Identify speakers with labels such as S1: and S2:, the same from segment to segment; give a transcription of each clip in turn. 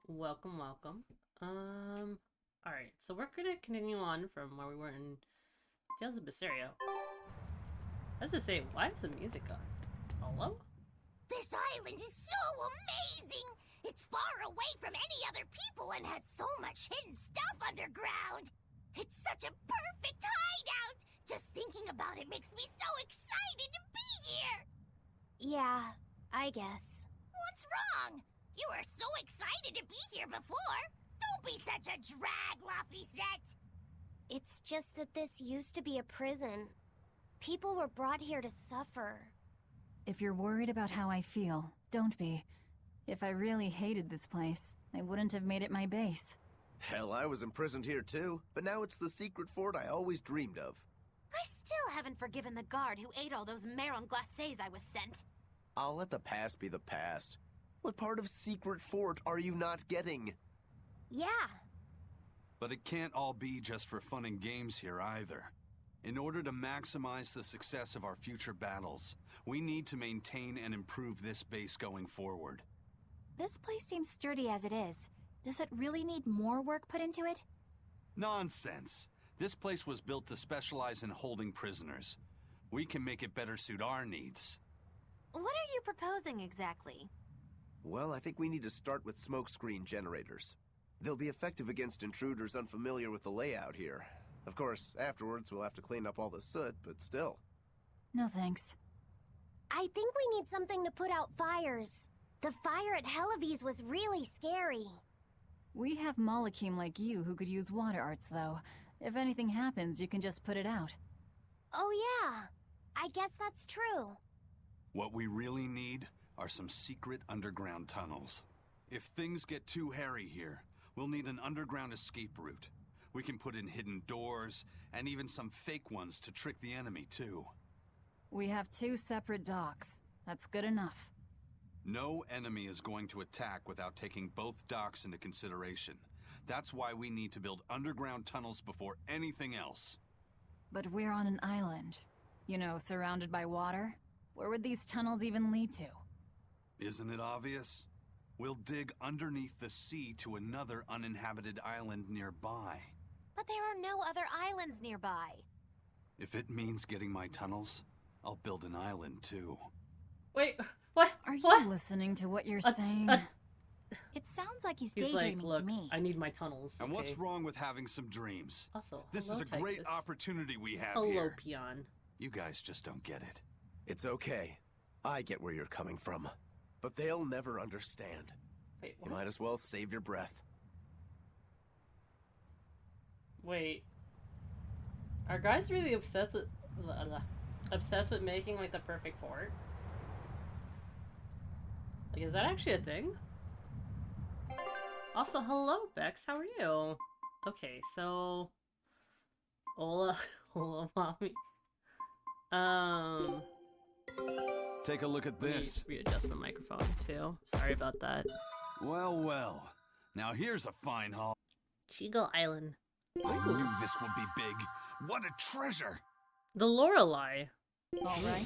S1: Welcome, welcome. Alright, so we're gonna continue on from where we were in Tales of Berseria. As I say, why is the music on? Hello?
S2: This island is so amazing! It's far away from any other people and has so much hidden stuff underground! It's such a perfect hideout! Just thinking about it makes me so excited to be here!
S3: Yeah, I guess.
S2: What's wrong? You were so excited to be here before! Don't be such a drag, Laphicet!
S3: It's just that this used to be a prison. People were brought here to suffer.
S4: If you're worried about how I feel, don't be. If I really hated this place, I wouldn't have made it my base.
S5: Hell, I was imprisoned here too, but now it's the secret fort I always dreamed of.
S3: I still haven't forgiven the guard who ate all those marron glacés I was sent.
S5: I'll let the past be the past. What part of secret fort are you not getting?
S3: Yeah.
S6: But it can't all be just for fun and games here either. In order to maximize the success of our future battles, we need to maintain and improve this base going forward.
S4: This place seems sturdy as it is. Does it really need more work put into it?
S6: Nonsense! This place was built to specialize in holding prisoners. We can make it better suit our needs.
S3: What are you proposing exactly?
S5: Well, I think we need to start with smokescreen generators. They'll be effective against intruders unfamiliar with the layout here. Of course, afterwards we'll have to clean up all the soot, but still.
S4: No thanks.
S3: I think we need something to put out fires. The fire at Helavi's was really scary.
S4: We have Malakim like you who could use water arts, though. If anything happens, you can just put it out.
S3: Oh yeah, I guess that's true.
S6: What we really need are some secret underground tunnels. If things get too hairy here, we'll need an underground escape route. We can put in hidden doors, and even some fake ones to trick the enemy, too.
S4: We have 2 separate docks. That's good enough.
S6: No enemy is going to attack without taking both docks into consideration. That's why we need to build underground tunnels before anything else.
S4: But we're on an island. You know, surrounded by water. Where would these tunnels even lead to?
S6: Isn't it obvious? We'll dig underneath the sea to another uninhabited island nearby.
S3: But there are no other islands nearby.
S6: If it means getting my tunnels, I'll build an island too.
S1: Wait, what?
S4: Are
S1: What?
S4: you listening to what you're saying?
S3: It sounds like he's
S1: He's like,
S3: daydreaming
S1: look,
S3: to me.
S1: I need my tunnels.
S6: And
S1: okay?
S6: what's wrong with having some dreams?
S1: Also,
S6: This
S1: hello,
S6: is a great
S1: Titus.
S6: opportunity we have
S1: Hello,
S6: here.
S1: peon.
S6: You guys just don't get it.
S5: It's okay. I get where you're coming from. But they'll never understand.
S1: Wait,
S5: You
S1: what?
S5: might as well save your breath.
S1: Wait. Are guys really obsessed with making like the perfect fort? Like, is that actually a thing? Also, hello, Bex. How are you? Okay, so hola, hola, mommy.
S6: Take a look at
S1: Let me
S6: this.
S1: readjust the microphone too. Sorry about that.
S6: Well, well. Now here's a fine haul.
S1: Chigo Island.
S6: I knew this would be big. What a treasure!
S1: The Lorelei.
S4: All right.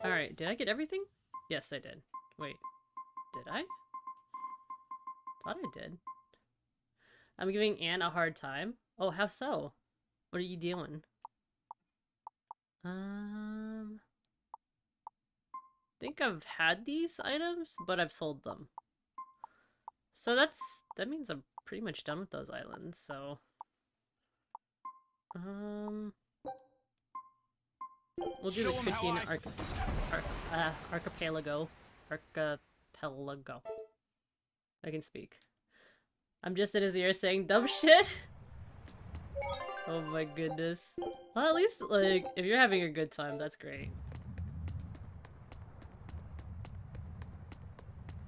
S1: Alright, did I get everything? Yes, I did. Wait, did I? Thought I did. I'm giving Anne a hard time. Oh, how so? What are you doing? Think I've had these items, but I've sold them. So that means I'm pretty much done with those islands, so we'll do
S6: Show
S1: the
S6: 'em how
S1: 15
S6: I-
S1: archipelago. Archipelago. I can speak. I'm just in his ear saying dumb shit. Oh my goodness. Well, at least, like, if you're having a good time, that's great.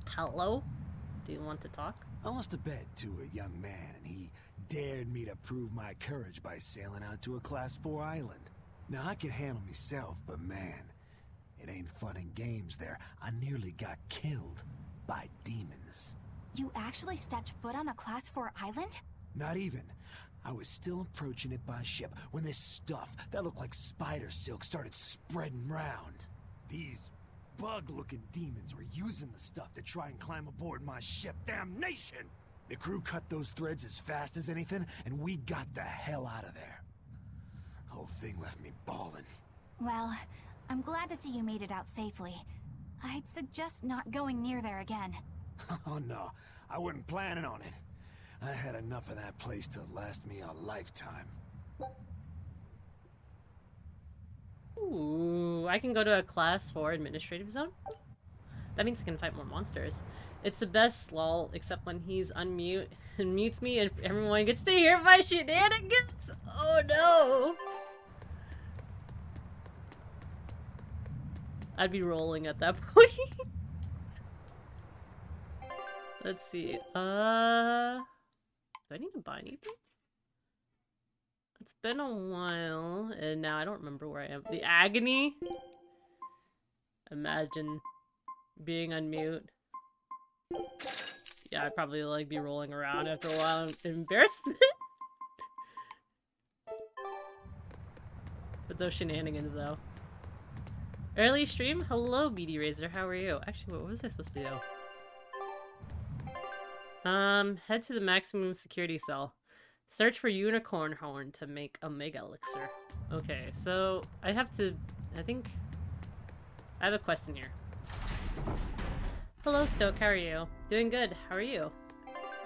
S1: Hello? Do you want to talk?
S7: I lost a bet to a young man, and he dared me to prove my courage by sailing out to a Class 4 island. Now, I can handle myself, but man, it ain't fun and games there. I nearly got killed by demons.
S4: You actually stepped foot on a Class 4 island?
S7: Not even. I was still approaching it by ship when this stuff that looked like spider silk started spreading round. These bug-looking demons were using the stuff to try and climb aboard my ship. Damnation! The crew cut those threads as fast as anything, and we got the hell out of there. Whole thing left me bawling.
S8: Well, I'm glad to see you made it out safely. I'd suggest not going near there again.
S7: Oh no, I wasn't planning on it. I had enough of that place to last me a lifetime.
S1: Ooh, I can go to a class 4 administrative zone? That means I can fight more monsters. It's the best lol, except when he's unmute and mutes me and everyone gets to hear my shenanigans. Oh no! I'd be rolling at that point. Let's see. Do I need to buy anything? It's been a while, and now I don't remember where I am. The agony? Imagine being on mute. Yeah, I'd probably like be rolling around after a while in embarrassment. But those shenanigans though. Early stream? Hello, BD Razor, how are you? Actually, what was I supposed to do? Head to the maximum security cell. Search for unicorn horn to make a mega elixir. Okay, so I have to, I think, I have a question here. Hello, Stoke, how are you? Doing good, how are you?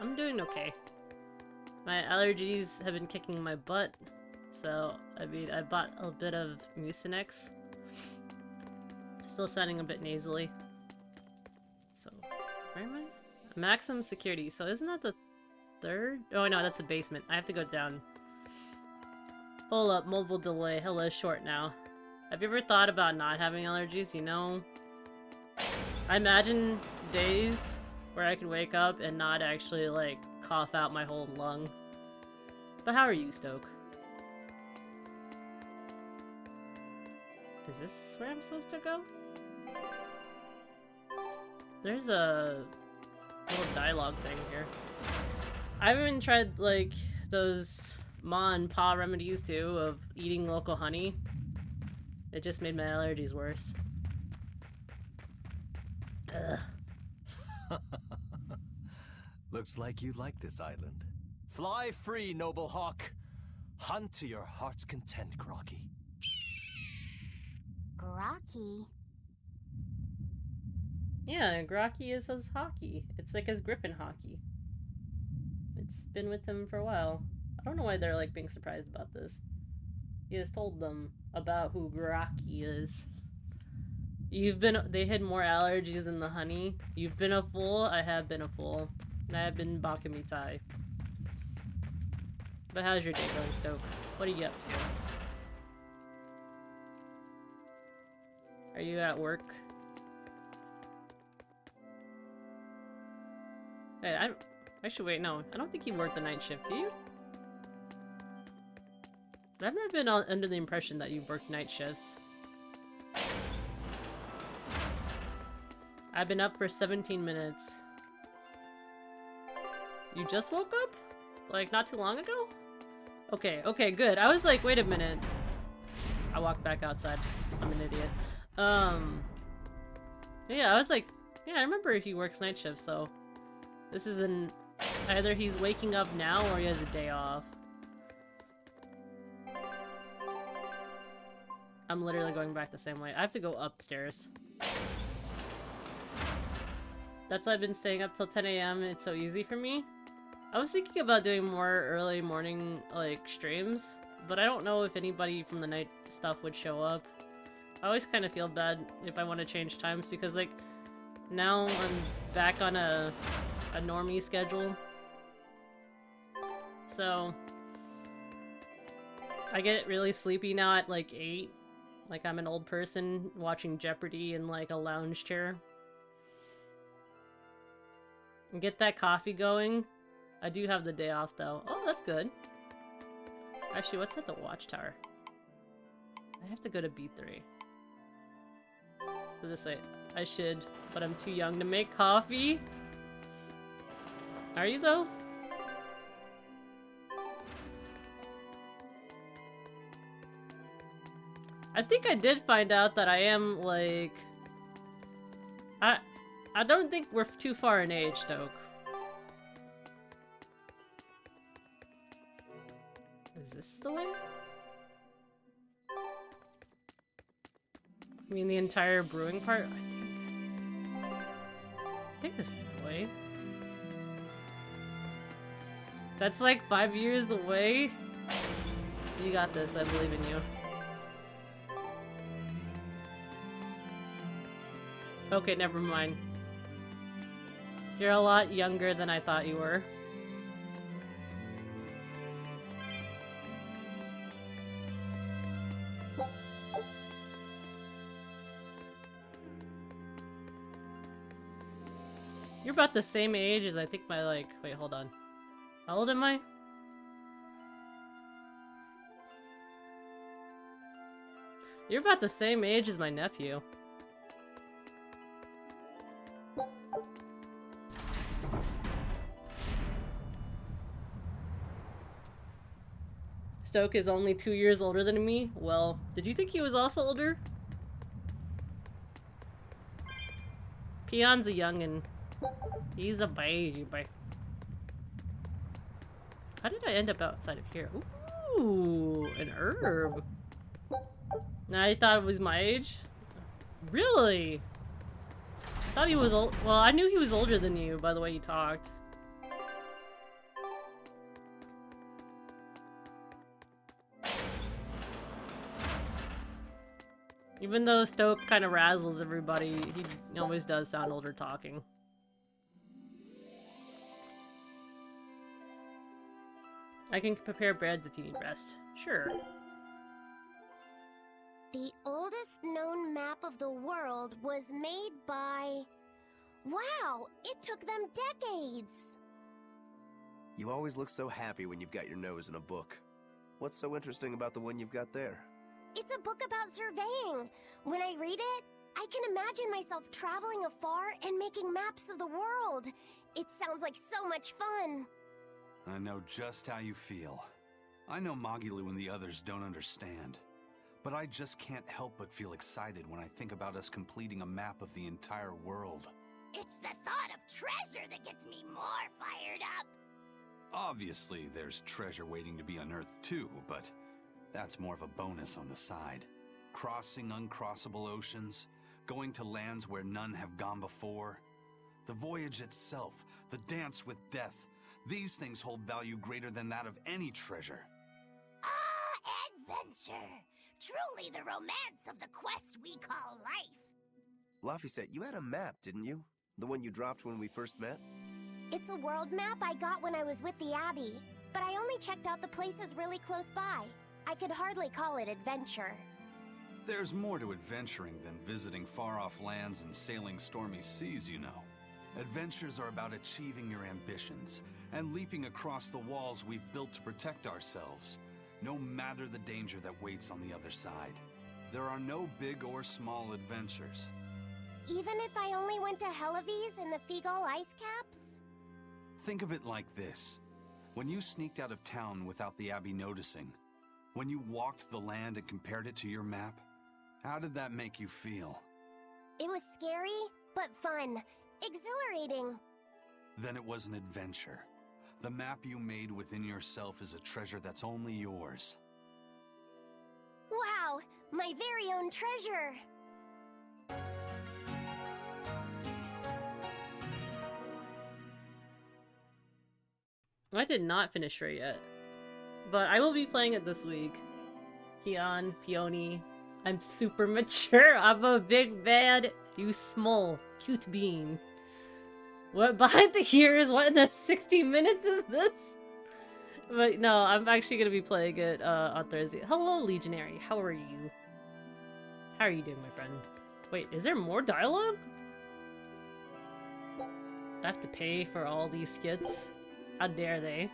S1: I'm doing okay. My allergies have been kicking my butt, so, I mean, I bought a bit of Mucinex. Still sounding a bit nasally. So, where am I? Maximum security, so isn't that the third? Oh no, that's the basement. I have to go down. Hold up, mobile delay. Hello, short now. Have you ever thought about not having allergies? You know, I imagine days where I could wake up and not actually, like, cough out my whole lung. But how are you, Stoke? Is this where I'm supposed to go? There's a little dialogue thing here. I haven't tried, like, those ma and pa remedies, too, of eating local honey. It just made my allergies worse. Ugh.
S9: Looks like you like this island. Fly free, noble hawk. Hunt to your heart's content, Grokky.
S3: Grokky?
S1: Yeah, Grokky is his hockey. It's like his griffin hockey. It's been with him for a while. I don't know why they're like being surprised about this. He has told them about who Grokky is. They had more allergies than the honey. You've been a fool, I have been a fool. And I have been Bakamitai. But how's your day going, Stoke? What are you up to? Are you at work? Hey, actually, wait, no. I don't think you work the night shift, do you? I've never been under the impression that you worked night shifts. I've been up for 17 minutes. You just woke up? Like, not too long ago? Okay, okay, good. I was like, wait a minute. I walked back outside. I'm an idiot. Yeah, I was like, yeah, I remember he works night shifts, so... This is either he's waking up now or he has a day off. I'm literally going back the same way. I have to go upstairs. That's why I've been staying up till 10 a.m. It's so easy for me. I was thinking about doing more early morning, like, streams, but I don't know if anybody from the night stuff would show up. I always kind of feel bad if I want to change times because, like, now I'm back on a normie schedule. So, I get really sleepy now at, like, 8. Like, I'm an old person watching Jeopardy in, like, a lounge chair. And get that coffee going. I do have the day off, though. Oh, that's good. Actually, what's at the watchtower? I have to go to B3. So this way. I should, but I'm too young to make coffee. Are you, though? I think I did find out that I am, like, I don't think we're too far in age, Stoke. Is this the way? I mean the entire brewing part? I think this is the way. That's like 5 years the way. You got this, I believe in you. Okay, never mind. You're a lot younger than I thought you were. You're about the same age as I think my, like, wait, hold on. How old am I? You're about the same age as my nephew. Stoke is only 2 years older than me? Well, did you think he was also older? Peon's a youngin'. He's a baby. How did I end up outside of here? Ooh, an herb. Now I thought it was my age? Really? I thought he was old. Well, I knew he was older than you by the way you talked. Even though Stoke kind of razzles everybody, he always does sound older talking. I can prepare breads if you need rest. Sure.
S3: The oldest known map of the world was made by... Wow, it took them decades!
S5: You always look so happy when you've got your nose in a book. What's so interesting about the one you've got there?
S3: It's a book about surveying. When I read it, I can imagine myself traveling afar and making maps of the world. It sounds like so much fun.
S6: I know just how you feel. I know Magilu and the others don't understand. But I just can't help but feel excited when I think about us completing a map of the entire world.
S2: It's the thought of treasure that gets me more fired up.
S6: Obviously, there's treasure waiting to be unearthed too, but that's more of a bonus on the side. Crossing uncrossable oceans, going to lands where none have gone before. The voyage itself, the dance with death, these things hold value greater than that of any treasure.
S2: Ah, adventure! Truly the romance of the quest we call life.
S5: Laphicet, you had a map, didn't you? The one you dropped when we first met?
S3: It's a world map I got when I was with the Abbey, but I only checked out the places really close by. I could hardly call it adventure.
S6: There's more to adventuring than visiting far-off lands and sailing stormy seas, you know. Adventures are about achieving your ambitions and leaping across the walls we've built to protect ourselves, no matter the danger that waits on the other side. There are no big or small adventures.
S3: Even if I only went to Helavis and the Figal ice caps?
S6: Think of it like this. When you sneaked out of town without the Abbey noticing, when you walked the land and compared it to your map, how did that make you feel?
S3: It was scary, but fun. Exhilarating.
S6: Then it was an adventure. The map you made within yourself is a treasure that's only yours.
S3: Wow, my very own treasure.
S1: I did not finish her yet, but I will be playing it this week. Keon, Peony, I'm super mature. I'm a big bad, you small, cute bean. What behind the ears? What in the 60 minutes is this? But no, I'm actually gonna be playing it on Thursday. Hello, Legionary. How are you? How are you doing, my friend? Wait, is there more dialogue? I have to pay for all these skits? How dare they?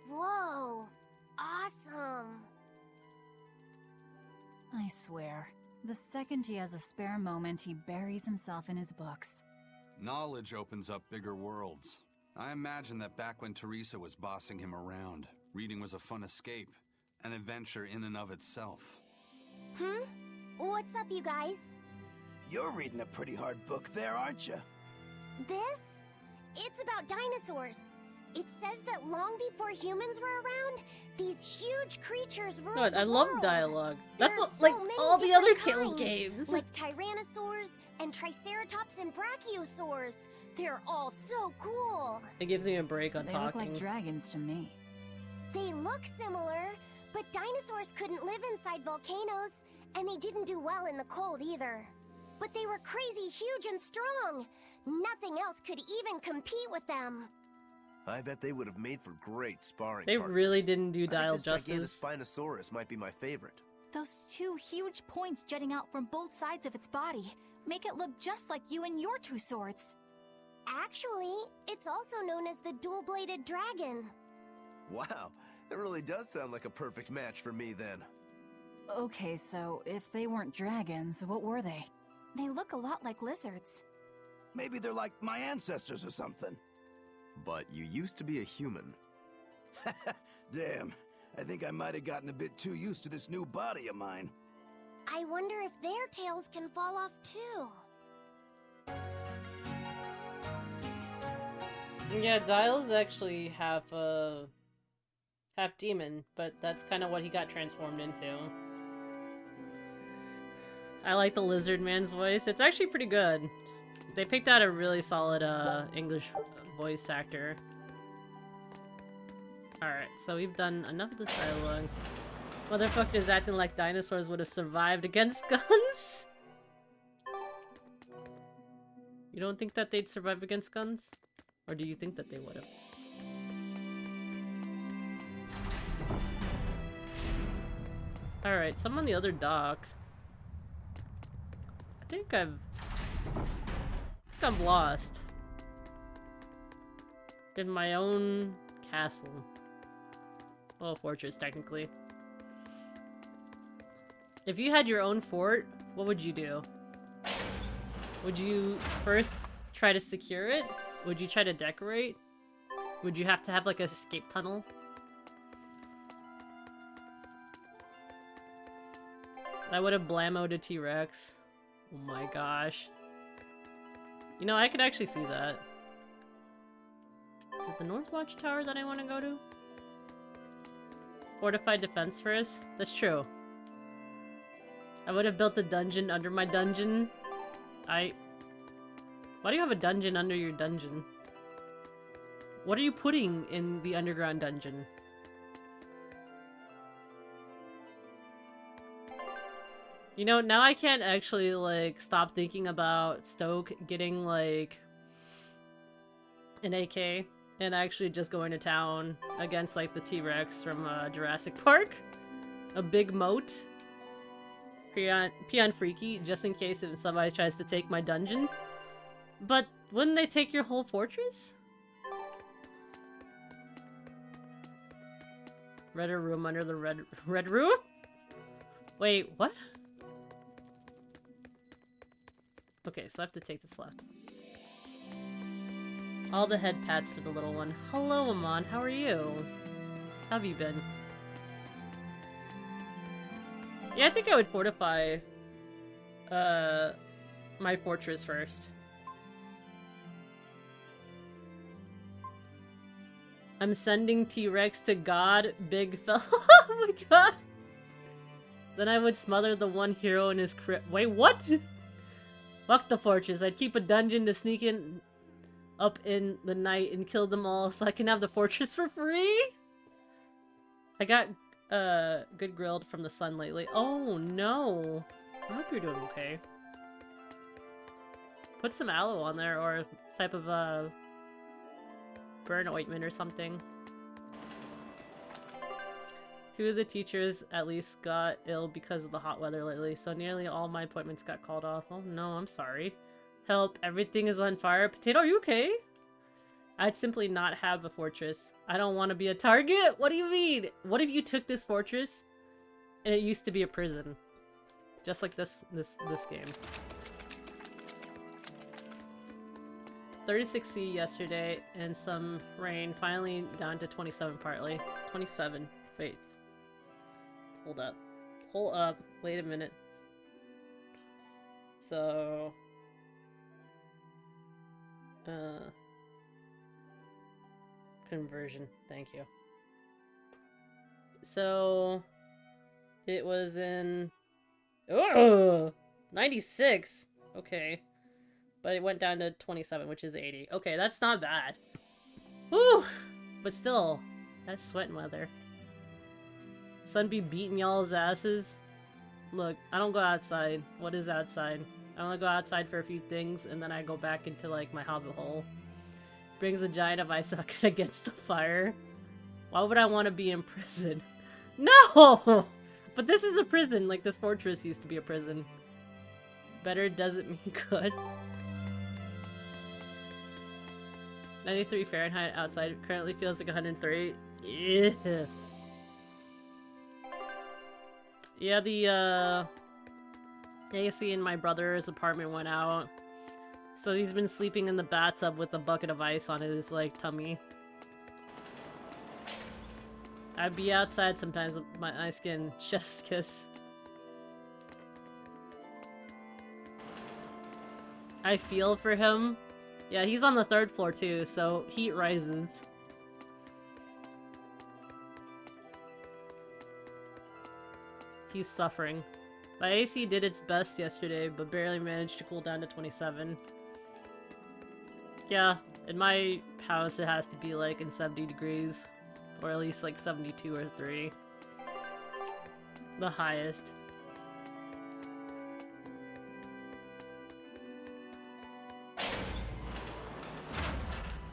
S3: Whoa, awesome.
S4: I swear, the second he has a spare moment, he buries himself in his books.
S6: Knowledge opens up bigger worlds. I imagine that back when Teresa was bossing him around, reading was a fun escape, an adventure in and of itself.
S3: What's up, you guys?
S7: You're reading a pretty hard book there, aren't you?
S3: This? It's about dinosaurs. It says that long before humans were around, these huge creatures ruled
S1: God,
S3: the
S1: I love
S3: world.
S1: dialogue.
S3: There
S1: That's
S3: are so
S1: like
S3: many
S1: all the other
S3: different
S1: Tales
S3: kinds,
S1: games.
S3: like tyrannosaurs and triceratops and brachiosaurs. They're all so cool.
S1: It gives me a break on
S4: They
S1: talking.
S4: look like dragons to me.
S3: They look similar, but dinosaurs couldn't live inside volcanoes, and they didn't do well in the cold either. But they were crazy huge and strong. Nothing else could even compete with them.
S5: I bet they would have made for great sparring
S1: They
S5: partners.
S1: really didn't do
S5: I
S1: dial
S5: think this
S1: justice.
S5: Gigantospinosaurus might be my favorite.
S8: Those two huge points jutting out from both sides of its body make it look just like you and your two swords.
S3: Actually, it's also known as the dual-bladed dragon.
S5: Wow, it really does sound like a perfect match for me then.
S4: Okay, so if they weren't dragons, what were they?
S8: They look a lot like lizards.
S7: Maybe they're like my ancestors or something.
S5: But you used to be a human.
S7: Damn, I think I might have gotten a bit too used to this new body of mine.
S3: I wonder if their tails can fall off too.
S1: Yeah, Dial's actually half demon, but that's kind of what he got transformed into. I like the lizard man's voice. It's actually pretty good. They picked out a really solid English voice actor. Alright, so we've done enough of this dialogue. Motherfuckers acting like dinosaurs would have survived against guns? You don't think that they'd survive against guns? Or do you think that they would have? Alright, so I'm on the other dock. I think I'm lost. In my own castle. Well, fortress, technically. If you had your own fort, what would you do? Would you first try to secure it? Would you try to decorate? Would you have to have like an escape tunnel? I would have blammoed a T-Rex. Oh my gosh. You know, I could actually see that. Is it the North Watchtower that I want to go to? Fortified defense first? That's true. I would have built a dungeon under my dungeon. Why do you have a dungeon under your dungeon? What are you putting in the underground dungeon? You know, now I can't actually, like, stop thinking about Stoke getting, like, an AK and actually just going to town against, like, the T-Rex from Jurassic Park. A big moat. Peon Freaky, just in case if somebody tries to take my dungeon. But wouldn't they take your whole fortress? Redder room under the red room? Wait, what? Okay, so I have to take this left. All the head pats for the little one. Hello, Amon. How are you? How have you been? Yeah, I think I would fortify my fortress first. I'm sending T-Rex to God, big fella. Oh my god. Then I would smother the one hero in his crib. Wait, what? Fuck the fortress. I'd keep a dungeon to sneak in up in the night and kill them all so I can have the fortress for free? I got good grilled from the sun lately. Oh no. I hope you're doing okay. Put some aloe on there or type of burn ointment or something. 2 of the teachers at least got ill because of the hot weather lately, so nearly all my appointments got called off. Oh no, I'm sorry. Help, everything is on fire. Potato, are you okay? I'd simply not have a fortress. I don't want to be a target? What do you mean? What if you took this fortress and it used to be a prison? Just like this game. 36C yesterday and some rain, finally down to 27 partly. 27. Wait. Hold up. Hold up. Wait a minute. So... Conversion. Thank you. So... It was in... Oh! 96! Okay. But it went down to 27, which is 80. Okay, that's not bad. Woo! But still, that's sweating weather. Sun be beating y'all's asses. Look, I don't go outside. What is outside? I only go outside for a few things, and then I go back into, like, my hobbit hole. Brings a giant of ice bucket against the fire. Why would I want to be in prison? No! But this is a prison. Like, this fortress used to be a prison. Better doesn't mean good. 93 Fahrenheit outside. Currently feels like 103. Yeah. Yeah, the AC in my brother's apartment went out. So he's been sleeping in the bathtub with a bucket of ice on his, like, tummy. I'd be outside sometimes with my ice skin. Chef's kiss. I feel for him. Yeah, he's on the 3rd floor too, so heat rises. He's suffering. My AC did its best yesterday, but barely managed to cool down to 27. Yeah, in my house it has to be like in 70 degrees. Or at least like 72 or 3. The highest.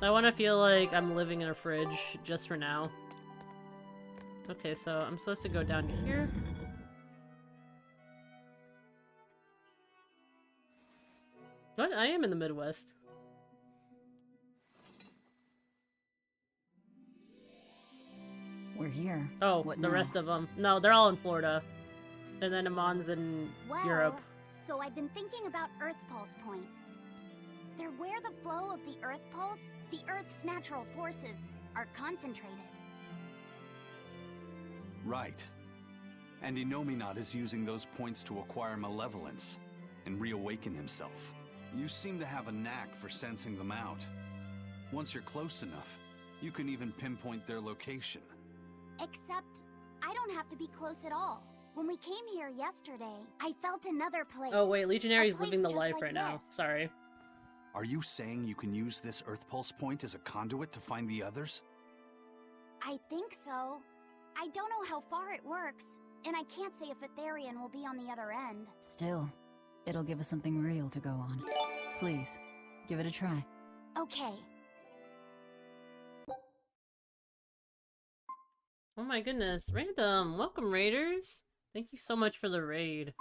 S1: I want to feel like I'm living in a fridge, just for now. Okay, so I'm supposed to go down here. What? I am in the Midwest.
S4: We're here.
S1: Oh,
S4: What
S1: the
S4: now?
S1: rest of them. No, they're all in Florida. And then Amon's in Europe.
S3: So I've been thinking about Earth Pulse points. They're where the flow of the Earth Pulse, the Earth's natural forces, are concentrated.
S6: Right. And Inominat is using those points to acquire malevolence and reawaken himself. You seem to have a knack for sensing them out. Once you're close enough, you can even pinpoint their location.
S3: Except, I don't have to be close at all. When we came here yesterday, I felt another place.
S1: Oh wait, Legionary's
S3: A place
S1: living the
S3: just
S1: life
S3: like
S1: right now.
S3: this.
S1: Sorry.
S6: Are you saying you can use this Earth Pulse point as a conduit to find the others?
S3: I think so. I don't know how far it works, and I can't say if Etherian will be on the other end.
S4: Still, it'll give us something real to go on. Please, give it a try.
S3: Okay.
S1: Oh my goodness, random! Welcome, raiders! Thank you so much for the raid.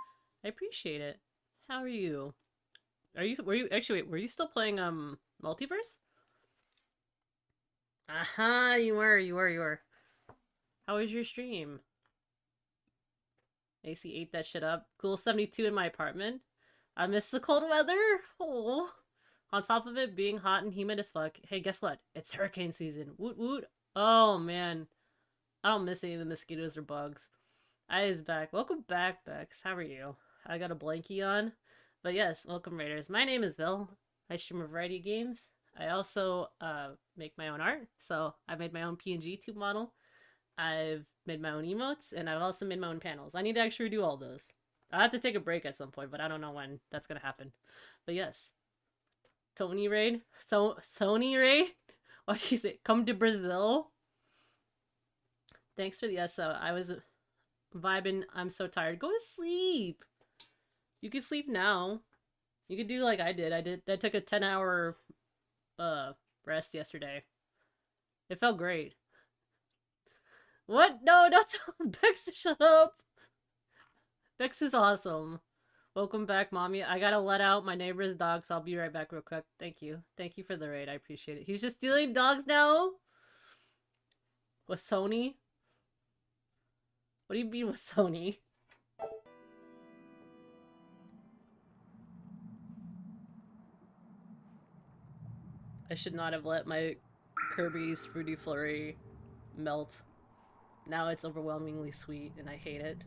S1: I appreciate it. How are you? Were you still playing, Multiverse? Aha, you were. How was your stream? AC ate that shit up. Cool 72 in my apartment. I miss the cold weather! Oh. On top of it being hot and humid as fuck. Hey, guess what? It's hurricane season. Woot woot. Oh, man. I don't miss any of the mosquitoes or bugs. I is back. Welcome back, Bex. How are you? I got a blankie on. But yes, welcome, Raiders. My name is Bill. I stream a variety of games. I also make my own art. So I made my own PNG tube model. I've made my own emotes, and I've also made my own panels. I need to actually do all those. I'll have to take a break at some point, but I don't know when that's going to happen. But yes. Tony Raid? Tony Raid? What do you say? Come to Brazil? Thanks for the SO. I was vibing. I'm so tired. Go to sleep. You can sleep now. You could do like I did. I took a 10-hour rest yesterday. It felt great. What? No, don't tell Bex to shut up. Bex is awesome. Welcome back, Mommy. I gotta let out my neighbor's dog, so I'll be right back real quick. Thank you. Thank you for the raid. I appreciate it. He's just stealing dogs now? With Sony? What do you mean with Sony? I should not have let my Kirby's Fruity Flurry melt. Now it's overwhelmingly sweet, and I hate it.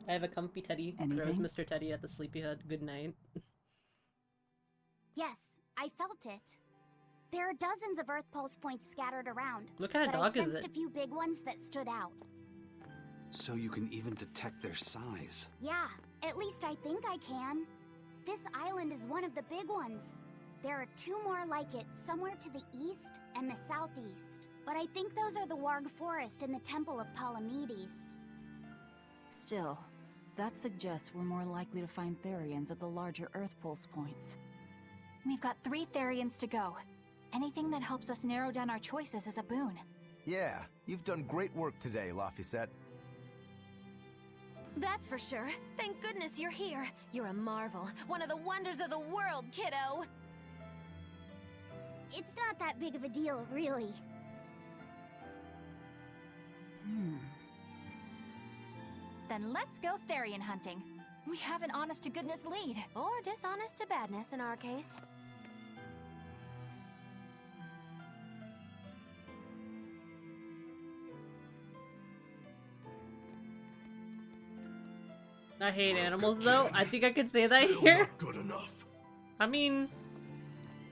S1: I have a comfy teddy.
S4: Anything?
S1: Throws Mr. Teddy at the sleepyhead. Good night.
S3: Yes, I felt it. There are dozens of Earth Pulse points scattered around.
S1: What kind of
S3: but
S1: dog
S3: I
S1: is
S3: sensed
S1: it?
S3: a few big ones that stood out.
S6: So you can even detect their size.
S3: Yeah, at least I think I can. This island is one of the big ones. There are 2 more like it somewhere to the east and the southeast. But I think those are the Warg Forest and the Temple of Palamedes.
S4: Still, that suggests we're more likely to find Therians at the larger Earth Pulse points.
S8: We've got 3 Therians to go. Anything that helps us narrow down our choices is a boon.
S9: Yeah, you've done great work today, Laphicet.
S10: That's for sure. Thank goodness you're here. You're a marvel. One of the wonders of the world, kiddo.
S3: It's not that big of a deal, really.
S8: Then let's go Therian hunting. We have an honest-to-goodness lead.
S10: Or dishonest to badness in our case.
S1: I hate animals though. I think I could say that here.
S7: Not good enough.
S1: I mean,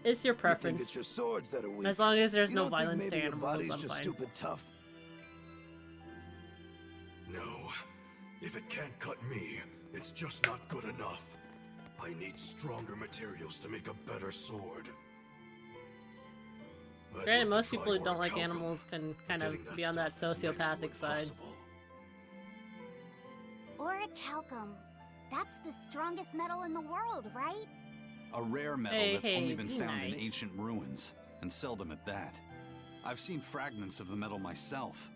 S1: it's your
S7: You think
S1: preference.
S7: it's your swords that are weak.
S1: As long as there's
S7: You
S1: no
S7: don't think
S1: violence to
S7: maybe your
S1: animals,
S7: body's
S1: I'm
S7: just
S1: fine.
S7: stupid tough. No, if it can't cut me, it's just not good enough. I need stronger materials to make a better sword. I'd
S1: Granted,
S7: love to
S1: most
S7: try
S1: people who don't like
S7: orichalcum,
S1: animals can kind
S7: getting
S1: of be on that
S7: stuff is next to
S1: sociopathic side.
S7: impossible.
S3: Orichalcum. That's the strongest metal in the world, right?
S6: A rare metal
S1: Hey,
S6: that's
S1: hey,
S6: only been
S1: be
S6: found in
S1: nice.
S6: ancient ruins, and seldom at that. I've seen fragments of the metal myself,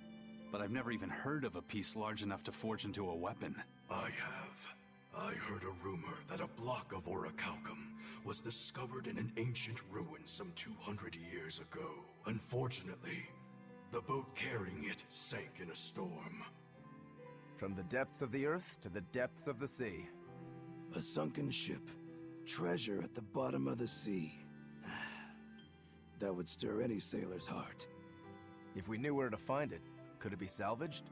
S6: but I've never even heard of a piece large enough to forge into a weapon.
S7: I have. I heard a rumor that a block of orichalcum was discovered in an ancient ruin some 200 years ago. Unfortunately, the boat carrying it sank in a storm.
S5: From the depths of the earth to the depths of the sea.
S7: A sunken ship. Treasure at the bottom of the sea. That would stir any sailor's heart.
S5: If we knew where to find it, could it be salvaged?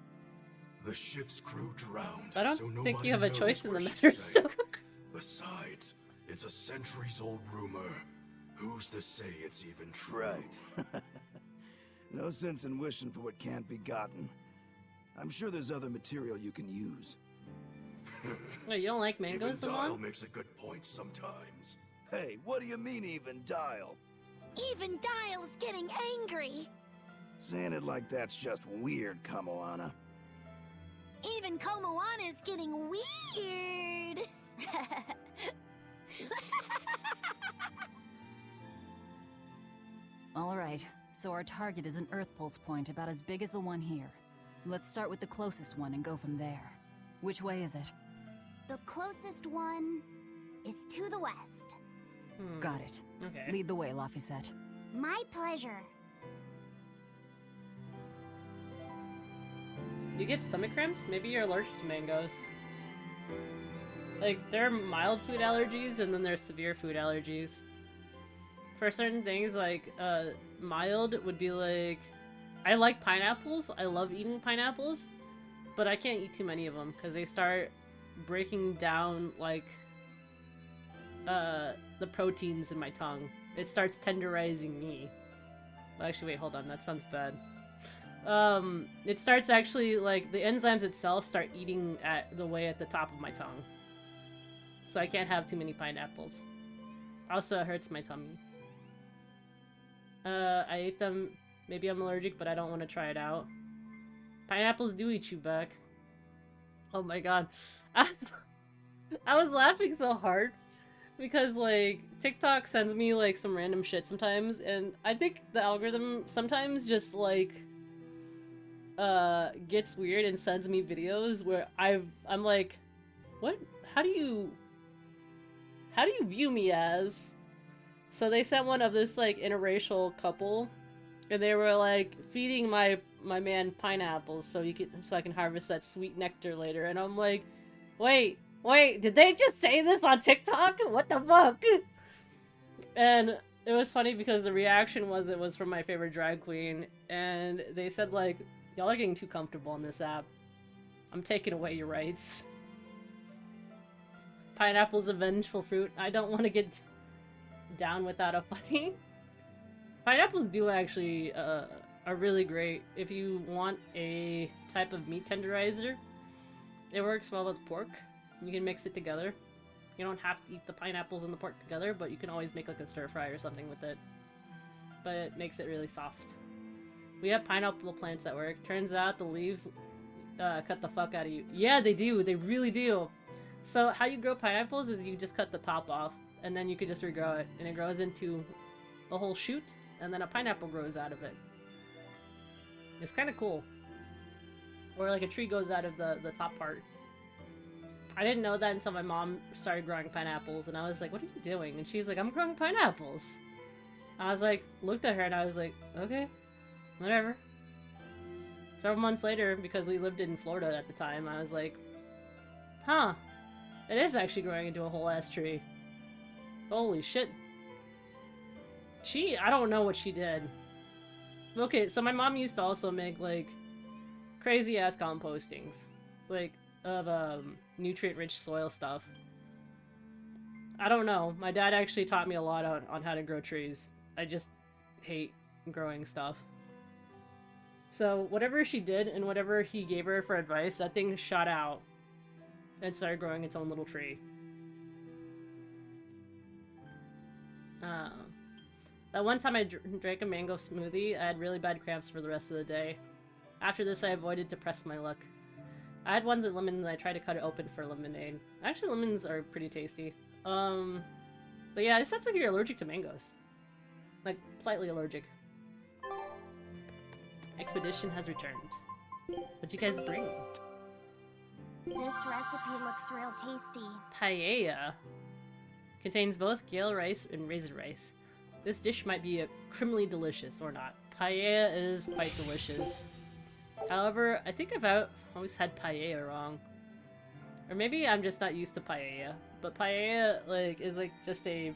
S7: The ship's crew drowned,
S1: I don't
S7: so
S1: think
S7: nobody
S1: you have a
S7: knows
S1: choice in the
S7: where she
S1: matter,
S7: sank.
S1: so.
S7: Besides, it's a centuries-old rumor. Who's to say it's even true?
S11: Right. No sense in wishing for what can't be gotten. I'm sure there's other material you can use.
S1: Wait, you don't like
S7: Even
S1: mangoes,
S7: Dial
S1: Simon?
S7: makes a good point sometimes.
S11: Hey, what do you mean even Dial?
S3: Even Dial's getting angry.
S11: Saying it like that's just weird, Kamoana.
S3: Even Komoana's getting weird.
S4: Alright, so our target is an Earth Pulse point about as big as the one here. Let's start with the closest one and go from there. Which way is it?
S3: The closest one is to the west.
S4: Got it.
S1: Okay.
S4: Lead the way, Laphicet.
S3: My pleasure.
S1: You get stomach cramps? Maybe you're allergic to mangoes. Like, there are mild food allergies and then there's severe food allergies. For certain things, like, mild would be like... I like pineapples. I love eating pineapples. But I can't eat too many of them because they start breaking down, like, the proteins in my tongue. It starts tenderizing me. Well, actually, wait, hold on. That sounds bad. It starts actually, like, the enzymes itself start eating at the way at the top of my tongue. So I can't have too many pineapples. Also, it hurts my tummy. I ate them. Maybe I'm allergic, but I don't want to try it out. Pineapples do eat you back. Oh my god. I was laughing so hard. Because, like, TikTok sends me, like, some random shit sometimes. And I think the algorithm sometimes just, like... gets weird and sends me videos where I'm like, what? How do you view me as? So they sent one of this like interracial couple, and they were like feeding my man pineapples so I can harvest that sweet nectar later, and I'm like, wait, did they just say this on TikTok? What the fuck? And it was funny because the reaction was it was from my favorite drag queen, and they said like, y'all are getting too comfortable on this app. I'm taking away your rights. pineapple's a vengeful fruit. I don't want to get down without a fight. Pineapples do actually are really great if you want a type of meat tenderizer. It works well with pork. You can mix it together. You don't have to eat the pineapples and the pork together, but you can always make like a stir fry or something with it. But it makes it really soft. We have pineapple plants that work. Turns out the leaves cut the fuck out of you. Yeah, they do. They really do. So how you grow pineapples is you just cut the top off, and then you could just regrow it, and it grows into a whole shoot, and then a pineapple grows out of it. It's kind of cool. Or like a tree goes out of the top part. I didn't know that until my mom started growing pineapples, and I was like, what are you doing? And she's like, I'm growing pineapples. I was like, looked at her and I was like, okay, whatever. Several months later, because we lived in Florida at the time, I was like, huh, it is actually growing into a whole ass tree. Holy shit. I don't know what she did. Okay, so my mom used to also make like crazy ass compostings. Like, of nutrient-rich soil stuff. I don't know. My dad actually taught me a lot on how to grow trees. I just hate growing stuff. So whatever she did and whatever he gave her for advice, that thing shot out and started growing its own little tree. That one time I drank a mango smoothie, I had really bad cramps for the rest of the day. After this, I avoided to press my luck. I had ones with lemons and I tried to cut it open for lemonade. Actually, lemons are pretty tasty. But yeah, it sounds like you're allergic to mangoes. Like, slightly allergic. Expedition has returned. What'd you guys bring?
S3: This recipe looks real tasty.
S1: Paella. Contains both gale rice and raisin rice. This dish might be criminally delicious, or not. Paella is quite delicious. However, I think I've always had paella wrong. Or maybe I'm just not used to paella. But paella, like, is like just a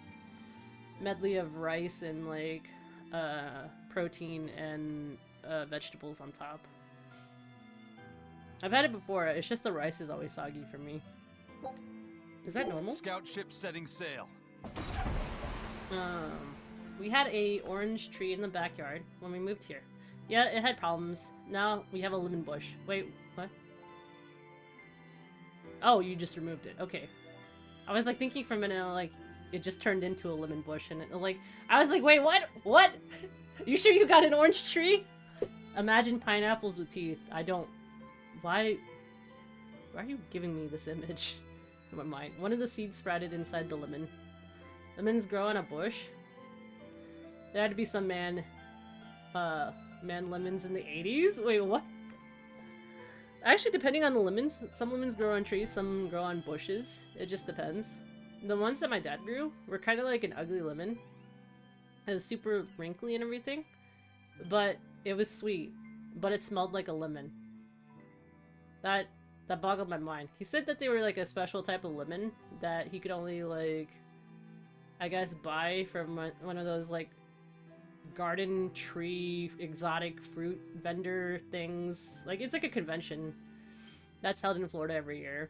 S1: medley of rice and like protein and vegetables on top. I've had it before, it's just the rice is always soggy for me. Is that normal?
S6: Scout ship setting sail.
S1: We had a orange tree in the backyard when we moved here. Yeah, it had problems. Now we have a lemon bush. Wait, what? Oh, you just removed it. Okay. I was like thinking for a minute, like, it just turned into a lemon bush, and it, like, I was like, wait, what? What? You sure you got an orange tree? Imagine pineapples with teeth. I don't... Why are you giving me this image in my mind? One of the seeds sprouted inside the lemon. Lemons grow on a bush? There had to be some man lemons in the 80s? Wait, what? Actually, depending on the lemons, some lemons grow on trees, some grow on bushes. It just depends. The ones that my dad grew were kind of like an ugly lemon. It was super wrinkly and everything, but it was sweet, but it smelled like a lemon. That boggled my mind. He said that they were like a special type of lemon that he could only, like, I guess buy from one of those like garden tree exotic fruit vendor things. Like, it's like a convention that's held in Florida every year,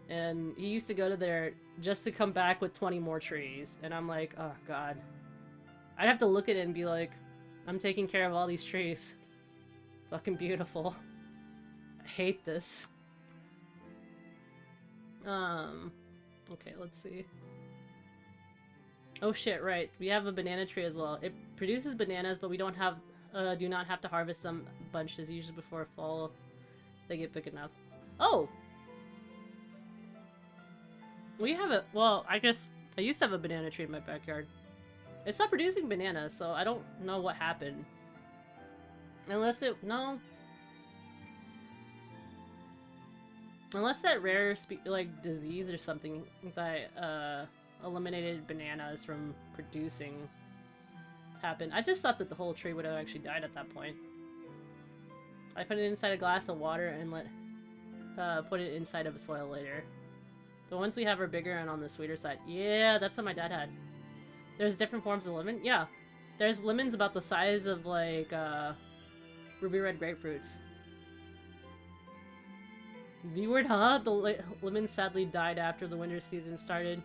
S1: and he used to go to there just to come back with 20 more trees. And I'm like, oh god, I'd have to look at it and be like, I'm taking care of all these trees. Fucking beautiful. I hate this. Okay, let's see. Oh shit, right. We have a banana tree as well. It produces bananas, but we don't have, do not have to harvest them bunches, usually before fall they get big enough. Oh! We have a, well, I guess I used to have a banana tree in my backyard. It's not producing bananas, so I don't know what happened. Unless it, no. Unless that rare, like, disease or something that, eliminated bananas from producing happened. I just thought that the whole tree would have actually died at that point. I put it inside a glass of water and put it inside of a soil later. The ones we have are bigger and on the sweeter side. Yeah, that's what my dad had. There's different forms of lemon? Yeah. There's lemons about the size of, like, ruby red grapefruits. V-word, huh? The lemon sadly died after the winter season started,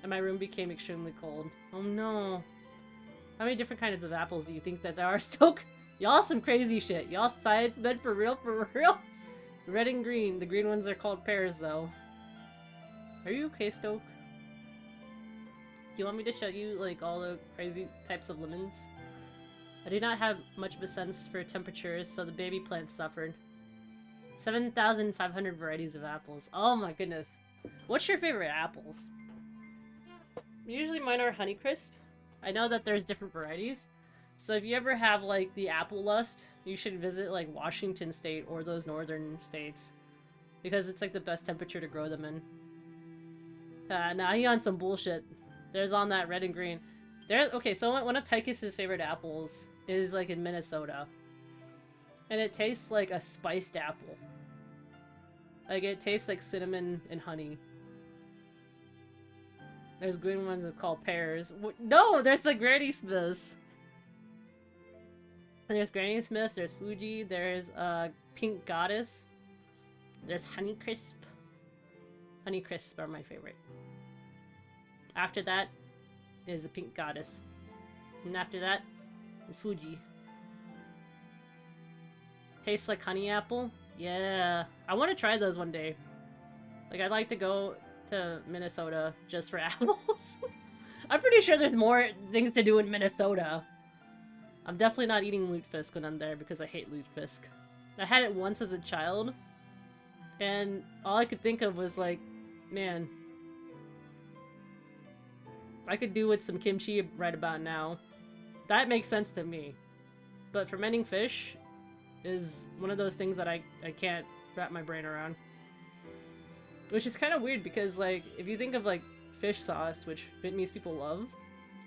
S1: and my room became extremely cold. Oh no. How many different kinds of apples do you think that there are, Stoke? Y'all some crazy shit. Y'all science men for real, for real? Red and green. The green ones are called pears, though. Are you okay, Stoke? Do you want me to show you, like, all the crazy types of lemons? I do not have much of a sense for temperatures, so the baby plants suffered. 7,500 varieties of apples. Oh my goodness. What's your favorite apples? Usually mine are Honeycrisp. I know that there's different varieties. So if you ever have, like, the apple lust, you should visit, like, Washington State or those northern states. Because it's, like, the best temperature to grow them in. Nah, he on some bullshit. There's on that red and green. Okay, so one of Tychus's favorite apples is, like, in Minnesota. And it tastes like a spiced apple. Like, it tastes like cinnamon and honey. There's green ones that called pears. No, there's like Granny Smiths. There's Granny Smiths, there's Fuji, there's Pink Goddess. There's Honeycrisp. Honeycrisp are my favorite. After that is the Pink Goddess. And after that is Fuji. Tastes like honey apple? Yeah. I want to try those one day. Like, I'd like to go to Minnesota just for apples. I'm pretty sure there's more things to do in Minnesota. I'm definitely not eating lutefisk when I'm there because I hate lutefisk. I had it once as a child, and all I could think of was like, man, I could do with some kimchi right about now. That makes sense to me. But fermenting fish is one of those things that I can't wrap my brain around. Which is kind of weird because, like, if you think of, like, fish sauce, which Vietnamese people love,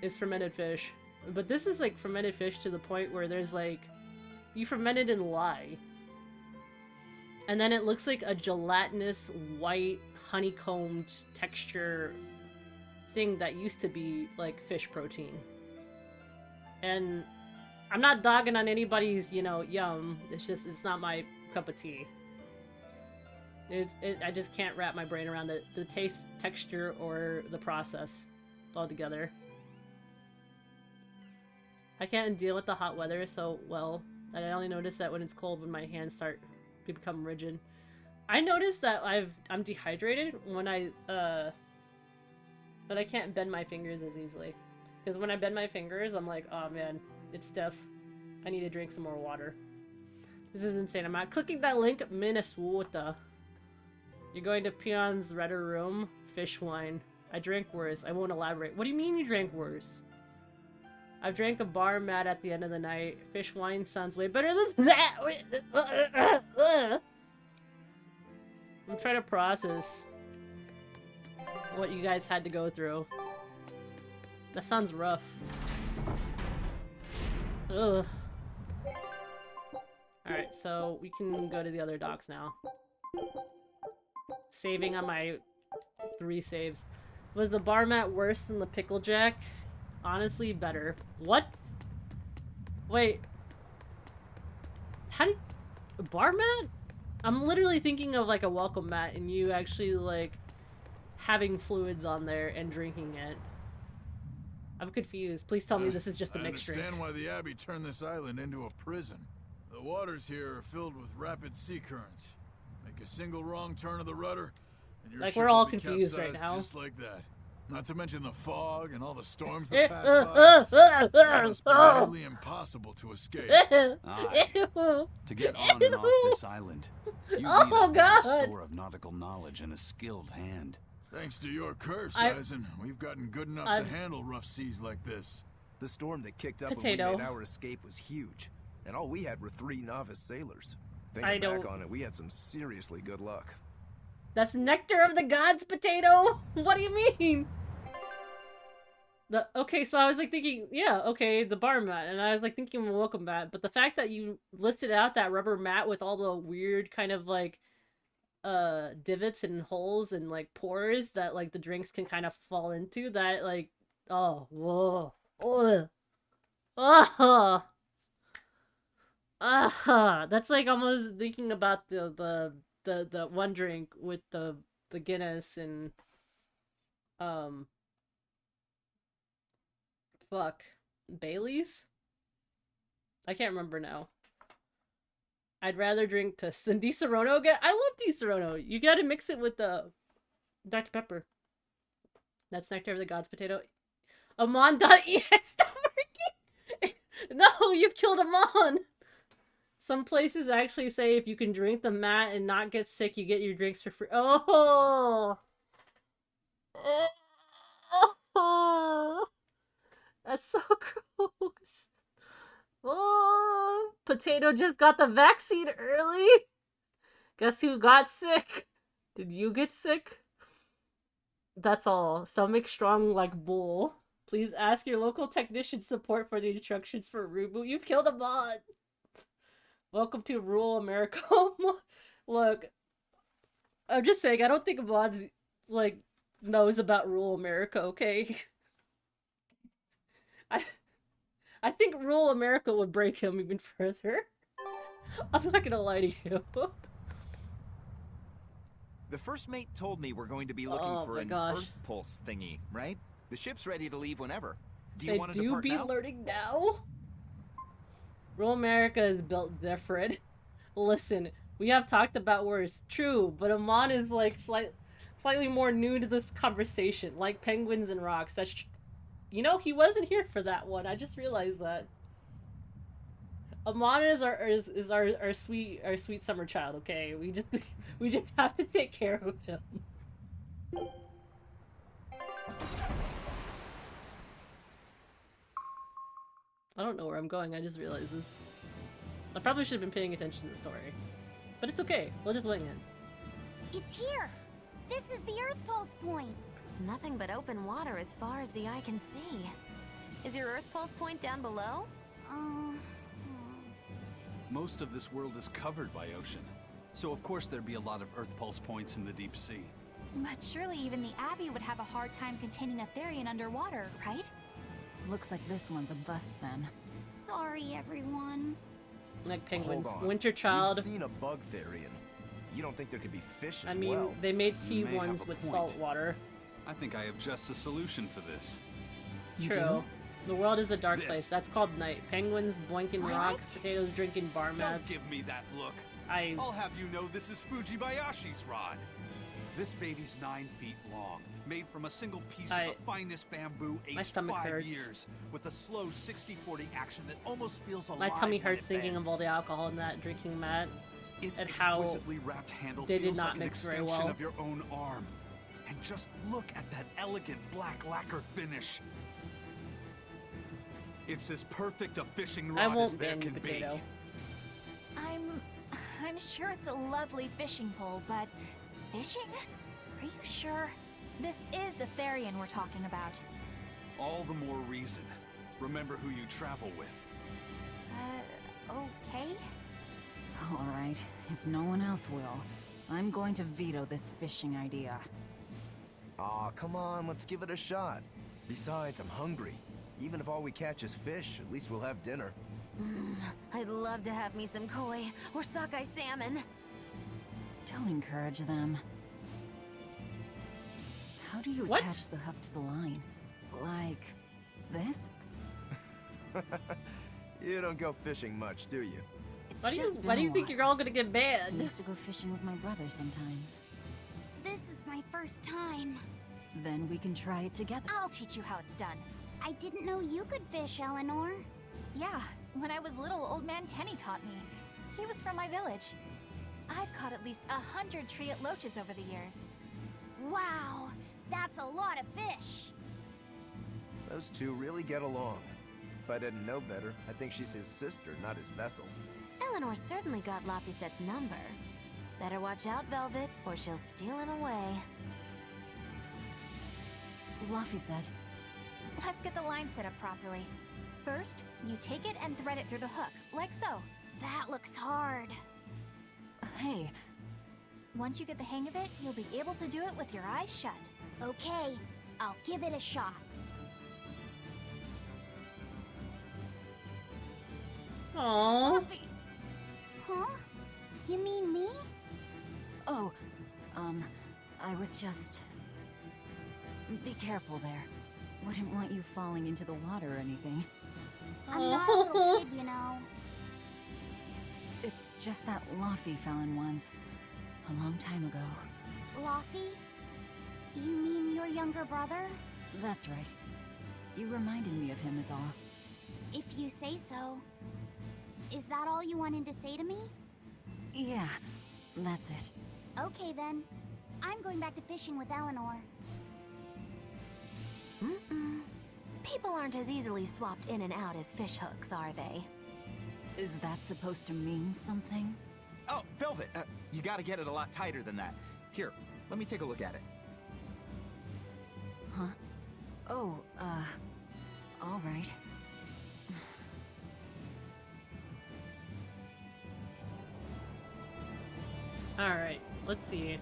S1: is fermented fish. But this is, like, fermented fish to the point where there's, like, you ferment it in lye. And then it looks like a gelatinous, white, honeycombed texture thing that used to be, like, fish protein. And I'm not dogging on anybody's, you know, yum. It's just, it's not my cup of tea. I just can't wrap my brain around the taste, texture, or the process altogether. I can't deal with the hot weather so well that I only notice that when it's cold when my hands start to become rigid. I noticed that I'm dehydrated when but I can't bend my fingers as easily. Because when I bend my fingers, I'm like, oh man, it's stiff. I need to drink some more water. This is insane. I'm not clicking that link, Minnesota. You're going to Peon's redder room? Fish wine. I drank worse. I won't elaborate. What do you mean you drank worse? I've drank a bar mat at the end of the night. Fish wine sounds way better than that! I'm trying to process what you guys had to go through. That sounds rough. Ugh. Alright, so we can go to the other docks now. Saving on my 3 saves. Was the bar mat worse than the pickle jack? Honestly, better. What? Wait. How do you... A bar mat? I'm literally thinking of like a welcome mat and you actually like having fluids on there and drinking it. I'm confused. Please tell me this is just a mixed drink.
S12: I understand why the Abbey turned this island into a prison. The waters here are filled with rapid sea currents. Make a single wrong turn of the rudder, and your
S1: like
S12: ship
S1: we're all
S12: will be
S1: confused right
S12: capsized
S1: now.
S12: Just like that. Not to mention the fog and all the storms that pass by. It must be nearly impossible to escape.
S6: Aye. To get on and off this island, you need a vast store of nautical knowledge and a skilled hand.
S12: Thanks to your curse, Eisen, we've gotten good enough to handle rough seas like this.
S5: The storm that kicked up when we made our escape was huge, and all we had were 3 novice sailors. Thinking back on it, we had some seriously good luck.
S1: That's nectar of the gods, Potato! What do you mean? Okay, so I was like thinking, yeah, okay, the bar mat, and I was like thinking of a welcome mat, but the fact that you listed out that rubber mat with all the weird kind of like divots and holes and like pores that like the drinks can kind of fall into, that like, oh, whoa, that's like almost thinking about the the one drink with the Guinness and fuck, Bailey's? I can't remember now. I'd rather drink piss than Di Serono again. I love Di Serono. You gotta mix it with the Dr. Pepper. That's Nectar of the Gods potato. Amon.ex, stop working! No, you've killed Amon! Some places actually say if you can drink the mat and not get sick, you get your drinks for free. Oh! Oh! That's so gross. Oh! Potato just got the vaccine early? Guess who got sick? Did you get sick? That's all. Some make strong like bull. Please ask your local technician support for the instructions for a reboot. You've killed a mod! Welcome to rural America. Look, I'm just saying, I don't think mods, like, knows about rural America, okay? I think rural America would break him even further. I'm not gonna lie to you.
S13: The first mate told me we're going to be looking for an Earth Pulse thingy, right? The ship's ready to leave whenever. Do you want to depart now?
S1: Learning now? Rural America is built different. Listen, we have talked about where it's true, but Amon is like slightly more new to this conversation, like penguins and rocks. That's you know, he wasn't here for that one. I just realized that. Amon is our sweet summer child. Okay, we just have to take care of him. I don't know where I'm going. I just realized this. I probably should have been paying attention to the story, but it's okay. We'll just wing it.
S3: It's here. This is the Earth Pulse point.
S10: Nothing but open water as far as the eye can see. Is your Earth Pulse point down below?
S6: Most of this world is covered by ocean, so of course there'd be a lot of Earth Pulse points in the deep sea.
S8: But surely even the Abbey would have a hard time containing a Therian underwater, right?
S4: Looks like this one's a bust then.
S3: Sorry, everyone.
S1: Like penguins.
S5: Hold on.
S1: Winter Child.
S5: We've seen a bug Therian. You don't think there could be fish as
S1: I mean,
S5: well?
S1: they made
S6: You may
S1: T1s
S6: have a
S1: with
S6: point.
S1: salt water.
S6: I think I have just a solution for this.
S1: True. The world is a dark place. That's called night. Penguins boinking rocks, potatoes drinking bar mats.
S6: Don't give me that look. I'll have you know this is Fujibayashi's rod. This baby's 9 feet long, made from a single piece of the finest bamboo, aged 5 years, with a slow 60-40 action that almost feels alive.
S1: My tummy
S6: when
S1: hurts
S6: it
S1: thinking of
S6: bends.
S1: all the alcohol in that drinking mat.
S6: Its
S1: and how
S6: exquisitely wrapped handle
S1: they did
S6: feels
S1: not
S6: like an
S1: mix very
S6: extension
S1: well.
S6: of your own arm. And just look at that elegant black lacquer finish. It's as perfect a fishing
S1: I
S6: rod
S1: won't
S6: as there
S1: ban
S6: can
S1: potato.
S6: be.
S8: I'm sure it's a lovely fishing pole, but fishing? Are you sure? This is a Therian we're talking about.
S6: All the more reason. Remember who you travel with.
S8: Okay?
S4: Alright, if no one else will, I'm going to veto this fishing idea.
S5: Aw, come on, let's give it a shot. Besides, I'm hungry. Even if all we catch is fish, at least we'll have dinner.
S10: I'd love to have me some koi or sockeye salmon.
S4: Don't encourage them. How do you attach the hook to the line? Like this?
S5: You don't go fishing much, do you?
S1: Why do you think you're all gonna get
S4: I
S1: banned?
S4: used to go fishing with my brother sometimes.
S3: This is my first time.
S4: Then we can try it together.
S8: I'll teach you how it's done.
S3: I didn't know you could fish, Eleanor.
S8: Yeah, when I was little, old man Tenny taught me. He was from my village. I've caught at least 100 triot loaches over the years.
S3: Wow, that's a lot of fish.
S5: Those two really get along. If I didn't know better, I think she's his sister, not his vessel.
S10: Eleanor certainly got Lafisette's number. Better watch out, Velvet, or she'll steal him away.
S4: Laphicet.
S8: Let's get the line set up properly. First, you take it and thread it through the hook, like so.
S3: That looks hard.
S4: Hey.
S8: Once you get the hang of it, you'll be able to do it with your eyes shut.
S3: Okay, I'll give it a shot.
S1: Aww.
S3: Huh? You mean me?
S4: Oh, I was just... Be careful there. Wouldn't want you falling into the water or anything.
S3: I'm not a little kid, you know.
S4: It's just that Laffy fell in once. A long time ago.
S3: Laffy? You mean your younger brother?
S4: That's right. You reminded me of him is all.
S3: If you say so. Is that all you wanted to say to me?
S4: Yeah, that's it.
S3: Okay then. I'm going back to fishing with Eleanor.
S10: People aren't as easily swapped in and out as fish hooks, are they?
S4: Is that supposed to mean something?
S13: Oh, Velvet, you gotta get it a lot tighter than that. Here, let me take a look at it.
S4: Huh? Oh, all right.
S1: Alright, let's see.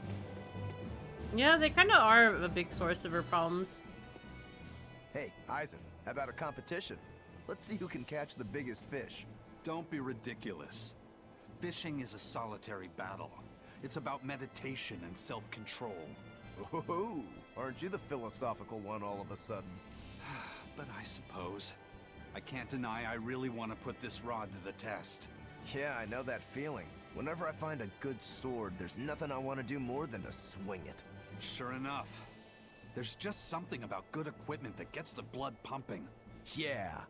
S1: Yeah, they kind of are a big source of her problems.
S5: Hey, Eisen, how about a competition? Let's see who can catch the biggest fish.
S6: Don't be ridiculous. Fishing is a solitary battle. It's about meditation and self-control.
S5: Ooh, aren't you the philosophical one all of a sudden?
S6: But I suppose. I can't deny I really want to put this rod to the test.
S5: Yeah, I know that feeling. Whenever I find a good sword, there's nothing I want to do more than to swing it.
S6: Sure enough. There's just something about good equipment that gets the blood pumping.
S5: Yeah.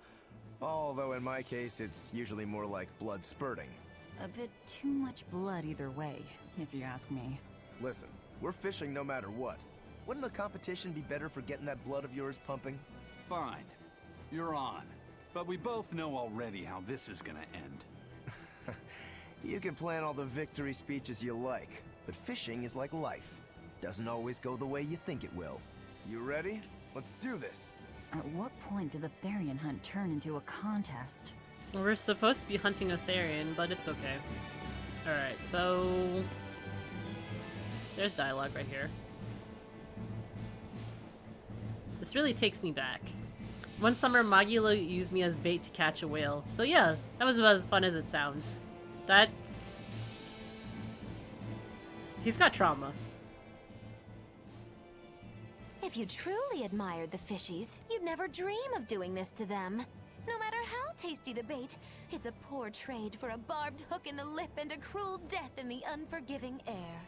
S5: Although in my case, it's usually more like blood spurting.
S4: A bit too much blood either way, if you ask me.
S5: Listen, we're fishing no matter what. Wouldn't a competition be better for getting that blood of yours pumping?
S6: Fine. You're on. But we both know already how this is gonna end.
S5: You can plan all the victory speeches you like, but fishing is like life. Doesn't always go the way you think it will. You ready? Let's do this.
S4: At what point did the Therian hunt turn into a contest?
S1: We're supposed to be hunting a Therian, but it's okay. Alright, so... there's dialogue right here. This really takes me back. One summer, Magula used me as bait to catch a whale. So yeah, that was about as fun as it sounds. That's... he's got trauma.
S10: If you truly admired the fishies, you'd never dream of doing this to them. No matter how tasty the bait, it's a poor trade for a barbed hook in the lip and a cruel death in the unforgiving air.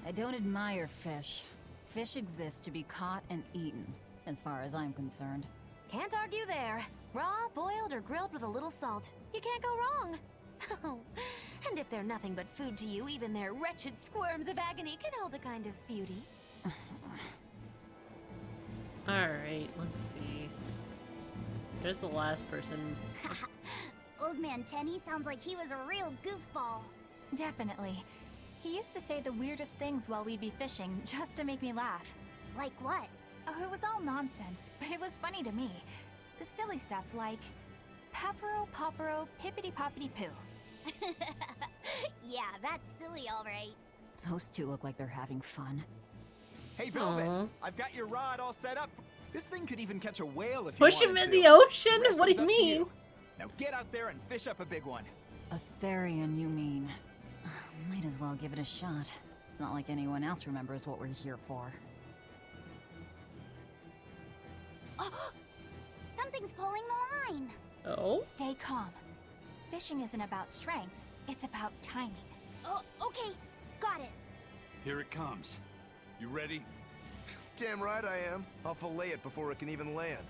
S4: I don't admire fish. Fish exist to be caught and eaten, as far as I'm concerned.
S10: Can't argue there. Raw, boiled, or grilled with a little salt. You can't go wrong. Oh, and if they're nothing but food to you, even their wretched squirms of agony can hold a kind of beauty.
S1: Alright, let's see. There's the last person.
S3: Old Man Tenny sounds like he was a real goofball.
S8: Definitely. He used to say the weirdest things while we'd be fishing, just to make me laugh.
S3: Like what?
S8: Oh, it was all nonsense, but it was funny to me. The silly stuff like... Papero, popero, pippity-poppity-poo.
S3: Yeah, that's silly, alright.
S4: Those two look like they're having fun.
S13: Hey, Velvet,
S1: Aww.
S13: I've got your rod all set up. This thing could even catch a whale if
S1: Push
S13: you
S1: him
S13: wanted
S1: in
S13: to.
S1: the ocean?
S13: The rest
S1: What do
S13: is
S1: you
S13: up to
S1: mean?
S13: you. Now get out there and fish up a big one.
S4: A Therian, you mean? Might as well give it a shot. It's not like anyone else remembers what we're here for.
S3: Oh, something's pulling the line.
S1: Oh?
S8: Stay calm. Fishing isn't about strength, it's about timing.
S3: Oh, okay. Got it.
S6: Here it comes. You ready?
S5: Damn right I am. I'll fillet it before it can even land.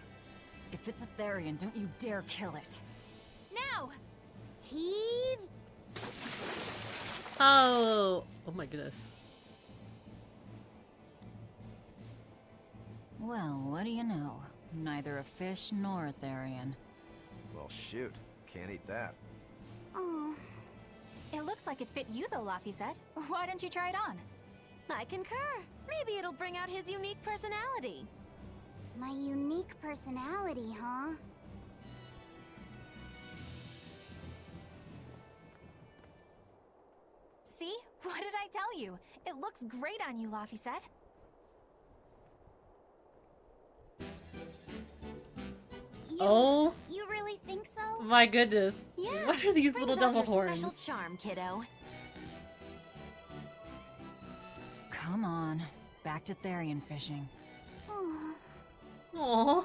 S4: If it's a Therian, don't you dare kill it.
S8: Now!
S3: Heave.
S1: Oh! Oh my goodness.
S4: Well, what do you know? Neither a fish nor a Therian.
S5: Well, shoot. Can't eat that.
S3: Oh.
S8: It looks like it fit you though, Laffy said. Why don't you try it on?
S10: I concur. Maybe it'll bring out his unique personality.
S3: My unique personality, huh?
S8: See? What did I tell you? It looks great on you, Laffy said.
S1: Oh
S3: You really think so?
S1: my goodness.
S10: Yeah.
S1: What are these
S10: brings
S1: little
S10: out
S1: devil
S10: your
S1: horns?
S10: special charm, kiddo.
S4: Come on, back to Therian fishing.
S1: Aww.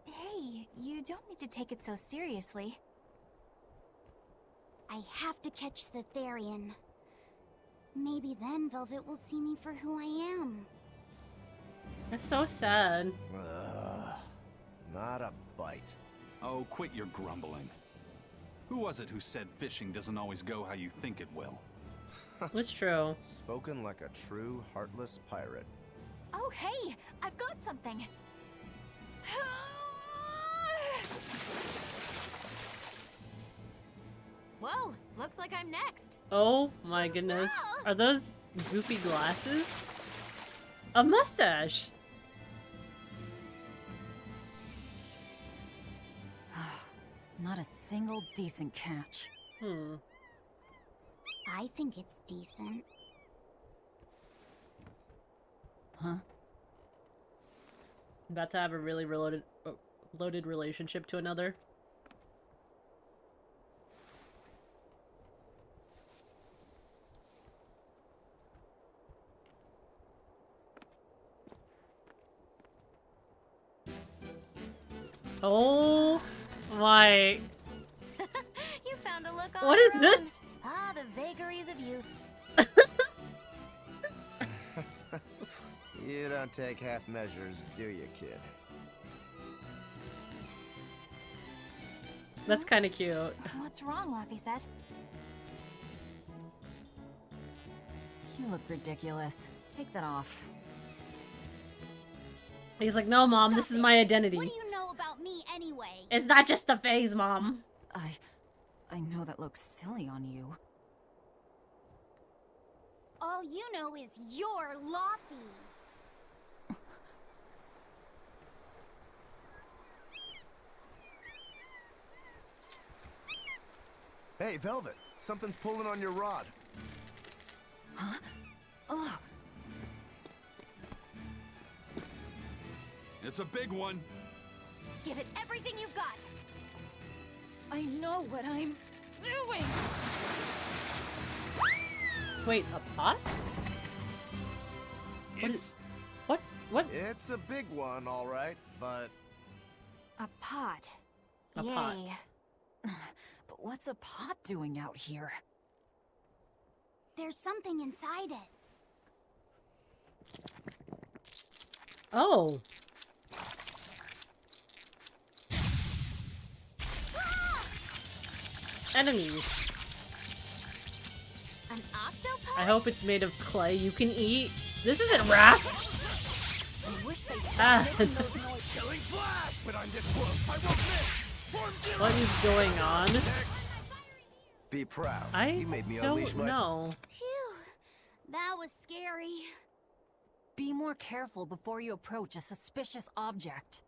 S8: Hey, you don't need to take it so seriously.
S3: I have to catch the Therian. Maybe then Velvet will see me for who I am.
S1: That's so sad.
S5: Not a bite.
S6: Oh, quit your grumbling. Who was it who said fishing doesn't always go how you think it will?
S1: It's true.
S5: Spoken like a true heartless pirate.
S8: Oh, hey! I've got something! Whoa, looks like I'm next.
S1: Oh my goodness. Are those goofy glasses? A mustache!
S4: Not a single decent catch.
S3: I think it's decent.
S4: Huh?
S1: About to have a really loaded relationship to another. Oh my.
S8: You found a look all
S1: What is
S8: your
S1: this?
S8: own. Ah, the vagaries of youth.
S5: You don't take half measures, do you, kid?
S1: That's kind of cute.
S8: What's wrong, Laphicet?
S4: You look ridiculous. Take that off.
S1: He's like, no, Mom, this is my identity.
S3: What do you know about me anyway?
S1: It's not just a phase, Mom.
S4: I know that looks silly on you.
S3: All you know is you're Laffy.
S5: Hey, Velvet, something's pulling on your rod.
S4: Huh? Oh.
S6: It's a big one.
S8: Give it everything you've got.
S4: I know what I'm doing.
S1: Wait, a pot? What?
S5: It's a big one, all right, but...
S8: A pot.
S1: A
S8: Yay.
S1: pot.
S4: But what's a pot doing out here?
S3: There's something inside it.
S1: Oh. Enemies.
S8: An octopus?
S1: I hope it's made of clay you can eat. This isn't wrapped.
S8: I wish they'd
S1: Ah.
S8: stop making those noises.
S7: Killing flash! When I'm this close, I won't miss!
S1: What is going on?
S5: Be proud.
S1: I
S5: you made me unleash
S1: don't
S5: my...
S1: know.
S3: Phew. That was scary.
S4: Be more careful before you approach a suspicious object.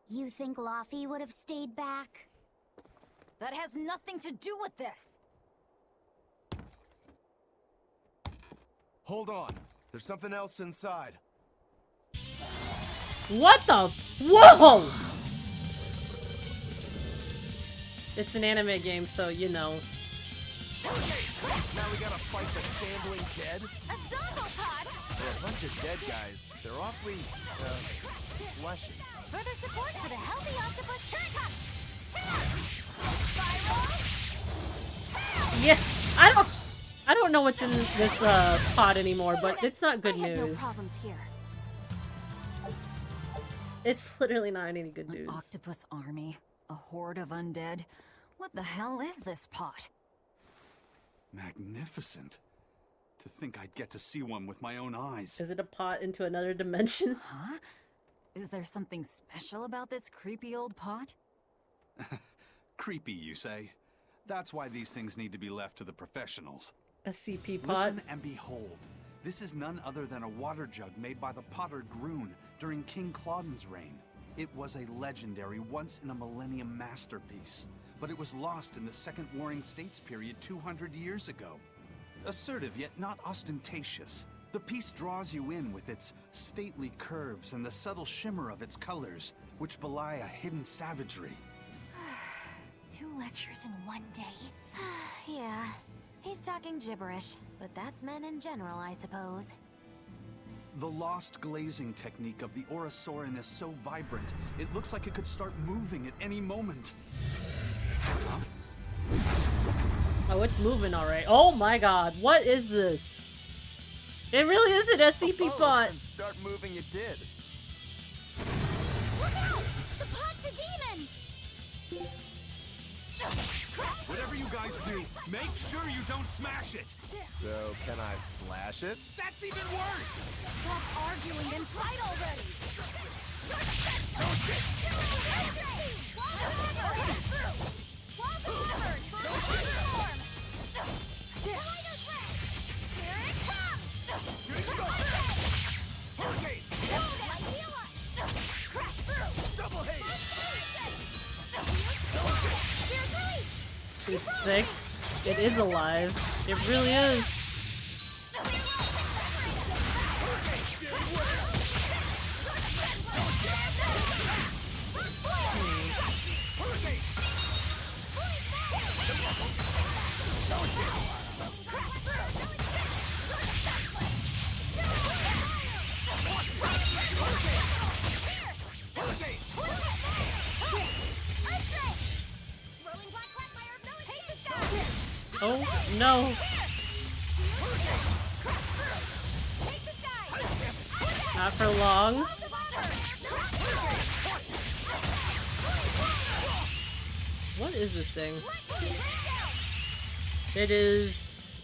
S3: You think Laffy would have stayed back?
S4: That has nothing to do with this.
S5: Hold on. There's something else inside.
S1: What the? Whoa! It's an anime game, so you know.
S5: Now we gotta fight the shambling dead?
S8: A Zombopod!
S5: They're a bunch of dead guys. They're awfully, fleshy.
S8: Further support for the healthy octopus. Here it comes! Spiral!
S1: Yeah, I don't know what's in this pot anymore, but it's not good
S3: I had no
S1: news.
S3: problems here.
S1: It's literally not any good
S4: An
S1: news.
S4: octopus army? A horde of undead? What the hell is this pot?
S6: Magnificent. To think I'd get to see one with my own eyes.
S1: Is it a pot into another dimension?
S4: Huh? Is there something special about this creepy old pot?
S6: Creepy, you say? That's why these things need to be left to the professionals.
S1: A CP pot?
S6: Listen and behold. This is none other than a water jug made by the potter Groon during King Clauden's reign. It was a legendary, once-in-a-millennium masterpiece, but it was lost in the Second Warring States period 200 years ago. Assertive yet not ostentatious, the piece draws you in with its stately curves and the subtle shimmer of its colors, which belie a hidden savagery.
S8: 2 lectures in one day.
S10: Yeah, he's talking gibberish, but that's men in general, I suppose.
S6: The lost glazing technique of the Orosaurin is so vibrant, it looks like it could start moving at any moment. Huh?
S1: Oh, it's moving alright. Oh my god, what is this? It really is an SCP pot!
S13: And start moving it did.
S3: Look out! The pot's a demon!
S6: Whatever you guys do, make sure you don't smash it!
S5: So, can I slash it?
S6: That's even worse!
S8: Stop arguing and fight already!
S1: It's thick. It is alive. It really is. Oh no! Not for long. What is this thing? It is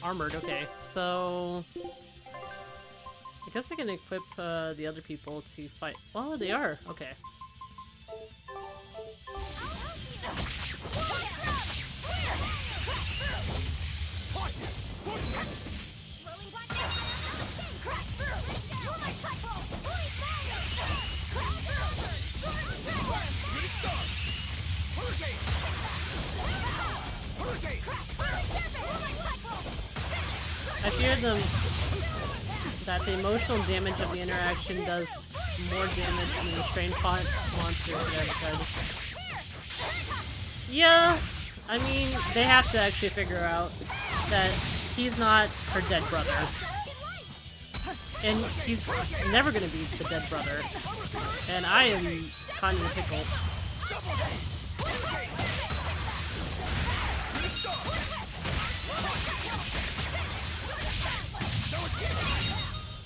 S1: armored, okay. So I guess I can equip the other people to fight. Oh, they are. Okay. I fear that the emotional damage of the interaction does more damage than the strain font monster Yeah, I mean, they have to actually figure out that he's not her dead brother. And he's never gonna be the dead brother. And I am kind of a pickle.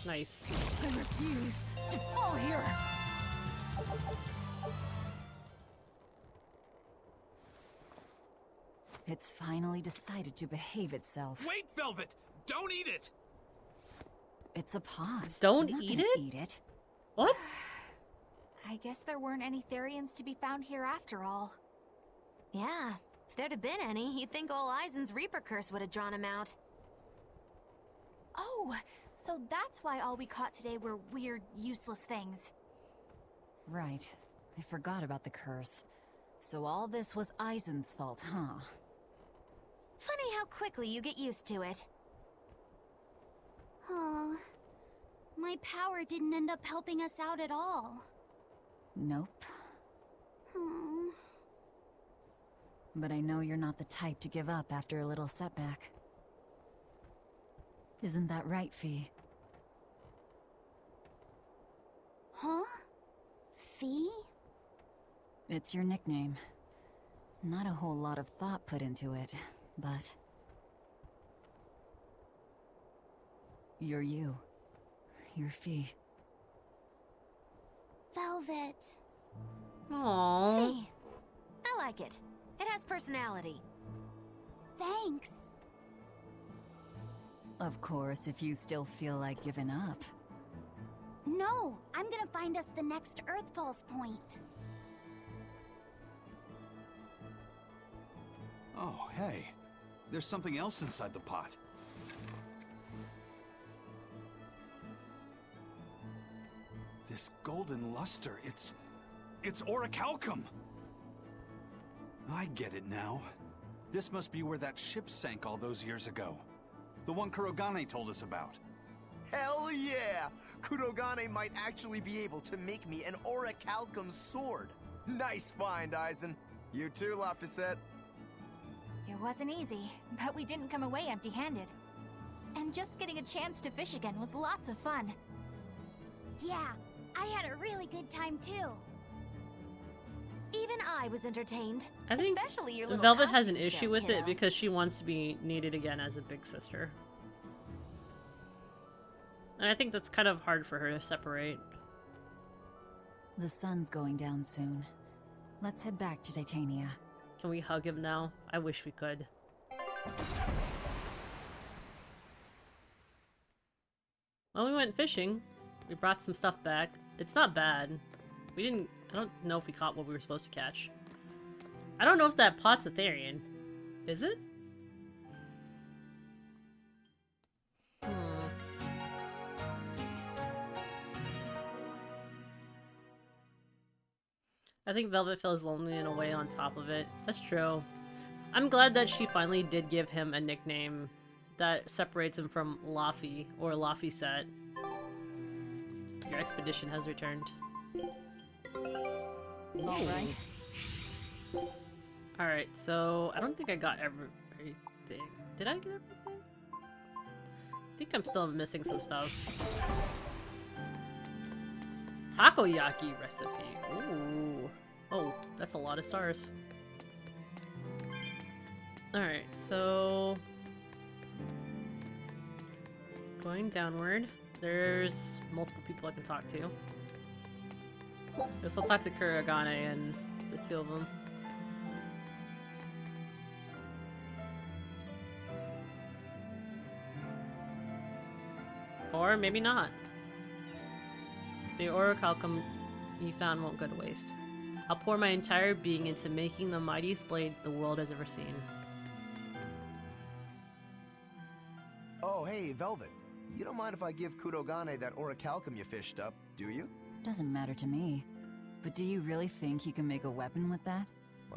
S1: Nice.
S4: I refuse to fall here. It's finally decided to behave itself.
S6: Wait, Velvet! Don't eat it!
S4: It's a pot.
S1: Don't
S4: I'm not
S1: eat
S4: gonna
S1: it?
S4: Eat it.
S1: What?
S8: I guess there weren't any Therians to be found here after all.
S10: Yeah, if there'd have been any, you'd think old Eisen's Reaper curse would have drawn him out.
S8: Oh, so that's why all we caught today were weird, useless things.
S4: Right. I forgot about the curse. So all this was Eisen's fault, huh?
S10: Funny how quickly you get used to it.
S3: Oh, my power didn't end up helping us out at all.
S4: Nope.
S3: Hmm.
S4: But I know you're not the type to give up after a little setback. Isn't that right, Fee?
S3: Huh? Fee?
S4: It's your nickname. Not a whole lot of thought put into it, but... You're you. You're Fee.
S3: Velvet.
S1: Aww.
S10: Fee. I like it. It has personality.
S3: Thanks.
S4: Of course, if you still feel like giving up.
S3: No, I'm gonna find us the next Earth Pulse point.
S6: Oh, hey. There's something else inside the pot. This golden luster, it's orichalcum! I get it now. This must be where that ship sank all those years ago. The one Kurogane told us about.
S13: Hell yeah! Kurogane might actually be able to make me an orichalcum sword. Nice find, Eisen. You too, Laphicet.
S8: It wasn't easy, but we didn't come away empty-handed. And just getting a chance to fish again was lots of fun.
S3: Yeah, I had a really good time too.
S10: Even I was entertained.
S1: I think
S10: especially your little
S1: Velvet has an
S10: costume
S1: issue
S10: show,
S1: with
S10: kiddo.
S1: it because she wants to be needed again as a big sister. And I think that's kind of hard for her to separate.
S4: The sun's going down soon. Let's head back to Titania.
S1: Can we hug him now? I wish we could. Well, we went fishing. We brought some stuff back. It's not bad. I don't know if we caught what we were supposed to catch. I don't know if that pot's Aetherian. Is it? I think Velvet feels lonely in a way on top of it. That's true. I'm glad that she finally did give him a nickname that separates him from Laffy or Laphicet. Your expedition has returned.
S4: Alright.
S1: Alright, so I don't think I got everything. Did I get everything? I think I'm still missing some stuff. Takoyaki recipe. Ooh. Oh, that's a lot of stars. Alright, so... going downward. There's multiple people I can talk to. Guess I'll talk to Kurogane and the two of them. Or maybe not. The orichalcum you found won't go to waste. I'll pour my entire being into making the mightiest blade the world has ever seen.
S5: Oh, hey, Velvet. You don't mind if I give Kurogane that orichalcum you fished up, do you?
S4: Doesn't matter to me. But do you really think you can make a weapon with that?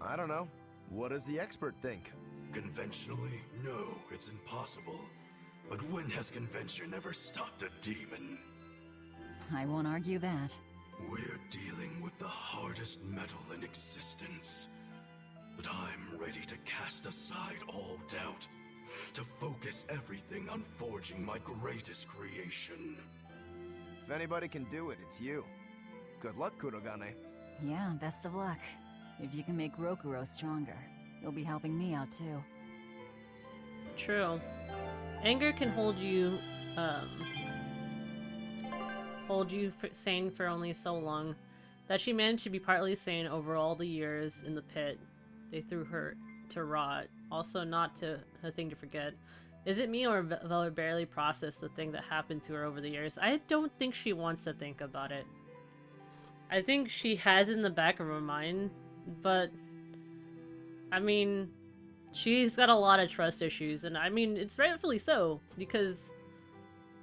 S5: I don't know. What does the expert think?
S14: Conventionally, no, it's impossible. But when has convention ever stopped a demon?
S4: I won't argue that.
S14: We're dealing with the hardest metal in existence. But I'm ready to cast aside all doubt, to focus everything on forging my greatest creation.
S5: If anybody can do it, it's you. Good luck, Kurogane.
S4: Yeah, best of luck. If you can make Rokuro stronger, you'll be helping me out too.
S1: True. Anger can hold you sane for only so long that she managed to be partly sane over all the years in the pit they threw her to rot. Also, not a thing to forget. Is it me or Velvet barely processed the thing that happened to her over the years? I don't think she wants to think about it. I think she has it in the back of her mind, but I mean, she's got a lot of trust issues, and I mean, it's rightfully so, because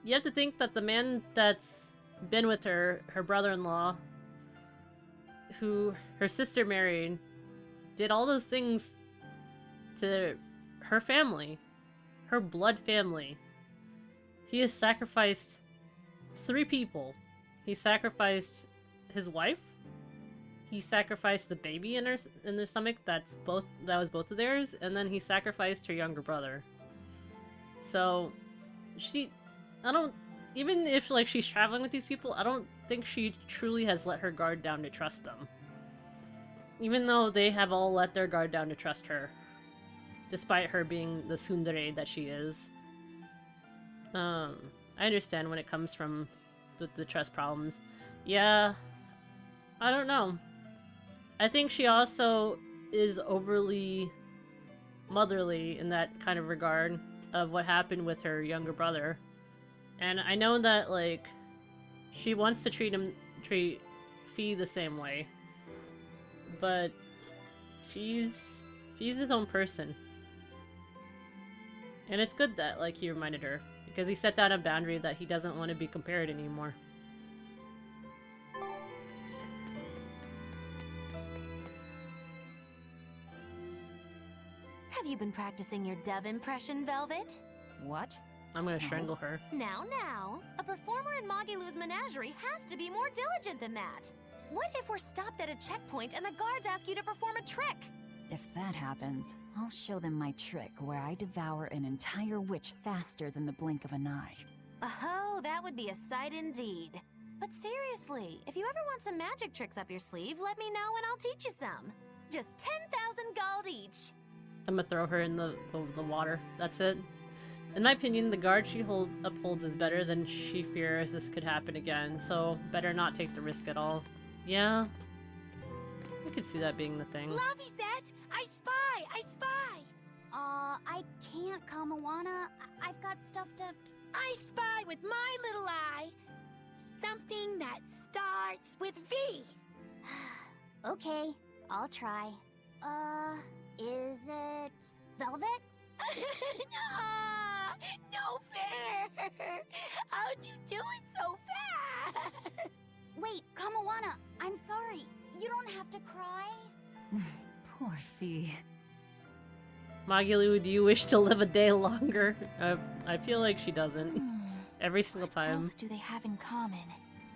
S1: you have to think that the man that's been with her, her brother-in-law, who her sister married, did all those things to her family, her blood family. He has sacrificed 3 people. He sacrificed his wife. He sacrificed the baby in their stomach that was both of theirs, and then he sacrificed her younger brother. So even if like she's traveling with these people, I don't think she truly has let her guard down to trust them. Even though they have all let their guard down to trust her, despite her being the tsundere that she is. I understand when it comes from the trust problems. Yeah, I don't know. I think she also is overly motherly in that kind of regard of what happened with her younger brother. And I know that, like, she wants to treat Fee the same way. But she's his own person. And it's good that, like, he reminded her, because he set down a boundary that he doesn't want to be compared anymore.
S10: Have you been practicing your dove impression, Velvet?
S4: What?
S1: I'm gonna strangle her.
S10: Now, a performer in Magilou's menagerie has to be more diligent than that. What if we're stopped at a checkpoint and the guards ask you to perform a trick?
S4: If that happens, I'll show them my trick where I devour an entire witch faster than the blink of an eye.
S10: Oh, that would be a sight indeed. But seriously, if you ever want some magic tricks up your sleeve, let me know and I'll teach you some. Just 10,000 gold each.
S1: I'm gonna throw her in the water. That's it. In my opinion, the guard she upholds is better than she fears this could happen again, so better not take the risk at all. Yeah, I could see that being the thing.
S2: Laphicet! I spy! I spy!
S3: I can't, Kamawana. I've got stuff to...
S2: I spy with my little eye. Something that starts with V.
S3: Okay, I'll try. Is it... velvet?
S2: No fair! How'd you do it so fast?
S3: Wait, Kamawana, I'm sorry. You don't have to cry.
S4: Poor Fee.
S1: Magilu, do you wish to live a day longer? I feel like she doesn't. Every single time.
S8: What else do they have in common?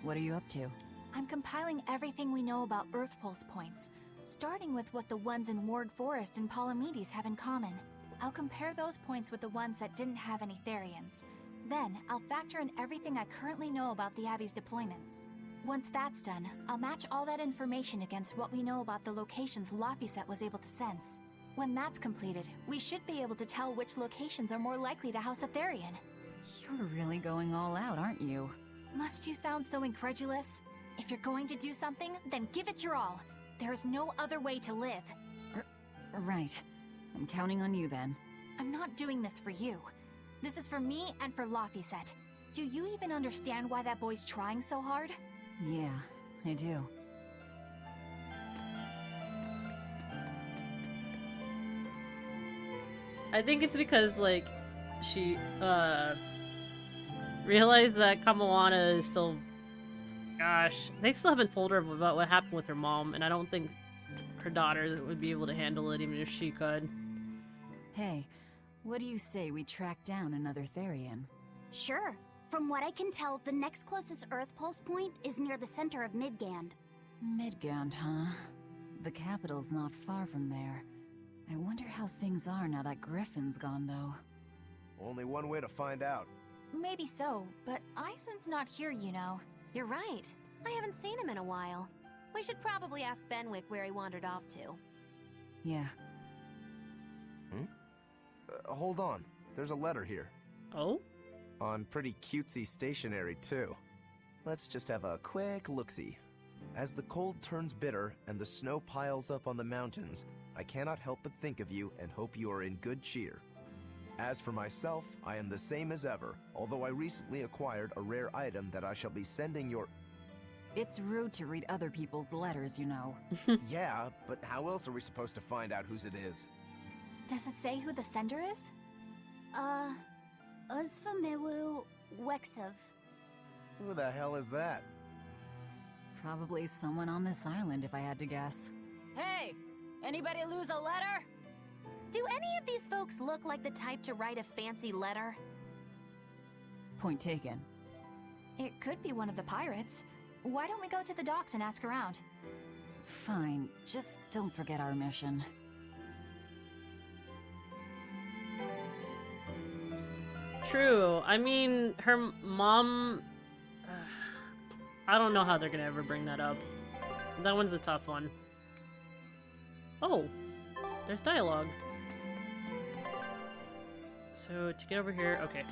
S4: What are you up to?
S8: I'm compiling everything we know about Earth Pulse points, starting with what the ones in Ward Forest and Palamedes have in common. I'll compare those points with the ones that didn't have any Therians. Then, I'll factor in everything I currently know about the Abbey's deployments. Once that's done, I'll match all that information against what we know about the locations Laphicet was able to sense. When that's completed, we should be able to tell which locations are more likely to house a Therian.
S4: You're really going all out, aren't you?
S8: Must you sound so incredulous? If you're going to do something, then give it your all. There's no other way to live.
S4: Right. I'm counting on you then.
S8: I'm not doing this for you. This is for me and for Laphicet. Do you even understand why that boy's trying so hard?
S4: Yeah, I do.
S1: I think it's because, like, she, realized that Kamawana is still... Gosh, they still haven't told her about what happened with her mom, and I don't think her daughter would be able to handle it even if she could.
S4: Hey, what do you say we track down another Therian?
S3: Sure. From what I can tell, the next closest Earth Pulse point is near the center of Midgand.
S4: Midgand, huh? The capital's not far from there. I wonder how things are now that Griffin's gone, though.
S5: Only one way to find out.
S8: Maybe so, but Eisen's not here, you know.
S10: You're right. I haven't seen him in a while. We should probably ask Benwick where he wandered off to.
S4: Yeah.
S5: Hold on. There's a letter here.
S1: Oh?
S5: On pretty cutesy stationery, too. Let's just have a quick look-see. As the cold turns bitter and the snow piles up on the mountains, I cannot help but think of you and hope you are in good cheer. As for myself, I am the same as ever, although I recently acquired a rare item that I shall be sending your...
S4: It's rude to read other people's letters, you know.
S5: Yeah, but how else are we supposed to find out whose it is?
S8: Does it say who the sender is?
S3: Uzfamewu Wexov.
S5: Who the hell is that?
S4: Probably someone on this island, if I had to guess. Hey! Anybody lose a letter?
S10: Do any of these folks look like the type to write a fancy letter?
S4: Point taken.
S8: It could be one of the pirates. Why don't we go to the docks and ask around?
S4: Fine, just don't forget our mission.
S1: True. I mean, her mom... I don't know how they're gonna ever bring that up. That one's a tough one. Oh, there's dialogue. So, to get over here, okay.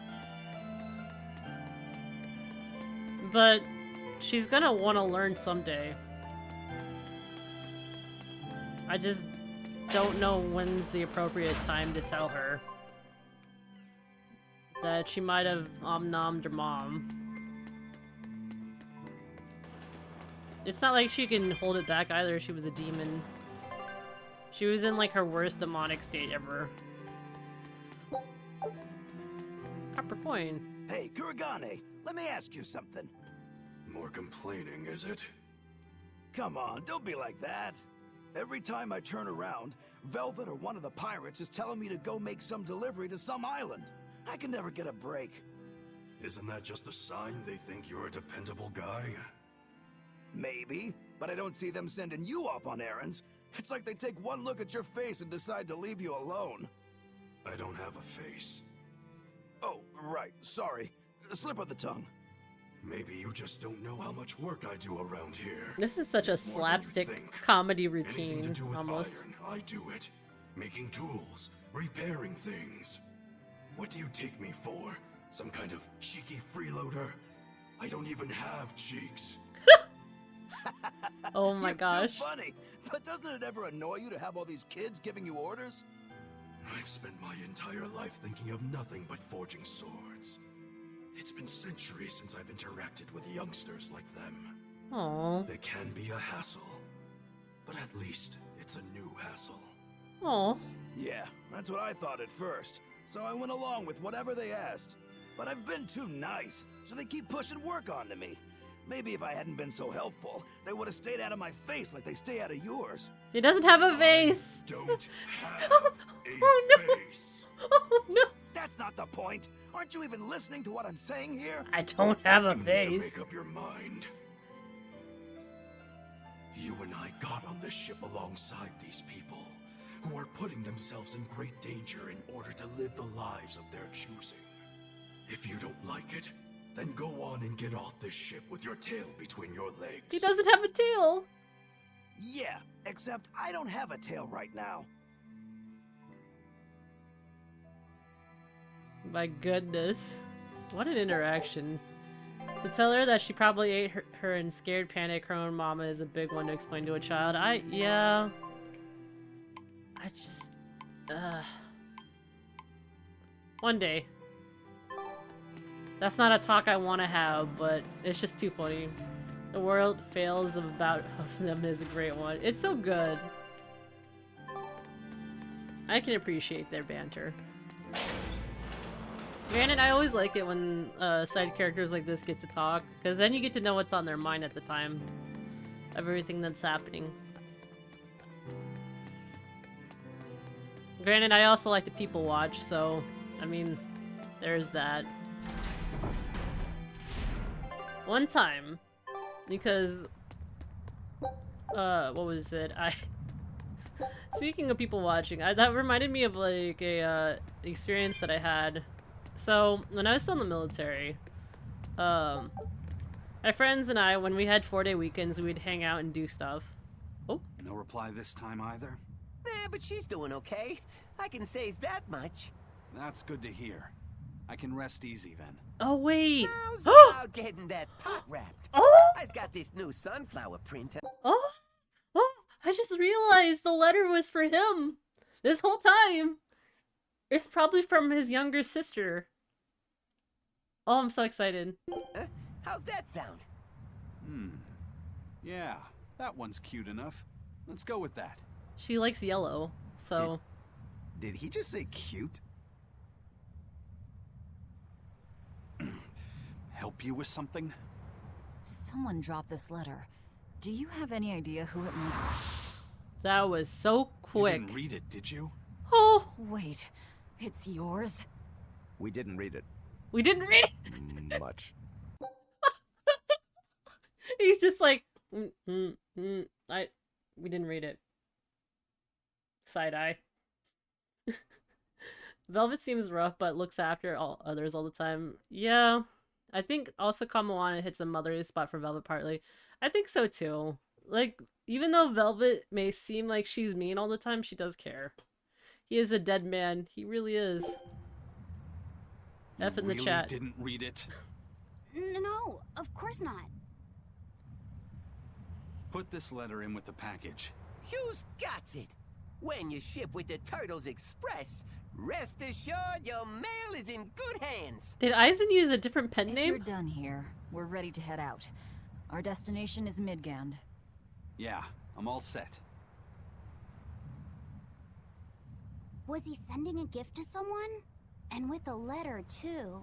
S1: But she's gonna want to learn someday. I just don't know when's the appropriate time to tell her that she might have omnommed her mom. It's not like she can hold it back either. She was a demon. She was in like her worst demonic state ever. Copper coin.
S11: Hey, Kuragane, let me ask you something.
S14: More complaining, is it?
S11: Come on, don't be like that. Every time I turn around, Velvet or one of the pirates is telling me to go make some delivery to some island. I can never get a break.
S14: Isn't that just a sign they think you're a dependable guy?
S11: Maybe, but I don't see them sending you off on errands. It's like they take one look at your face and decide to leave you alone.
S14: I don't have a face.
S11: Oh, right. Sorry. Slip of the tongue.
S14: Maybe you just don't know how much work I do around here.
S1: This is such a
S14: It's more than you
S1: slapstick
S14: think.
S1: comedy
S14: Anything
S1: routine,
S14: to do with
S1: almost.
S14: iron, I do it. Making tools, repairing things. What do you take me for? Some kind of cheeky freeloader? I don't even have cheeks.
S1: Oh my
S11: You're
S1: gosh.
S11: too funny. But doesn't it ever annoy you to have all these kids giving you orders?
S14: I've spent my entire life thinking of nothing but forging swords. It's been centuries since I've interacted with youngsters like them.
S1: Aww.
S14: They can be a hassle, but at least it's a new hassle.
S1: Aww.
S11: Yeah, that's what I thought at first. So I went along with whatever they asked. But I've been too nice, so they keep pushing work onto me. Maybe if I hadn't been so helpful, they would have stayed out of my face like they stay out of yours.
S1: He doesn't have a vase.
S14: Don't have
S1: Oh no.
S14: face.
S1: Oh no.
S11: That's not the point. Aren't you even listening to what I'm saying here?
S1: I don't have a
S14: You need to
S1: vase.
S14: make up your mind. You and I got on this ship alongside these people, who are putting themselves in great danger in order to live the lives of their choosing. If you don't like it, then go on and get off this ship with your tail between your legs.
S1: He doesn't have a tail.
S11: Yeah, except I don't have a tail right now.
S1: My goodness. What an interaction. To tell her that she probably ate her and scared panic her own mama is a big one to explain to a child. Yeah. I just... One day. That's not a talk I want to have, but it's just too funny. The world fails of about of them is a great one. It's so good. I can appreciate their banter. Granted, I always like it when side characters like this get to talk, because then you get to know what's on their mind at the time of everything that's happening. Granted, I also like to people watch, so, I mean, there's that. One time, because, what was it? Speaking of people watching, that reminded me of, like, a experience that I had. So, when I was still in the military, my friends and I, when we had 4-day weekends, we'd hang out and do stuff. Oh.
S13: No reply this time either?
S15: Nah, but she's doing okay. I can say that much.
S13: That's good to hear. I can rest easy then.
S1: Oh, wait.
S15: How's about getting that pot wrapped?
S1: Oh!
S15: I've got this new sunflower printer.
S1: Oh! Oh! I just realized the letter was for him! This whole time! It's probably from his younger sister. Oh, I'm so excited.
S15: How's that sound?
S13: Yeah, that one's cute enough. Let's go with that.
S1: She likes yellow, so...
S5: Did he just say cute?
S13: Help you with something?
S4: Someone dropped this letter. Do you have any idea who it might be?
S1: That was so quick.
S13: You didn't read it, did you?
S1: Oh!
S4: Wait, it's yours?
S5: We didn't read it.
S1: We didn't read it?
S5: Much.
S1: He's just like, we didn't read it. Side eye. Velvet seems rough, but looks after all others all the time. Yeah, I think also Kamoana hits a motherly spot for Velvet partly. I think so too. Like, even though Velvet may seem like she's mean all the time, she does care. He is a dead man. He really is. F in the chat.
S13: Didn't read it?
S16: No, of course not.
S13: Put this letter in with the package.
S15: Who's got it? When you ship with the Turtles Express, rest assured your mail is in good hands.
S1: Did Eisen use a different pen name?
S4: If you're done here, we're ready to head out. Our destination is Midgand.
S13: Yeah, I'm all set.
S16: Was he sending a gift to someone? And with a letter, too.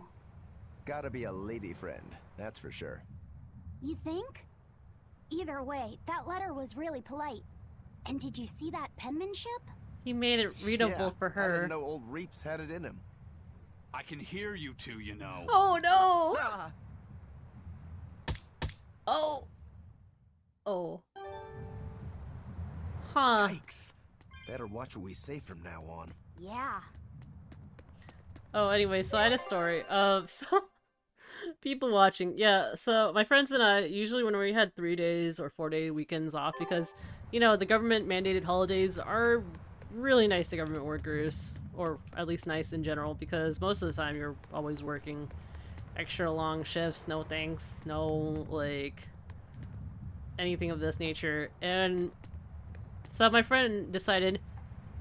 S5: Gotta be a lady friend, that's for sure.
S16: You think? Either way, that letter was really polite. And did you see that penmanship?
S1: He made it readable for her.
S5: I didn't know old Reeps had it in him.
S13: I can hear you two, you know.
S1: Oh no! Oh. Oh. Huh.
S5: Yikes. Better watch what we say from now on.
S16: Yeah.
S1: Oh, anyway, so I had a story. So people watching. Yeah, so my friends and I, usually when we had 3 days or 4-day weekends off, because, you know, the government mandated holidays are really nice to government workers, or at least nice in general, because most of the time you're always working extra long shifts, no thanks, no, like, anything of this nature. And so my friend decided,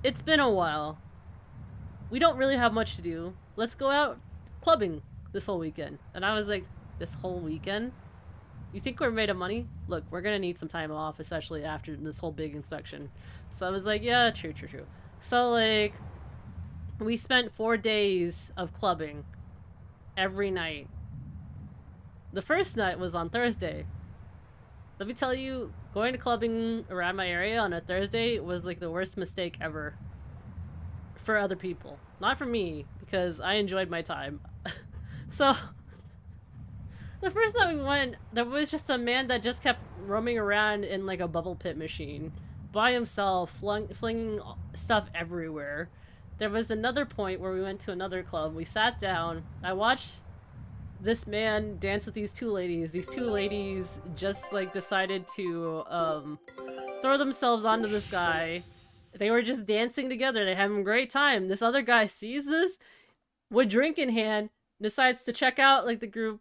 S1: it's been a while. We don't really have much to do. Let's go out clubbing this whole weekend. And I was like, this whole weekend? You think we're made of money? Look, we're gonna need some time off, especially after this whole big inspection. So I was like, yeah, true. So, like, we spent 4 days of clubbing every night. The first night was on Thursday. Let me tell you, going to clubbing around my area on a Thursday was like the worst mistake ever. For other people. Not for me, because I enjoyed my time. So, the first time we went, there was just a man that just kept roaming around in like a bubble pit machine. By himself, flinging stuff everywhere. There was another point where we went to another club. We sat down. I watched this man dance with these two ladies. These two ladies just like decided to throw themselves onto this guy. They were just dancing together. They're having a great time. This other guy sees this with drink in hand, decides to check out like the group,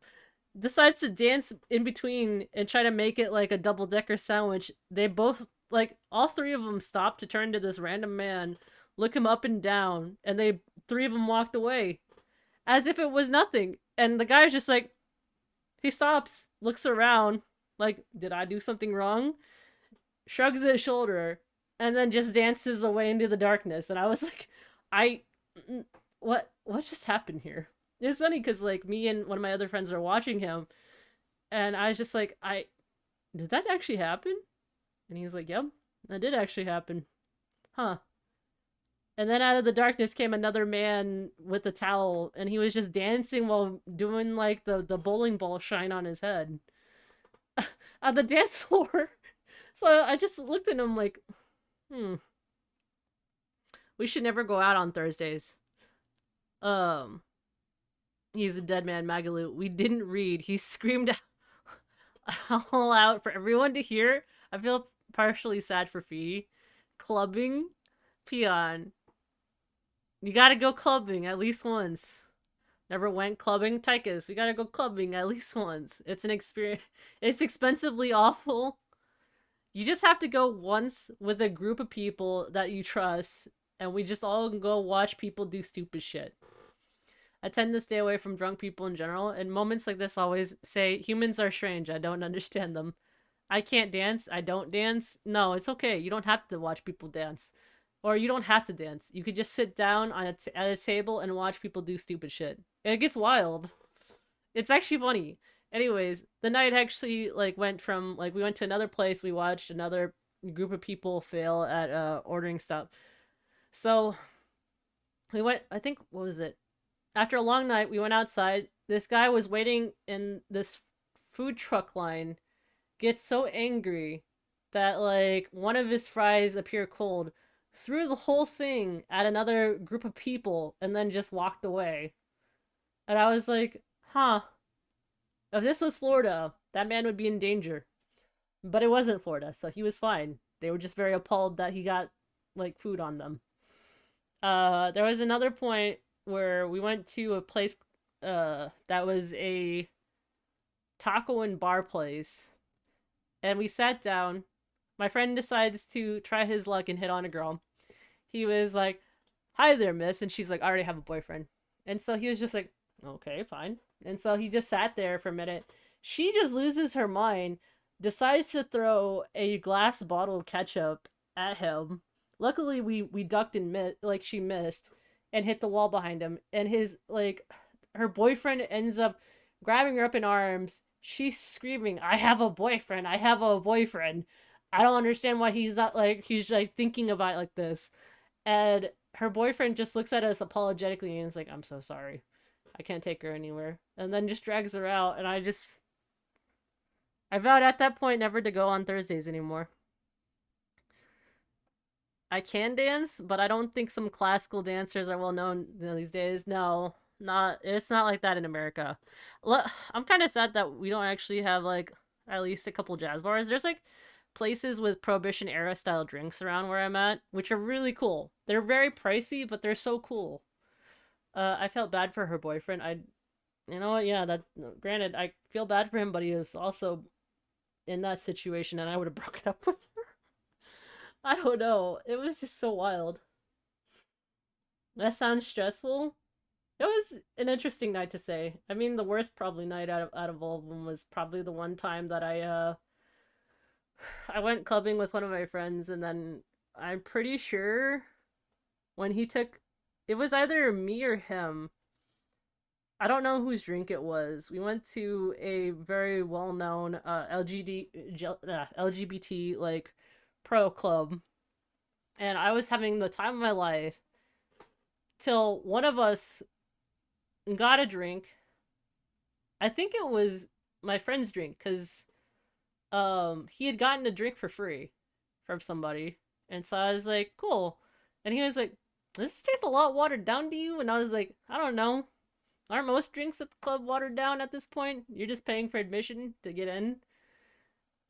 S1: decides to dance in between and try to make it like a double-decker sandwich. They both, like, all three of them stopped to turn to this random man, look him up and down, and three of them walked away. As if it was nothing. And the guy's just like, he stops, looks around, like, did I do something wrong? Shrugs his shoulder, and then just dances away into the darkness. And I was like, what just happened here? It's funny because, like, me and one of my other friends are watching him, and I was just like, did that actually happen? And he was like, yep, that did actually happen. Huh. And then out of the darkness came another man with a towel, and he was just dancing while doing, like, the bowling ball shine on his head. On the dance floor. So I just looked at him like, we should never go out on Thursdays. He's a dead man, Magalu. We didn't read. He screamed all out for everyone to hear. I feel partially sad for Fee. Clubbing? Peon. You gotta go clubbing at least once. Never went clubbing? Tychus, we gotta go clubbing at least once. It's an experience. It's expensively awful. You just have to go once with a group of people that you trust, and we just all go watch people do stupid shit. I tend to stay away from drunk people in general, and moments like this always say, humans are strange, I don't understand them. I can't dance, I don't dance. No, it's okay, you don't have to watch people dance. Or you don't have to dance. You could just sit down on at a table and watch people do stupid shit. It gets wild. It's actually funny. Anyways, the night actually, like, went from, like, we went to another place, we watched another group of people fail at ordering stuff. So, we went, I think, what was it? After a long night, we went outside. This guy was waiting in this food truck line, gets so angry that, like, one of his fries appear cold, threw the whole thing at another group of people, and then just walked away. And I was like, huh. If this was Florida, that man would be in danger. But it wasn't Florida, so he was fine. They were just very appalled that he got, like, food on them. There was another point where we went to a place that was a taco and bar place. And we sat down. My friend decides to try his luck and hit on a girl. He was like, hi there, miss. And she's like, I already have a boyfriend. And so he was just like, okay, fine. And so he just sat there for a minute. She just loses her mind, decides to throw a glass bottle of ketchup at him. Luckily, we ducked and she missed and hit the wall behind him. And her boyfriend ends up grabbing her up in arms. She's screaming, I have a boyfriend. I have a boyfriend. I don't understand why he's thinking about it like this. And her boyfriend just looks at us apologetically and is like, I'm so sorry. I can't take her anywhere. And then just drags her out. And I vowed at that point never to go on Thursdays anymore. I can dance, but I don't think some classical dancers are well known these days. No, it's not like that in America. I'm kind of sad that we don't actually have like at least a couple jazz bars. There's like places with Prohibition era style drinks around where I'm at, which are really cool. They're very pricey, but they're so cool. I felt bad for her boyfriend. You know what? Yeah, granted, I feel bad for him, but he was also in that situation, and I would have broken up with her. I don't know. It was just so wild. That sounds stressful. It was an interesting night to say. I mean, the worst probably night out of all of them was probably the one time that I went clubbing with one of my friends, and then I'm pretty sure when he took, it was either me or him. I don't know whose drink it was. We went to a very well-known LGBT like pro club, and I was having the time of my life till one of us got a drink. I think it was my friend's drink, because he had gotten a drink for free from somebody, and so I was like, cool. And he was like, this tastes a lot watered down to you? And I was like, I don't know. Aren't most drinks at the club watered down at this point? You're just paying for admission to get in.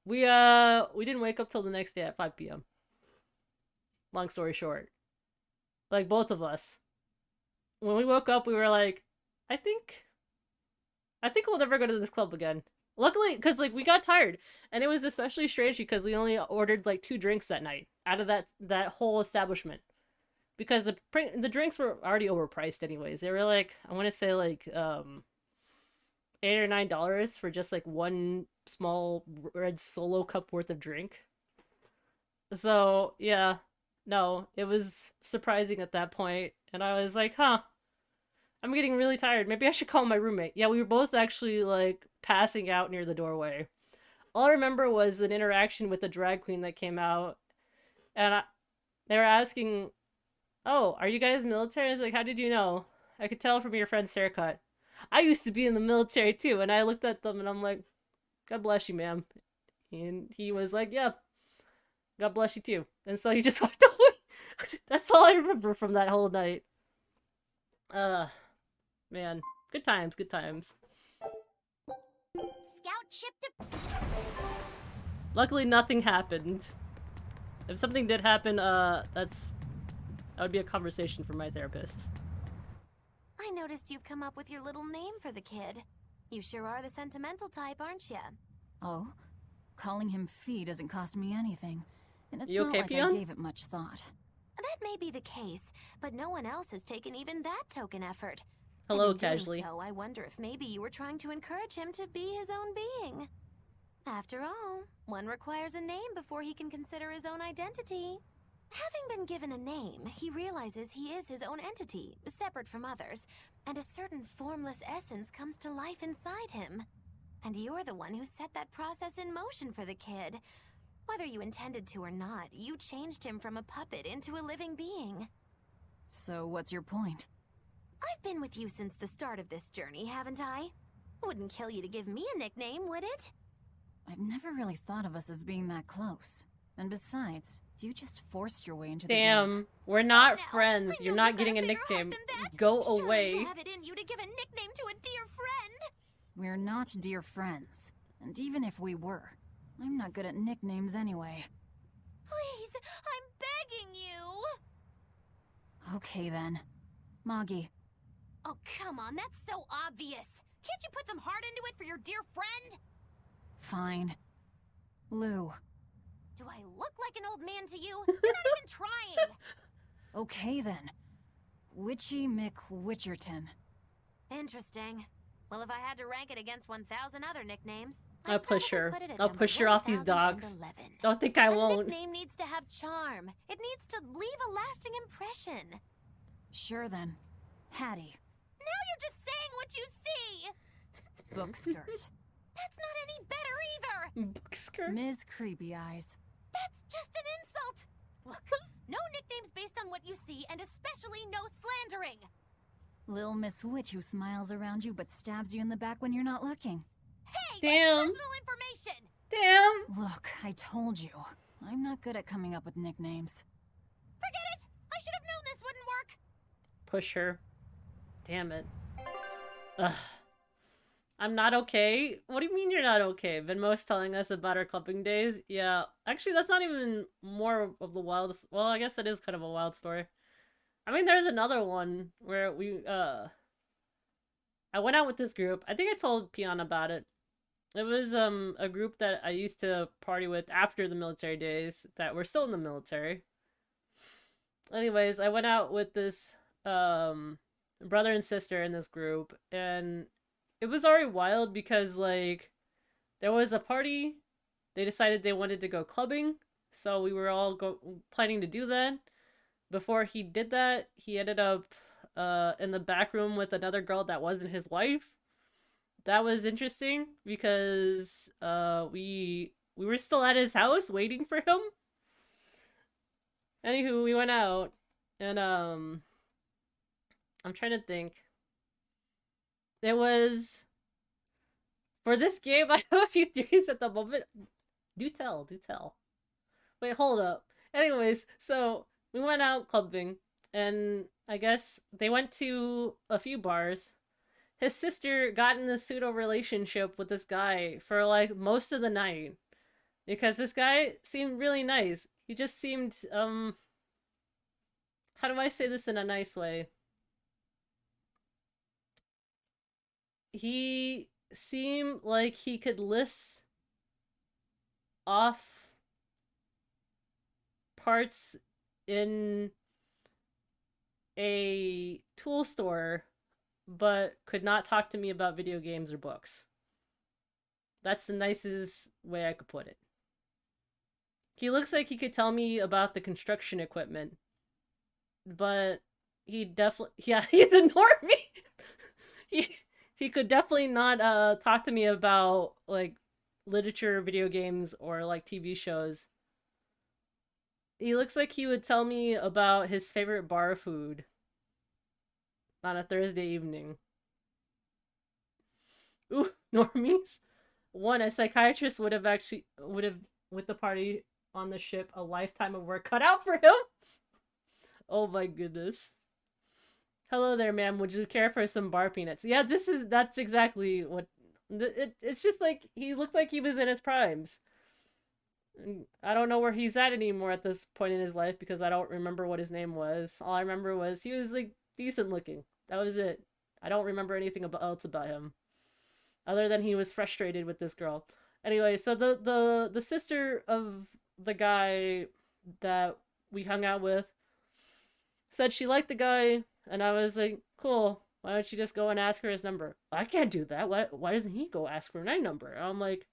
S1: We didn't wake up till the next day at 5 p.m. Long story short. Like, both of us. When we woke up, we were like, I think we'll never go to this club again. Luckily, because like we got tired, and it was especially strange because we only ordered like 2 drinks that night out of that whole establishment, because the drinks were already overpriced anyways. They were like, I want to say like $8 or $9 for just like one small red Solo cup worth of drink. So yeah, no, it was surprising at that point, and I was like, huh. I'm getting really tired. Maybe I should call my roommate. Yeah, we were both actually, like, passing out near the doorway. All I remember was an interaction with a drag queen that came out. And they were asking, oh, are you guys military? I was like, how did you know? I could tell from your friend's haircut. I used to be in the military, too. And I looked at them, and I'm like, God bless you, ma'am. And he was like, yeah, God bless you, too. And so he just walked away. That's all I remember from that whole night. Man, good times, good times.
S3: Scout ship to...
S1: Luckily, nothing happened. If something did happen, that would be a conversation for my therapist.
S10: I noticed you've come up with your little name for the kid. You sure are the sentimental type, aren't you?
S4: Oh? Calling him Fee doesn't cost me anything. And it's
S1: you
S4: not
S1: okay,
S4: like
S1: Peon?
S4: I gave it much thought.
S10: That may be the case, but no one else has taken even that token effort.
S1: Hello,
S10: and in doing
S1: casually.
S10: So, I wonder if maybe you were trying to encourage him to be his own being. After all, one requires a name before he can consider his own identity. Having been given a name, he realizes he is his own entity, separate from others, and a certain formless essence comes to life inside him. And you're the one who set that process in motion for the kid. Whether you intended to or not, you changed him from a puppet into a living being.
S4: So what's your point?
S10: I've been with you since the start of this journey, haven't I? Wouldn't kill you to give me a nickname, would it?
S4: I've never really thought of us as being that close. And besides, you just forced your way into the
S1: Damn,
S4: group.
S1: we're not friends. You're not getting a nickname. Go
S10: Surely
S1: away.
S10: you have it in you to give a nickname to a dear friend.
S4: We're not dear friends. And even if we were, I'm not good at nicknames anyway.
S10: Please, I'm begging you.
S4: Okay then. Moggy.
S2: Oh, come on, that's so obvious. Can't you put some heart into it for your dear friend?
S4: Fine. Lou.
S2: Do I look like an old man to you? You're not even trying.
S4: Okay then. Witchy McWitcherton.
S10: Interesting. Well, if I had to rank it against 1,000 other nicknames,
S1: I'll push her.
S10: put it at
S1: I'll
S10: number
S1: push her off these dogs.
S10: 1011.
S1: Don't think I
S10: A
S1: won't.
S10: nickname needs to have charm. It needs to leave a lasting impression.
S4: Sure then. Hattie.
S2: Now you're just saying what you see.
S4: Book skirt.
S2: That's not any better either.
S1: Book skirt.
S4: Ms. Creepy Eyes.
S2: That's just an insult. Look, no nicknames based on what you see, and especially no slandering.
S4: Lil Miss Witch who smiles around you but stabs you in the back when you're not looking.
S2: Hey,
S1: Damn.
S2: that's personal information.
S1: Damn.
S4: Look, I told you. I'm not good at coming up with nicknames.
S8: Forget it! I should have known this wouldn't work!
S1: Push her. Damn it. Ugh. I'm not okay? What do you mean you're not okay? Venmo's telling us about our clubbing days? Yeah. Actually, that's not even more of the wildest... Well, I guess it is kind of a wild story. I mean, there's another one where I went out with this group. I think I told Pion about it. It was a group that I used to party with after the military days that were still in the military. Anyways, I went out with this brother and sister in this group, and it was already wild because, like, there was a party. They decided they wanted to go clubbing, so we were all planning to do that. Before he did that, he ended up in the back room with another girl that wasn't his wife. That was interesting because we were still at his house waiting for him. Anywho, we went out, and I'm trying to think. It was for this game. I have a few theories at the moment. Do tell, do tell. Wait, hold up. Anyways, so we went out clubbing, and I guess they went to a few bars. His sister got in this pseudo relationship with this guy for like most of the night because this guy seemed really nice. He just seemed how do I say this in a nice way? He seemed like he could list off parts in a tool store, but could not talk to me about video games or books. That's the nicest way I could put it. He looks like he could tell me about the construction equipment, but he definitely, yeah, he's a normie. He could definitely not talk to me about like literature, video games, or like TV shows. He looks like he would tell me about his favorite bar food on a Thursday evening. Ooh, normies. One, a psychiatrist would have with the party on the ship, a lifetime of work cut out for him. Oh my goodness. Hello there, ma'am. Would you care for some bar peanuts? Yeah, that's exactly what it's just like he looked like he was in his primes. I don't know where he's at anymore at this point in his life because I don't remember what his name was. All I remember was he was like decent looking. That was it. I don't remember anything else about him other than he was frustrated with this girl. Anyway, so the sister of the guy that we hung out with said she liked the guy, and I was like, cool. Why don't you just go and ask her his number? I can't do that. Why doesn't he go ask for my number? And I'm like,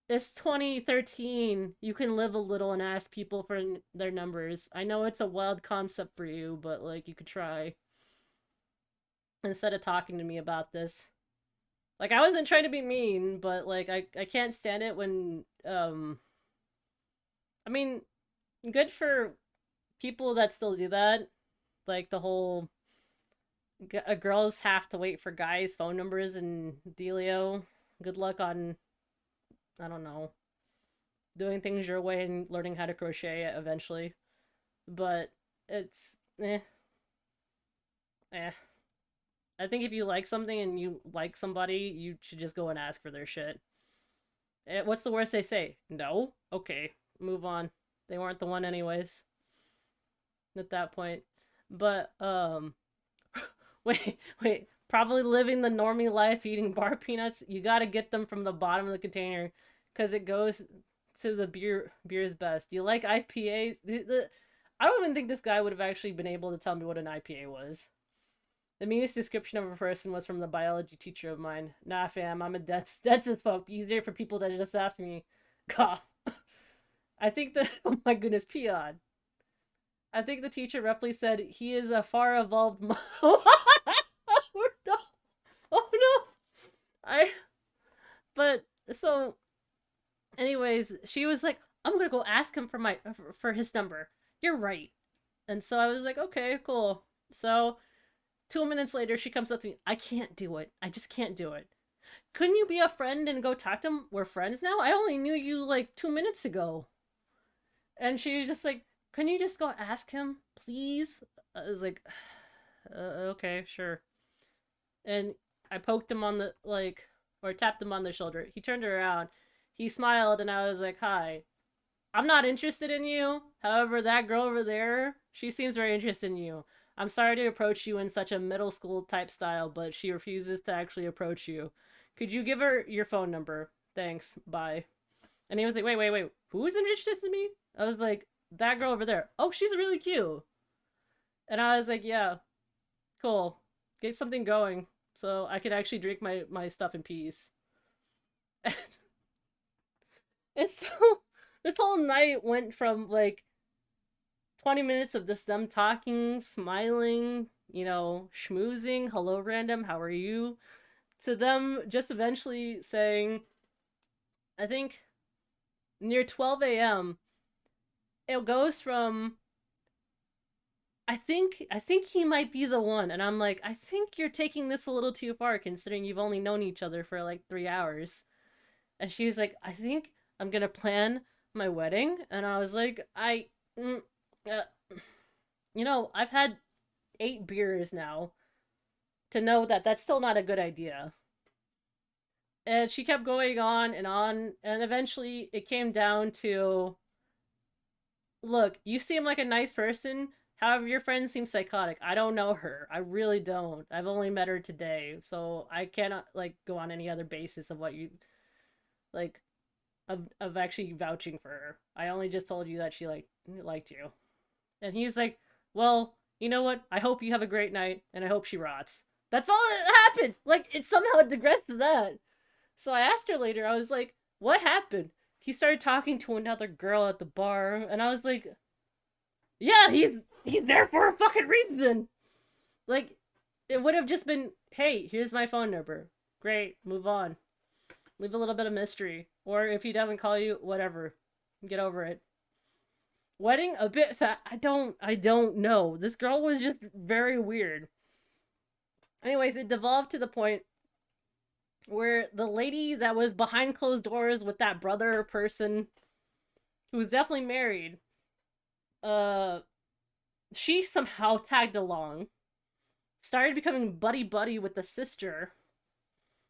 S1: it's 2013. You can live a little and ask people for their numbers. I know it's a wild concept for you, but like you could try. Instead of talking to me about this. Like I wasn't trying to be mean, but like I can't stand it when I mean, good for people that still do that. Like the whole girls have to wait for guys' phone numbers and dealio. Good luck on, I don't know, doing things your way and learning how to crochet eventually. But it's I think if you like something and you like somebody, you should just go and ask for their shit. What's the worst they say? No? Okay, move on. They weren't the one anyways. At that point. But, wait. Probably living the normie life, eating bar peanuts. You gotta get them from the bottom of the container, because it goes to the beer's best. Do you like IPAs? I don't even think this guy would have actually been able to tell me what an IPA was. The meanest description of a person was from the biology teacher of mine. Nah, fam, I'm a that's as fuck. Easier for people to just ask me. Cough. I think that, oh my goodness, peon. I think the teacher roughly said he is a far evolved oh no. Oh no. But so anyways, she was like, I'm gonna go ask him for his number. You're right. And so I was like, okay, cool. So 2 minutes later, she comes up to me. I can't do it. I just can't do it. Couldn't you be a friend and go talk to him? We're friends now? I only knew you like 2 minutes ago. And she was just like, can you just go ask him, please? I was like, okay, sure. And I poked him on the, like, or tapped him on the shoulder. He turned around. He smiled, and I was like, hi. I'm not interested in you. However, that girl over there, she seems very interested in you. I'm sorry to approach you in such a middle school type style, but she refuses to actually approach you. Could you give her your phone number? Thanks. Bye. And he was like, wait. Who's interested in me? I was like, that girl over there. Oh, she's really cute. And I was like, yeah, cool. Get something going so I could actually drink my stuff in peace. And so this whole night went from like 20 minutes of them talking, smiling, you know, schmoozing, hello random, how are you? To them just eventually saying, I think near 12 a.m., it goes from, I think he might be the one. And I'm like, I think you're taking this a little too far considering you've only known each other for like 3 hours. And she was like, I think I'm gonna plan my wedding. And I was like, you know, I've had 8 beers now to know that that's still not a good idea. And she kept going on, and eventually it came down to, look, you seem like a nice person, however, your friend seems psychotic. I don't know her. I really don't. I've only met her today, so I cannot, like, go on any other basis of what you, like, of actually vouching for her. I only just told you that she, like, liked you. And he's like, well, you know what? I hope you have a great night, and I hope she rots. That's all that happened! Like, it somehow digressed to that. So I asked her later, I was like, what happened? He started talking to another girl at the bar, and I was like, yeah, he's there for a fucking reason. Like, it would have just been, hey, here's my phone number. Great, move on. Leave a little bit of mystery. Or if he doesn't call you, whatever. Get over it. Wedding? A bit fat. I don't know. This girl was just very weird. Anyways, it devolved to the point where the lady that was behind closed doors with that brother person who was definitely married, she somehow tagged along, started becoming buddy-buddy with the sister.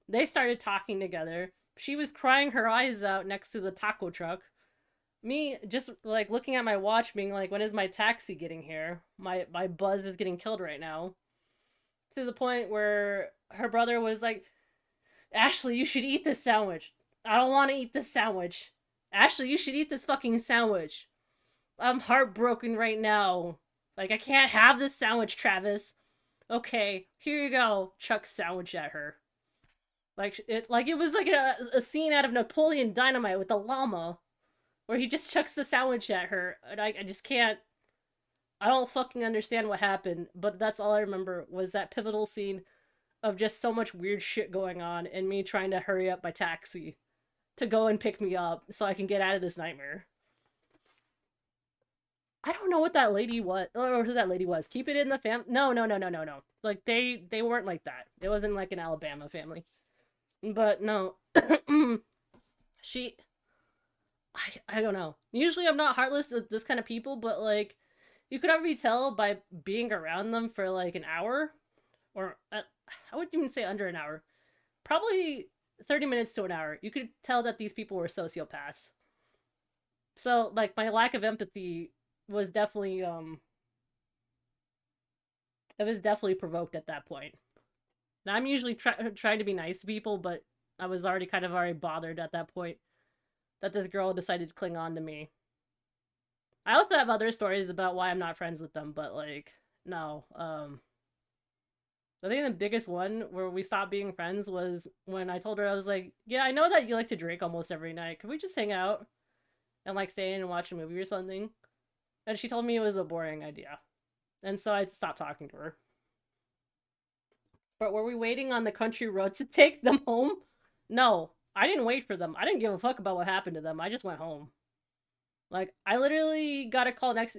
S1: They started talking together. She was crying her eyes out next to the taco truck. Me just, like, looking at my watch being like, when is my taxi getting here? My buzz is getting killed right now. To the point where her brother was like, Ashley, you should eat this sandwich. I don't want to eat this sandwich. Ashley, you should eat this fucking sandwich. I'm heartbroken right now. Like, I can't have this sandwich, Travis. Okay, here you go. Chuck sandwich at her. Like it was like a scene out of Napoleon Dynamite with the llama, where he just chucks the sandwich at her, and I just can't. I don't fucking understand what happened, but that's all I remember was that pivotal scene of just so much weird shit going on and me trying to hurry up my taxi to go and pick me up so I can get out of this nightmare. I don't know what that lady was, or who that lady was. Keep it in the fam. No. Like, they weren't like that. It wasn't like an Alabama family. But no. I don't know. Usually I'm not heartless with this kind of people, but, like, you could already tell by being around them for, like, an hour. Or, I wouldn't even say under an hour. Probably 30 minutes to an hour. You could tell that these people were sociopaths. So, like, my lack of empathy was definitely, it was definitely provoked at that point. Now, I'm usually trying to be nice to people, but I was already bothered at that point that this girl decided to cling on to me. I also have other stories about why I'm not friends with them, but, like, no. I think the biggest one where we stopped being friends was when I told her, I was like, yeah, I know that you like to drink almost every night. Can we just hang out and, like, stay in and watch a movie or something? And she told me it was a boring idea. And so I stopped talking to her. But were we waiting on the country road to take them home? No, I didn't wait for them. I didn't give a fuck about what happened to them. I just went home. Like, I literally got a call the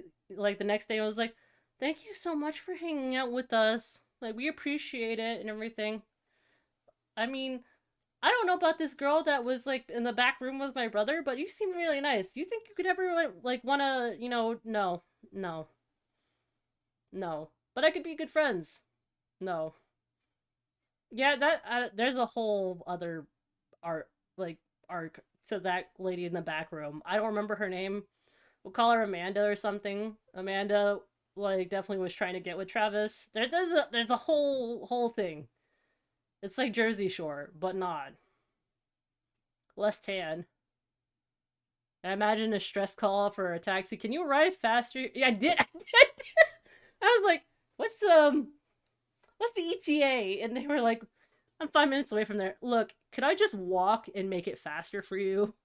S1: next day. I was like, thank you so much for hanging out with us. Like, we appreciate it and everything. I mean, I don't know about this girl that was, like, in the back room with my brother, but you seem really nice. Do you think you could ever, like, wanna, you know, no. No. No. But I could be good friends. No. Yeah, that there's a whole other arc to that lady in the back room. I don't remember her name. We'll call her Amanda or something. Amanda, like, definitely was trying to get with Travis. There's a whole thing. It's like Jersey Shore, but not. Less tan. I imagine a stress call for a taxi. Can you arrive faster? Yeah, I did. I was like, what's the ETA? And they were like, I'm 5 minutes away from there. Look, could I just walk and make it faster for you?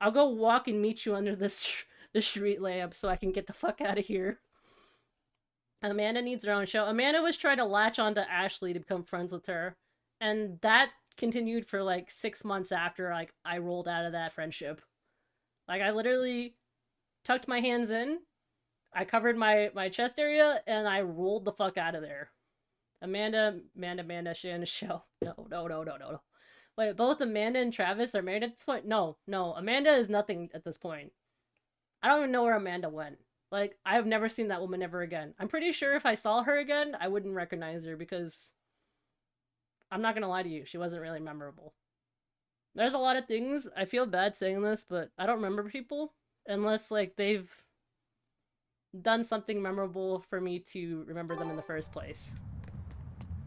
S1: I'll go walk and meet you under the street lamp so I can get the fuck out of here. Amanda needs her own show. Amanda was trying to latch onto Ashley to become friends with her. And that continued for like 6 months after like I rolled out of that friendship. Like I literally tucked my hands in, I covered my chest area, and I rolled the fuck out of there. Amanda, she in a show. No. Wait, both Amanda and Travis are married at this point? No. Amanda is nothing at this point. I don't even know where Amanda went. Like, I've never seen that woman ever again. I'm pretty sure if I saw her again, I wouldn't recognize her because I'm not gonna lie to you, she wasn't really memorable. There's a lot of things, I feel bad saying this, but I don't remember people unless, like, they've done something memorable for me to remember them in the first place.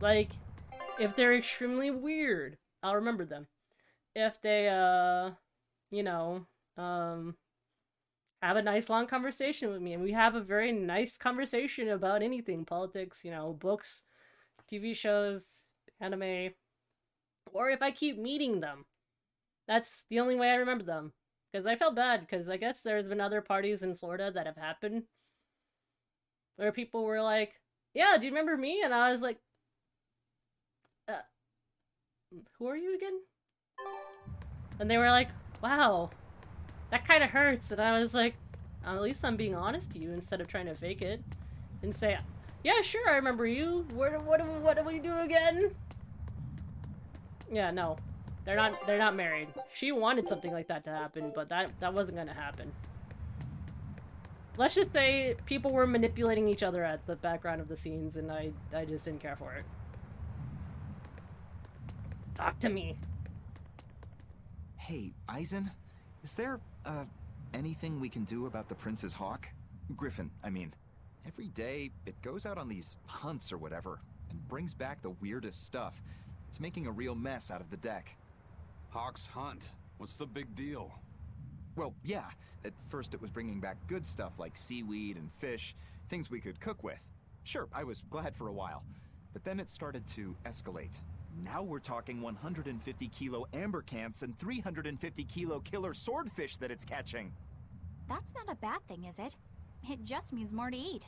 S1: Like, if they're extremely weird, I'll remember them. If they, you know, have a nice long conversation with me, and we have a very nice conversation about anything, politics, you know, books, TV shows, anime, or if I keep meeting them. That's the only way I remember them. Because I felt bad, because I guess there's been other parties in Florida that have happened where people were like, yeah, do you remember me? And I was like, who are you again? And they were like, wow, that kind of hurts. And I was like, at least I'm being honest to you instead of trying to fake it and say, yeah, sure, I remember you. What do we do again? Yeah, no. They're not married. She wanted something like that to happen, but that wasn't gonna happen. Let's just say people were manipulating each other at the background of the scenes, and I just didn't care for it. Talk to me.
S13: Hey, Eisen, is there, anything we can do about the Prince's hawk? Griffin, I mean. Every day, it goes out on these hunts or whatever, and brings back the weirdest stuff. It's making a real mess out of the deck.
S6: Hawk's hunt? What's the big deal?
S13: Well, yeah. At first it was bringing back good stuff like seaweed and fish, things we could cook with. Sure, I was glad for a while. But then it started to escalate. Now we're talking 150 kilo ambercants and 350 kilo killer swordfish that it's catching.
S8: That's not a bad thing, is it? It just means more to eat.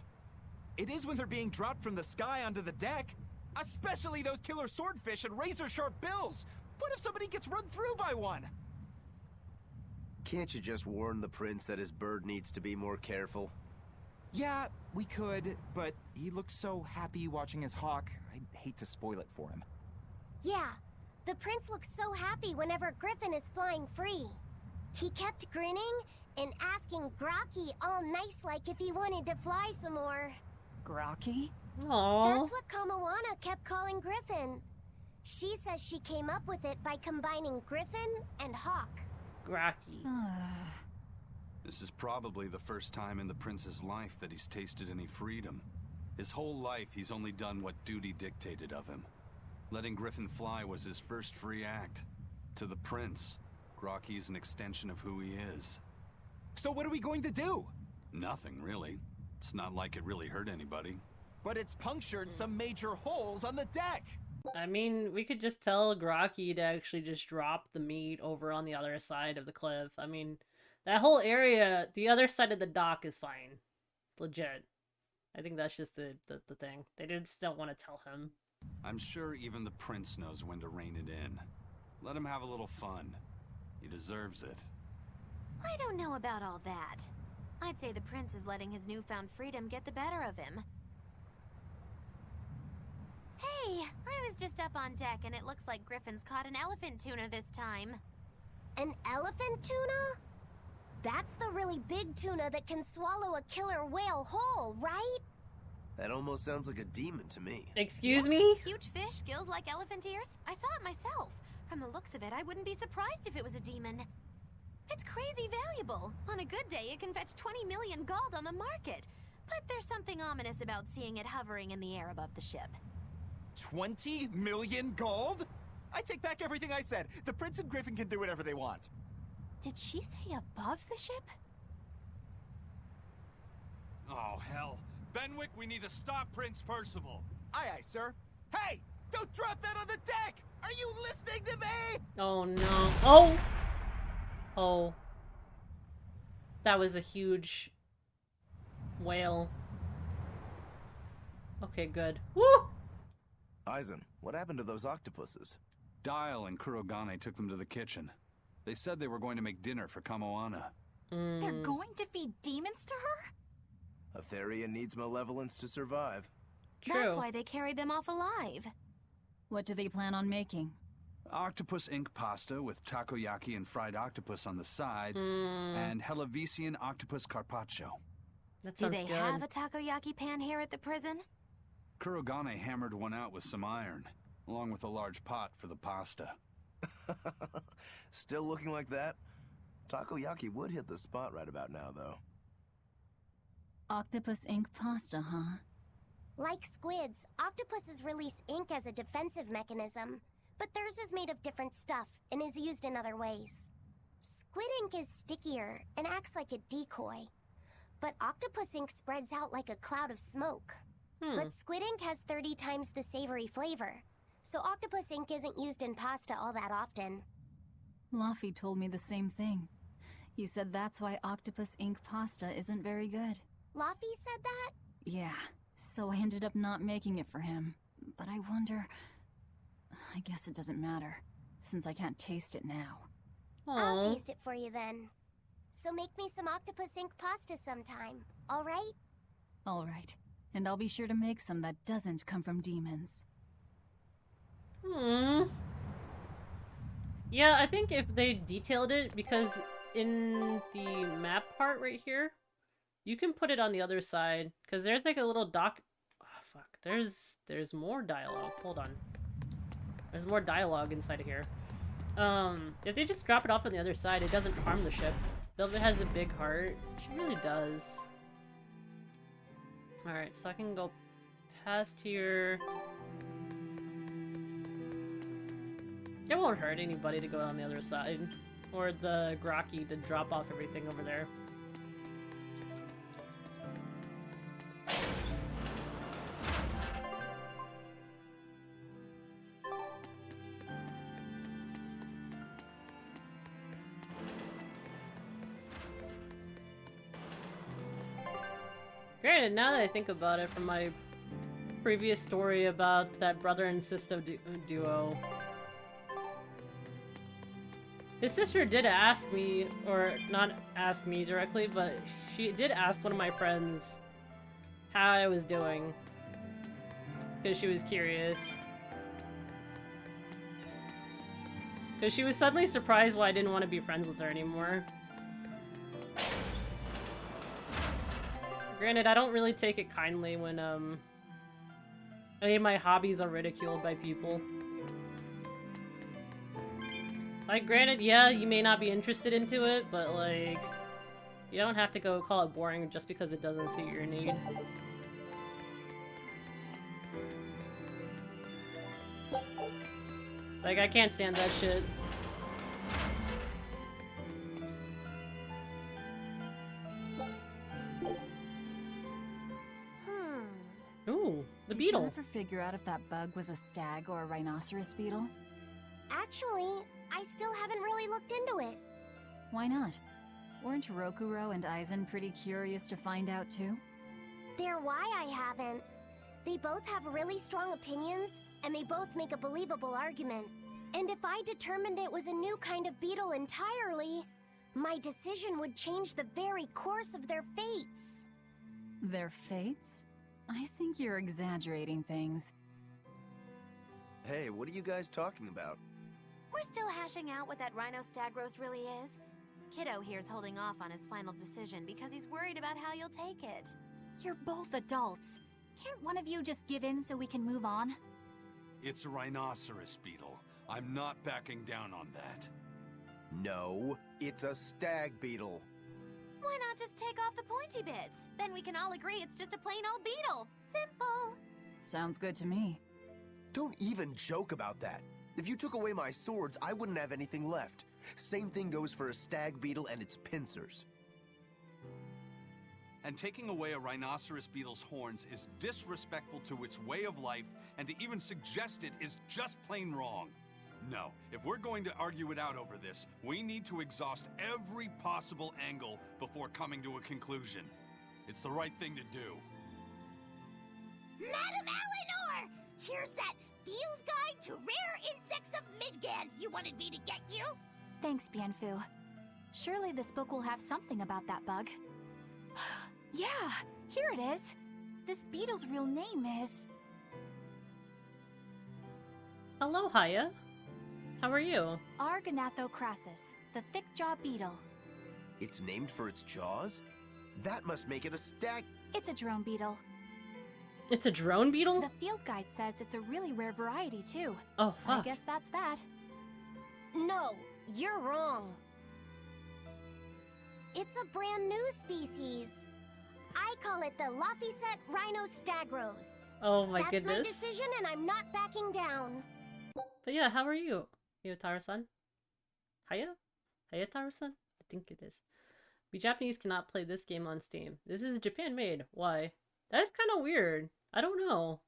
S13: It is when they're being dropped from the sky onto the deck. Especially those killer swordfish and razor-sharp bills. What if somebody gets run through by one?
S5: Can't you just warn the prince that his bird needs to be more careful?
S13: Yeah, we could, but he looks so happy watching his hawk, I'd hate to spoil it for him.
S3: Yeah, the prince looks so happy whenever Griffin is flying free. He kept grinning and asking Grocky all nice-like if he wanted to fly some more.
S4: Grocky?
S1: Aww.
S3: That's what Kamawana kept calling Griffin. She says she came up with it by combining Griffin and Hawk.
S1: Grocky.
S6: This is probably the first time in the prince's life that he's tasted any freedom. His whole life, he's only done what duty dictated of him. Letting Griffin fly was his first free act. To the prince, Grocky is an extension of who he is.
S13: So what are we going to do?
S6: Nothing, really. It's not like it really hurt anybody.
S13: But it's punctured some major holes on the deck!
S1: I mean, we could just tell Grocky to actually just drop the meat over on the other side of the cliff. I mean, that whole area, the other side of the dock is fine. Legit. I think that's just the thing. They just don't want to tell him.
S6: I'm sure even the prince knows when to rein it in. Let him have a little fun. He deserves it.
S10: I don't know about all that. I'd say the prince is letting his newfound freedom get the better of him. Hey, I was just up on deck and it looks like Griffin's caught an elephant tuna this time.
S3: An elephant tuna? That's the really big tuna that can swallow a killer whale whole, right?
S5: That almost sounds like a demon to me.
S1: Excuse me?
S10: Huge fish, gills like elephant ears? I saw it myself. From the looks of it, I wouldn't be surprised if it was a demon. It's crazy valuable. On a good day, it can fetch 20 million gold on the market. But there's something ominous about seeing it hovering in the air above the ship.
S13: 20 million gold? I take back everything I said. The Prince and Griffin can do whatever they want.
S10: Did she say above the ship?
S6: Oh, hell. Benwick, we need to stop Prince Percival.
S13: Aye, aye, sir. Hey! Don't drop that on the deck! Are you listening to me?
S1: Oh no. Oh! Oh. That was a huge whale. Okay, good. Woo!
S5: Aizen, what happened to those octopuses?
S6: Dial and Kurogane took them to the kitchen. They said they were going to make dinner for Kamoana.
S8: They're going to feed demons to her?
S5: A Therian needs malevolence to survive.
S10: That's why they carried them off alive.
S4: What do they plan on making?
S6: Octopus ink pasta with takoyaki and fried octopus on the side, and Hellavisian octopus carpaccio.
S1: That
S10: Do
S1: sounds
S10: they
S1: good.
S10: have a takoyaki pan here at the prison?
S6: Kurogane hammered one out with some iron, along with a large pot for the pasta.
S5: Still looking like that? Takoyaki would hit the spot right about now, though.
S4: Octopus ink pasta, huh?
S3: Like squids, octopuses release ink as a defensive mechanism, but theirs is made of different stuff and is used in other ways. Squid ink is stickier and acts like a decoy, but octopus ink spreads out like a cloud of smoke. But squid ink has 30 times the savory flavor, so octopus ink isn't used in pasta all that often.
S4: Laffy told me the same thing. He said that's why octopus ink pasta isn't very good.
S3: Laffy said that?
S4: Yeah, so I ended up not making it for him. But I wonder... I guess it doesn't matter, since I can't taste it now.
S3: I'll taste it for you then. So make me some octopus ink pasta sometime, alright?
S4: Alright, and I'll be sure to make some that doesn't come from demons.
S1: Yeah, I think if they detailed it, because in the map part right here, you can put it on the other side, because there's like a little doc... Oh, fuck. There's more dialogue. Hold on. There's more dialogue inside of here. If they just drop it off on the other side, it doesn't harm the ship. Velvet has a big heart. She really does. Alright, so I can go past here. It won't hurt anybody to go on the other side. Or the Graki to drop off everything over there. Granted, now that I think about it, from my previous story about that brother and sister duo, his sister did ask me, or not ask me directly, but she did ask one of my friends how I was doing, because she was curious. Because she was suddenly surprised why I didn't want to be friends with her anymore. Granted, I don't really take it kindly when, any of my hobbies are ridiculed by people. Like, granted, yeah, you may not be interested into it, but, like, you don't have to go call it boring just because it doesn't suit your need. Like, I can't stand that shit. Ooh, the beetle.
S4: Did you ever figure out if that bug was a stag or a rhinoceros beetle?
S3: Actually, I still haven't really looked into it.
S4: Why not? Weren't Rokuro and Aizen pretty curious to find out too?
S3: They're why I haven't. They both have really strong opinions, and they both make a believable argument. And if I determined it was a new kind of beetle entirely, my decision would change the very course of their fates.
S4: Their fates? I think you're exaggerating things.
S5: Hey, what are you guys talking about?
S10: We're still hashing out what that Rhino Stagros really is. Kiddo here's holding off on his final decision because he's worried about how you'll take it.
S8: You're both adults. Can't one of you just give in so we can move on?
S6: It's a rhinoceros beetle. I'm not backing down on that.
S5: No, it's a stag beetle.
S10: Why not just take off the pointy bits? Then we can all agree it's just a plain old beetle. Simple.
S4: Sounds good to me.
S5: Don't even joke about that. If you took away my swords, I wouldn't have anything left. Same thing goes for a stag beetle and its pincers.
S6: And taking away a rhinoceros beetle's horns is disrespectful to its way of life, and to even suggest it is just plain wrong. No, if we're going to argue it out over this, we need to exhaust every possible angle before coming to a conclusion. It's the right thing to do.
S2: Madam Eleanor! Here's that Field Guide to Rare Insects of Midgand you wanted me to get you.
S8: Thanks, Bienfu. Surely this book will have something about that bug. Yeah, here it is. This beetle's real name is...
S1: Hello, Haya. How are you?
S8: Argonathocrassus, the thick-jaw beetle.
S5: It's named for its jaws? That must make it a stag...
S8: It's a drone beetle.
S1: It's a drone beetle?
S8: The field guide says it's a really rare variety, too.
S1: Oh, fuck.
S8: I guess that's that.
S3: No, you're wrong. It's a brand new species. I call it the Laphicet rhinostagros.
S1: Oh my
S3: That's
S1: goodness.
S3: my decision and I'm not backing down.
S1: But yeah, how are you? Yotaro-san? Haya? Hayataro-san? I think it is. We Japanese cannot play this game on Steam. This is Japan made. Why? That is kind of weird. I don't know.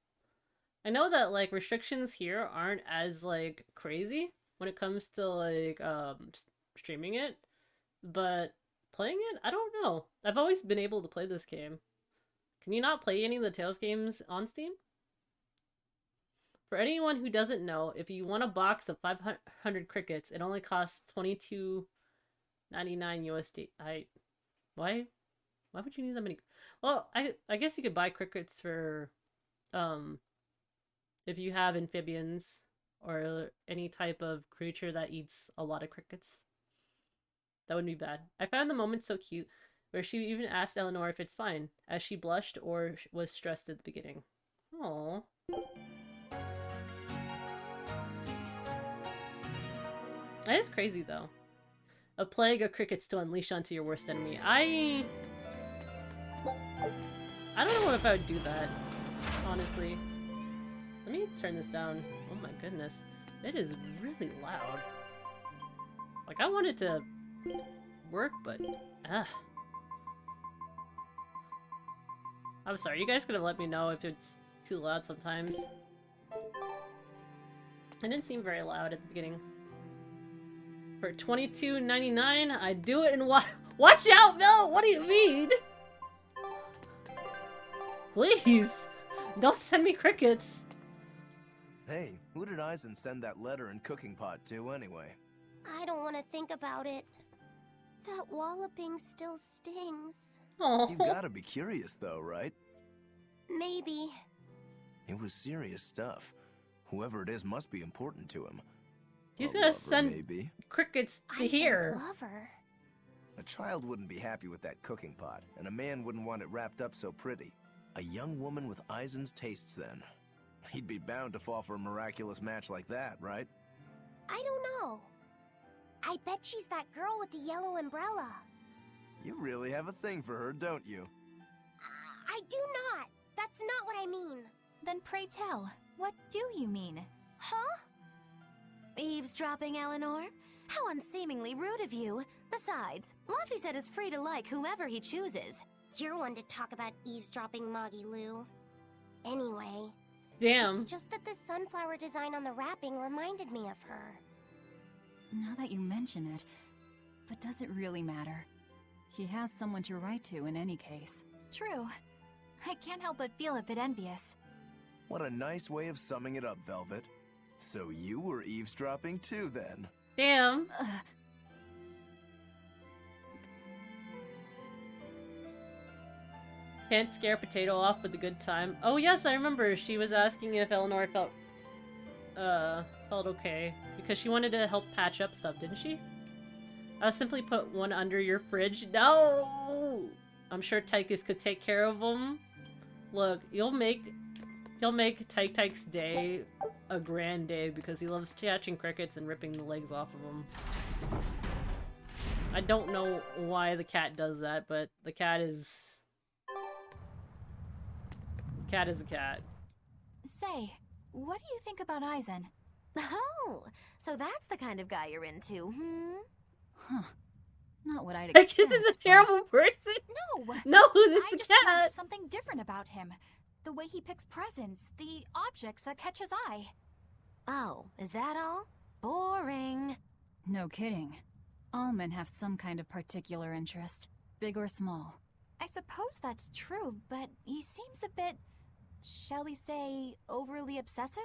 S1: I know that like restrictions here aren't as like crazy when it comes to like streaming it, but playing it, I don't know. I've always been able to play this game. Can you not play any of the Tales games on Steam? For anyone who doesn't know, if you want a box of 500 crickets, it only costs $22.99 USD. Why would you need that many? Well, I guess you could buy crickets for if you have amphibians or any type of creature that eats a lot of crickets. That wouldn't be bad. I found the moment so cute where she even asked Eleanor if it's fine, as she blushed or was stressed at the beginning. Aww. That is crazy though. A plague of crickets to unleash onto your worst enemy. I don't know if I would do that, honestly. Let me turn this down. Oh my goodness. It is really loud. Like, I want it to work, but... I'm sorry, you guys could have let me know if it's too loud sometimes. It didn't seem very loud at the beginning. For $22.99, I'd do it and watch out, Bill! What do you mean? Please! Don't send me crickets!
S5: Hey, who did Eisen send that letter and cooking pot to anyway?
S3: I don't want to think about it. That walloping still stings.
S1: Oh.
S5: You gotta be curious though, right?
S3: Maybe.
S5: It was serious stuff. Whoever it is must be important to him.
S1: He's
S5: A
S1: gonna
S5: lover,
S1: send
S5: maybe.
S1: crickets to
S3: Eisen's
S1: here.
S3: lover.
S5: A child wouldn't be happy with that cooking pot, and a man wouldn't want it wrapped up so pretty. A young woman with Eisen's tastes then. He'd be bound to fall for a miraculous match like that, right?
S3: I don't know. I bet she's that girl with the yellow umbrella.
S5: You really have a thing for her, don't you?
S3: I do not. That's not what I mean.
S8: Then pray tell, what do you mean?
S3: Huh?
S10: Eavesdropping, Eleanor? How unseemingly rude of you. Besides, Laphicet is free to like whomever he chooses.
S3: You're one to talk about eavesdropping, Moggy Lou. Anyway.
S1: Damn.
S3: It's just that the sunflower design on the wrapping reminded me of her.
S4: Now that you mention it, but does it really matter? He has someone to write to in any case.
S8: True. I can't help but feel a bit envious.
S5: What a nice way of summing it up, Velvet. So you were eavesdropping too, then?
S1: Damn. Can't scare Potato off with a good time. Oh yes, I remember. She was asking if Eleanor felt okay. Because she wanted to help patch up stuff, didn't she? I'll simply put one under your fridge. No! I'm sure Tychus could take care of them. Look, you'll make Tyke's day a grand day because he loves catching crickets and ripping the legs off of them. I don't know why the cat does that, but the cat is... Cat is a cat.
S8: Say, what do you think about Eisen?
S10: Oh, so that's the kind of guy you're into, hmm?
S4: Huh. Not what I'd
S1: Tychus
S4: expect.
S1: is a terrible person!
S8: No!
S1: No,
S8: I
S1: it's
S8: just
S1: a
S8: found
S1: cat!
S8: something different about him. The way he picks presents, the objects that catch his eye.
S10: Oh, is that all? Boring.
S4: No kidding. All men have some kind of particular interest, big or small.
S8: I suppose that's true, but he seems a bit, shall we say, overly obsessive?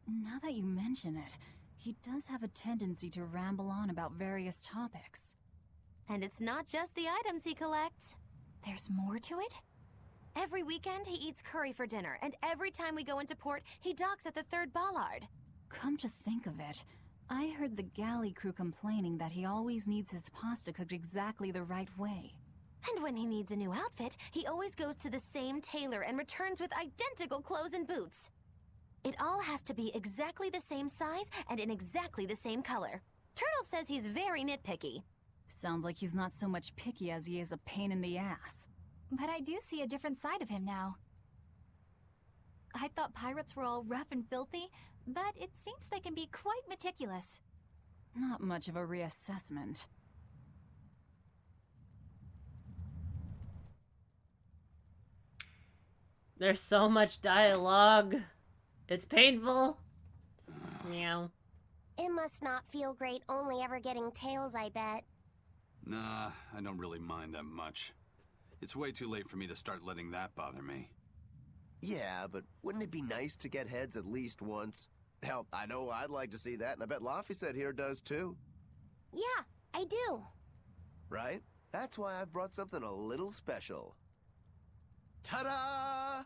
S4: Now that you mention it, he does have a tendency to ramble on about various topics.
S10: And it's not just the items he collects.
S8: There's more to it?
S10: Every weekend, he eats curry for dinner, and every time we go into port, he docks at the 3rd Bollard.
S4: Come to think of it, I heard the galley crew complaining that he always needs his pasta cooked exactly the right way.
S10: And when he needs a new outfit, he always goes to the same tailor and returns with identical clothes and boots. It all has to be exactly the same size and in exactly the same color. Turtle says he's very nitpicky.
S4: Sounds like he's not so much picky as he is a pain in the ass.
S8: But I do see a different side of him now. I thought pirates were all rough and filthy, but it seems they can be quite meticulous.
S4: Not much of a reassessment.
S1: There's so much dialogue. It's painful. Meow.
S3: It must not feel great only ever getting tails, I bet.
S6: Nah, I don't really mind that much. It's way too late for me to start letting that bother me.
S5: Yeah, but wouldn't it be nice to get heads at least once? Hell, I know I'd like to see that, and I bet Laphicet here does too.
S3: Yeah, I do.
S5: Right? That's why I've brought something a little special. Ta-da!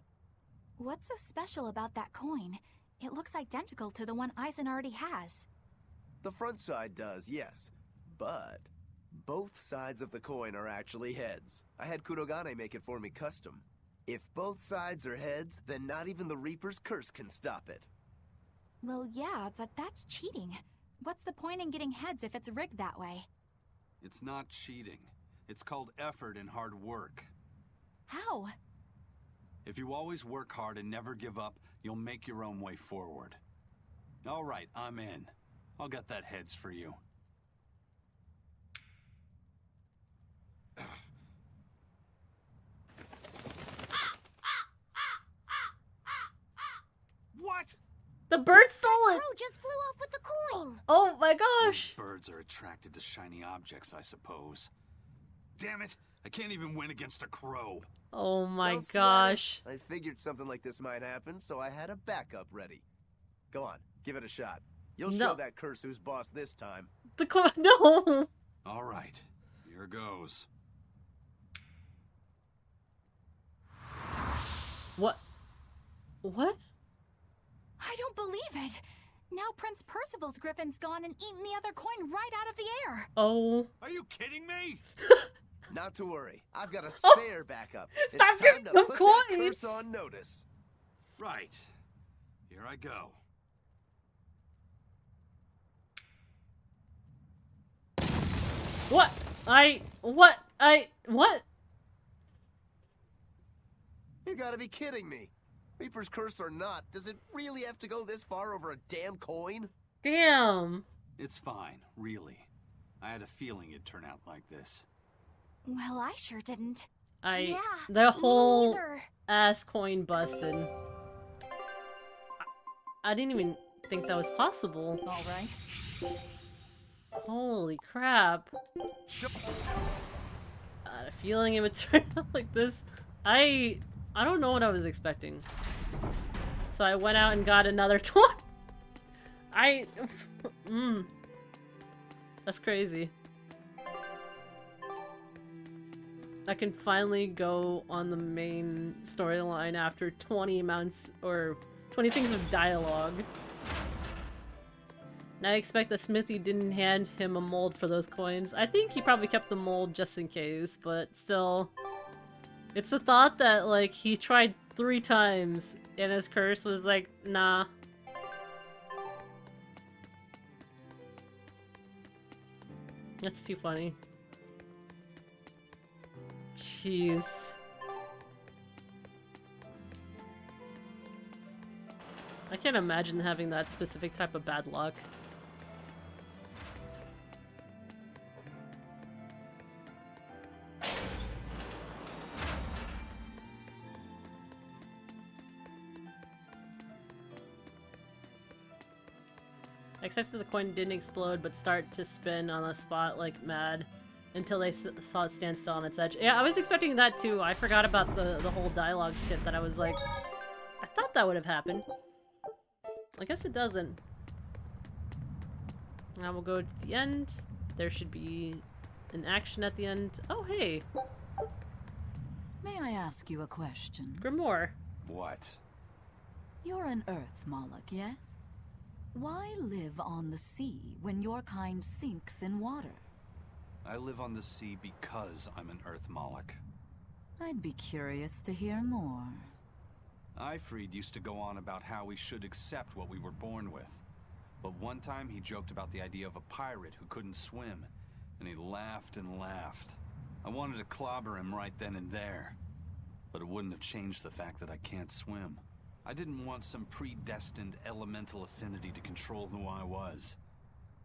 S8: What's so special about that coin? It looks identical to the one Eisen already has.
S5: The front side does, yes. But both sides of the coin are actually heads. I had Kurogane make it for me custom. If both sides are heads, then not even the Reaper's curse can stop it.
S8: Well, yeah, but that's cheating. What's the point in getting heads if it's rigged that way?
S6: It's not cheating. It's called effort and hard work.
S8: How?
S6: If you always work hard and never give up, you'll make your own way forward. All right, I'm in. I'll get that heads for you.
S11: What?
S1: The bird stole it!
S3: Crow just flew off with the coin!
S1: Oh my gosh!
S6: Birds are attracted to shiny objects, I suppose. Damn it! I can't even win against a crow.
S1: Oh my
S5: Don't sweat
S1: gosh.
S5: it. I figured something like this might happen, so I had a backup ready. Go on, give it a shot. You'll
S1: No.
S5: show that curse who's boss this time.
S1: The coin. No!
S6: All right, here goes.
S1: What? What?
S8: I don't believe it! Now Prince Percival's griffin's gone and eaten the other coin right out of the air!
S1: Oh.
S6: Are you kidding me?
S5: Not to worry, I've got a spare backup.
S1: Stop
S5: it's time
S1: giving
S5: to
S1: them
S5: put that
S1: coins.
S5: curse on notice.
S6: Right. Here I go.
S1: What? What?
S5: You gotta be kidding me. Reaper's curse or not, does it really have to go this far over a damn coin?
S1: Damn.
S6: It's fine, really. I had a feeling it'd turn out like this.
S8: Well, I sure didn't.
S3: Yeah,
S1: The whole
S3: neither.
S1: ass coin busted. I didn't even think that was possible.
S4: All right.
S1: Holy crap. I had a feeling it would turn out like this. I don't know what I was expecting. So I went out and got another toy. That's crazy. I can finally go on the main storyline after 20 things of dialogue. Now I expect the smithy didn't hand him a mold for those coins. I think he probably kept the mold just in case, but still. It's the thought that, like, he tried 3 times and his curse was like, nah. That's too funny. Jeez. I can't imagine having that specific type of bad luck. I expected the coin didn't explode but start to spin on the spot like mad until they saw it stand still on its edge. Yeah, I was expecting that too. I forgot about the whole dialogue skit that I was like, I thought that would have happened. I guess it doesn't. Now we'll go to the end. There should be an action at the end. Oh, hey.
S4: May I ask you a question?
S1: Grimoire.
S6: What?
S4: You're an Earth Moloch, yes? Why live on the sea when your kind sinks in water?
S6: I live on the sea because I'm an Earth Moloch.
S4: I'd be curious to hear more.
S6: Ifrid used to go on about how we should accept what we were born with. But one time he joked about the idea of a pirate who couldn't swim, and he laughed and laughed. I wanted to clobber him right then and there, but it wouldn't have changed the fact that I can't swim. I didn't want some predestined elemental affinity to control who I was.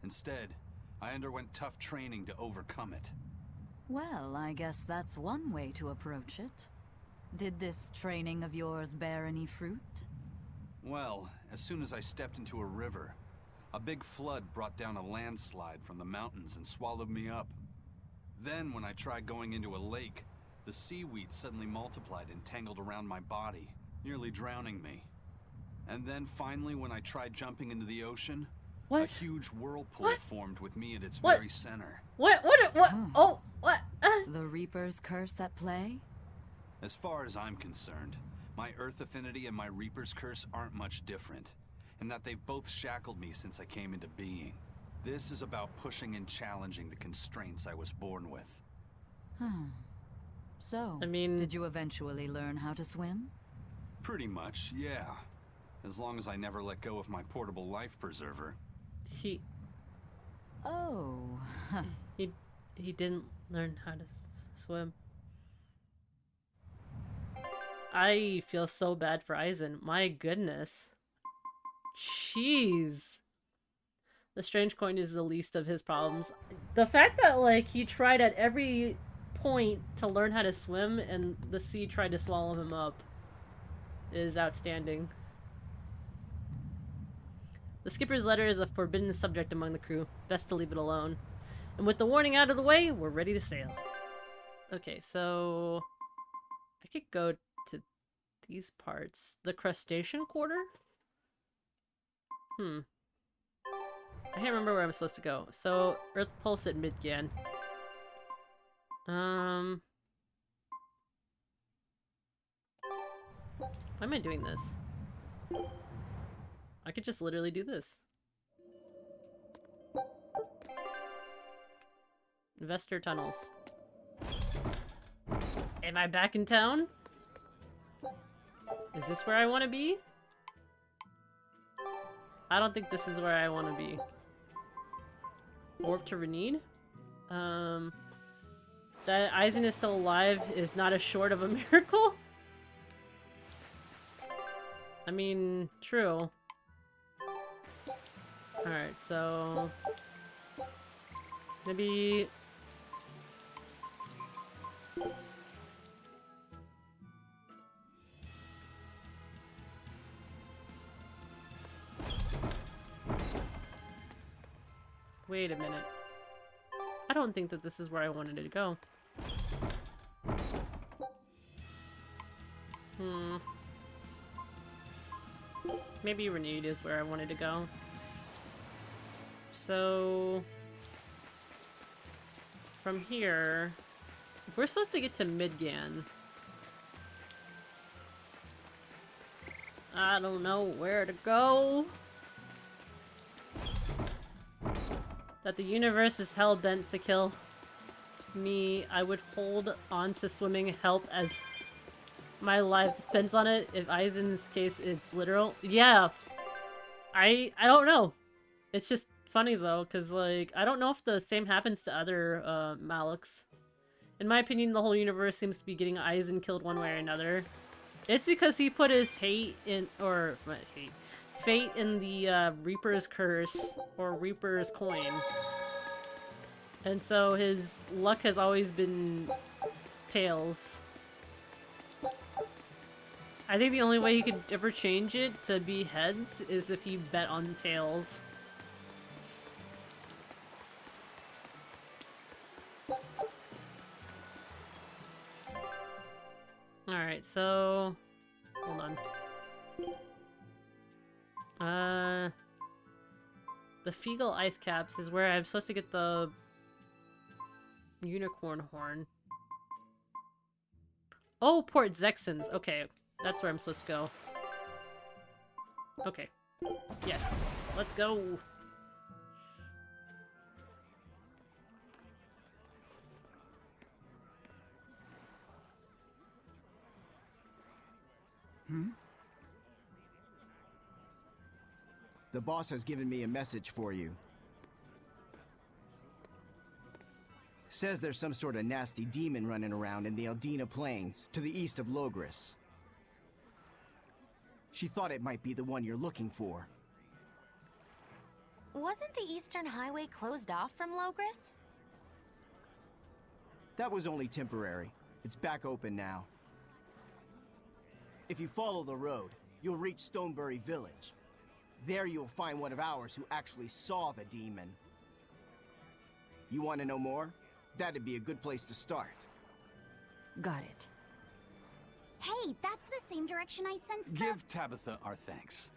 S6: Instead, I underwent tough training to overcome it.
S4: Well, I guess that's one way to approach it. Did this training of yours bear any fruit?
S6: Well, as soon as I stepped into a river, a big flood brought down a landslide from the mountains and swallowed me up. Then, when I tried going into a lake, the seaweed suddenly multiplied and tangled around my body, nearly drowning me. And then finally, when I tried jumping into the ocean, a huge whirlpool formed with me at its very center.
S1: What? Oh, what?
S4: The Reaper's curse at play?
S6: As far as I'm concerned, my Earth affinity and my Reaper's curse aren't much different, in that they've both shackled me since I came into being. This is about pushing and challenging the constraints I was born with.
S4: So,
S1: I mean,
S4: did you eventually learn how to swim?
S6: Pretty much, yeah. As long as I never let go of my portable life preserver.
S4: Oh.
S1: He didn't learn how to swim. I feel so bad for Aizen. My goodness. Jeez. The strange coin is the least of his problems. The fact that, like, he tried at every point to learn how to swim and the sea tried to swallow him up is outstanding. The skipper's letter is a forbidden subject among the crew. Best to leave it alone. And with the warning out of the way, we're ready to sail. Okay, so I could go to these parts. The crustacean quarter? I can't remember where I'm supposed to go. So, Earth Pulse at Midgan. Why am I doing this? I could just literally do this. Investor tunnels. Am I back in town? Is this where I want to be? I don't think this is where I want to be. Orb to Renede? That Aizen is still alive is not as short of a miracle? I mean, true. Alright, so... maybe... Wait a minute. I don't think that this is where I wanted it to go. Maybe Renewed is where I wanted to go. So... from here... we're supposed to get to Midgan. I don't know where to go. that the universe is hell-bent to kill me, I would hold on to swimming help as my life depends on it. If Aizen's case it's literal. Yeah. I don't know. It's just funny though, because like I don't know if the same happens to other Maliks. In my opinion, the whole universe seems to be getting Aizen killed one way or another. It's because he put his fate in the Reaper's Curse or Reaper's Coin. And so his luck has always been tails. I think the only way he could ever change it to be heads is if he bet on tails. Alright, so... hold on. The Feegle Ice Caps is where I'm supposed to get the unicorn horn. Oh, Port Zexons. Okay, that's where I'm supposed to go. Okay. Yes, let's go.
S17: The boss has given me a message for you. Says there's some sort of nasty demon running around in the Aldina Plains, to the east of Logris. She thought it might be the one you're looking for.
S10: Wasn't the Eastern Highway closed off from Logris?
S17: That was only temporary. It's back open now. If you follow the road, you'll reach Stonebury Village. There you'll find one of ours who actually saw the demon. You want to know more? That'd be a good place to start.
S4: Got it.
S16: Hey, that's the same direction I sensed the—
S6: Give Tabitha our thanks.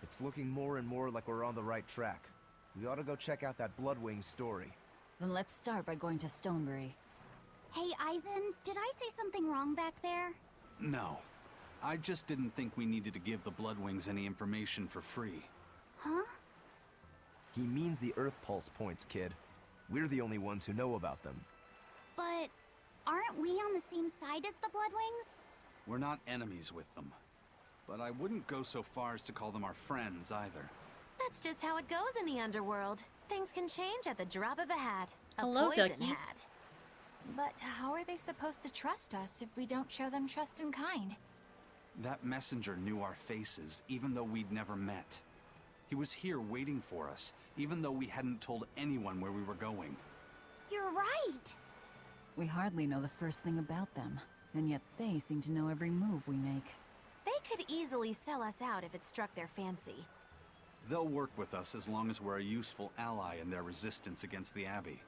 S5: It's looking more and more like we're on the right track. We ought to go check out that Bloodwing story.
S4: Then let's start by going to Stonebury.
S16: Hey, Aizen, did I say something wrong back there?
S6: No. I just didn't think we needed to give the Bloodwings any information for free.
S16: Huh?
S5: He means the Earth Pulse points, kid. We're the only ones who know about them.
S16: But aren't we on the same side as the Bloodwings?
S6: We're not enemies with them. But I wouldn't go so far as to call them our friends, either.
S10: That's just how it goes in the underworld. Things can change at the drop of a hat. A
S1: Hello,
S10: poison
S1: Ducky.
S10: hat.
S8: But how are they supposed to trust us if we don't show them trust in kind?
S6: That messenger knew our faces, even though we'd never met. He was here waiting for us, even though we hadn't told anyone where we were going.
S16: You're right.
S4: We hardly know the first thing about them, and yet they seem to know every move we make.
S10: They could easily sell us out if it struck their fancy.
S6: They'll work with us as long as we're a useful ally in their resistance against the Abbey.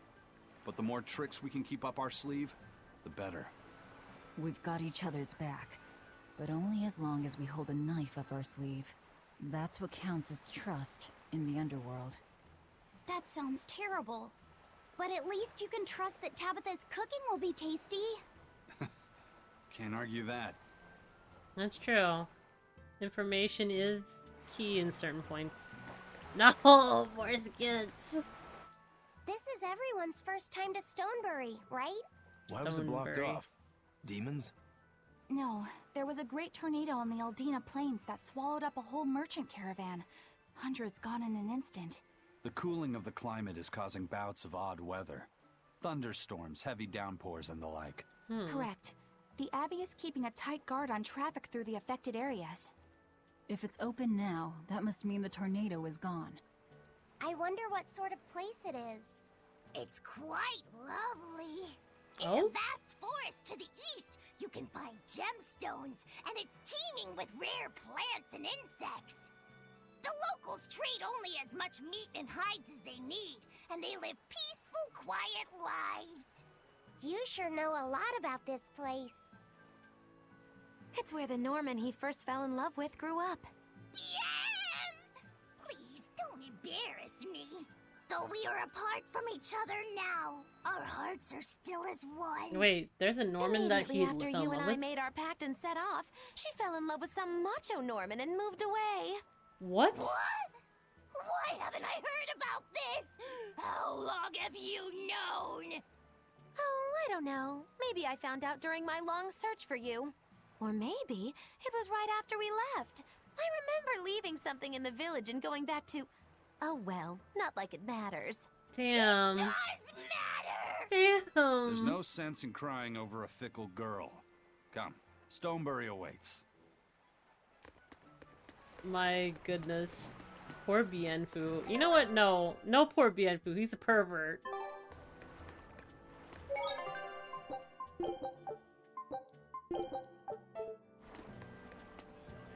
S6: But the more tricks we can keep up our sleeve, the better.
S4: We've got each other's back, but only as long as we hold a knife up our sleeve. That's what counts as trust in the underworld.
S16: That sounds terrible. But at least you can trust that Tabitha's cooking will be tasty.
S6: Can't argue that.
S1: That's true. Information is key in certain points. No, more skits.
S3: This is everyone's first time to Stonebury, right?
S5: Why was it blocked
S1: Stonebury.
S5: off? Demons?
S8: No, there was a great tornado on the Aldina Plains that swallowed up a whole merchant caravan. Hundreds gone in an instant.
S6: The cooling of the climate is causing bouts of odd weather. Thunderstorms, heavy downpours, and the like.
S8: Correct. The Abbey is keeping a tight guard on traffic through the affected areas.
S4: If it's open now, that must mean the tornado is gone.
S3: I wonder what sort of place it is.
S2: It's quite lovely. In
S1: Oh?
S2: the vast forest to the east, you can find gemstones, and it's teeming with rare plants and insects. The locals trade only as much meat and hides as they need, and they live peaceful, quiet lives.
S3: You sure know a lot about this place.
S10: That's where the Norman he first fell in love with grew up.
S2: Yeah! Please don't embarrass me. Though we are apart from each other now, our hearts are still as one.
S1: Wait, there's a Norman that
S10: Immediately
S1: he
S10: after
S1: fell in
S10: you
S1: love
S10: and I
S1: with?
S10: made our pact and set off, she fell in love with some macho Norman and moved away.
S1: What?
S2: What? Why haven't I heard about this? How long have you known?
S10: Oh, I don't know. Maybe I found out during my long search for you. Or maybe it was right after we left. I remember leaving something in the village and going back to... Oh well, not like it matters.
S1: Damn.
S2: It does matter!
S1: Damn.
S6: There's no sense in crying over a fickle girl. Come, Stonebury awaits.
S1: My goodness. Poor Bienfu. You know what? No. No poor Bienfu. He's a pervert.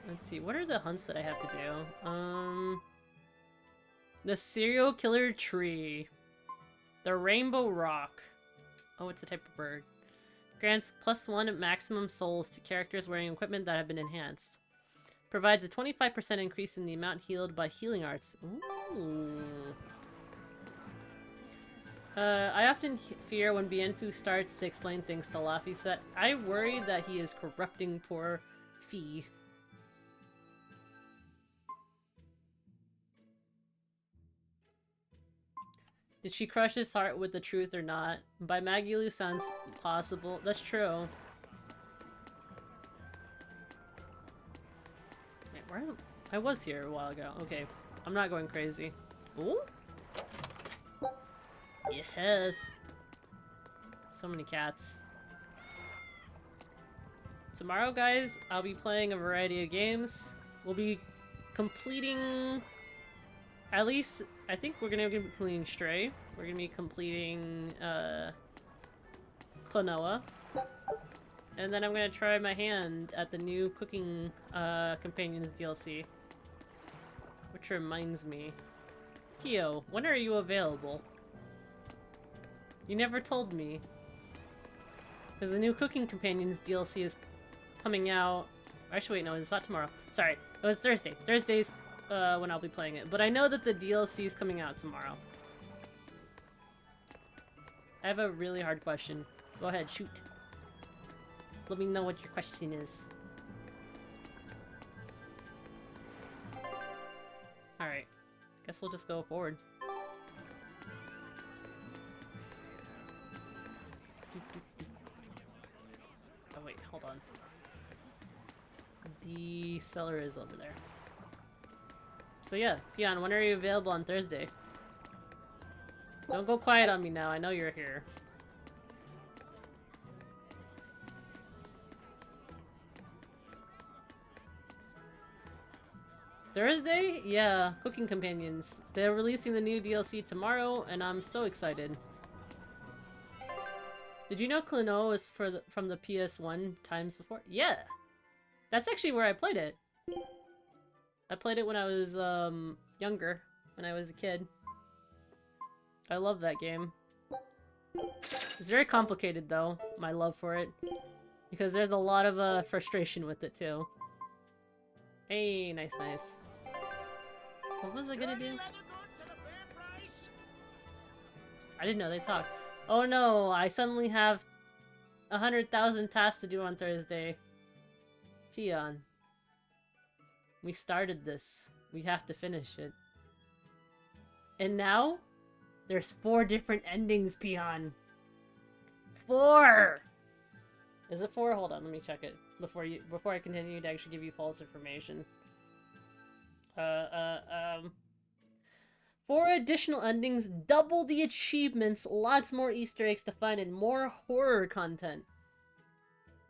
S1: Let's see. What are the hunts that I have to do? The serial killer tree. The rainbow rock. Oh, it's a type of bird. Grants +1 maximum souls to characters wearing equipment that have been enhanced. Provides a 25% increase in the amount healed by healing arts. Ooh. I often fear when Bienfu starts to explain things to Laffy set. I worry that he is corrupting poor Fee. Did she crush his heart with the truth or not? By Maggie sounds possible. That's true. Wait, where am I was here a while ago. Okay. I'm not going crazy. Ooh? Yes. So many cats. Tomorrow, guys, I'll be playing a variety of games. We'll be completing... At least, I think we're gonna be completing Stray. We're gonna be completing, Klonoa. And then I'm gonna try my hand at the new Cooking, Companions DLC. Which reminds me. Kyo, when are you available? You never told me. Because the new Cooking Companions DLC is coming out... Actually, wait, no, it's not tomorrow. Sorry, it was Thursday. Thursday's when I'll be playing it. But I know that the DLC is coming out tomorrow. I have a really hard question. Go ahead, shoot. Let me know what your question is. Alright. Guess we'll just go forward. Oh wait, hold on. The cellar is over there. So yeah, Pion, when are you available on Thursday? Don't go quiet on me now, I know you're here. Thursday? Yeah, Cooking Companions. They're releasing the new DLC tomorrow, and I'm so excited. Did you know Klonoa was from the PS1 times before? Yeah! That's actually where I played it. I played it when I was, younger. When I was a kid. I love that game. It's very complicated, though, my love for it. Because there's a lot of, frustration with it, too. Hey, nice, nice. What was I gonna do? I didn't know they talked. Oh no, I suddenly have 100,000 tasks to do on Thursday. Peon. We started this. We have to finish it. And now, there's 4 different endings, Peon. 4! Is it 4? Hold on, let me check it before I continue to actually give you false information. 4 additional endings, double the achievements, lots more Easter eggs to find, and more horror content.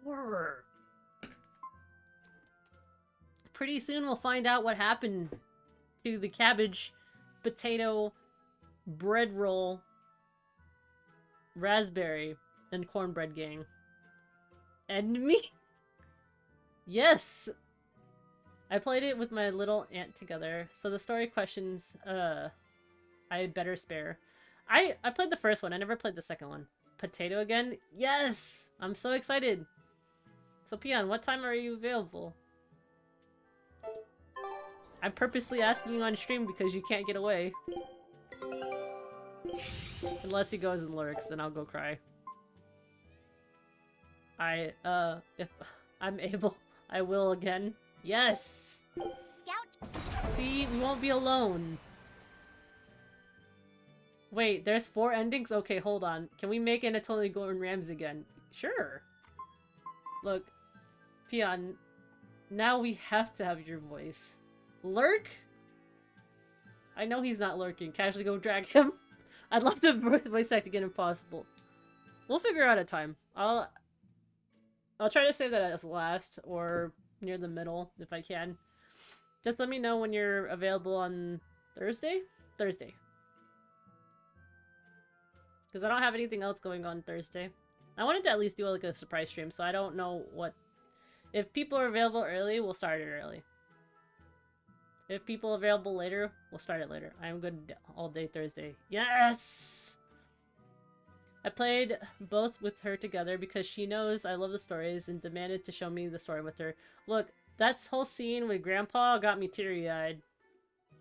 S1: Horror. Pretty soon we'll find out what happened to the cabbage, potato, bread roll, raspberry, and cornbread gang. And me. Yes! I played it with my little aunt together, so the story questions, I better spare. I played the first one, I never played the second one. Potato again? Yes! I'm so excited! So Peon, what time are you available? I'm purposely asking you on stream because you can't get away. Unless he goes and lurks, then I'll go cry. If I'm able, I will again. Yes!
S3: Scout.
S1: See, we won't be alone. Wait, there's 4 endings? Okay, hold on. Can we make Anatoly Gordon Ramsay again? Sure. Look, Peon, now we have to have your voice. Lurk? I know he's not lurking. Casually go drag him. I'd love to voice act again if possible. We'll figure out a time. I'll try to save that as last or near the middle if I can. Just let me know when you're available on Thursday? Thursday. Because I don't have anything else going on Thursday. I wanted to at least do like a surprise stream, so I don't know what... If people are available early, we'll start it early. If people are available later, we'll start it later. I'm good all day Thursday. Yes! I played both with her together because she knows I love the stories and demanded to show me the story with her. Look, that whole scene with Grandpa got me teary-eyed.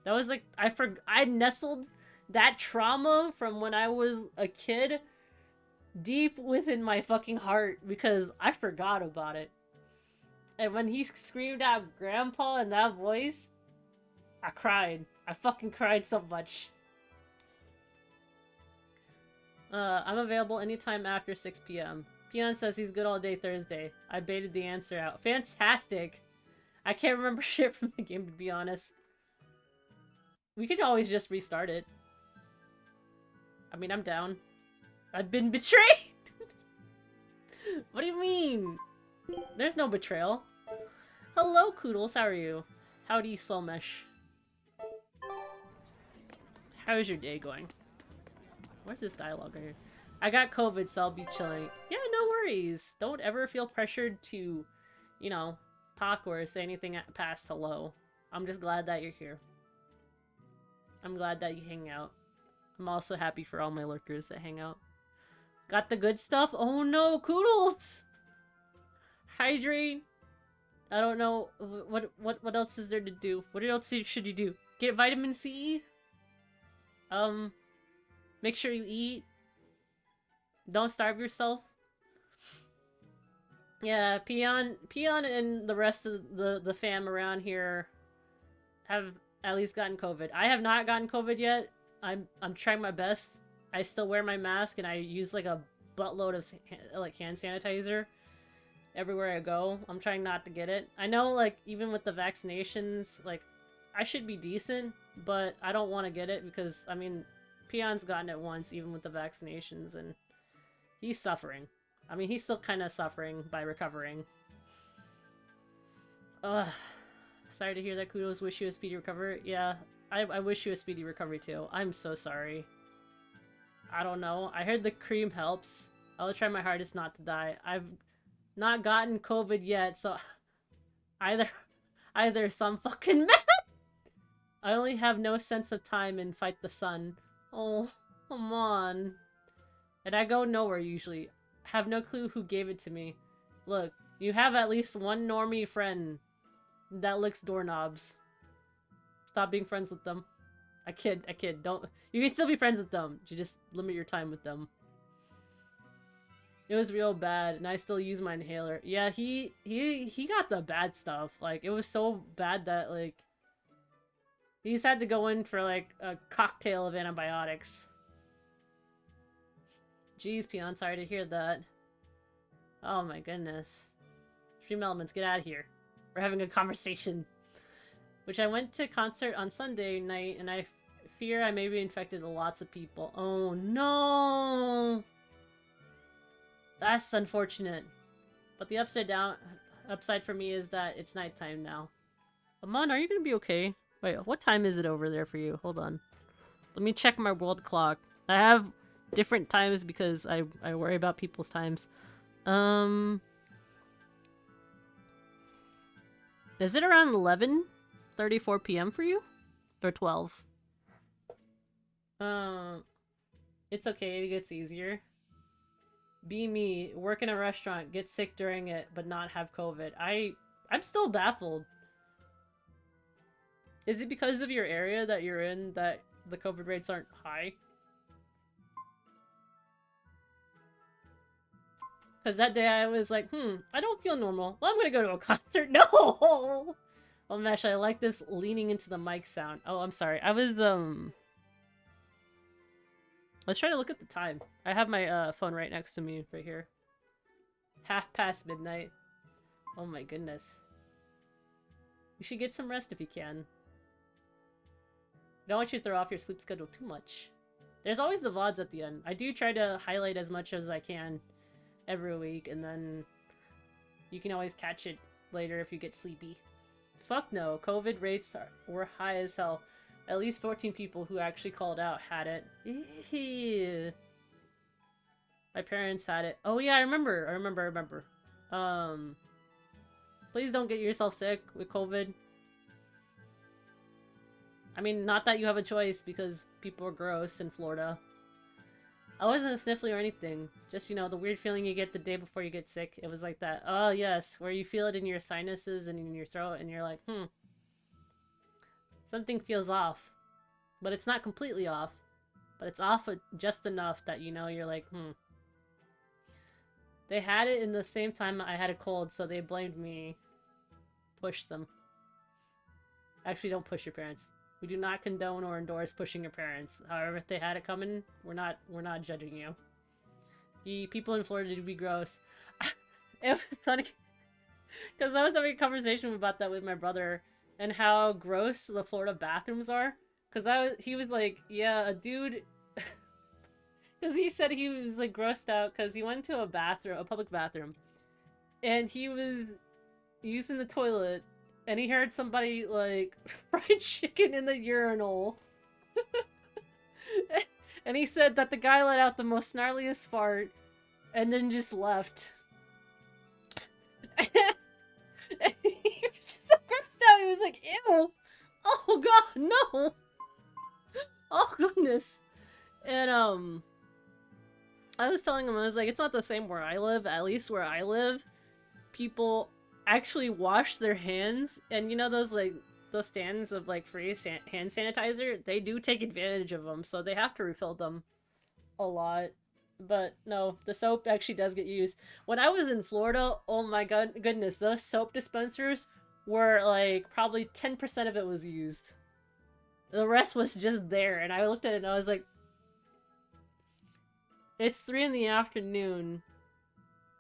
S1: That was like, I nestled that trauma from when I was a kid deep within my fucking heart because I forgot about it. And when he screamed out Grandpa in that voice, I cried. I fucking cried so much. I'm available anytime after 6 p.m. Peon says he's good all day Thursday. I baited the answer out. Fantastic! I can't remember shit from the game, to be honest. We could always just restart it. I mean, I'm down. I've been betrayed! What do you mean? There's no betrayal. Hello, Koodles. How are you? Howdy, Slowmesh. How is your day going? Where's this dialogue right here? I got COVID, so I'll be chilling. Yeah, no worries. Don't ever feel pressured to, you know, talk or say anything past hello. I'm just glad that you're here. I'm glad that you hang out. I'm also happy for all my lurkers that hang out. Got the good stuff? Oh no, Koodles! Hydrate. I don't know. What else is there to do? What else should you do? Get vitamin C? Make sure you eat. Don't starve yourself. Yeah, Peon and the rest of the fam around here have at least gotten COVID. I have not gotten COVID yet. I'm trying my best. I still wear my mask and I use like a buttload of like hand sanitizer everywhere I go. I'm trying not to get it. I know like even with the vaccinations, like I should be decent, but I don't want to get it because I mean Peon's gotten it once even with the vaccinations and he's suffering. I mean he's still kind of suffering by recovering. Ugh. Sorry to hear that. Kudos. Wish you a speedy recovery. Yeah, I wish you a speedy recovery too. I'm so sorry. I don't know. I heard the cream helps. I'll try my hardest not to die. I've not gotten COVID yet, so either some fucking mad. I only have no sense of time and fight the sun. Oh, come on. And I go nowhere usually. Have no clue who gave it to me. Look, you have at least one normie friend that licks doorknobs. Stop being friends with them. I kid. Don't. You can still be friends with them. You just limit your time with them. It was real bad, and I still use my inhaler. Yeah, he got the bad stuff. Like, it was so bad that, like, he's had to go in for, like, a cocktail of antibiotics. Jeez, Peon, sorry to hear that. Oh my goodness. Stream Elements, get out of here. We're having a conversation. Which I went to concert on Sunday night, and I fear I may be infected lots of people. Oh no! That's unfortunate. But the upside for me is that it's nighttime now. Amon, are you gonna be okay? Wait, what time is it over there for you? Hold on. Let me check my world clock. I have different times because I worry about people's times. Is it around 11:34 p.m. for you? Or 12? It's okay, it gets easier. be me, work in a restaurant, get sick during it, but not have COVID. I'm still baffled. Is it because of your area that you're in that the COVID rates aren't high? Because that day I was like, I don't feel normal. Well, I'm gonna go to a concert. No! Oh, Mesh, I like this leaning into the mic sound. Oh, I'm sorry. Let's try to look at the time. I have my phone right next to me, right here. midnight. Oh my goodness. You should get some rest if you can. I don't want you to throw off your sleep schedule too much. There's always the VODs at the end. I do try to highlight as much as I can every week, and then you can always catch it later if you get sleepy. Fuck no. COVID rates were high as hell. At least 14 people who actually called out had it. My parents had it. Oh yeah, I remember. Please don't get yourself sick with COVID. I mean, not that you have a choice because people are gross in Florida. I wasn't sniffly or anything. Just, you know, the weird feeling you get the day before you get sick. It was like that. Oh, yes. Where you feel it in your sinuses and in your throat and you're like, something feels off. But it's not completely off. But it's off just enough that, you know, you're like, They had it in the same time I had a cold, so they blamed me. Push them. Actually, don't push your parents. We do not condone or endorse pushing your parents. However, if they had it coming, we're not judging you. The people in Florida do be gross. It was funny because I was having a conversation about that with my brother and how gross the Florida bathrooms are. Because he was like, yeah, a dude. Because he said he was like grossed out because he went to a public bathroom, and he was using the toilet. And he heard somebody, like, fried chicken in the urinal. And he said that the guy let out the most gnarliest fart and then just left. And he was just so grossed out. He was like, ew. Oh, God, no. Oh, goodness. And, I was telling him, I was like, it's not the same where I live. At least where I live, people actually wash their hands, and you know those stands of like free hand sanitizer, they do take advantage of them, so they have to refill them a lot. But no, the soap actually does get used. When I was in Florida, oh my goodness, those soap dispensers were like probably 10% of it was used. The rest was just there, and I looked at it and I was like, it's 3 in the afternoon.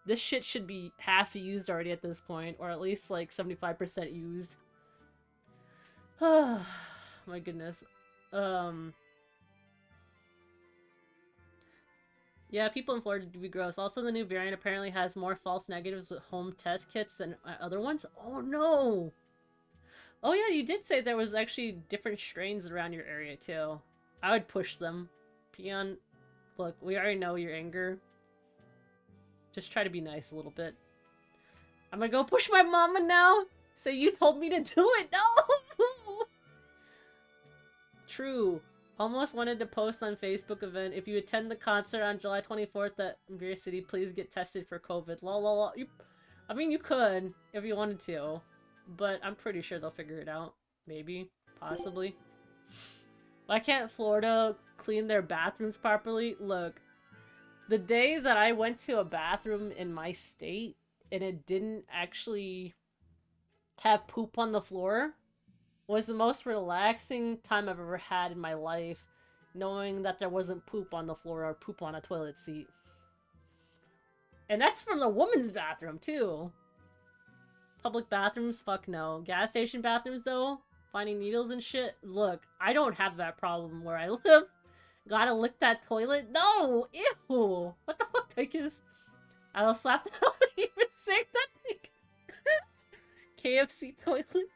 S1: This shit should be half used already at this point, or at least like 75% used. Oh my goodness. Yeah, people in Florida do be gross. Also, the new variant apparently has more false negatives with home test kits than other ones. Oh no! Oh yeah, you did say there was actually different strains around your area too. I would push them. Peon, look, we already know your anger. Just try to be nice a little bit. I'm gonna go push my mama now? Say you told me to do it? No! True. Almost wanted to post on Facebook event. If you attend the concert on July 24th at Beer City, please get tested for COVID. Lol, lol, lol. I mean, you could if you wanted to. But I'm pretty sure they'll figure it out. Maybe. Possibly. Why can't Florida clean their bathrooms properly? Look. The day that I went to a bathroom in my state and it didn't actually have poop on the floor was the most relaxing time I've ever had in my life, knowing that there wasn't poop on the floor or poop on a toilet seat. And that's from the woman's bathroom, too. Public bathrooms? Fuck no. Gas station bathrooms, though? Finding needles and shit? Look, I don't have that problem where I live. Gotta lick that toilet? No! Ew! What the fuck, Tychus? I will slap that on even sick that thing. KFC toilet?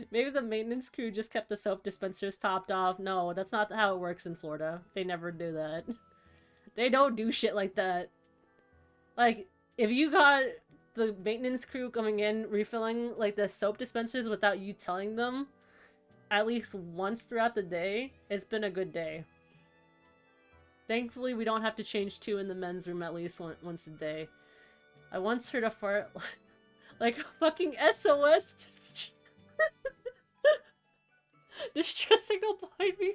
S1: Maybe the maintenance crew just kept the soap dispensers topped off. No, that's not how it works in Florida. They never do that. They don't do shit like that. Like, if you got the maintenance crew coming in, refilling, like, the soap dispensers without you telling them at least once throughout the day, it's been a good day. Thankfully, we don't have to change two in the men's room at least once a day. I once heard a fart like a fucking SOS distress signal behind me.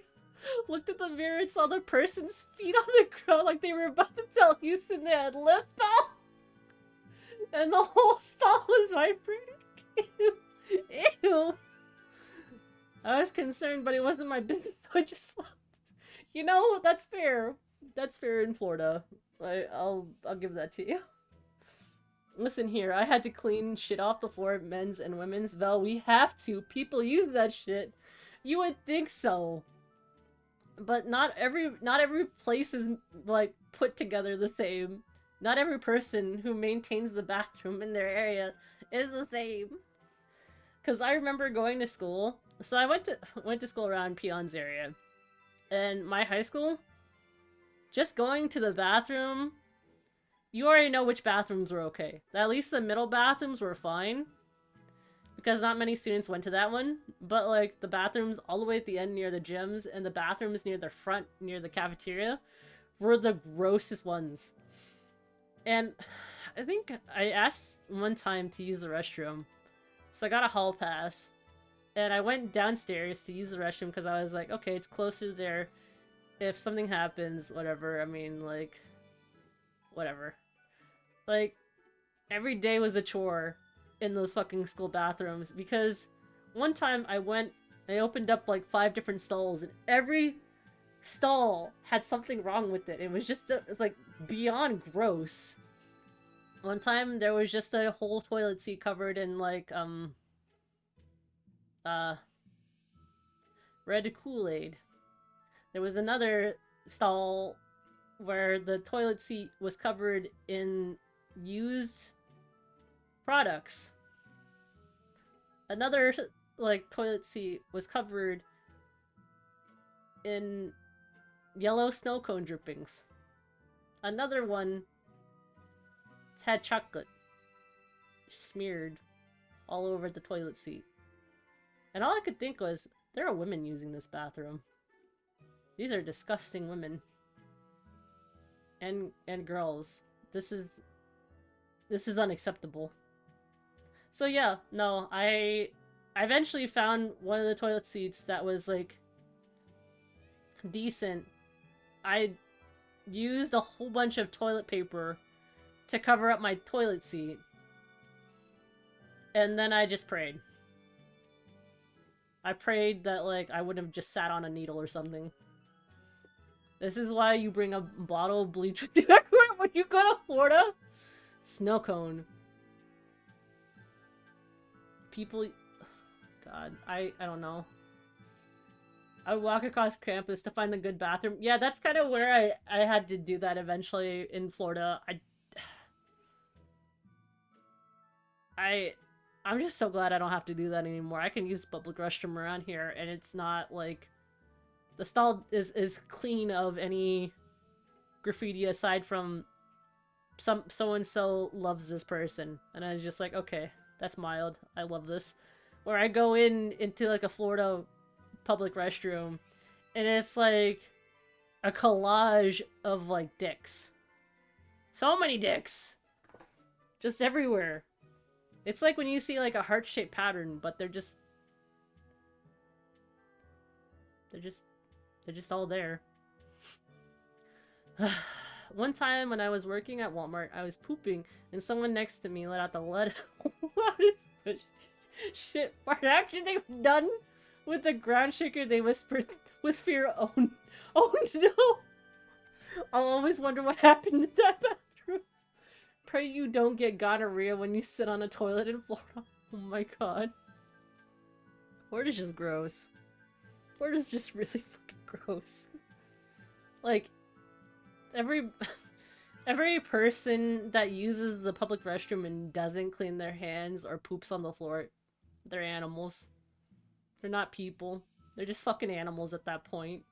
S1: Looked at the mirror and saw the person's feet on the ground like they were about to tell Houston they had lift off. And the whole stall was vibrating. Ew. Ew. I was concerned, but it wasn't my business, so I just left. You know, that's fair. That's fair in Florida. I'll give that to you. Listen here, I had to clean shit off the floor, men's and women's. Well, we have to. People use that shit. You would think so. But not every place is, like, put together the same. Not every person who maintains the bathroom in their area is the same. Because I remember going to school. So I went to school around Peon's area. And my high school, just going to the bathroom, you already know which bathrooms were okay. At least the middle bathrooms were fine. Because not many students went to that one. But, like, the bathrooms all the way at the end near the gyms and the bathrooms near the front, near the cafeteria, were the grossest ones. And I think I asked one time to use the restroom. So I got a hall pass. And I went downstairs to use the restroom because I was like, okay, it's closer there. If something happens, whatever. I mean, like, whatever. Like, every day was a chore in those fucking school bathrooms. Because one time I opened up like 5 different stalls, and every stall had something wrong with it. It was just, like, beyond gross. One time there was just a whole toilet seat covered in, like, red Kool-Aid. There was another stall where the toilet seat was covered in used products. Another, like, toilet seat was covered in yellow snow cone drippings. Another one had chocolate smeared all over the toilet seat. And all I could think was, there are women using this bathroom. These are disgusting women. And girls. This is unacceptable. So yeah, no, I eventually found one of the toilet seats that was, like, decent. I used a whole bunch of toilet paper to cover up my toilet seat. And then I just prayed. I prayed that, like, I wouldn't have just sat on a needle or something. This is why you bring a bottle of bleach with you everywhere when you go to Florida. Snow cone. People... God, I don't know. I would walk across campus to find the good bathroom. Yeah, that's kind of where I had to do that eventually in Florida. I'm just so glad I don't have to do that anymore. I can use public restroom around here, and it's not, like... The stall is clean of any graffiti aside from so-and-so loves this person. And I was just like, okay, that's mild. I love this. Where I go into, like, a Florida public restroom, and it's, like, a collage of, like, dicks. So many dicks! Just everywhere. It's like when you see, like, a heart-shaped pattern, but they're just all there. One time when I was working at Walmart, I was pooping, and someone next to me let out the lead. What is shit fart action they've done with the ground shaker? They whispered with fear, oh no! I'll always wonder what happened in that bathroom. Pray you don't get gonorrhea when you sit on a toilet in Florida. Oh my god. Florida's just gross. Florida's just really fucking gross. Like, every person that uses the public restroom and doesn't clean their hands or poops on the floor, they're animals. They're not people. They're just fucking animals at that point.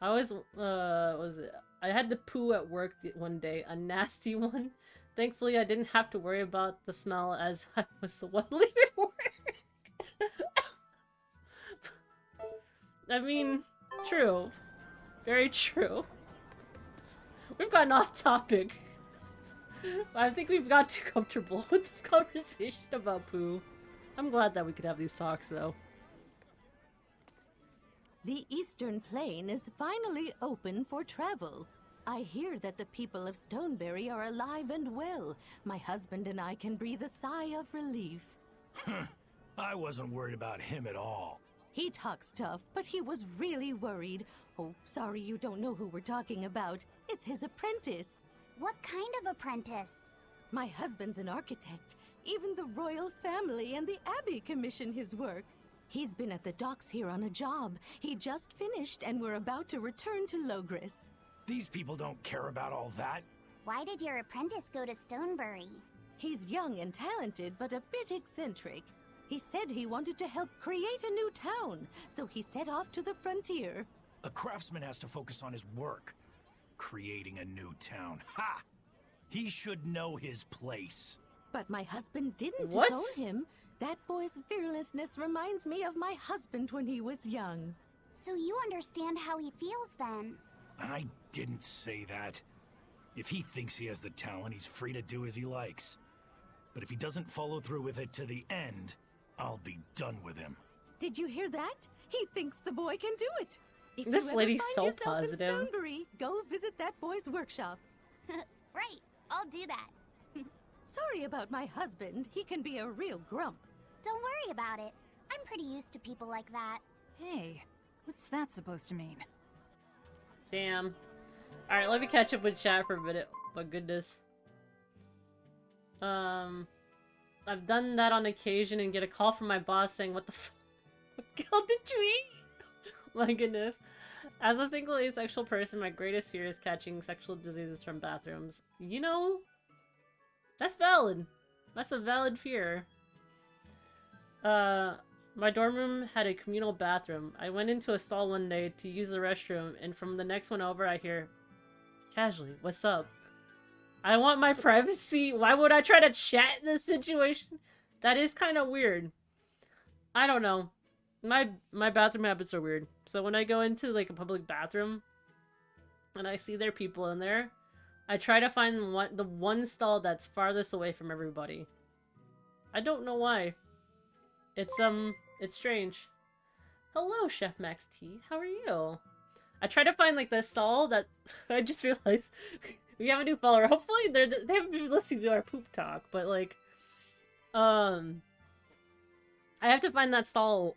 S1: I always, I had to poo at work one day, a nasty one. Thankfully, I didn't have to worry about the smell as I was the one leaving work. I mean, true. Very true. We've gotten off topic. I think we've got too comfortable with this conversation about poo. I'm glad that we could have these talks, though.
S18: The Eastern Plain is finally open for travel. I hear that the people of Stoneberry are alive and well. My husband and I can breathe a sigh of relief.
S7: I wasn't worried about him at all.
S18: He talks tough, but he was really worried. Oh, sorry you don't know who we're talking about. It's his apprentice.
S16: What kind of apprentice?
S18: My husband's an architect. Even the royal family and the Abbey commission his work. He's been at the docks here on a job. He just finished and we're about to return to Logris.
S7: These people don't care about all that.
S16: Why did your apprentice go to Stoneberry?
S18: He's young and talented, but a bit eccentric. He said he wanted to help create a new town, so he set off to the frontier.
S7: A craftsman has to focus on his work. Creating a new town. Ha! He should know his place.
S18: But my husband didn't
S1: What?
S18: disown him. That boy's fearlessness reminds me of my husband when he was young.
S16: So you understand how he feels then?
S7: I didn't say that. If he thinks he has the talent, he's free to do as he likes. But if he doesn't follow through with it to the end, I'll be done with him.
S18: Did you hear that? He thinks the boy can do it. If
S1: This
S18: you ever
S1: lady's
S18: find
S1: so
S18: yourself
S1: positive.
S18: in Stoneberry, go visit that boy's workshop.
S16: Right, I'll do that.
S18: Sorry about my husband. He can be a real grump.
S16: Don't worry about it. I'm pretty used to people like that.
S4: Hey, what's that supposed to mean?
S1: Damn. Alright, let me catch up with chat for a minute. My goodness. I've done that on occasion and get a call from my boss saying, what the f- what the hell did you eat? My goodness. As a single asexual person, my greatest fear is catching sexual diseases from bathrooms. You know, that's valid. That's a valid fear. My dorm room had a communal bathroom. I went into a stall one day to use the restroom, and from the next one over, I hear, casually, what's up? I want my privacy. Why would I try to chat in this situation? That is kind of weird. I don't know. My bathroom habits are weird. So when I go into like a public bathroom and I see there are people in there, I try to find the one stall that's farthest away from everybody. I don't know why. It's strange. Hello, Chef Max T. How are you? I try to find like the stall that I just realized we have a new follower. Hopefully they haven't been listening to our poop talk, but like I have to find that stall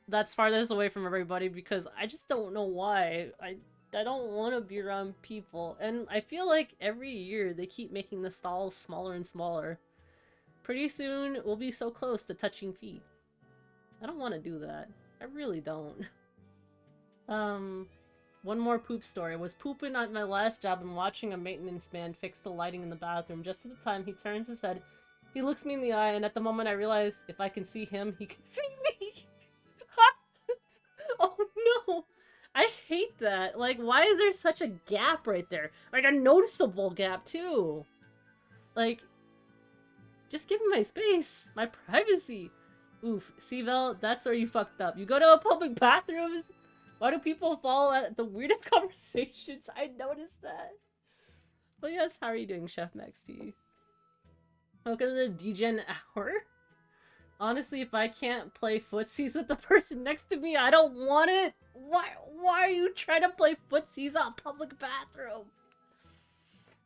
S1: that's farthest away from everybody because I just don't know why. I don't want to be around people, and I feel like every year they keep making the stalls smaller and smaller. Pretty soon we'll be so close to touching feet. I don't want to do that. I really don't. One more poop story. I was pooping at my last job and watching a maintenance man fix the lighting in the bathroom. Just at the time he turns his head, he looks me in the eye, and at the moment I realize if I can see him, he can see me. Oh no! I hate that. Like, why is there such a gap right there? Like, a noticeable gap, too. Like, just give me my space. My privacy. Oof. Seavel, that's where you fucked up. You go to a public bathrooms? Why do people fall at the weirdest conversations? I noticed that. Well, yes, how are you doing, Chef Max T? Welcome to the DGen hour. Honestly, if I can't play footsies with the person next to me, I don't want it. Why are you trying to play footsies on a public bathroom?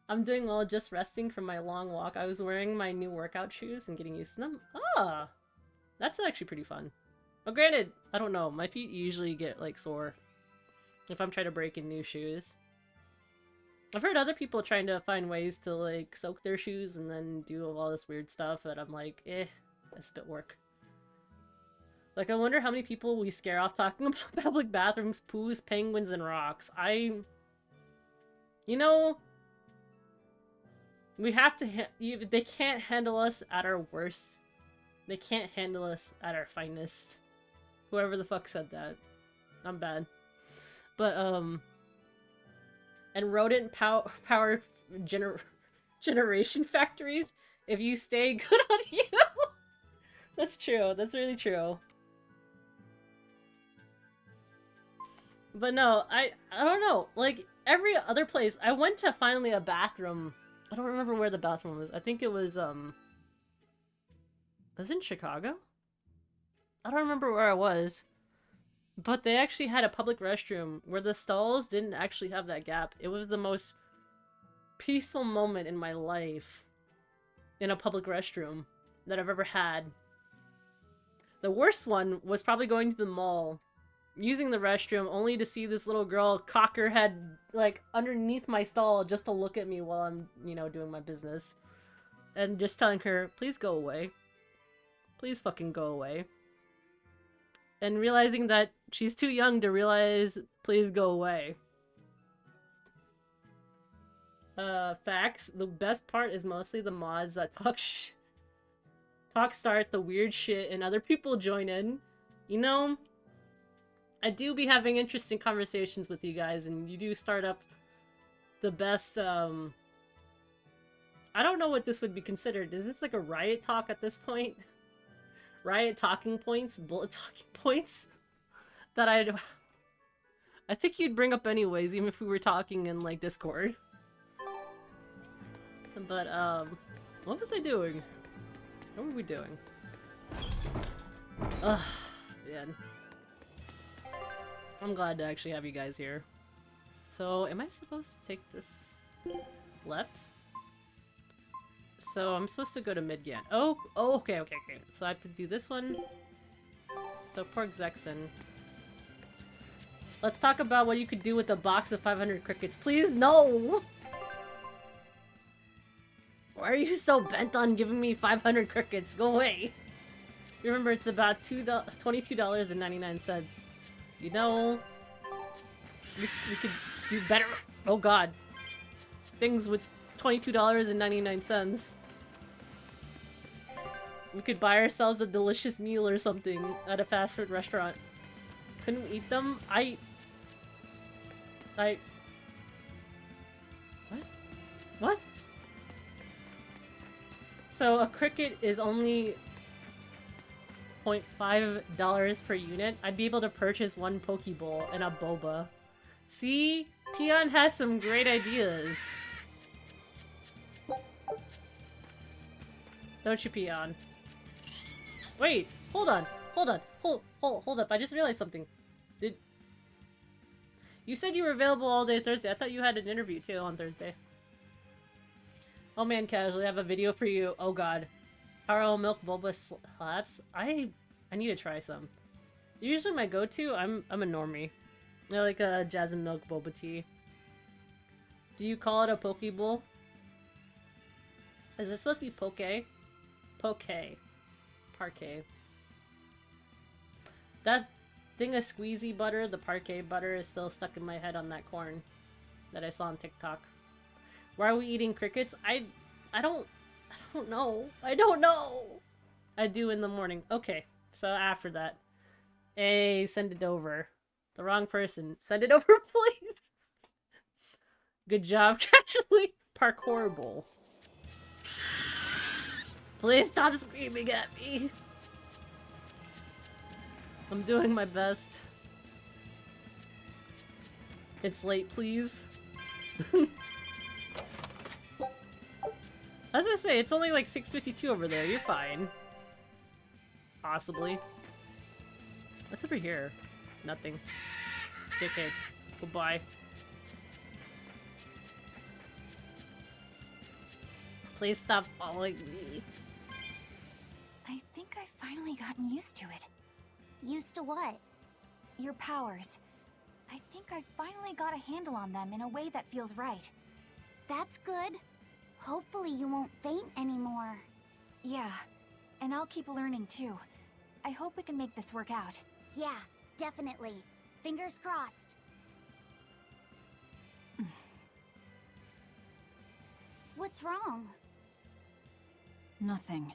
S1: I'm doing well, just resting from my long walk. I was wearing my new workout shoes and getting used to them. Ah, that's actually pretty fun. Well, granted, I don't know. My feet usually get, like, sore if I'm trying to break in new shoes. I've heard other people trying to find ways to, like, soak their shoes and then do all this weird stuff, and I'm like, that's a bit work. Like, I wonder how many people we scare off talking about public bathrooms, poos, penguins, and rocks. You know, we have to, they can't handle us at our worst. They can't handle us at our finest. Whoever the fuck said that. I'm bad. But, and rodent powered generation factories, if you stay, good on you. That's true. That's really true. But no, I don't know. Like, every other place, I went to finally a bathroom. I don't remember where the bathroom was. I think it was in Chicago? I don't remember where I was. But they actually had a public restroom where the stalls didn't actually have that gap. It was the most peaceful moment in my life in a public restroom that I've ever had. The worst one was probably going to the mall, using the restroom, only to see this little girl cock her head, like, underneath my stall just to look at me while I'm, you know, doing my business. And just telling her, please go away. Please fucking go away. And realizing that she's too young to realize, please go away. Facts. The best part is mostly the mods that start the weird shit and other people join in. You know, I do be having interesting conversations with you guys, and you do start up the best, I don't know what this would be considered. Is this like a riot talk at this point? Riot talking points? Bullet talking points? That I think you'd bring up anyways, even if we were talking in, like, Discord. But, what was I doing? What were we doing? Ugh, man. I'm glad to actually have you guys here. So, am I supposed to take this left? So, I'm supposed to go to Midgan. Oh, okay. So, I have to do this one. So, Pork Zexon. Let's talk about what you could do with a box of 500 crickets. Please, no! Why are you so bent on giving me 500 crickets? Go away! Remember, it's about $22.99. You know, we could do better. Oh god. Things with $22.99. We could buy ourselves a delicious meal or something at a fast food restaurant. Couldn't we eat them? What? So a cricket is only $0.5 per unit. I'd be able to purchase one Pokeball and a Boba. See? Peon has some great ideas. Don't you, Peon? Wait, hold up. I just realized something. You said you were available all day Thursday. I thought you had an interview too on Thursday. Oh man, casually, I have a video for you. Oh god. Taro milk boba slaps. I need to try some. Usually my go-to, I'm a normie. I like a jasmine milk boba tea. Do you call it a Pokeball? Is it supposed to be poke? Parquet. That thing of squeezy butter, the parquet butter, is still stuck in my head on that corn that I saw on TikTok. Why are we eating crickets? I don't know. I don't know. I do in the morning. Okay, so after that. Hey, send it over. The wrong person. Send it over, please. Good job, casually. Parkour bowl. Please stop screaming at me. I'm doing my best. It's late, please. I was gonna say, it's only like 6:52 over there. You're fine. Possibly. What's over here? Nothing. JK. Goodbye. Please stop following me.
S8: I think I've finally gotten used to it.
S3: Used to what?
S8: Your powers. I think I've finally got a handle on them in a way that feels right.
S3: That's good. Hopefully you won't faint anymore.
S8: Yeah, and I'll keep learning too. I hope we can make this work out.
S3: Yeah, definitely. Fingers crossed. What's wrong?
S4: Nothing.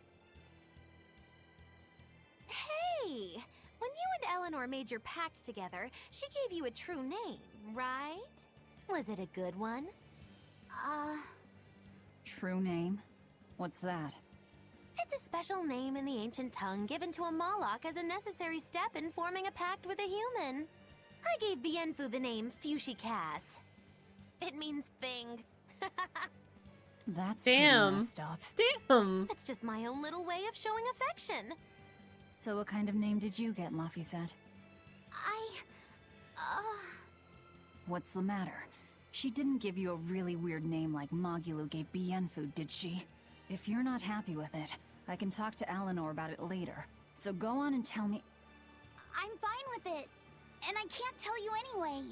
S10: Hey! When you and Eleanor made your pact together, she gave you a true name, right? Was it a good one?
S4: True name? What's that?
S10: It's a special name in the ancient tongue given to a Moloch as a necessary step in forming a pact with a human. I gave Bienfu the name Fushicaz. It means thing.
S4: That's
S1: Damn.
S4: pretty messed up.
S1: Damn.
S10: It's just my own little way of showing affection.
S4: So what kind of name did you get, Laphicet? What's the matter? She didn't give you a really weird name like Magulu gave Bienfu, did she? If you're not happy with it, I can talk to Eleanor about it later. So go on and tell me.
S16: I'm fine with it. And I can't tell you anyway.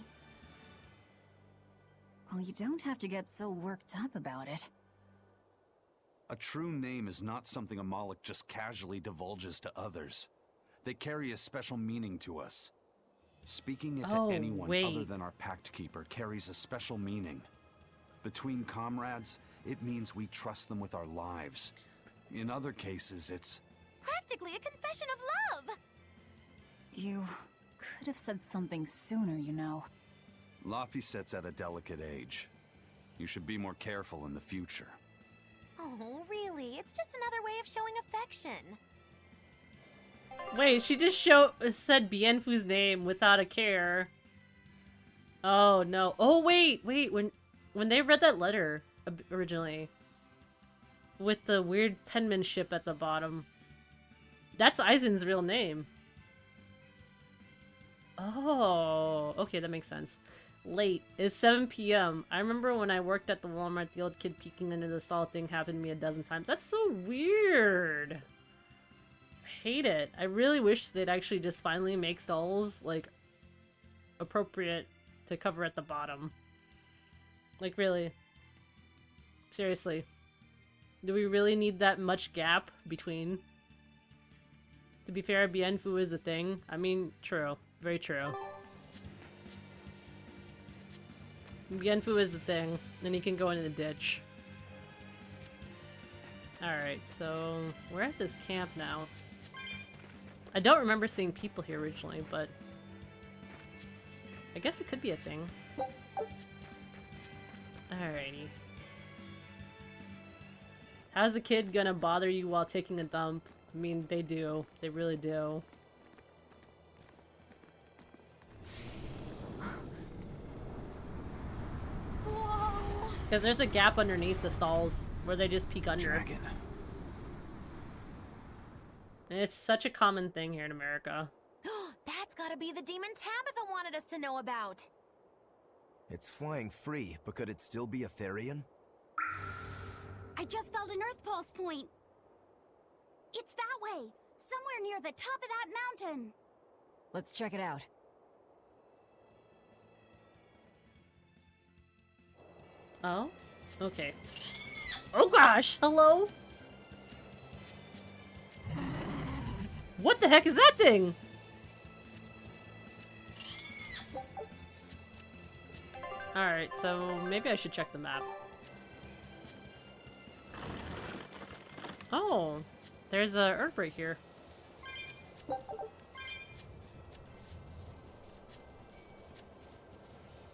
S4: Well, you don't have to get so worked up about it.
S6: A true name is not something a Moloch just casually divulges to others. They carry a special meaning to us. Speaking it to anyone other than our Pact Keeper carries a special meaning. Between comrades, it means we trust them with our lives. In other cases, it's
S10: Practically a confession of love!
S4: You could have said something sooner, you know.
S6: Laphicet's at a delicate age. You should be more careful in the future.
S10: Oh, really? It's just another way of showing affection.
S1: Wait, she just said Bienfu's name without a care. Oh no. Oh wait. When they read that letter originally with the weird penmanship at the bottom, that's Eisen's real name. Oh, okay, that makes sense. Late. It's 7 p.m. I remember when I worked at the Walmart, the old kid peeking under the stall thing happened to me a dozen times. That's so weird. I hate it. I really wish they'd actually just finally make stalls, like, appropriate to cover at the bottom. Like, really. Seriously. Do we really need that much gap between? To be fair, Bienfu is the thing. I mean, true. Very true. Bienfu is the thing. Then he can go into the ditch. Alright, so we're at this camp now. I don't remember seeing people here originally, but I guess it could be a thing. Alrighty. How's the kid gonna bother you while taking a dump? I mean, they do. They really do. Because there's a gap underneath the stalls where they just peek under.
S7: Dragon.
S1: And it's such a common thing here in America.
S10: That's gotta be the demon Tabitha wanted us to know about.
S5: It's flying free, but could it still be a Therian?
S16: I just felt an Earth Pulse point. It's that way, somewhere near the top of that mountain.
S4: Let's check it out.
S1: Oh? Okay. Oh gosh! Hello? What the heck is that thing? Alright, so maybe I should check the map. Oh, there's a herb right here.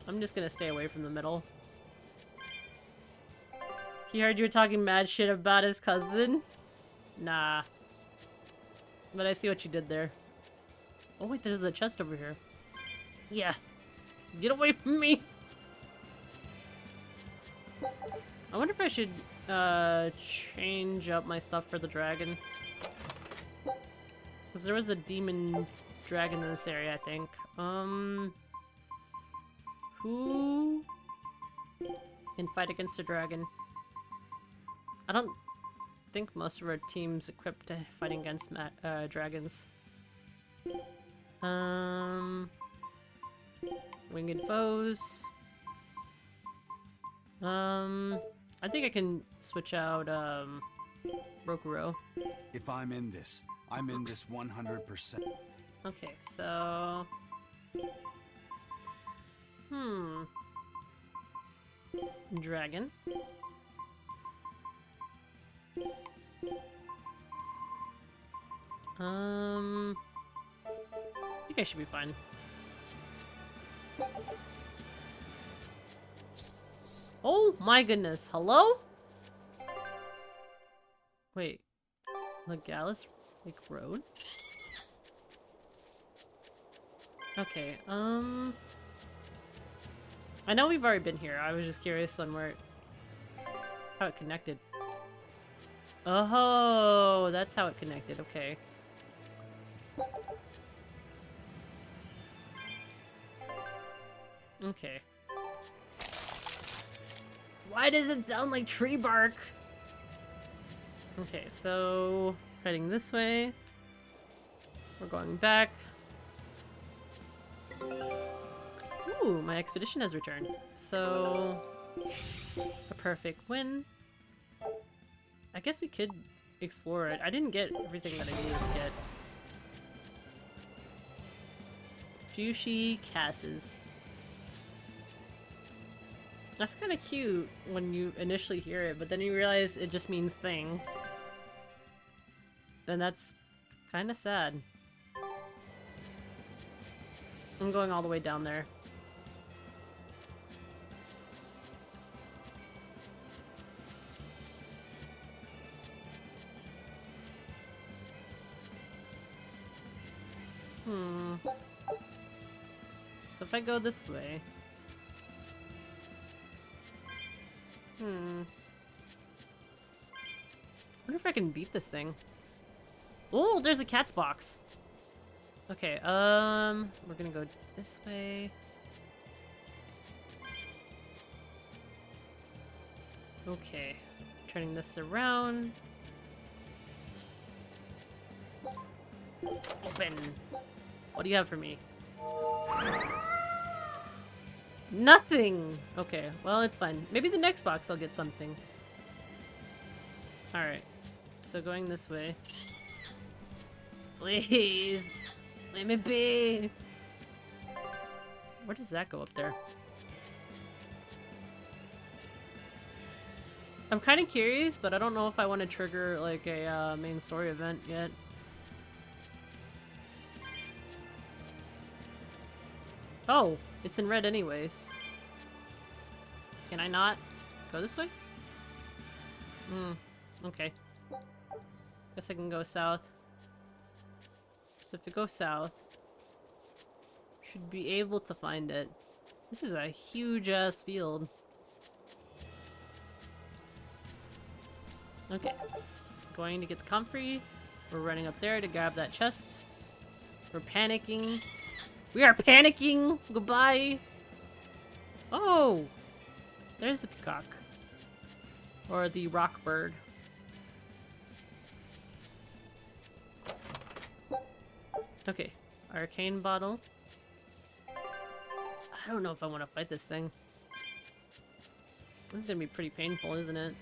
S1: I'm just gonna stay away from the middle. He heard you were talking mad shit about his cousin? Nah. But I see what you did there. Oh wait, there's the chest over here. Yeah. Get away from me! I wonder if I should change up my stuff for the dragon. Because there was a demon dragon in this area, I think. Who can fight against a dragon? I don't think most of our team's equipped to fighting against dragons. Winged foes. I think I can switch out, Rokuro.
S6: If I'm in this 100%.
S1: Okay, so... Dragon. I think I should be fine. Oh my goodness, hello? Wait, Legalis Lake Road? Okay, I know we've already been here. I was just curious on how it connected. Oh, that's how it connected. Okay. Okay. Why does it sound like tree bark? Okay, so heading this way. We're going back. Ooh, my expedition has returned. So, a perfect win. I guess we could explore it. I didn't get everything that I needed to get. Fushi Casses. That's kind of cute when you initially hear it, but then you realize it just means thing. Then that's kind of sad. I'm going all the way down there. So if I go this way... I wonder if I can beat this thing. Oh, there's a cat's box. Okay, we're gonna go this way. Okay, turning this around. Open. What do you have for me? Nothing! Okay, well, it's fine. Maybe the next box I'll get something. Alright, so going this way. Please! Let me be! Where does that go up there? I'm kind of curious, but I don't know if I want to trigger, like, a main story event yet. Oh, it's in red anyways. Can I not go this way? Okay. Guess I can go south. So if you go south, should be able to find it. This is a huge-ass field. Okay. Going to get the comfrey. We're running up there to grab that chest. We're panicking. We are panicking! Goodbye! Oh! There's the peacock. Or the rock bird. Okay. Arcane bottle. I don't know if I want to fight this thing. This is gonna be pretty painful, isn't it?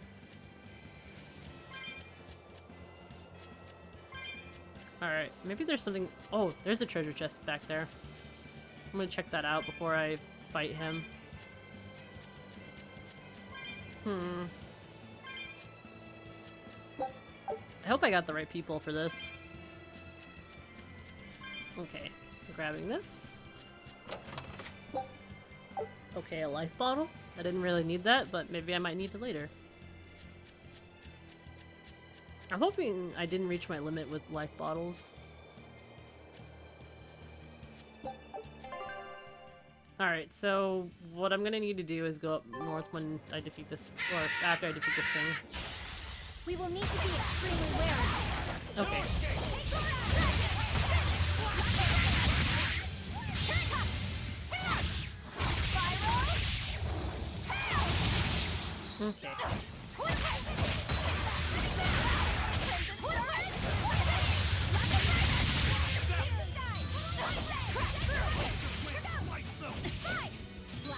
S1: Alright, maybe there's something... Oh, there's a treasure chest back there. I'm gonna check that out before I fight him. I hope I got the right people for this. Okay, grabbing this. Okay, a life bottle. I didn't really need that, but maybe I might need it later. I'm hoping I didn't reach my limit with life bottles. Alright, so what I'm gonna need to do is go up north when I defeat this, or after I defeat this thing.
S16: We will need to be extremely wary.
S1: Okay. Okay.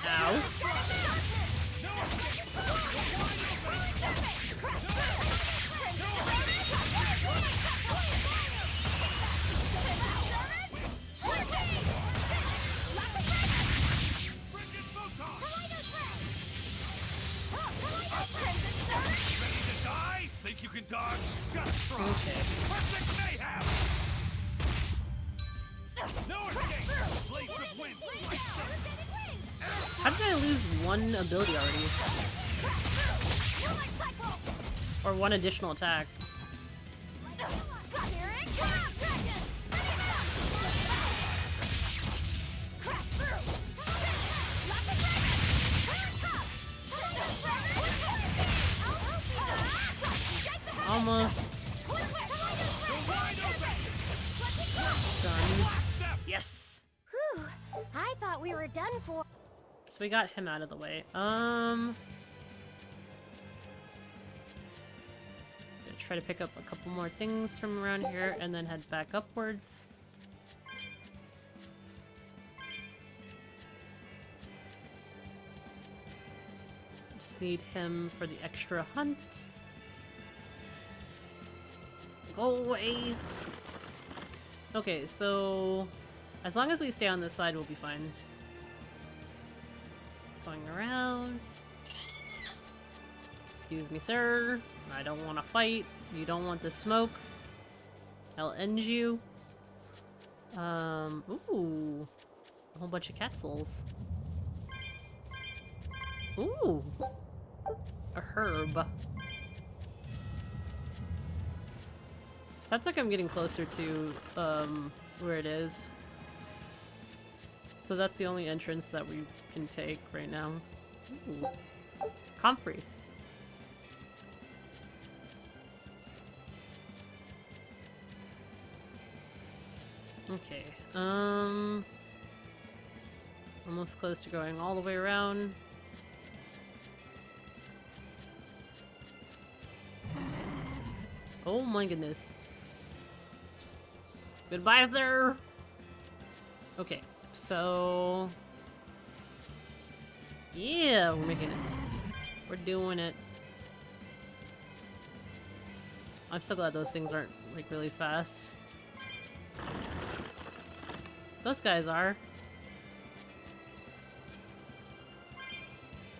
S1: Ow.
S14: Think you can dodge? Just try. Perfect mayhem! No escape! Blaze of wind!
S1: How did I lose one ability already? Or one additional attack? Yes!
S3: Whew, I thought we were done for.
S1: So we got him out of the way. Try to pick up a couple more things from around here and then head back upwards. Just need him for the extra hunt. Go away! Okay, so as long as we stay on this side, we'll be fine. Going around. Excuse me, sir. I don't want to fight. You don't want the smoke. I'll end you. Ooh. A whole bunch of castles. Ooh. A herb. Sounds like I'm getting closer to, where it is. So that's the only entrance that we can take right now. Ooh. Comfrey. Okay, almost close to going all the way around. Oh my goodness. Goodbye there! Okay, so... yeah, we're making it. We're doing it. I'm so glad those things aren't, like, really fast. Those guys are.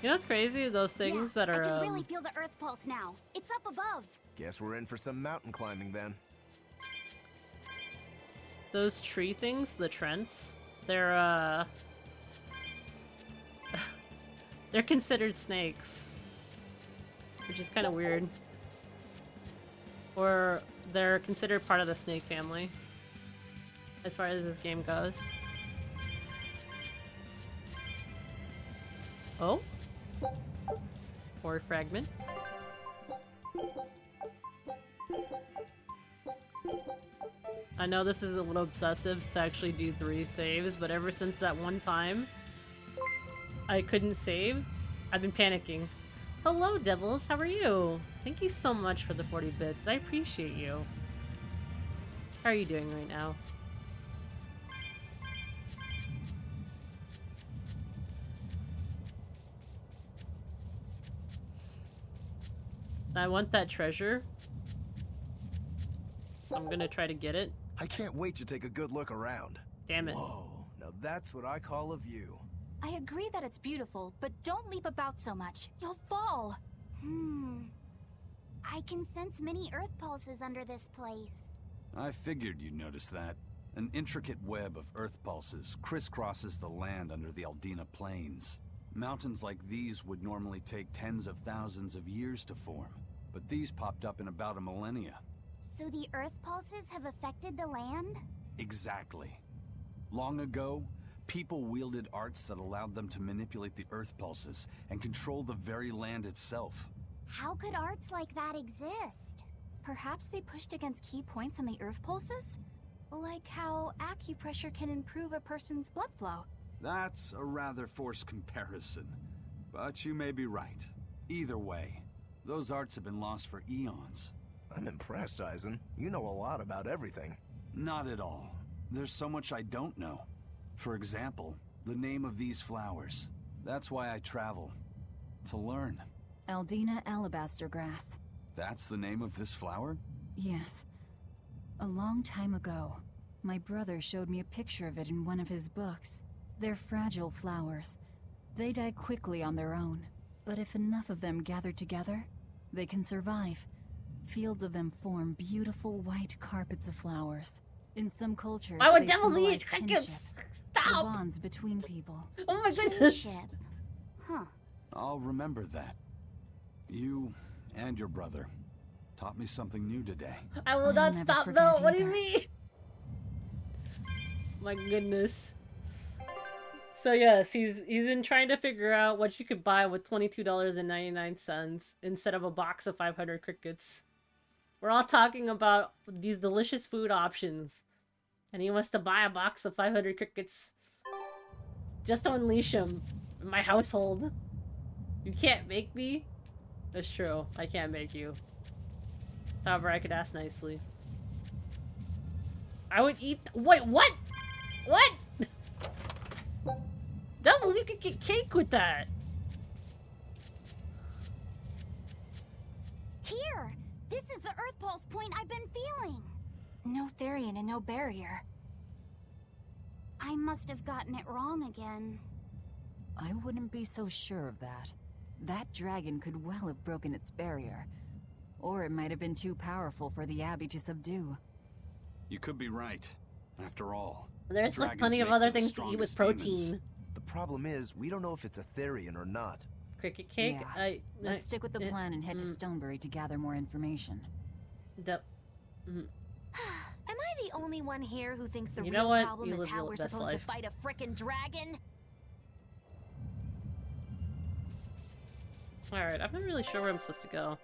S1: You know what's crazy? Those things that are,
S16: I can really feel the earth pulse now. It's up above.
S5: Guess we're in for some mountain climbing then.
S1: those tree things, the Trents, they're they're considered snakes. Which is kind of weird. Or they're considered part of the snake family. As far as this game goes. Oh? Or fragment. I know this is a little obsessive to actually do 3 saves, but ever since that one time I couldn't save, I've been panicking. Hello, Devils, how are you? Thank you so much for the 40 bits. I appreciate you. How are you doing right now? I want that treasure, so I'm gonna try to get it.
S5: I can't wait to take a good look around.
S1: Damn it.
S5: Whoa, now that's what I call a view.
S8: I agree that it's beautiful, but don't leap about so much. You'll fall.
S3: I can sense many earth pulses under this place.
S6: I figured you'd notice that. An intricate web of earth pulses crisscrosses the land under the Aldina Plains. Mountains like these would normally take tens of thousands of years to form, but these popped up in about a millennia.
S3: So the earth pulses have affected the land?
S6: Exactly. Long ago, people wielded arts that allowed them to manipulate the earth pulses and control the very land itself.
S3: How could arts like that exist?
S8: Perhaps they pushed against key points on the earth pulses? Like how acupressure can improve a person's blood flow.
S6: That's a rather forced comparison, but you may be right. Either way, those arts have been lost for eons.
S5: I'm impressed, Eisen. You know a lot about everything.
S6: Not at all. There's so much I don't know. For example, the name of these flowers. That's why I travel. To learn.
S4: Aldina alabaster grass.
S6: That's the name of this flower?
S4: Yes. A long time ago, my brother showed me a picture of it in one of his books. They're fragile flowers. They die quickly on their own. But if enough of them gather together, they can survive. Fields of them form beautiful white carpets of flowers. In some cultures,
S1: Why would
S4: they
S1: devils
S4: symbolize
S1: eat?
S4: kinship, the
S1: Stop!
S4: bonds between people.
S1: Oh my goodness!
S3: Kinship. Huh.
S6: I'll remember that. You and your brother taught me something new today.
S1: I will not stop, Bill. What do you mean? My goodness. So yes, he's been trying to figure out what you could buy with $22.99 instead of a box of 500 crickets. We're all talking about these delicious food options. And he wants to buy a box of 500 crickets. Just to unleash him in my household. You can't make me? That's true. I can't make you. However, I could ask nicely. I would eat. Wait, what? What? Devils, you could get cake with that.
S16: Here! This is the Earth Pulse point I've been feeling!
S8: No Therian and no barrier.
S16: I must have gotten it wrong again.
S4: I wouldn't be so sure of that. That dragon could well have broken its barrier. Or it might have been too powerful for the Abbey to subdue.
S6: You could be right. After all,
S1: there's like
S6: dragons
S1: plenty of
S6: make
S1: other
S6: for the
S1: things to eat with
S6: strongest
S1: protein.
S6: demons.
S5: The problem is, we don't know if it's a Therian or not.
S1: Cricket cake?
S4: Yeah. Let's stick with the plan and head to Stonebury to gather more information.
S1: The...
S10: Am I the only one here who thinks the
S1: You
S10: real
S1: know what?
S10: problem
S1: You
S10: is
S1: live
S10: how
S1: your
S10: we're
S1: best
S10: supposed
S1: life.
S10: to fight a frickin' dragon?
S1: Alright, I'm not really sure where I'm supposed to go.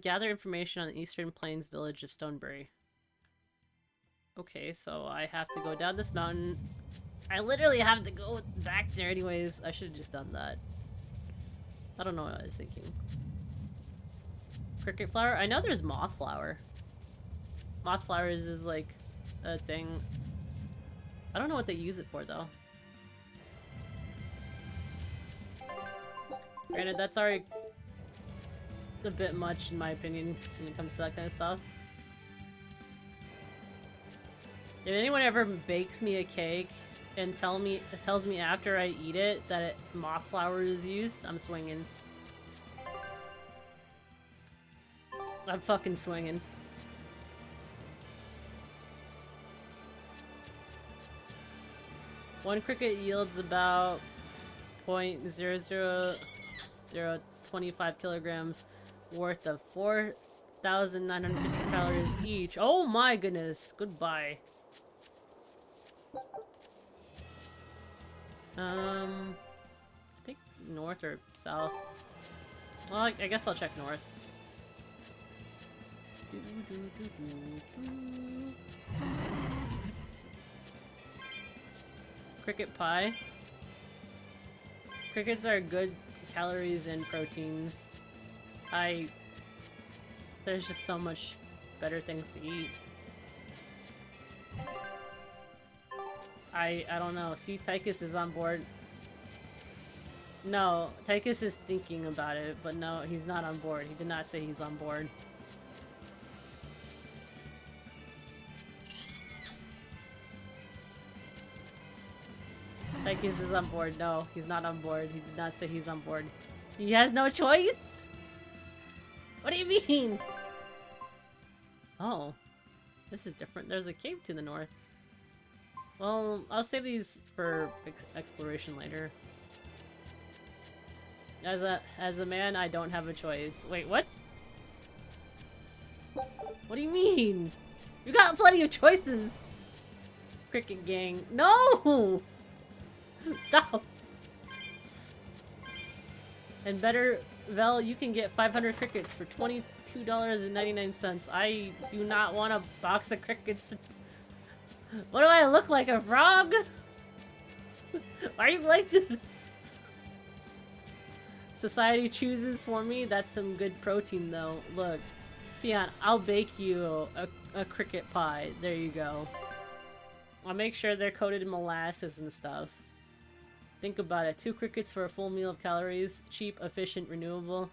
S1: Gather information on the eastern plains village of Stonebury. Okay, so I have to go down this mountain. I literally have to go back there anyways. I should have just done that. I don't know what I was thinking. Cricket flower? I know there's moth flower. Moth flowers is like a thing. I don't know what they use it for though. Granted, that's already a bit much in my opinion when it comes to that kind of stuff. If anyone ever bakes me a cake and tells me after I eat it that moth flower is used, I'm swinging. I'm fucking swinging. One cricket yields about 0.00025 kilograms worth of 4,950 calories each. Oh my goodness. Goodbye. I think north or south. Well, I guess I'll check north. Cricket pie. Crickets are good calories and proteins. There's just so much better things to eat. I don't know. See, Tychus is on board. No, Tychus is thinking about it, but no, he's not on board. He did not say he's on board. Tychus is on board. No, he's not on board. He did not say he's on board. He has no choice? What do you mean? Oh. This is different. There's a cave to the north. Well, I'll save these for exploration later. As a man, I don't have a choice. Wait, what? What do you mean? You got plenty of choices. Cricket gang. No! Stop! And better, Vel, you can get 500 crickets for $22.99. I do not want a box of crickets. What do I look like, a frog? Why are you like this? Society chooses for me? That's some good protein though. Look, Peon, I'll bake you a cricket pie. There you go. I'll make sure they're coated in molasses and stuff. Think about it. 2 crickets for a full meal of calories. Cheap, efficient, renewable.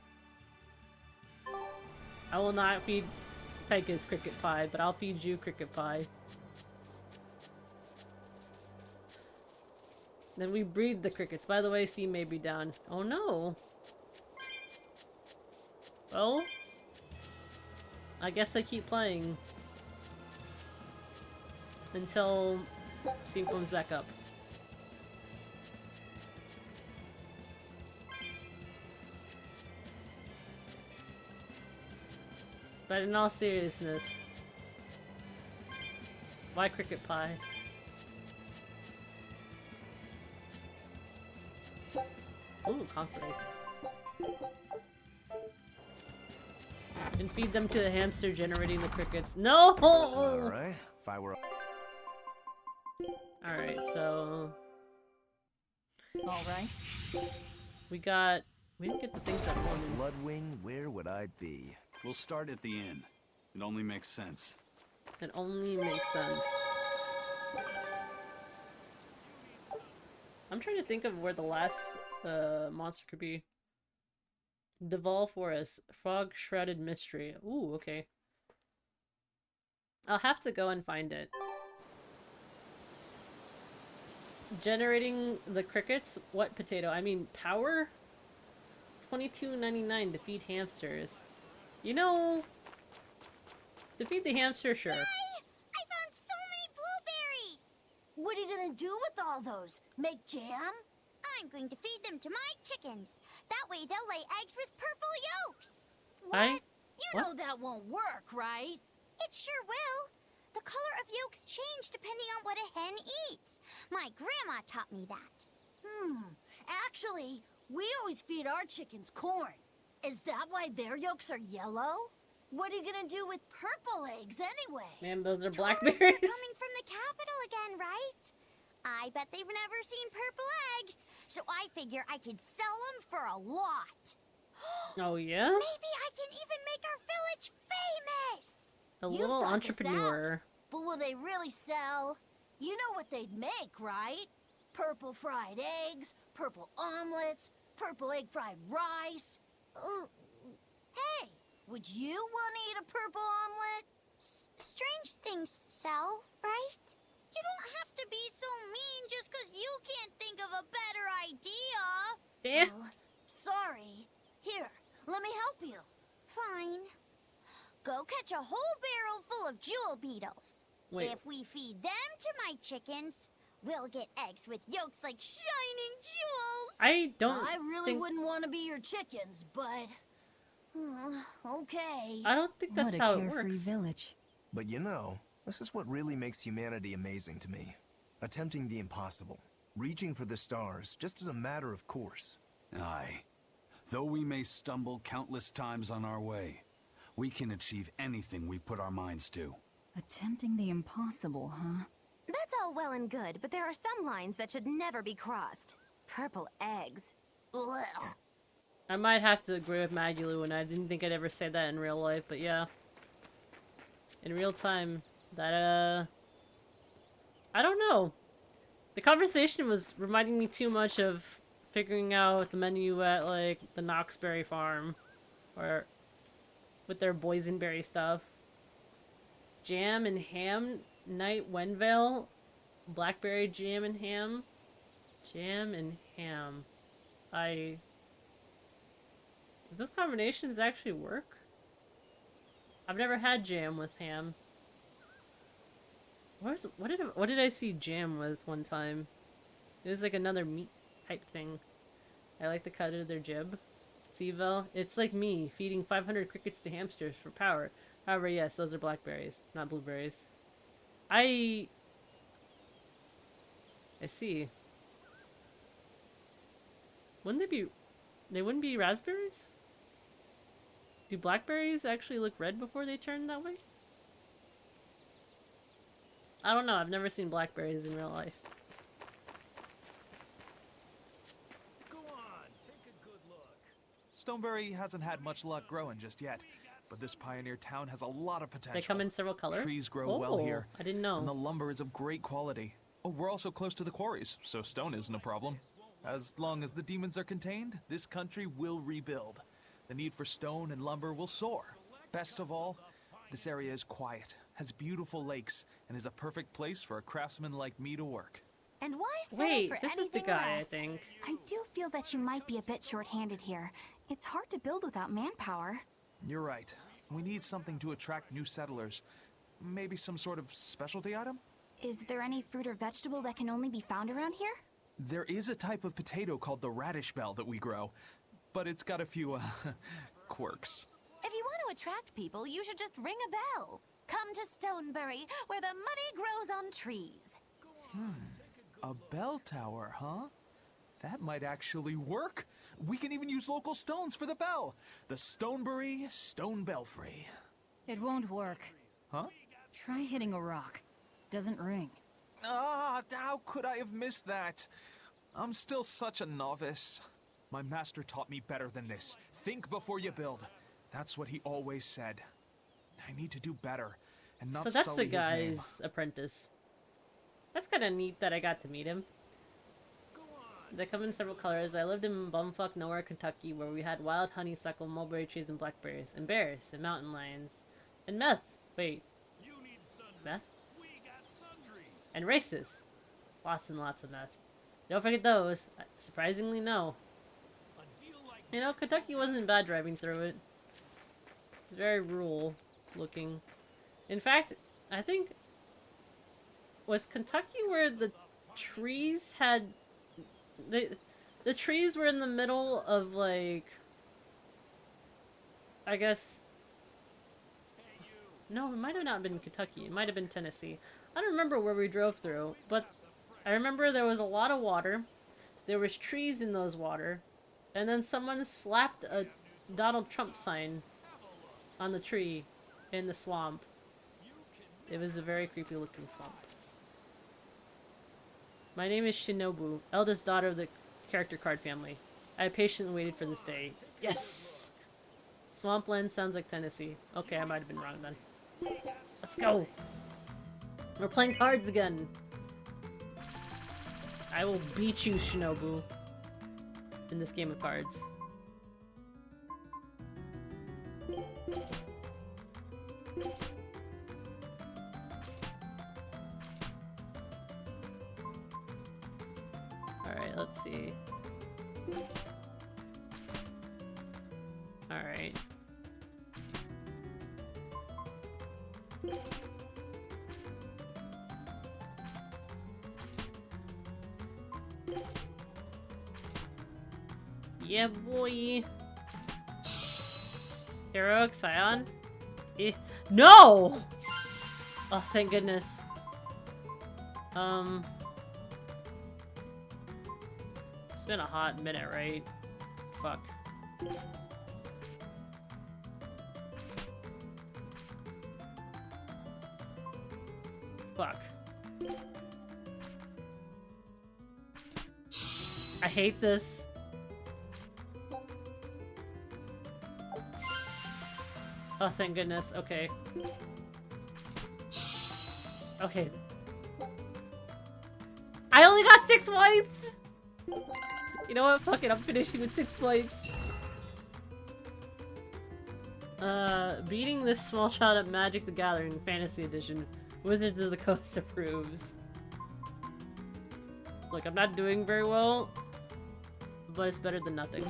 S1: I will not feed Tychus cricket pie, but I'll feed you cricket pie. Then we breed the crickets. By the way, Steam may be down. Oh no! Well, I guess I keep playing until Steam comes back up. But in all seriousness, why cricket pie? Ooh, concrete. And feed them to the hamster generating the crickets. No!
S5: Alright, I were...
S1: Alright, so...
S4: Alright.
S1: We didn't get the things that we wanted.
S5: Bloodwing, where would I be?
S6: We'll start at the inn. It only makes sense.
S1: It only makes sense. I'm trying to think of where the last monster could be. Duval Forest. Frog Shrouded Mystery. Ooh, okay. I'll have to go and find it. Generating the crickets? What potato? I mean, power? $22.99 to feed hamsters. You know... To feed the hamster, sure.
S2: Yay! I found so many blueberries!
S3: What are you gonna do with all those? Make jam?
S2: I'm going to feed them to my chickens. That way they'll lay eggs with purple yolks.
S1: What?
S3: You know that won't work, right?
S2: It sure will. The color of yolks change depending on what a hen eats. My grandma taught me that.
S3: Actually, we always feed our chickens corn. Is that why their yolks are yellow? What are you gonna do with purple eggs anyway?
S1: Man, those are
S2: Tourists
S1: blackberries.
S2: are coming from the capital again, right? I bet they've never seen purple eggs, so I figure I could sell them for a lot.
S1: Oh, yeah?
S2: Maybe I can even make our village famous!
S1: A
S3: You
S1: little
S3: thought this
S1: entrepreneur.
S3: out, but will they really sell? You know what they'd make, right? Purple fried eggs, purple omelets, purple egg fried rice. Hey, would you want to eat a purple omelet?
S2: Strange things sell, right? You don't have to be so mean just because you can't think of a better idea.
S1: Yeah.
S3: Oh, sorry. Here, let me help you.
S2: Fine. Go catch a whole barrel full of jewel beetles.
S1: Wait.
S2: If we feed them to my chickens, we'll get eggs with yolks like shining jewels.
S1: I don't
S3: I really
S1: think...
S3: wouldn't want to be your chickens, but... okay.
S1: I don't think that's
S4: what
S1: how
S4: a
S1: it
S4: carefree
S1: works.
S4: village.
S5: But you know, this is what really makes humanity amazing to me. Attempting the impossible. Reaching for the stars, just as a matter of course.
S6: Aye. Though we may stumble countless times on our way, we can achieve anything we put our minds to.
S4: Attempting the impossible, huh?
S10: That's all well and good, but there are some lines that should never be crossed. Purple eggs.
S3: Ugh.
S1: I might have to agree with Maggie Lou, and I didn't think I'd ever say that in real life, but yeah. In real time, that, I don't know. The conversation was reminding me too much of figuring out the menu at, like, the Knoxberry farm. Or with their boysenberry stuff. Jam and ham, night Wenvale. Blackberry jam and ham. Jam and ham. Do those combinations actually work? I've never had jam with ham. What did I see jam with one time? It was like another meat type thing. I like the cut of their jib. Seavel, it's like me feeding 500 crickets to hamsters for power. However, yes, those are blackberries, not blueberries. I see. They wouldn't be raspberries? Do blackberries actually look red before they turn that way? I don't know, I've never seen blackberries in real life.
S19: Go on, take a good look. Stoneberry hasn't had much luck growing just yet, but this pioneer town has a lot of potential.
S1: They come in several colors?
S19: Trees grow well here.
S1: I didn't know.
S19: And the lumber is of great quality. Oh, we're also close to the quarries, so stone isn't a problem. As long as the demons are contained, this country will rebuild. The need for stone and lumber will soar. Best of all, this area is quiet, has beautiful lakes, and is a perfect place for a craftsman like me to work.
S8: And why settle
S1: Wait,
S8: for
S1: this is
S8: anything
S1: the guy,
S8: less?
S1: I think.
S8: I do feel that you might be a bit short-handed here. It's hard to build without manpower.
S19: You're right. We need something to attract new settlers. Maybe some sort of specialty item?
S8: Is there any fruit or vegetable that can only be found around here?
S19: There is a type of potato called the radish bell that we grow, but it's got a few, quirks.
S8: If you want to attract people, you should just ring a bell. Come to Stoneberry, where the money grows on trees.
S19: A bell tower, huh? That might actually work. We can even use local stones for the bell. The Stoneberry Stone Belfry.
S4: It won't work.
S19: Huh?
S4: Try hitting a rock. doesn't ring.
S19: Ah, how could I have missed that? I'm still such a novice. My master taught me better than this. Think before you build. That's what he always said. I need to do better, and not
S1: So that's the
S19: sully his name.
S1: guy's apprentice. That's kind of neat that I got to meet him. They come in several colors. I lived in bumfuck nowhere, Kentucky, where we had wild honeysuckle, mulberry trees, and blackberries, and bears, and mountain lions, and meth. Wait, meth? And races. Lots and lots of meth. Don't forget those. Surprisingly, no. You know, Kentucky wasn't bad driving through it. It's very rural looking. In fact, I think... Was Kentucky where the trees had... The trees were in the middle of, like... I guess... No, it might have not been Kentucky. It might have been Tennessee. I don't remember where we drove through, but I remember there was a lot of water. There was trees in those water. And then someone slapped a Donald Trump sign on the tree in the swamp. It was a very creepy looking swamp. My name is Shinobu, eldest daughter of the character card family. I have patiently waited for this day. Yes! Swampland sounds like Tennessee. Okay, I might have been wrong then. Let's go! We're playing cards again! I will beat you, Shinobu, in this game of cards. Alright, let's see. Alright. Yeah, boy. Heroic Scion? No! Oh, thank goodness. It's been a hot minute, right? Fuck. Fuck. I hate this. Oh, thank goodness. Okay. Okay. I only got 6 points! You know what? Fuck it. I'm finishing with 6 points. Beating this small shot at Magic the Gathering Fantasy Edition. Wizards of the Coast approves. Look, I'm not doing very well, but it's better than nothing.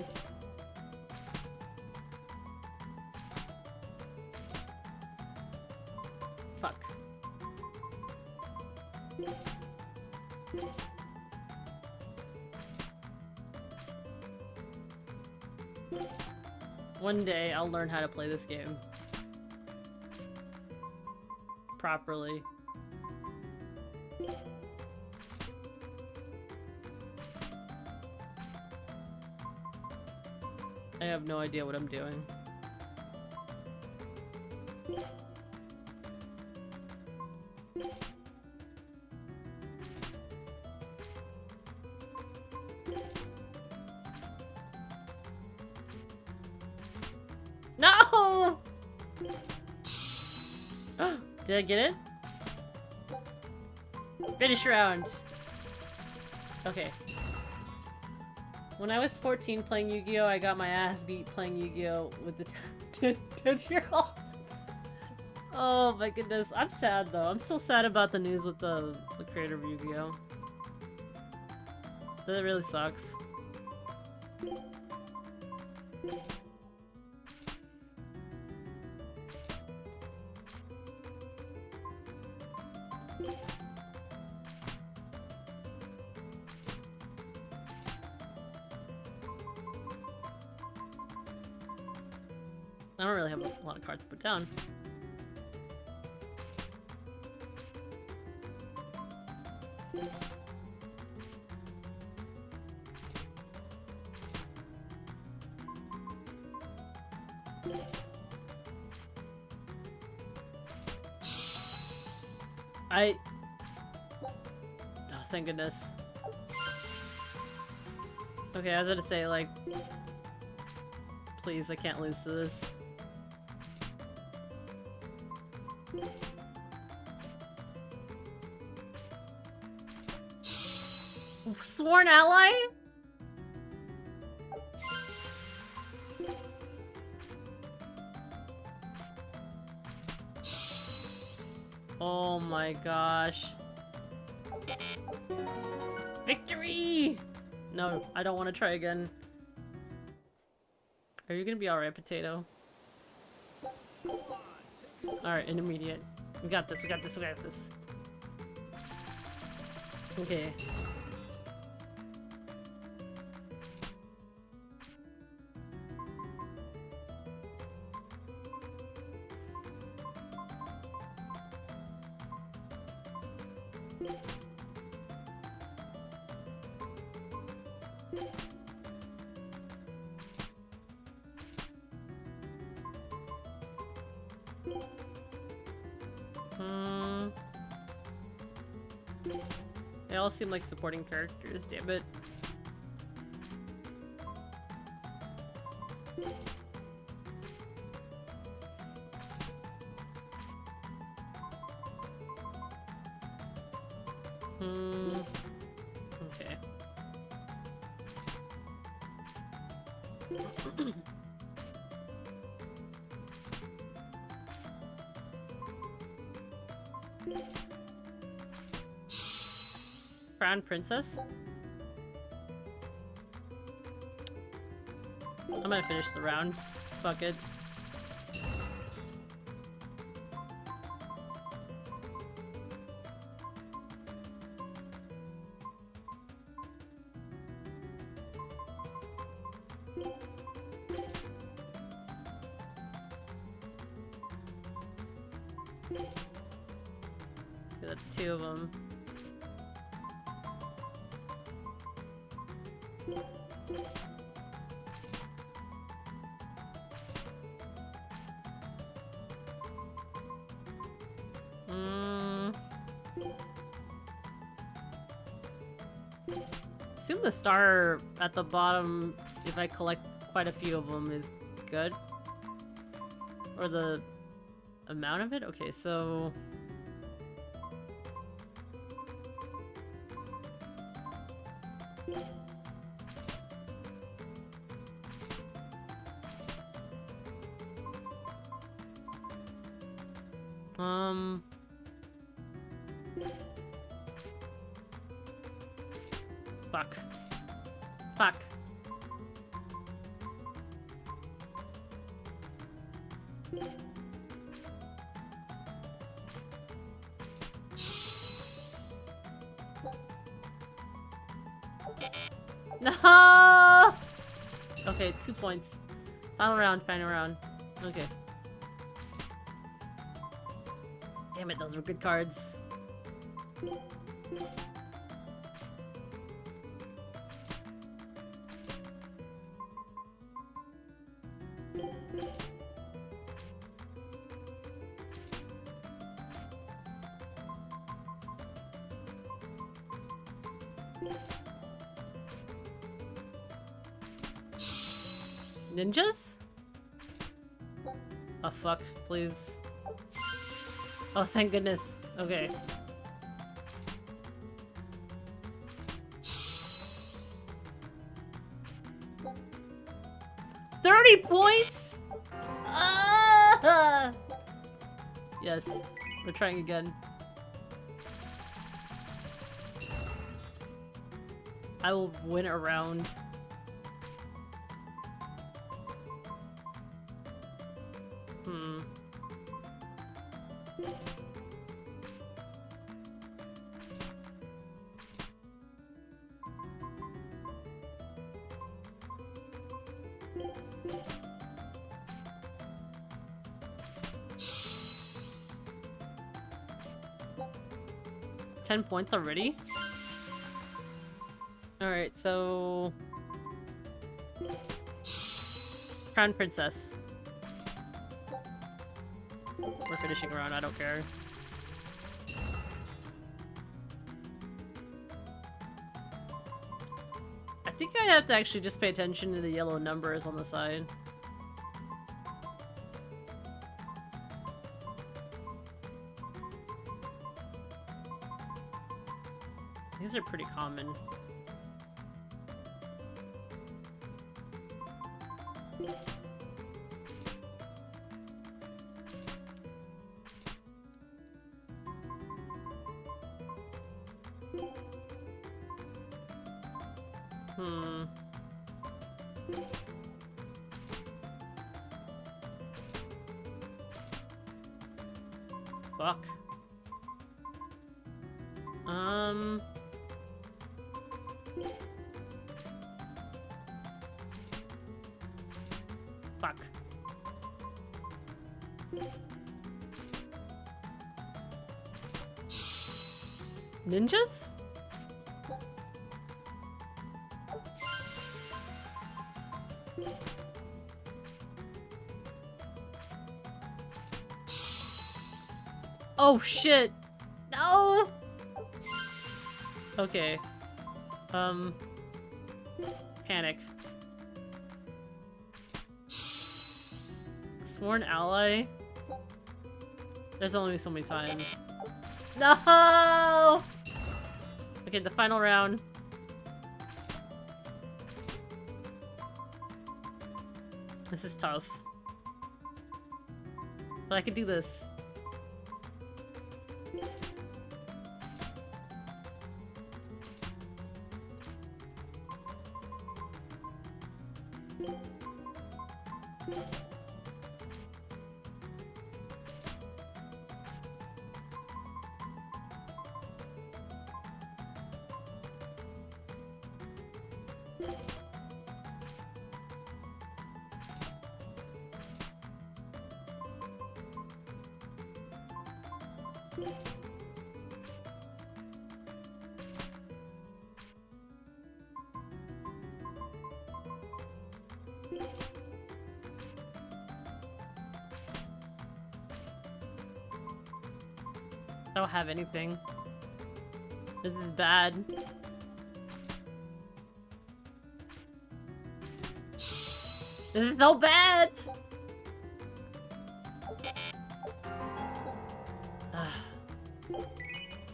S1: Fuck. One day I'll learn how to play this game properly. I have no idea what I'm doing. No! Did I get it? Finish round. Okay. When I was 14 playing Yu-Gi-Oh, I got my ass beat playing Yu-Gi-Oh with the 10-year-old. Oh my goodness. I'm sad though. I'm still sad about the news with the creator of Yu-Gi-Oh. That really sucks. I don't really have a lot of cards to put down. thank goodness. Okay, I was gonna say, like... Please, I can't lose to this. Sworn ally? Oh my gosh. Victory! No, I don't want to try again. Are you gonna be alright, Potato? Alright, intermediate. We got this, we got this, we got this. Okay. They all seem like supporting characters, damn it. Okay. Crown Princess? I'm gonna finish the round. Fuck it. Okay, that's 2 of them. Assume the star at the bottom, if I collect quite a few of them, is good. Or the amount of it? Okay, so... Fuck. Fuck. No! Okay, 2 points. Final round, final round. Okay. Damn it, those were good cards. Ninjas? Oh fuck, please. Oh, thank goodness. Okay. $30 Ah! Yes, we're trying again. I will win a round. $10 already? Alright, so... Crown Princess. We're finishing around, I don't care. think I have to actually just pay attention to the yellow numbers on the side. These are pretty common. Fuck. Fuck. Ninjas? Oh shit! No! Okay. Panic. Sworn ally? There's only so many times. No! Okay, the final round. This is tough. But I could do this. I don't have anything. This is bad. This is so bad!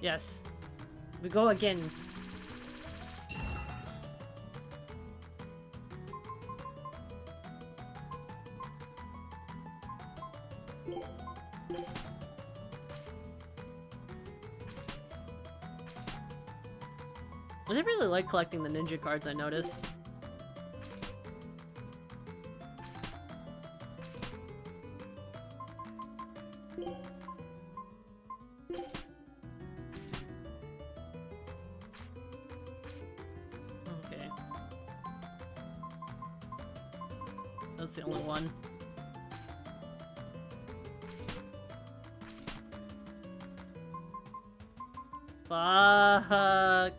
S1: Yes. We go again. I didn't really like collecting the ninja cards, I noticed. Okay. That's the only one. Fuck.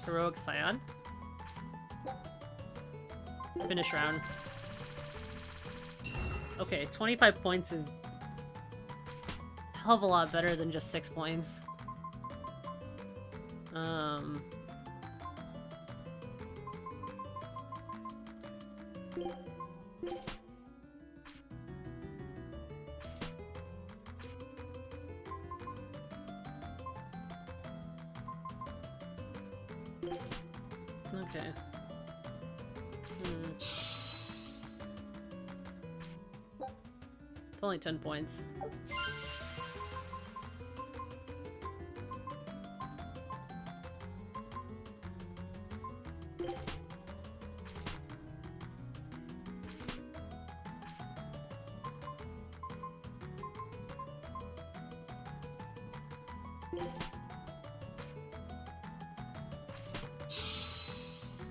S1: Heroic Scion. Finish round. Okay, 25 points is a hell of a lot better than just 6 points. Okay. It's only 10 points.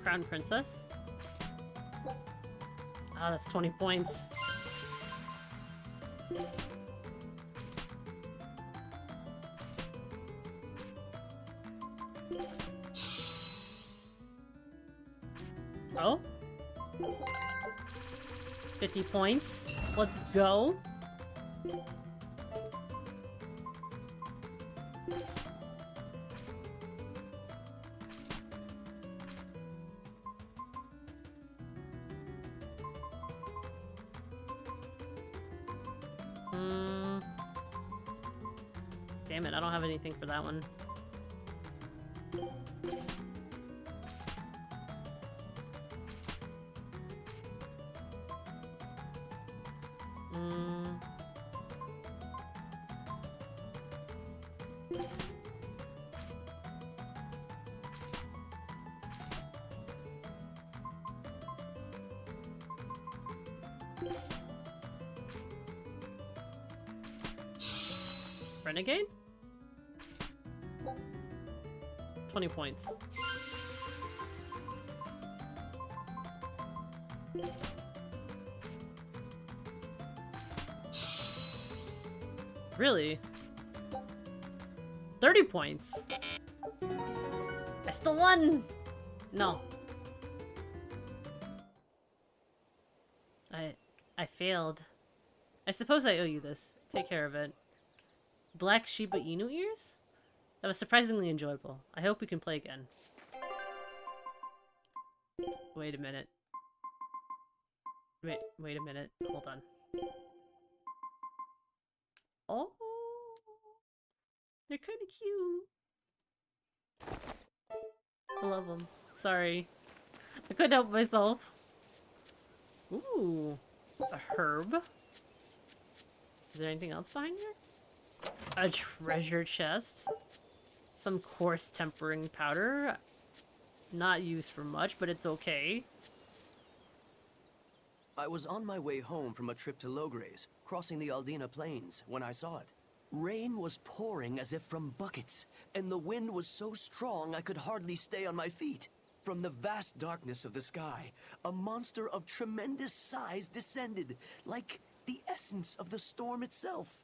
S1: Crown Princess. Ah, that's 20 points. Oh? 50 points. Let's go. Damn it, I don't have anything for that one. Renegade? 20 points. Really? 30 points. I still won! No. I failed. I suppose I owe you this. Take care of it. Black Shiba Inu ears? That was surprisingly enjoyable. I hope we can play again. Wait a minute. Wait a minute. Hold on. Oh, they're kind of cute. I love them. Sorry. I couldn't help myself. Ooh, a herb. Is there anything else behind here? A treasure chest. Some coarse tempering powder. Not used for much, but it's okay.
S20: I was on my way home from a trip to Logres, crossing the Aldina Plains, when I saw it. Rain was pouring as if from buckets, and the wind was so strong I could hardly stay on my feet. From the vast darkness of the sky, a monster of tremendous size descended, like the essence of the storm itself.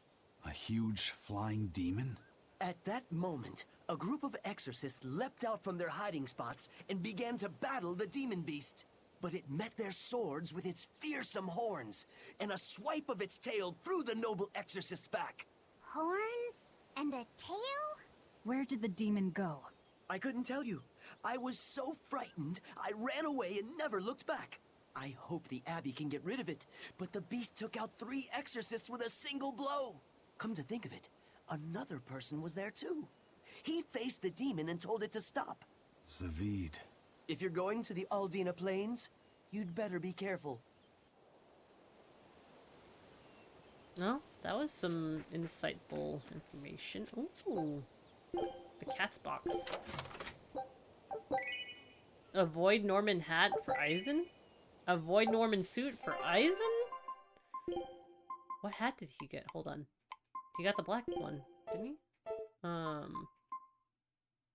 S6: A huge flying demon?
S20: At that moment, a group of exorcists leapt out from their hiding spots and began to battle the demon beast. But it met their swords with its fearsome horns, and a swipe of its tail threw the noble exorcist's back.
S3: Horns? And a tail?
S4: Where did the demon go?
S20: I couldn't tell you. I was so frightened, I ran away and never looked back. I hope the Abbey can get rid of it, but the beast took out 3 exorcists with a single blow. Come to think of it, another person was there too. He faced the demon and told it to stop.
S6: Zavid.
S20: If you're going to the Aldina Plains, you'd better be careful.
S1: No, that was some insightful information. Ooh, a cat's box. Avoid Norman hat for Eisen? Avoid Norman suit for Eisen? What hat did he get? Hold on. He got the black one, didn't he?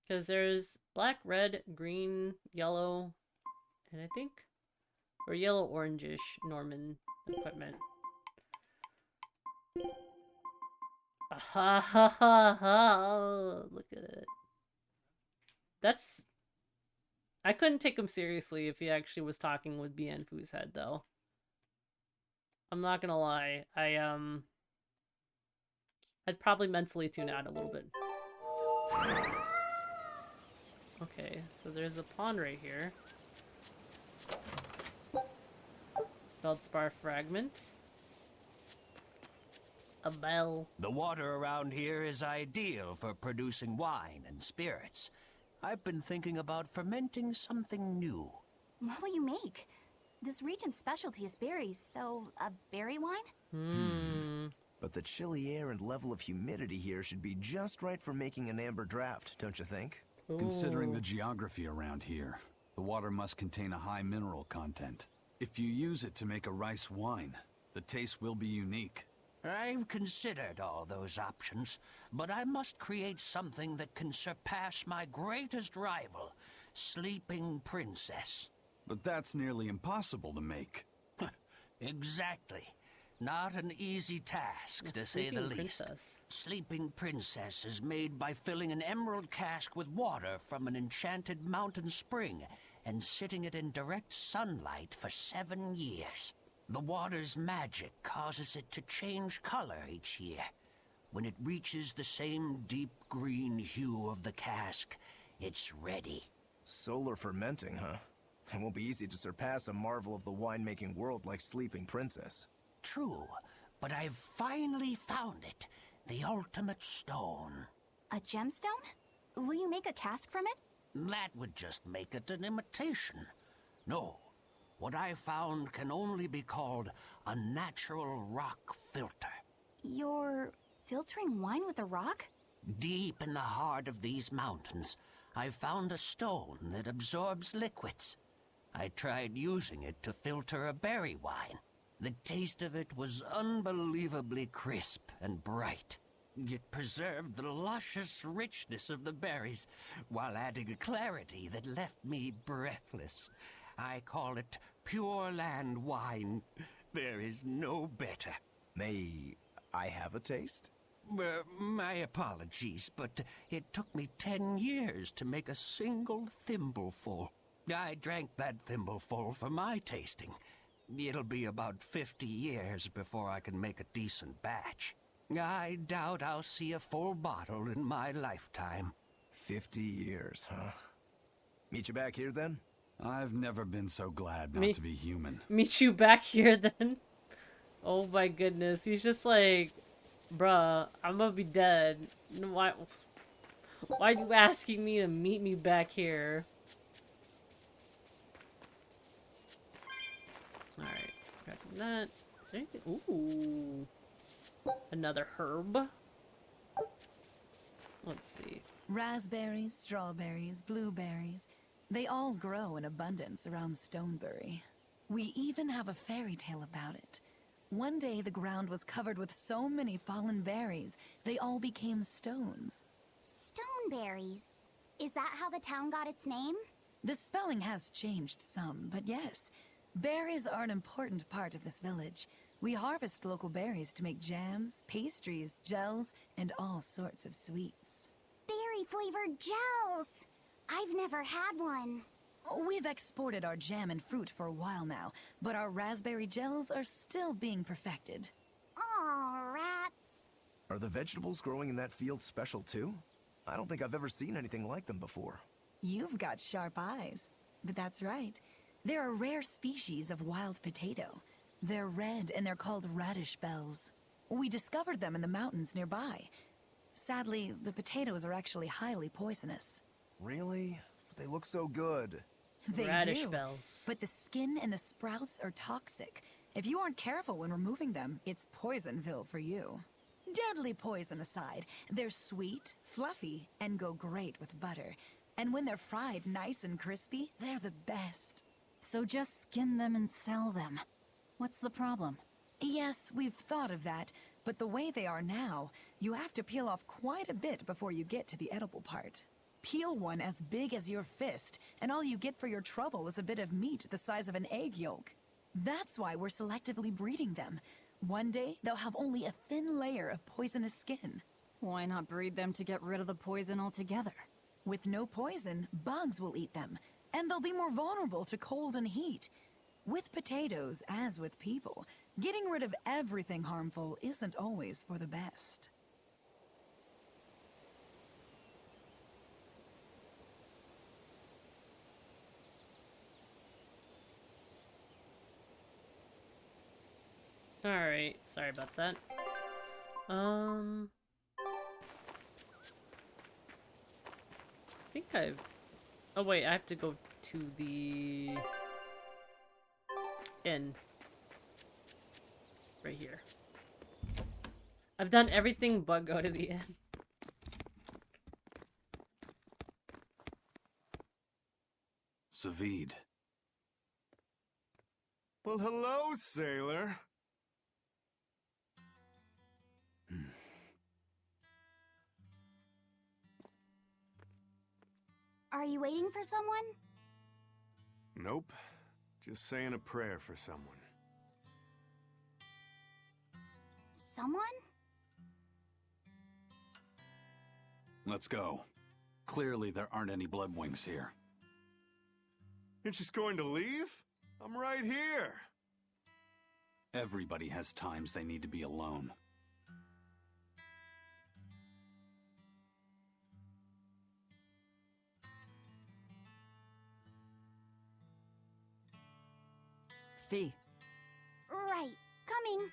S1: Because there's black, red, green, yellow, and I think, or yellow orangish Norman equipment. Ha ha ha ha! Look at it. That's. I couldn't take him seriously if he actually was talking with Bienfu's head, though. I'm not gonna lie. I'd probably mentally tune out a little bit. Okay, so there's a pond right here. Feldspar fragment. A bell.
S21: The water around here is ideal for producing wine and spirits. I've been thinking about fermenting something new.
S8: What will you make? This region's specialty is berries, so a berry wine?
S5: But the chilly air and level of humidity here should be just right for making an amber draft, don't you think?
S6: Considering the geography around here, the water must contain a high mineral content. If you use it to make a rice wine, the taste will be unique.
S21: I've considered all those options, but I must create something that can surpass my greatest rival, Sleeping Princess.
S6: But that's nearly impossible to make.
S21: Exactly. Not an easy task, to say the least. Sleeping Princess is made by filling an emerald cask with water from an enchanted mountain spring and sitting it in direct sunlight for 7 years. The water's magic causes it to change color each year. When it reaches the same deep green hue of the cask, it's ready.
S5: Solar fermenting, huh? It won't be easy to surpass a marvel of the winemaking world like Sleeping Princess.
S21: True, but I've finally found it. The ultimate stone.
S16: A gemstone? Will you make a cask from it?
S21: That would just make it an imitation. No, what I found can only be called a natural rock filter.
S16: You're filtering wine with a rock?
S21: Deep in the heart of these mountains, I found a stone that absorbs liquids. I tried using it to filter a berry wine. The taste of it was unbelievably crisp and bright. It preserved the luscious richness of the berries, while adding a clarity that left me breathless. I call it Pure Land wine. There is no better.
S5: May I have a taste?
S21: My apologies, but it took me 10 years to make a single thimbleful. I drank that thimbleful for my tasting. It'll be about 50 years before I can make a decent batch. I doubt I'll see a full bottle in my lifetime.
S5: 50 years, huh? Meet you back here then?
S6: I've never been so glad not to be human.
S1: Meet you back here then? Oh my goodness, he's just like, bruh, I'm gonna be dead. Why are you asking me to meet me back here? Alright, got that. Is there anything? Ooh. Another herb. Let's see.
S4: Raspberries, strawberries, blueberries. They all grow in abundance around Stonebury. We even have a fairy tale about it. One day the ground was covered with so many fallen berries, they all became stones.
S16: Stoneberries. Is that how the town got its name?
S4: The spelling has changed some, but yes. Berries are an important part of this village. We harvest local berries to make jams, pastries, gels, and all sorts of sweets.
S16: Berry-flavored gels! I've never had one.
S4: We've exported our jam and fruit for a while now, but our raspberry gels are still being perfected.
S16: Aw, rats.
S5: Are the vegetables growing in that field special too? I don't think I've ever seen anything like them before.
S4: You've got sharp eyes. But that's right. They're a rare species of wild potato. They're red and they're called radish bells. We discovered them in the mountains nearby. Sadly, the potatoes are actually highly poisonous.
S5: Really? But they look so good.
S4: They
S1: Radish
S4: do.
S1: bells.
S4: But the skin and the sprouts are toxic. If you aren't careful when removing them, it's Poisonville for you. Deadly poison aside, they're sweet, fluffy, and go great with butter. And when they're fried nice and crispy, they're the best. So just skin them and sell them. What's the problem? Yes, we've thought of that, but the way they are now, you have to peel off quite a bit before you get to the edible part. Peel one as big as your fist, and all you get for your trouble is a bit of meat the size of an egg yolk. That's why we're selectively breeding them. One day, they'll have only a thin layer of poisonous skin. Why not breed them to get rid of the poison altogether? With no poison, bugs will eat them, and they'll be more vulnerable to cold and heat. With potatoes, as with people, getting rid of everything harmful isn't always for the best.
S1: Alright, sorry about that. I think I've... Oh wait, I have to go to the... inn. Right here. I've done everything but go to the inn.
S6: Savid.
S7: Well, hello, sailor.
S16: Are you waiting for someone?
S7: Nope. Just saying a prayer for someone.
S16: Someone?
S6: Let's go. Clearly there aren't any bloodwings here. You're just going to leave? I'm right here. Everybody has times they need to be alone.
S4: Fee.
S16: Right. Coming.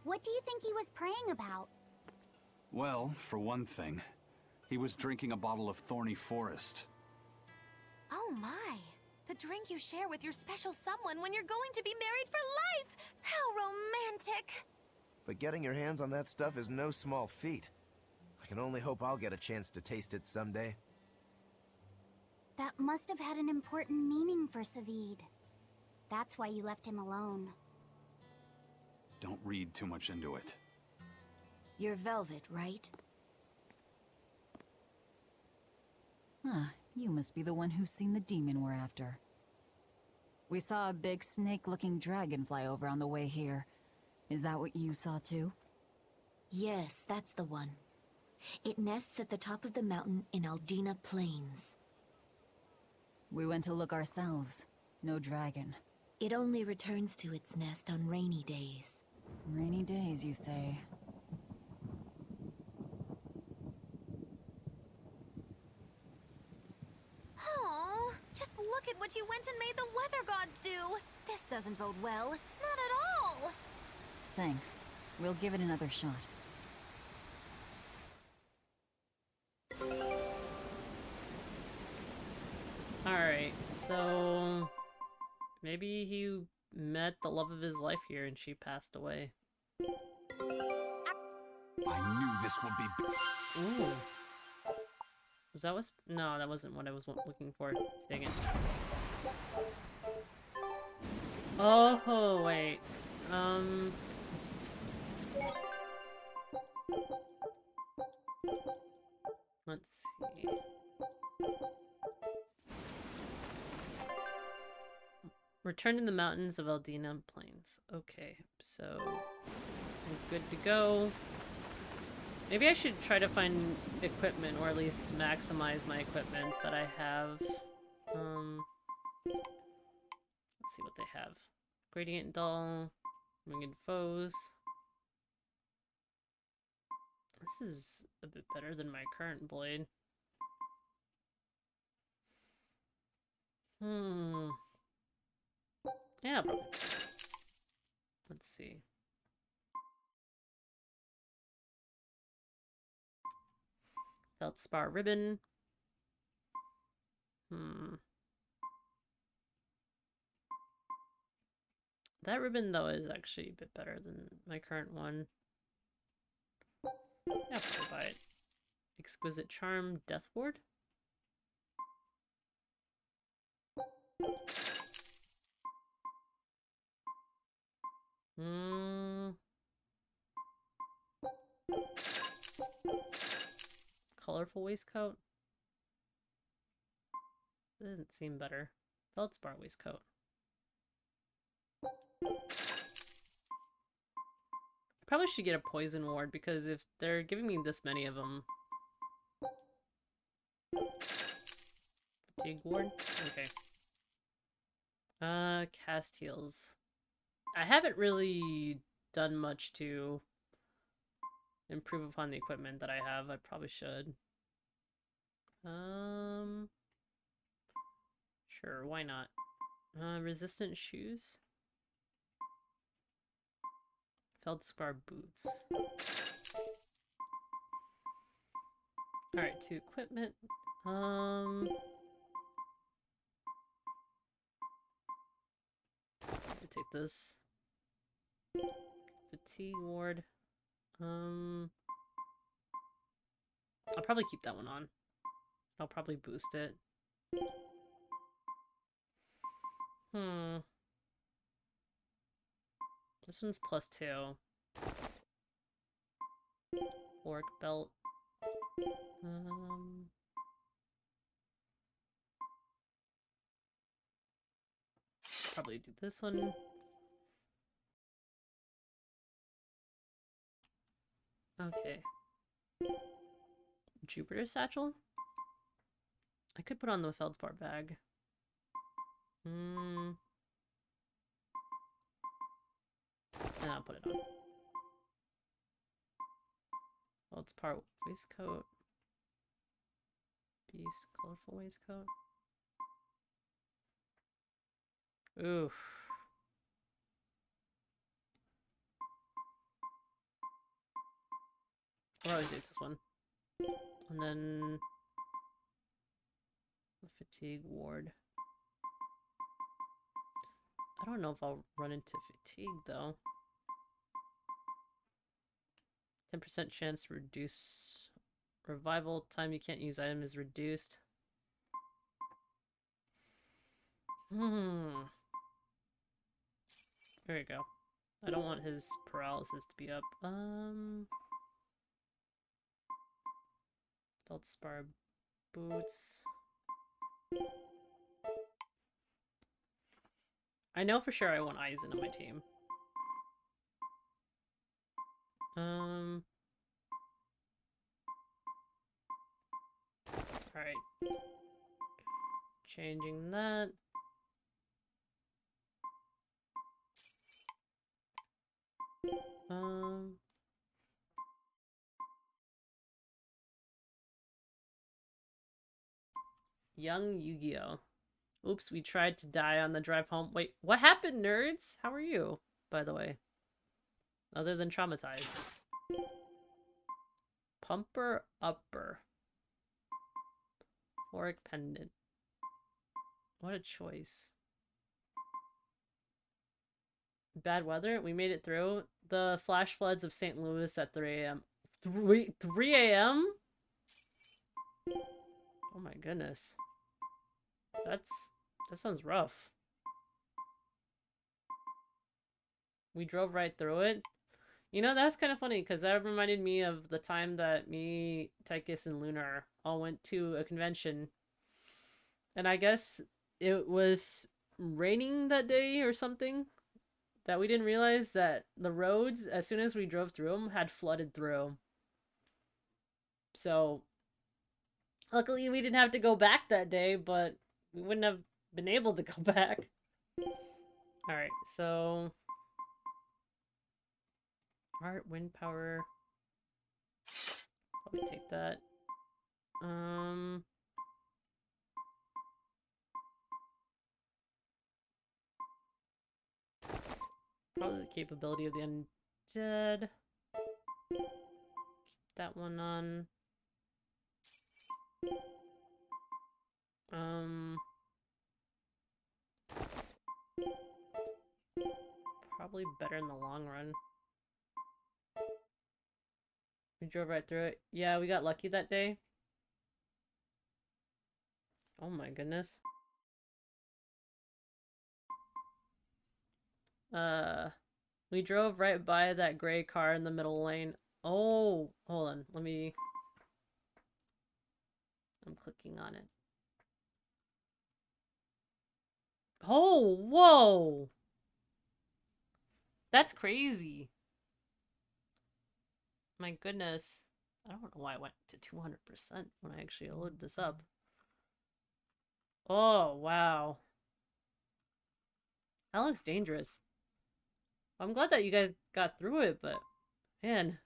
S16: What do you think he was praying about?
S6: Well, for one thing, he was drinking a bottle of thorny forest.
S8: Oh my. The drink you share with your special someone when you're going to be married for life! How romantic!
S5: But getting your hands on that stuff is no small feat. I can only hope I'll get a chance to taste it someday.
S16: That must have had an important meaning for Savid. That's why you left him alone.
S6: Don't read too much into it.
S10: You're Velvet, right?
S4: Huh, you must be the one who's seen the demon we're after. We saw a big snake-looking dragon fly over on the way here. Is that what you saw too?
S10: Yes, that's the one. It nests at the top of the mountain in Aldina Plains.
S4: We went to look ourselves. No dragon.
S10: It only returns to its nest on rainy days.
S4: Rainy days, you say?
S8: Oh, just look at what you went and made the weather gods do. This doesn't bode well. Not at all.
S4: Thanks. We'll give it another shot.
S1: Alright, so... maybe he met the love of his life here and she passed away.
S6: I knew this would be...
S1: Ooh. Was that was... no, that wasn't what I was looking for. Dang it. Oh, wait. Let's see. Return to the mountains of Aldina Plains. Okay, so I'm good to go. Maybe I should try to find equipment, or at least maximize my equipment that I have. Let's see what they have. Gradient Doll, Winged Foes. This is a bit better than my current blade. Yeah, probably. Let's see. Feldspar ribbon. That ribbon, though, is actually a bit better than my current one. Yeah, I'll buy it. Exquisite Charm, Death Ward. Colorful waistcoat. Doesn't seem better. Feldspar waistcoat. I probably should get a poison ward because if they're giving me this many of them. Fatigue ward? Okay. Cast heals. I haven't really done much to improve upon the equipment that I have. I probably should. Sure, why not? Resistant shoes? Feldspar boots. Alright, to equipment. I'll take this. Fatigue ward. I'll probably keep that one on. I'll probably boost it. This one's +2. Orc belt. Probably do this one. Okay. Jupiter satchel? I could put on the feldspar bag. And I'll put it on. Feldspar waistcoat. Beast colorful waistcoat. Oof. I'll always do this one. And then the fatigue ward. I don't know if I'll run into fatigue though. 10% chance to reduce revival time you can't use item is reduced. There we go. I don't want his paralysis to be up. Feldspar boots. I know for sure I want Eisen on my team. Alright. Changing that. Young Yu-Gi-Oh! Oops, we tried to die on the drive home. Wait, what happened, nerds? How are you, by the way? Other than traumatized. Pumper upper. Auric pendant. What a choice. Bad weather? We made it through. The flash floods of St. Louis at 3 a.m. 3 a.m.? Oh my goodness. That sounds rough. We drove right through it. You know, that's kind of funny because that reminded me of the time that me, Tychus, and Lunar all went to a convention. And I guess it was raining that day or something that we didn't realize that the roads, as soon as we drove through them, had flooded through. So, luckily we didn't have to go back that day, but we wouldn't have been able to go back. Alright, so... Art, wind power... Probably take that. Probably the capability of the undead. Keep that one on. Probably better in the long run. We drove right through it. Yeah, we got lucky that day. Oh my goodness. We drove right by that gray car in the middle lane. Oh, hold on. Let me... I'm clicking on it. Oh, whoa! That's crazy. My goodness. I don't know why I went to 200% when I actually loaded this up. Oh, wow. That looks dangerous. I'm glad that you guys got through it, but man,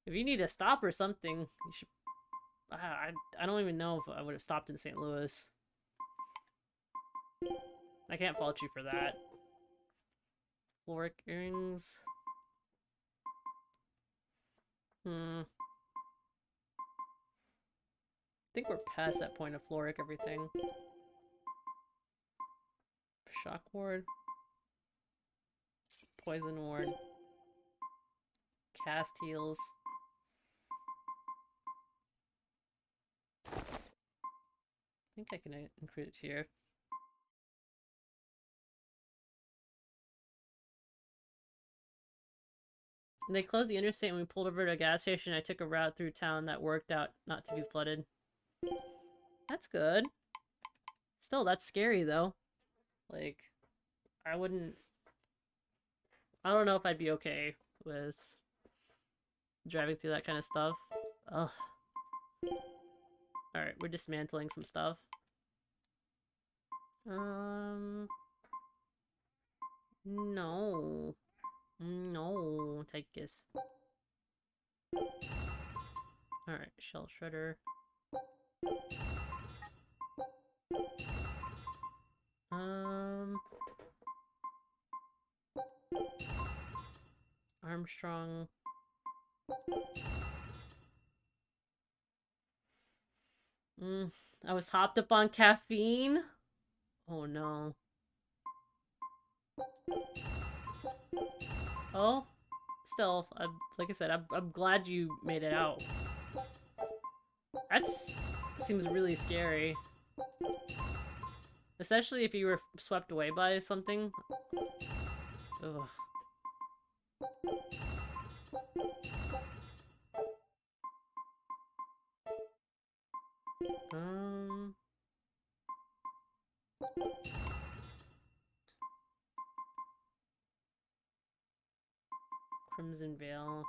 S1: if you need to stop or something, you should... I don't even know if I would have stopped in St. Louis. I can't fault you for that. Floric earrings. I think we're past that point of Floric everything. Shock ward. Poison ward. Cast heals. I think I can include it here. And they closed the interstate and we pulled over to a gas station. I took a route through town that worked out not to be flooded. That's good. Still, that's scary though. Like, I don't know if I'd be okay with Driving through that kind of stuff. Ugh. Alright, we're dismantling some stuff. No. No, take this. Alright, shell shredder. Armstrong. I was hopped up on caffeine. Oh no. Oh, still, like I said, I'm glad you made it out. That seems really scary. Especially if you were swept away by something. Ugh. Crimson Veil.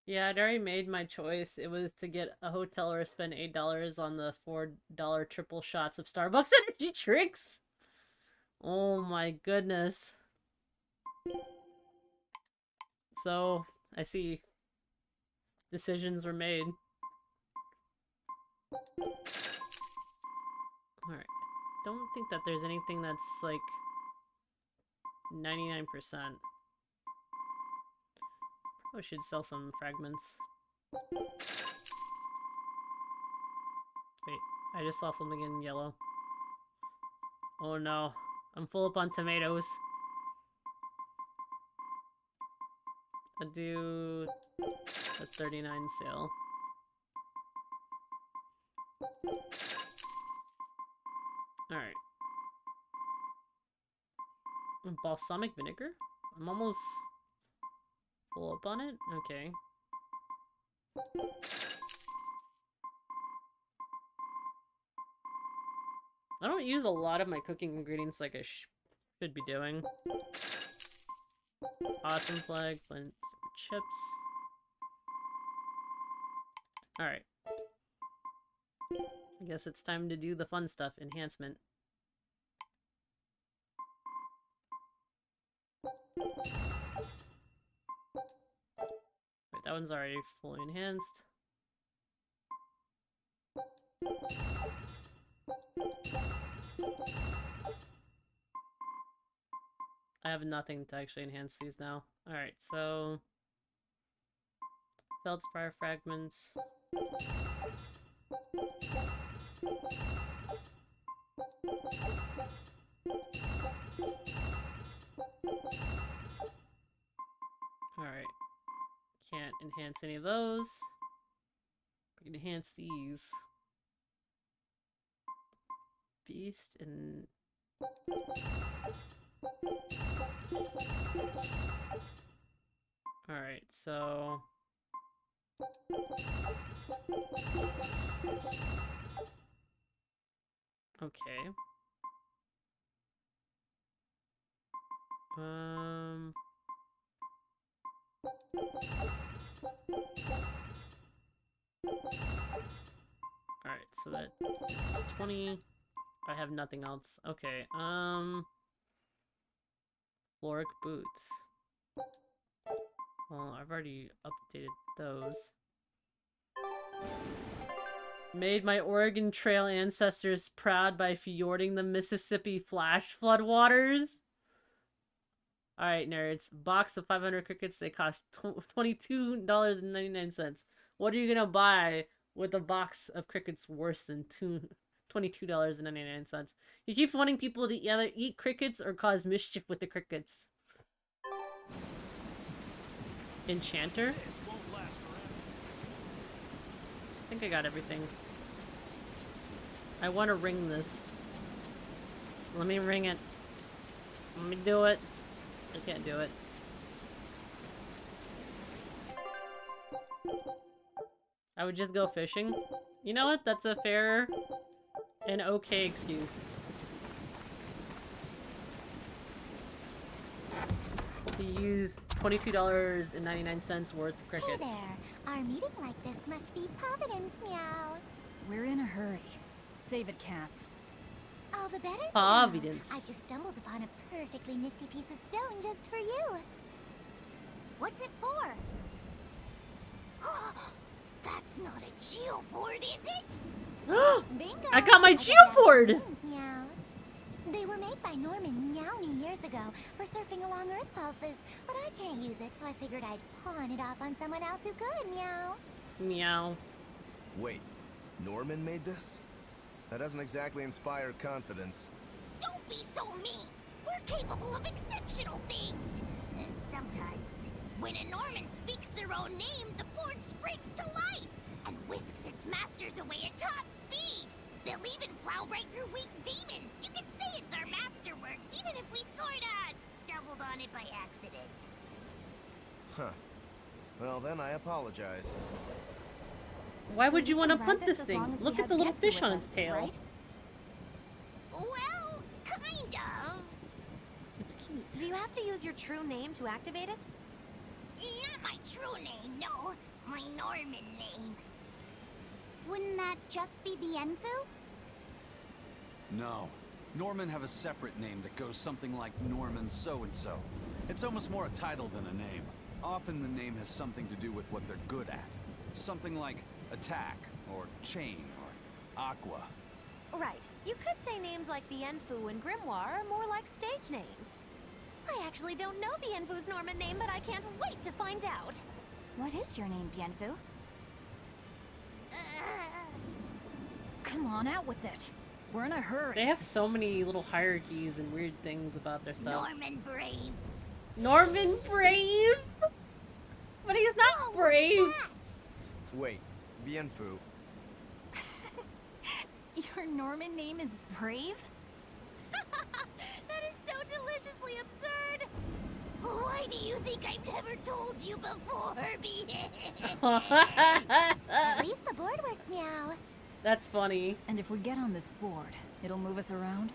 S1: Yeah, I'd already made my choice. It was to get a hotel or spend $8 on the $4 triple shots of Starbucks energy drinks. Oh my goodness. So, I see. Decisions were made. Alright. Don't think that there's anything that's like 99%. Probably should sell some fragments. Wait, I just saw something in yellow. Oh no. I'm full up on tomatoes. I'll do a 39 sale. Alright. Balsamic vinegar? I'm almost full up on it? Okay. I don't use a lot of my cooking ingredients like I should be doing. Awesome flag, blend some chips. Alright. I guess it's time to do the fun stuff, enhancement. Wait, that one's already fully enhanced. I have nothing to actually enhance these now. Alright, so... Feldspar fragments. Alright. Can't enhance any of those. We can enhance these. Beast and... Alright, so... Okay. Alright, so that's 20. I have nothing else. Okay, Floric boots. Well, I've already updated those. Made my Oregon Trail ancestors proud by fjording the Mississippi flash floodwaters. Alright, nerds. Box of 500 crickets, they cost $22.99. What are you gonna buy with a box of crickets worse than $22.99? He keeps wanting people to either eat crickets or cause mischief with the crickets. Enchanter? think I got everything. I want to ring this. Let me ring it. Let me do it. I can't do it. I would just go fishing. You know what? That's a fair and okay excuse. To use $22.99 worth of crickets.
S3: Hey there. Our meeting like this must be Providence, meow.
S4: We're in a hurry. Save it, cats.
S3: All the better, meow.
S1: Providence.
S3: I just stumbled upon a perfectly nifty piece of stone just for you. What's it for?
S2: That's not a geoboard, is it?
S3: Bingo!
S1: I got my
S3: I got
S1: geoboard!
S3: spoons, meow. They were made by Norman Meowny years ago for surfing along Earth pulses, but I can't use it, so I figured I'd pawn it off on someone else who could, meow.
S1: Meow.
S5: Wait, Norman made this? That doesn't exactly inspire confidence.
S2: Don't be so mean. We're capable of exceptional things. Sometimes, when a Norman speaks their own name, the board springs to life and whisks its masters away at top speed. They'll even plow right through weak demons. You could say it's our masterwork, even if we sorta stumbled on it by accident.
S5: Huh. Well, then I apologize.
S1: Why
S8: So
S1: would you
S8: we
S1: want to
S8: can
S1: punt
S8: ride
S1: this
S8: this as
S1: thing?
S8: long as we
S1: Look at
S8: have
S1: the little
S8: Genfu
S1: fish
S8: with
S1: on
S8: us,
S1: its tail.
S8: right?
S2: Well, kind of.
S1: It's cute.
S10: Do you have to use your true name to activate it?
S2: Not my true name, no. My Norman name.
S3: Wouldn't that just be Bienfu?
S6: No. Norman have a separate name that goes something like Norman so-and-so. It's almost more a title than a name. Often the name has something to do with what they're good at. Something like attack, or chain, or aqua.
S10: Right. You could say names like Bienfu and Grimoire are more like stage names. I actually don't know Bienfu's Norman name, but I can't wait to find out.
S4: What is your name, Bienfu? Come on, out with it. We're in a hurry.
S1: They have so many little hierarchies and weird things about their stuff.
S2: Norman Brave.
S1: Norman Brave? But he's not brave.
S5: Wait, Bienfu.
S4: Your Norman name is Brave?
S2: That is so deliciously absurd. Why do you think I've never told you before,
S3: At least the board works, meow.
S1: That's funny.
S4: And if we get on this board, it'll move us around?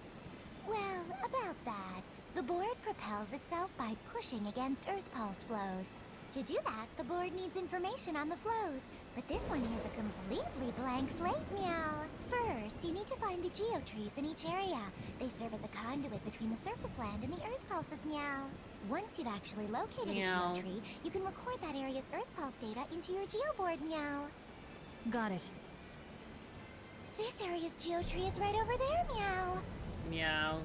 S3: Well, about that. The board propels itself by pushing against Earth pulse flows. To do that, the board needs information on the flows. But this one here's a completely blank slate, meow. First, you need to find the geotrees in each area. They serve as a conduit between the surface land and the Earth pulses, meow. Once you've actually located
S1: Meow.
S3: a geotree, you can record that area's Earth pulse data into your geoboard, meow.
S4: Got it.
S3: This area's geotree is right over there, meow.
S1: Meow.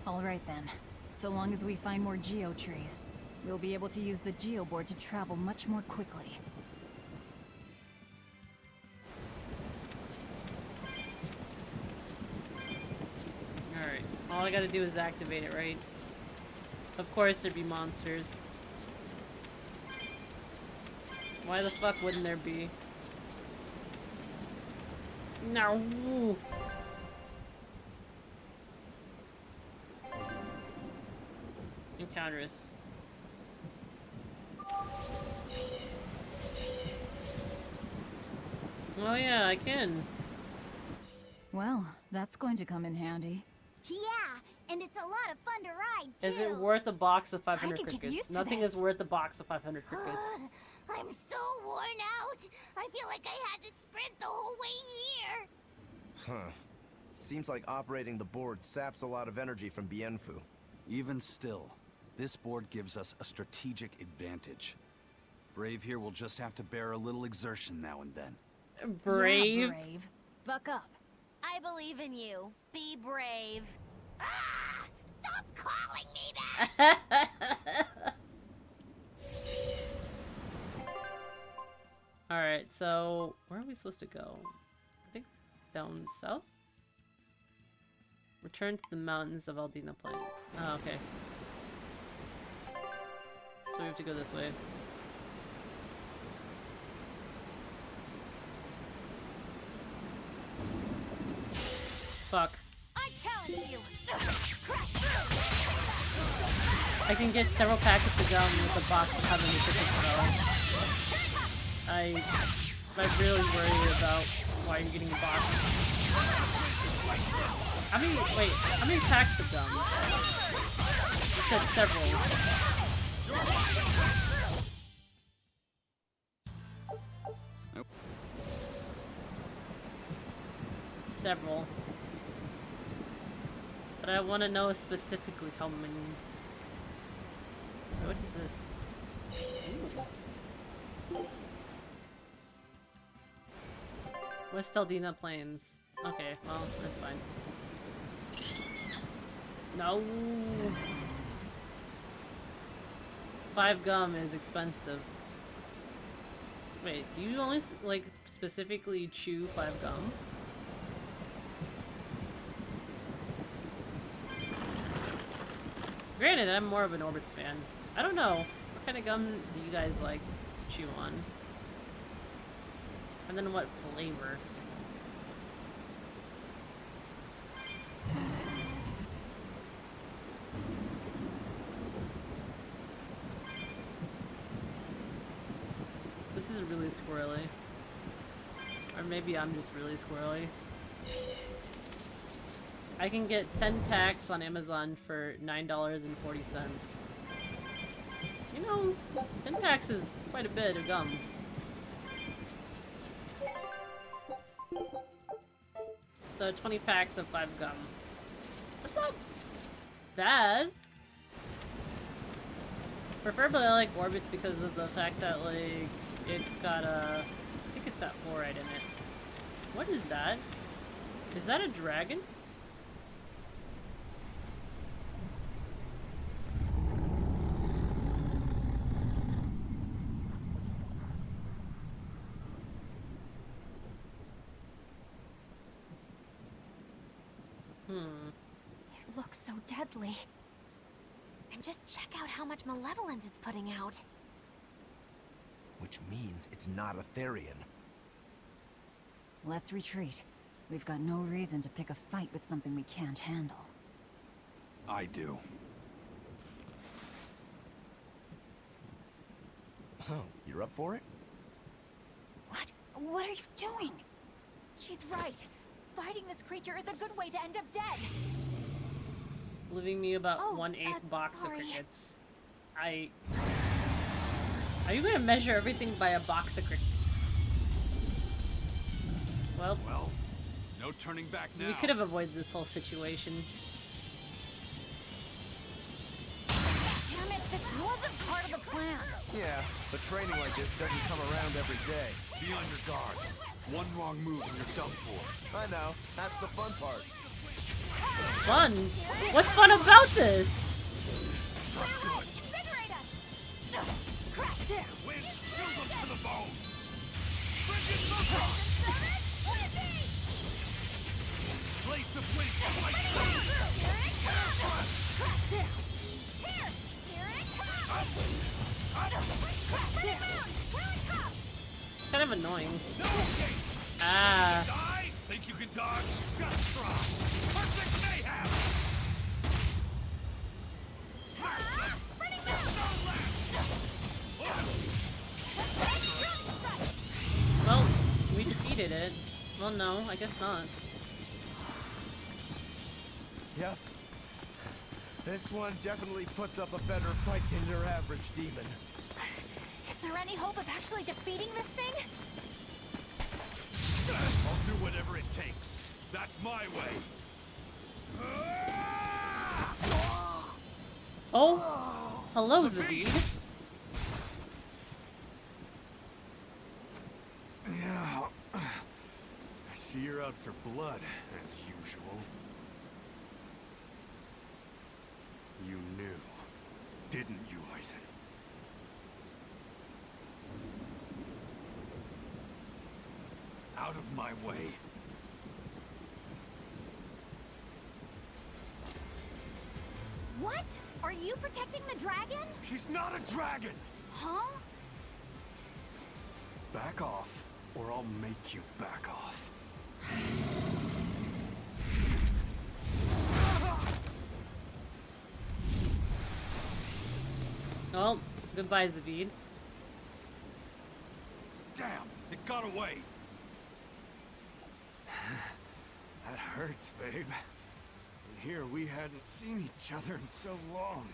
S4: All right then. So long as we find more geotrees, we'll be able to use the geoboard to travel much more quickly.
S1: Alright. All I gotta do is activate it, right? Of course there'd be monsters. Why the fuck wouldn't there be? No. Encounters. Oh yeah, I can.
S4: Well, that's going to come in handy.
S3: Yeah, and it's a lot of fun to ride, too.
S1: Is it worth a box of 500
S3: I could get
S1: crickets?
S3: used to
S1: Nothing
S3: this.
S1: is worth a box of 500 crickets.
S2: I'm so worn out. I feel like I had to sprint the whole way here.
S5: Huh. Seems like operating the board saps a lot of energy from Bienfu.
S6: Even still, this board gives us a strategic advantage. Brave here will just have to bear a little exertion now and then.
S1: Brave?
S4: Yeah, Brave. Buck up.
S10: I believe in you. Be brave.
S2: Ah! Stop calling me that!
S1: Alright, so where are we supposed to go? I think down south? Return to the mountains of Aldina Plain. Oh, okay. So we have to go this way. fuck.
S8: I challenge you.
S1: I can get several packets of gum with a box of having the chicken I'm really worried about why you're getting a box. How many packs of gum? You said several.
S6: Nope.
S1: Several. But I want to know specifically how many. What is this? Ooh. West Eldina Plains. Okay, well, that's fine. No! 5 gum is expensive. Wait, do you only, like, specifically chew 5 gum? Granted, I'm more of an Orbits fan. I don't know. What kind of gum do you guys like to chew on? And then what flavor? This is really squirrely. Or maybe I'm just really squirrely. I can get 10 packs on Amazon for $9.40. You know, 10 packs is quite a bit of gum. So 20 packs of 5 gum. That's not bad. Preferably I like Orbits because of the fact that, like, it's got I think it's got fluoride in it. What is that? Is that a dragon?
S8: It looks so deadly. And just check out how much malevolence it's putting out.
S5: Which means it's not a Therian.
S4: Let's retreat. We've got no reason to pick a fight with something we can't handle.
S6: I do.
S5: Oh, you're up for it?
S8: What? What are you doing? She's right. Fighting this creature is a good way to end up dead.
S1: Leaving me about
S8: Oh,
S1: 1/8 box
S8: sorry.
S1: of crickets. Are you gonna measure everything by a box of crickets? Well,
S6: no turning back now.
S1: we could have avoided this whole situation.
S8: Damn it, this wasn't part of the plan.
S5: Yeah, but training like this doesn't come around every day.
S6: Be on your guard. One wrong move and you're done for.
S5: I know. That's the fun part.
S1: Fun? What's fun about this?
S8: Invigorate us! Crash down!
S6: Wind, chill them to the bone! Place of wind,
S8: Here it comes! Crash down! Pierce! Here it comes! Crash down! Here it comes!
S1: Kind of annoying.
S6: No escape!
S1: Ah.
S6: Die? Think you can dodge? Just try! Perfect mayhem!
S1: Well, we defeated it. Well, no, I guess not.
S5: Yep. This one definitely puts up a better fight than your average demon.
S8: Is there any hope of actually defeating this thing?
S6: I'll do whatever it takes. That's my way.
S1: Oh, hello, Zavid.
S7: Yeah. I see you're out for blood, as usual. You knew, didn't you, Eisen?
S6: Out of my way.
S16: What? Are you protecting the dragon?
S6: She's not a dragon!
S16: Huh?
S7: Back off, or I'll make you back off.
S1: Oh, goodbye, Zavid.
S6: Damn, it got away.
S7: That hurts, babe. And here we hadn't seen each other in so long.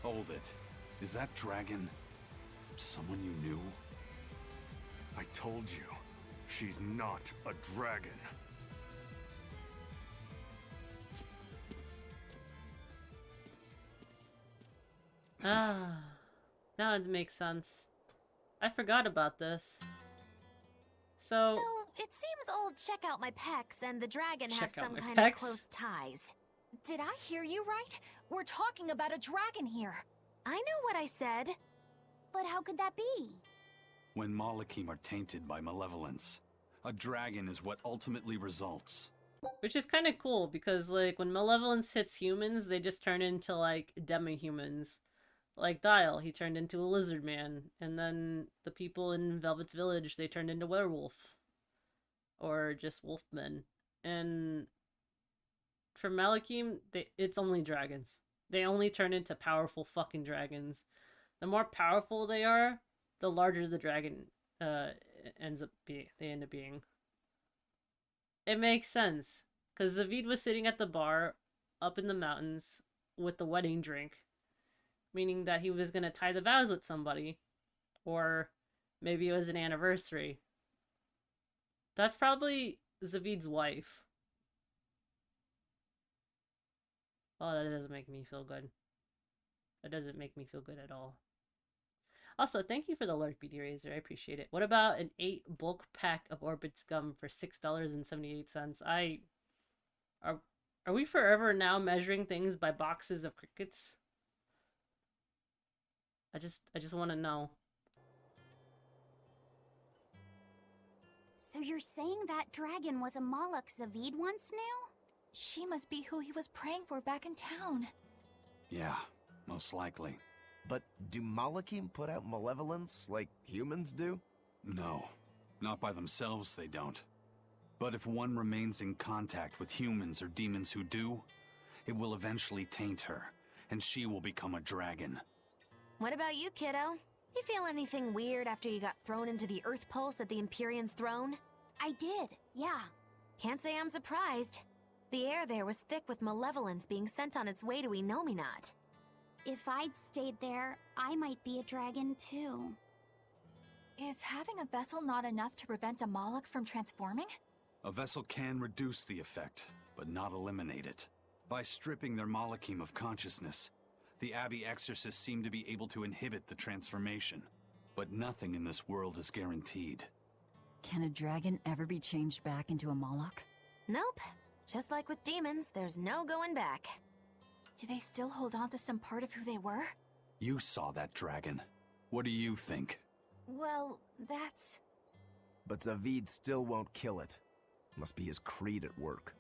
S6: Hold it. Is that dragon someone you knew?
S7: I told you, she's not a dragon.
S1: Ah, now it makes sense. I forgot about this. So
S10: it seems old Check Out My Pecs and the dragon have
S1: Check Out
S10: some
S1: My
S10: kind
S1: Pecs?
S10: of close ties.
S8: Did I hear you right? We're talking about a dragon here.
S10: I know what I said.
S16: But how could that be?
S6: When Malakim are tainted by malevolence, a dragon is what ultimately results.
S1: which is kind of cool because like when malevolence hits humans, they just turn into like demi-humans. Like Dial, he turned into a lizard man, and then the people in Velvet's village, they turned into werewolf. Or just wolfmen. And for Malakim, it's only dragons. They only turn into powerful fucking dragons. The more powerful they are, the larger the dragon they end up being. It makes sense. Because Zavid was sitting at the bar up in the mountains with the wedding drink. Meaning that he was going to tie the vows with somebody. Or maybe it was an anniversary. That's probably Zavid's wife. Oh, that doesn't make me feel good. That doesn't make me feel good at all. Also, thank you for the Lurk BD Razor. I appreciate it. What about an 8 bulk pack of Orbit's gum for $6.78? Are we forever now measuring things by boxes of crickets? I just want to know.
S16: So you're saying that dragon was a Moloch Zavid once knew?
S8: She must be who he was praying for back in town.
S6: Yeah, most likely.
S5: But do Malakim put out malevolence like humans do?
S6: No, not by themselves they don't. But if one remains in contact with humans or demons who do, it will eventually taint her, and she will become a dragon.
S10: What about you, kiddo? You feel anything weird after you got thrown into the Earth Pulse at the Empyrean's throne?
S16: I did, yeah.
S10: Can't say I'm surprised. The air there was thick with malevolence being sent on its way to Enominat.
S16: If I'd stayed there, I might be a dragon too.
S8: Is having a vessel not enough to prevent a Moloch from transforming?
S6: A vessel can reduce the effect, but not eliminate it. By stripping their Malakim of consciousness, the Abbey exorcists seem to be able to inhibit the transformation. But nothing in this world is guaranteed.
S4: Can a dragon ever be changed back into a Moloch?
S10: Nope. Just like with demons, there's no going back.
S8: Do they still hold on to some part of who they were?
S6: You saw that dragon. What do you think?
S8: Well, that's...
S5: But Zavid still won't kill it. Must be his creed at work.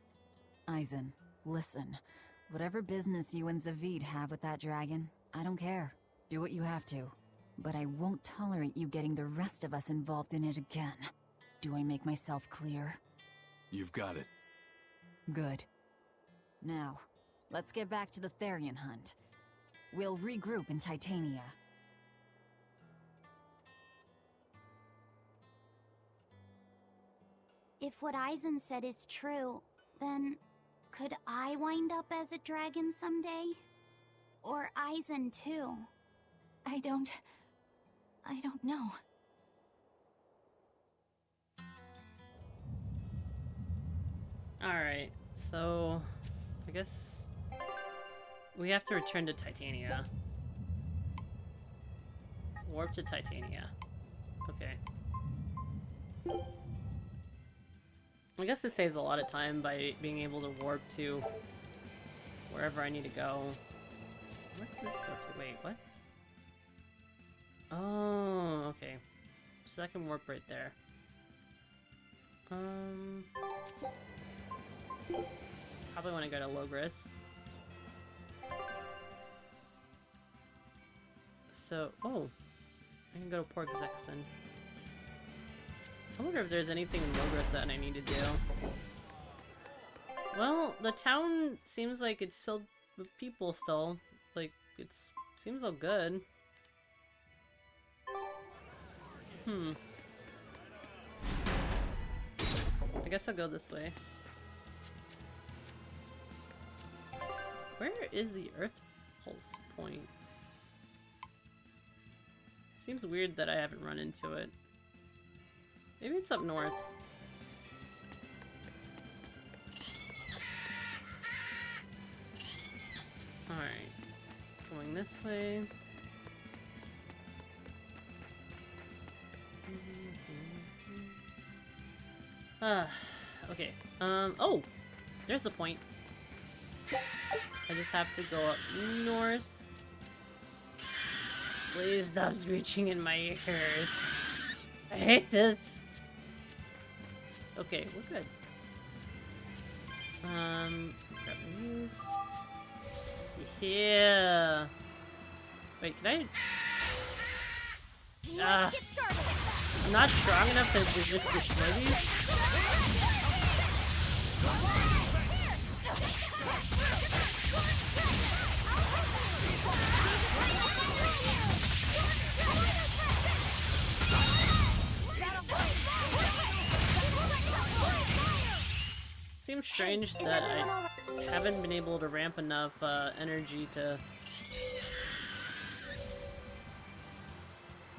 S4: Eisen, listen. Whatever business you and Zavid have with that dragon, I don't care. Do what you have to. But I won't tolerate you getting the rest of us involved in it again. Do I make myself clear?
S6: You've got it.
S4: Good. Now, let's get back to the Therian hunt. We'll regroup in Titania.
S16: If what Eisen said is true, then could I wind up as a dragon someday? Or Eisen too?
S8: I don't know.
S1: Alright, so I guess we have to return to Titania. Warp to Titania. Okay. I guess this saves a lot of time by being able to warp to wherever I need to go. Where does this go to? Wait, what? Oh, okay. So I can warp right there. Probably want to go to Logris. So, oh, I can go to Port Zexon. I wonder if there's anything in Logris that I need to do. Well, the town seems like it's filled with people still. Like, seems all good. I guess I'll go this way. Where is the Earth Pulse point? Seems weird that I haven't run into it. Maybe it's up north. Alright. Going this way. Okay. Oh! There's the point. I just have to go up north. Please stop screeching in my ears. I hate this. Okay, we're good. Grab these. Yeah. Wait, can I? I'm not strong enough to just destroy these. Seems strange that I haven't been able to ramp enough energy to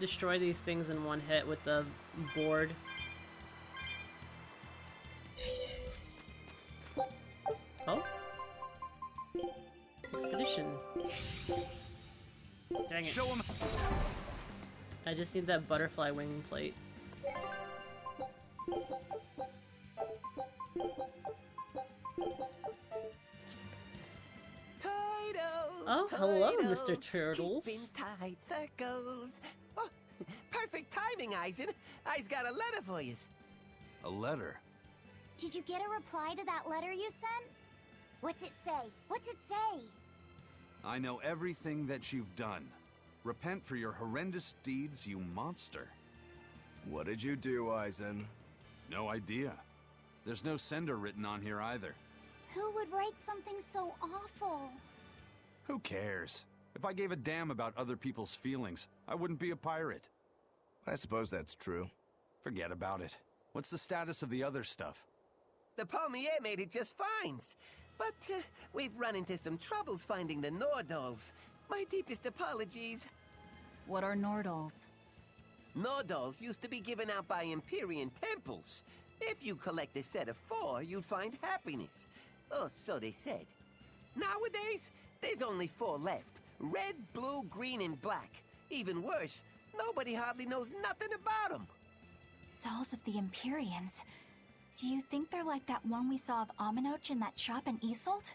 S1: destroy these things in one hit with the board. Oh? Expedition. Dang it.
S6: Show 'em.
S1: I just need that butterfly wing plate. Oh, hello, Mr. Turtles.
S15: Keep in tight circles. Oh, perfect timing, Eisen. I's got a letter for you.
S6: A letter?
S3: Did you get a reply to that letter you sent? What's it say? What's it say?
S6: I know everything that you've done. Repent for your horrendous deeds, you monster.
S5: What did you do, Eisen?
S6: No idea. There's no sender written on here either.
S3: Who would write something so awful?
S6: Who cares? If I gave a damn about other people's feelings, I wouldn't be a pirate.
S5: I suppose that's true.
S6: Forget about it. What's the status of the other stuff?
S15: The Palmier made it just fine. But we've run into some troubles finding the Nordals. My deepest apologies.
S4: What are Nordals?
S15: Nordals used to be given out by Empyrean temples. If you collect a set of 4, you'd find happiness. Oh, so they said. Nowadays, there's only 4 left. Red, blue, green, and black. Even worse, nobody hardly knows nothing about them.
S8: Dolls of the Empyreans. Do you think they're like that one we saw of Aminoch in that shop in Isolt?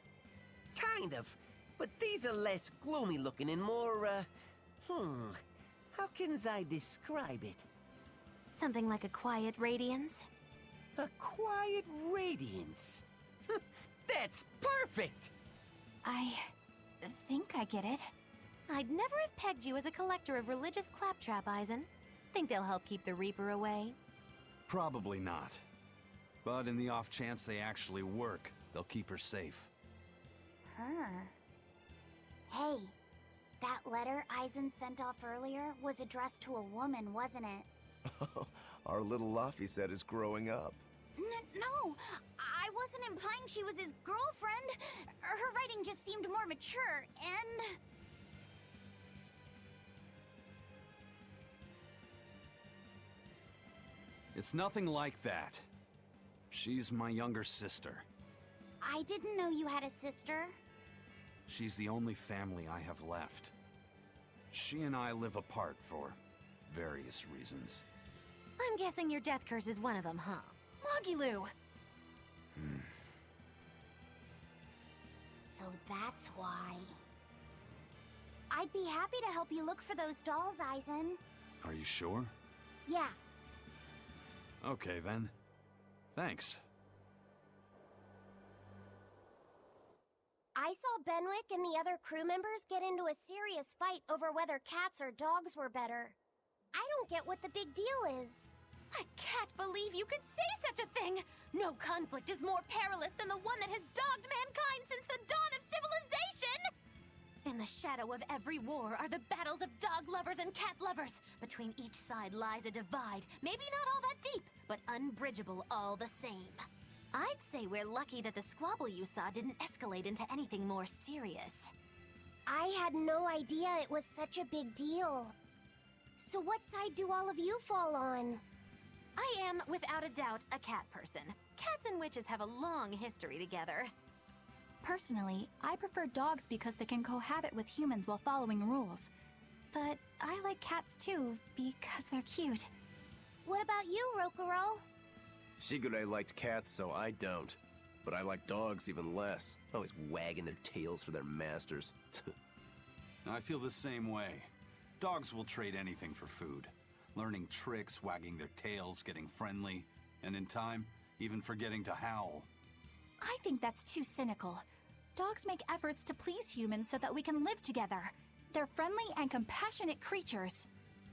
S15: Kind of. But these are less gloomy looking and more, how can I describe it?
S10: Something like a quiet radiance?
S15: A quiet radiance. That's perfect!
S8: I think I get it.
S10: I'd never have pegged you as a collector of religious claptrap, Eisen. Think they'll help keep the Reaper away?
S6: Probably not. But in the off chance they actually work, they'll keep her safe.
S3: Her? Hey, that letter Eisen sent off earlier was addressed to a woman, wasn't it?
S5: Our little Laphicet is growing up.
S3: No, I wasn't implying she was his girlfriend. Her writing just seemed more mature, and...
S6: It's nothing like that. She's my younger sister.
S3: I didn't know you had a sister.
S6: She's the only family I have left. She and I live apart for various reasons.
S10: I'm guessing your death curse is one of them, huh? Mogiloo!
S3: So that's why. I'd be happy to help you look for those dolls, Eisen.
S6: Are you sure?
S3: Yeah.
S6: Okay then. Thanks.
S3: I saw Benwick and the other crew members get into a serious fight over whether cats or dogs were better. I don't get what the big deal is.
S10: I can't believe you could say such a thing! No conflict is more perilous than the one that has dogged mankind since the dawn of civilization! In the shadow of every war are the battles of dog lovers and cat lovers. Between each side lies a divide, maybe not all that deep, but unbridgeable all the same. I'd say we're lucky that the squabble you saw didn't escalate into anything more serious.
S3: I had no idea it was such a big deal. So what side do all of you fall on?
S10: I am, without a doubt, a cat person. Cats and witches have a long history together.
S4: Personally, I prefer dogs because they can cohabit with humans while following rules. But I like cats too, because they're cute.
S3: What about you, Rokuro?
S5: Shigure liked cats, so I don't. But I like dogs even less. Always wagging their tails for their masters.
S6: I feel the same way. Dogs will trade anything for food. Learning tricks, wagging their tails, getting friendly, and in time, even forgetting to howl.
S4: I think that's too cynical. Dogs make efforts to please humans so that we can live together. They're friendly and compassionate creatures.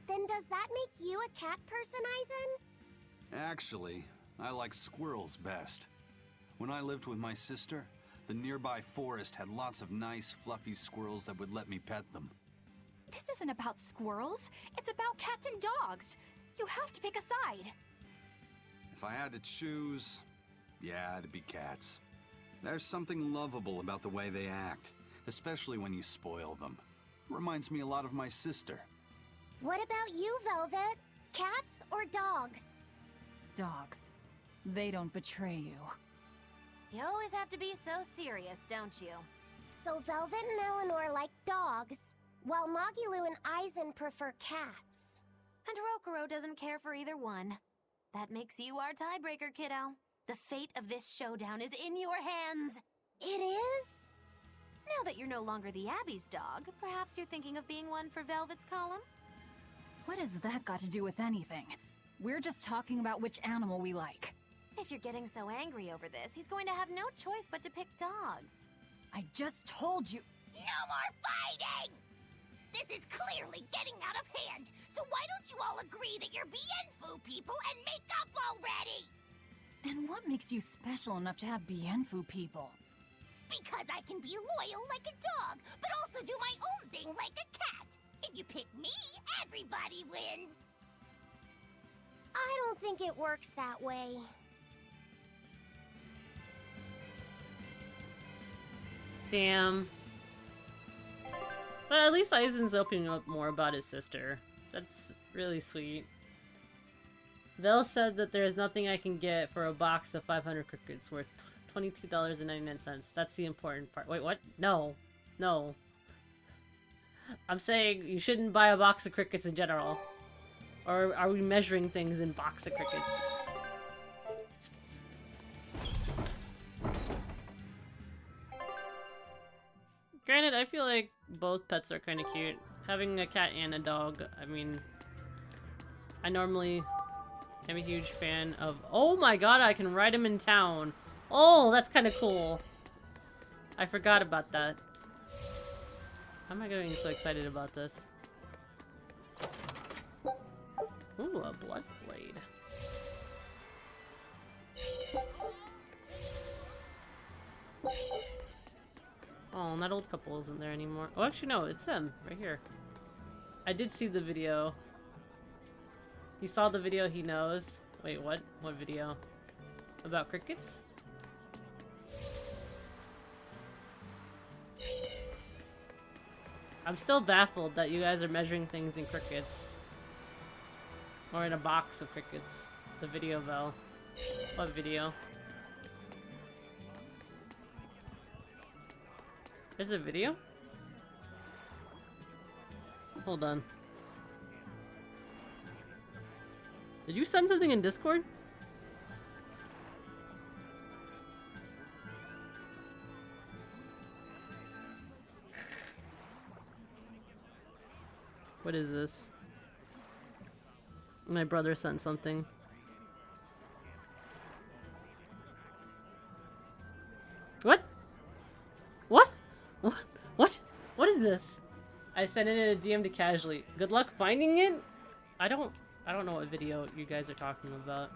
S3: Then does that make you a cat person, Aizen?
S6: Actually, I like squirrels best. When I lived with my sister, the nearby forest had lots of nice, fluffy squirrels that would let me pet them.
S4: This isn't about squirrels. It's about cats and dogs. You have to pick a side.
S6: If I had to choose, yeah, it'd be cats. There's something lovable about the way they act, especially when you spoil them. Reminds me a lot of my sister.
S3: What about you, Velvet? Cats or dogs?
S4: Dogs. They don't betray you.
S10: You always have to be so serious, don't you?
S3: So Velvet and Eleanor like dogs, while Magilou and Aizen prefer cats.
S10: And Rokuro doesn't care for either one. That makes you our tiebreaker, kiddo. The fate of this showdown is in your hands.
S3: It is?
S10: Now that you're no longer the Abbey's dog, perhaps you're thinking of being one for Velvet's column?
S4: What has that got to do with anything? We're just talking about which animal we like.
S10: If you're getting so angry over this, he's going to have no choice but to pick dogs.
S4: I just told you.
S2: No more fighting! This is clearly getting out of hand, so why don't you all agree that you're Bienfu people and make up already?
S4: And what makes you special enough to have Bienfu people?
S2: Because I can be loyal like a dog, but also do my own thing like a cat. If you pick me, everybody wins.
S3: I don't think it works that way.
S1: Damn. But at least Aizen's opening up more about his sister. That's really sweet. Vel said that there is nothing I can get for a box of 500 crickets worth $22.99. That's the important part. Wait, what? No. No. I'm saying you shouldn't buy a box of crickets in general. Or are we measuring things in box of crickets? Granted, I feel like both pets are kind of cute. Having a cat and a dog, I mean... I normally am a huge fan of... Oh my god, I can ride him in town! Oh, that's kind of cool. I forgot about that. How am I getting so excited about this? Ooh, a blood blade. Oh, that old couple isn't there anymore. Oh, actually, no, it's him, right here. I did see the video. He saw the video, he knows. Wait, what? What video? About crickets? I'm still baffled that you guys are measuring things in crickets. Or in a box of crickets. The video, Vel. What video? There's a video? Hold on. Did you send something in Discord? What is this? My brother sent something. What? What? What? What? What is this? I sent it in a DM to Casually. Good luck finding it? I don't... I don't know what video you guys are talking about.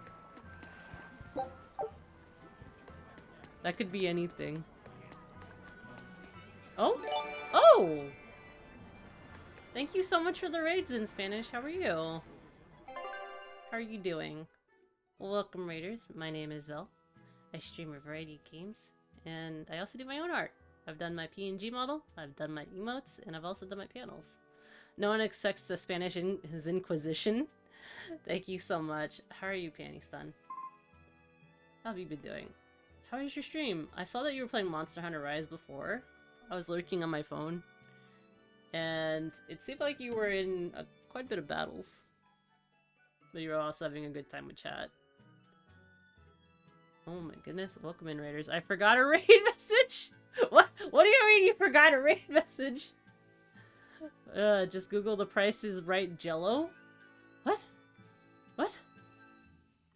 S1: That could be anything. Oh! Oh! Thank you so much for the raids in Spanish. How are you? How are you doing? Welcome, Raiders. My name is Vel. I stream a variety of games, and I also do my own art. I've done my PNG model, I've done my emotes, and I've also done my panels. No one expects the Spanish his Inquisition. Thank you so much. How are you, Panty Stun? How have you been doing? How is your stream? I saw that you were playing Monster Hunter Rise before. I was lurking on my phone, and it seemed like you were in quite a bit of battles. But you were also having a good time with chat. Oh my goodness, welcome in, Raiders. I forgot a raid message? What do you mean you forgot a raid message? Just Google the Price is Right Jello? What? What?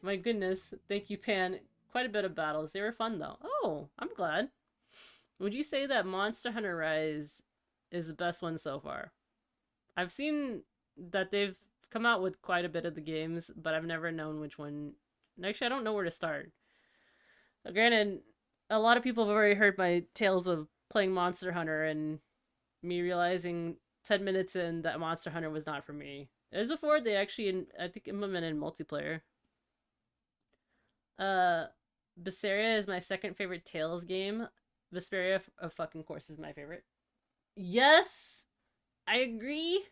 S1: My goodness, thank you, Pan. Quite a bit of battles. They were fun, though. Oh, I'm glad. Would you say that Monster Hunter Rise is the best one so far? I've seen that they've come out with quite a bit of the games, but I've never known which one. Actually, I don't know where to start. Granted, a lot of people have already heard my tales of playing Monster Hunter and me realizing 10 minutes in that Monster Hunter was not for me. It was before they actually, I think, implemented multiplayer. Berseria is my second favorite Tales game. Berseria, of fucking course, is my favorite. Yes! I agree!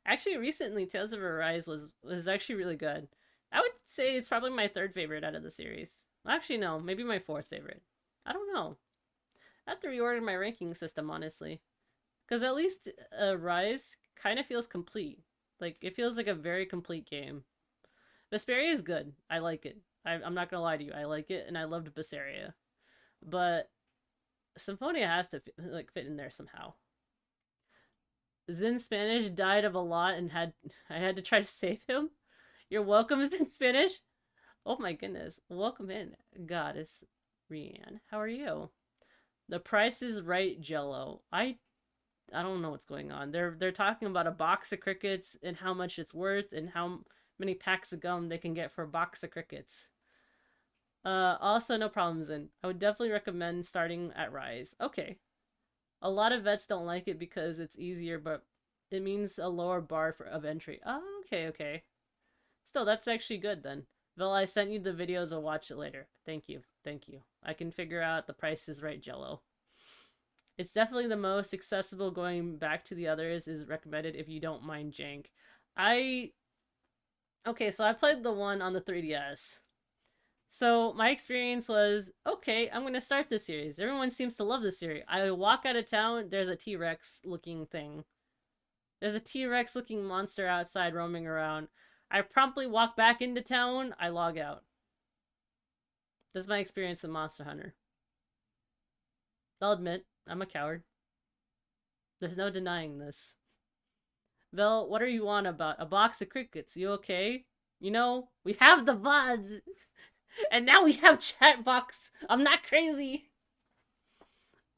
S1: Actually, recently, Tales of Arise was actually really good. I would say it's probably my third favorite out of the series. Actually, no, maybe my fourth favorite. I don't know. I have to reorder my ranking system, honestly. Because at least Rise kind of feels complete. Like, it feels like a very complete game. Berseria is good. I like it. I'm not gonna lie to you. I like it, and I loved Berseria. But Symphonia has to fit in there somehow. Zin Spanish died of a lot and I had to try to save him. You're welcome, Zin Spanish. Oh my goodness. Welcome in, Goddess Rianne. How are you? The Price is Right Jello. I don't know what's going on. They're talking about a box of crickets and how much it's worth and how many packs of gum they can get for a box of crickets. Also no problems in. I would definitely recommend starting at Rise. Okay. A lot of vets don't like it because it's easier, but it means a lower bar of entry. Oh, okay. Still, that's actually good then. Vel, I sent you the video to watch it later. Thank you. I can figure out the Price is Right Jello. It's definitely the most accessible. Going back to the others is recommended if you don't mind jank. Okay, so I played the one on the 3DS. So my experience was, okay, I'm going to start this series. Everyone seems to love this series. I walk out of town, there's a T-Rex looking thing. There's a T-Rex looking monster outside roaming around. I promptly walk back into town, I log out. That's my experience with Monster Hunter. I'll admit, I'm a coward. There's no denying this. Vel, what are you on about? A box of crickets, you okay? You know, we have the VODs! And now we have chat box. I'm not crazy.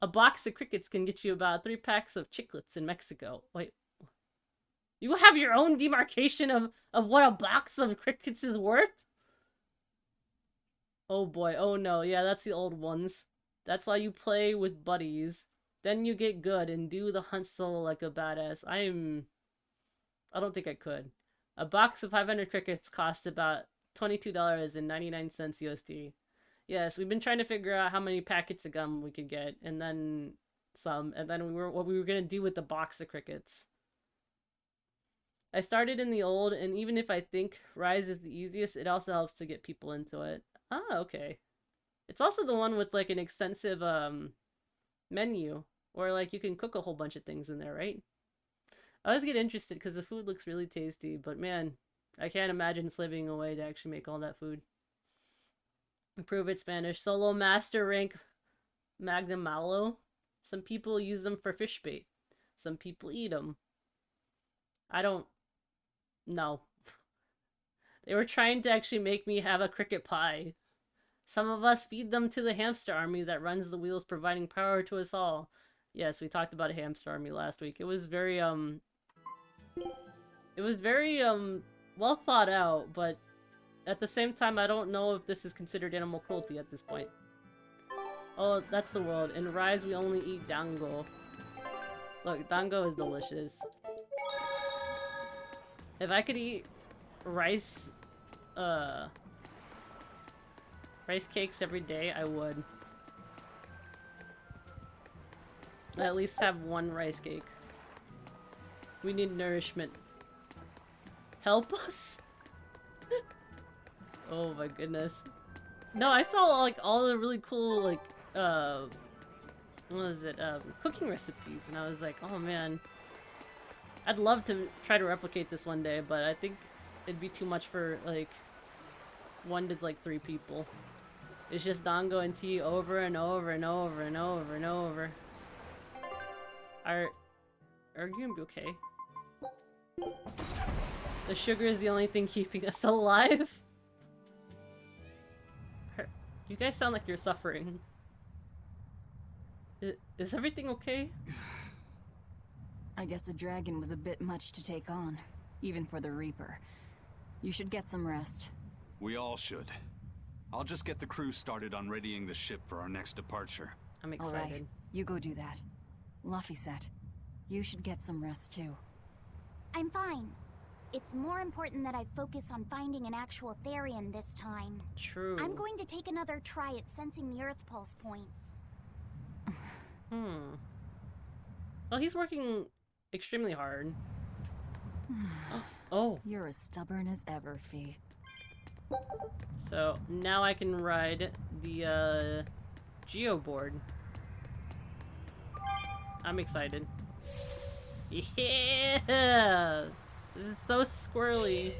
S1: A box of crickets can get you about 3 packs of chiclets in Mexico. Wait. You have your own demarcation of what a box of crickets is worth? Oh boy, oh no. Yeah, that's the old ones. That's why you play with buddies. Then you get good and do the hunt solo like a badass. I don't think I could. A box of 500 crickets costs about $22.99 USD. Yes, we've been trying to figure out how many packets of gum we could get, and then some, and then what we were gonna do with the box of crickets. I started in the old, and even if I think Rise is the easiest, it also helps to get people into it. Ah, okay. It's also the one with like an extensive menu, where like you can cook a whole bunch of things in there, right? I always get interested because the food looks really tasty, but man, I can't imagine slaving away to actually make all that food. Improve it Spanish. Solo master rank Magnum Malo. Some people use them for fish bait. Some people eat them. I don't know. They were trying to actually make me have a cricket pie. Some of us feed them to the hamster army that runs the wheels, providing power to us all. Yes, we talked about a hamster army last week. It was very well thought out, but at the same time, I don't know if this is considered animal cruelty at this point. Oh, that's the world. In Rise, we only eat dango. Look, dango is delicious. If I could eat rice, rice cakes every day, I would. I at least have one rice cake. We need nourishment. Help us? Oh my goodness. No, I saw like all the really cool like what was it? Cooking recipes, and I was like, oh man. I'd love to try to replicate this one day, but I think it'd be too much for like 1 to like 3 people. It's just dango and tea over and over and over and over and over. Are you gonna be okay? The sugar is the only thing keeping us alive. You guys sound like you're suffering. Is everything okay?
S4: I guess a dragon was a bit much to take on, even for the Reaper. You should get some rest.
S6: We all should. I'll just get the crew started on readying the ship for our next departure.
S1: I'm excited.
S4: All right, you go do that. Laphicet, you should get some rest too.
S16: I'm fine. It's more important that I focus on finding an actual Therian this time.
S1: True.
S16: I'm going to take another try at sensing the Earth Pulse points.
S1: Well, he's working extremely hard. Oh.
S4: You're as stubborn as ever, Fee.
S1: So, now I can ride the, Geoboard. I'm excited. Yeah! This is so squirrely.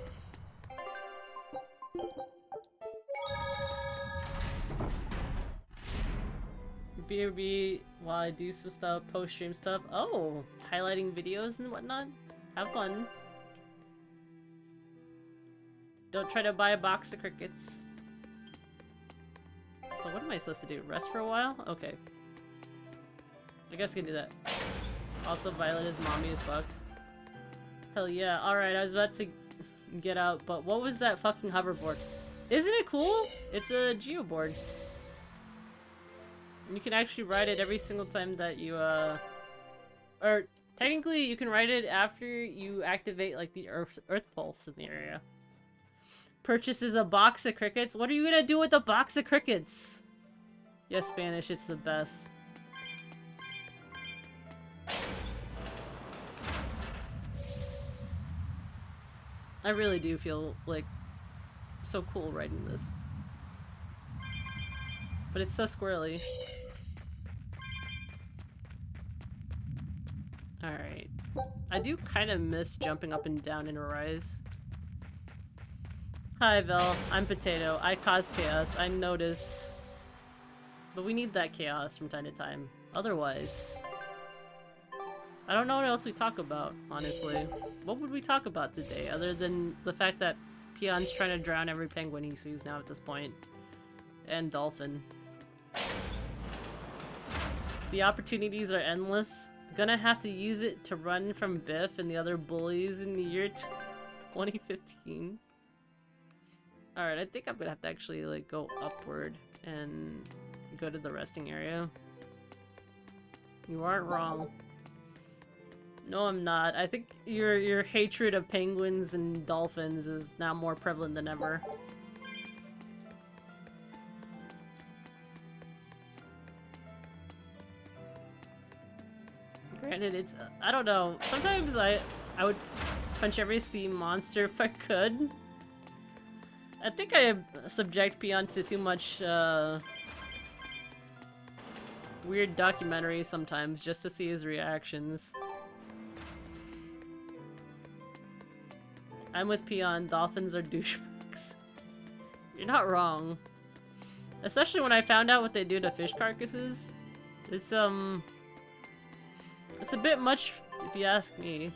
S1: BRB while I do some stuff, post-stream stuff. Oh! Highlighting videos and whatnot. Have fun. Don't try to buy a box of crickets. So what am I supposed to do? Rest for a while? Okay. I guess I can do that. Also, Violet is mommy as fuck. Hell yeah. Alright, I was about to get out, but what was that fucking hoverboard? Isn't it cool? It's a geoboard. You can actually ride it every single time that you, or technically you can ride it after you activate, like, the Earth Pulse in the area. Purchases a box of crickets? What are you gonna do with a box of crickets? Yes, Spanish, it's the best. I really do feel, like, so cool riding this. But it's so squirrely. Alright. I do kind of miss jumping up and down in Rise. Hi, Vel. I'm Potato. I cause chaos. I notice. But we need that chaos from time to time. Otherwise... I don't know what else we talk about, honestly. What would we talk about today, other than the fact that Peon's trying to drown every penguin he sees now at this point. And Dolphin. The opportunities are endless. Gonna have to use it to run from Biff and the other bullies in the year 2015. Alright, I think I'm gonna have to actually, like, go upward and go to the resting area. You aren't wrong. No, I'm not. I think your hatred of penguins and dolphins is now more prevalent than ever. Granted, it's... I don't know. Sometimes I would punch every sea monster if I could. I think I subject Peon to too much, weird documentaries sometimes just to see his reactions. I'm with Peon. Dolphins are douchebags. You're not wrong. Especially when I found out what they do to fish carcasses. It's a bit much if you ask me.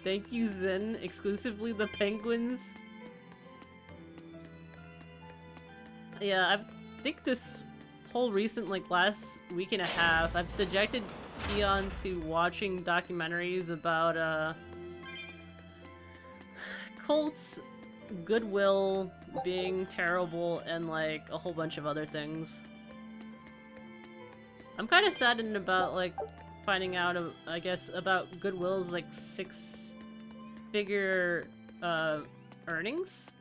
S1: Thank you, Zen. Exclusively the penguins. Yeah, I think this whole recent, like, last week and a half, I've subjected Peon to watching documentaries about, cults, goodwill, being terrible, and like a whole bunch of other things. I'm kind of saddened about like finding out, I guess, about Goodwill's like 6-figure earnings.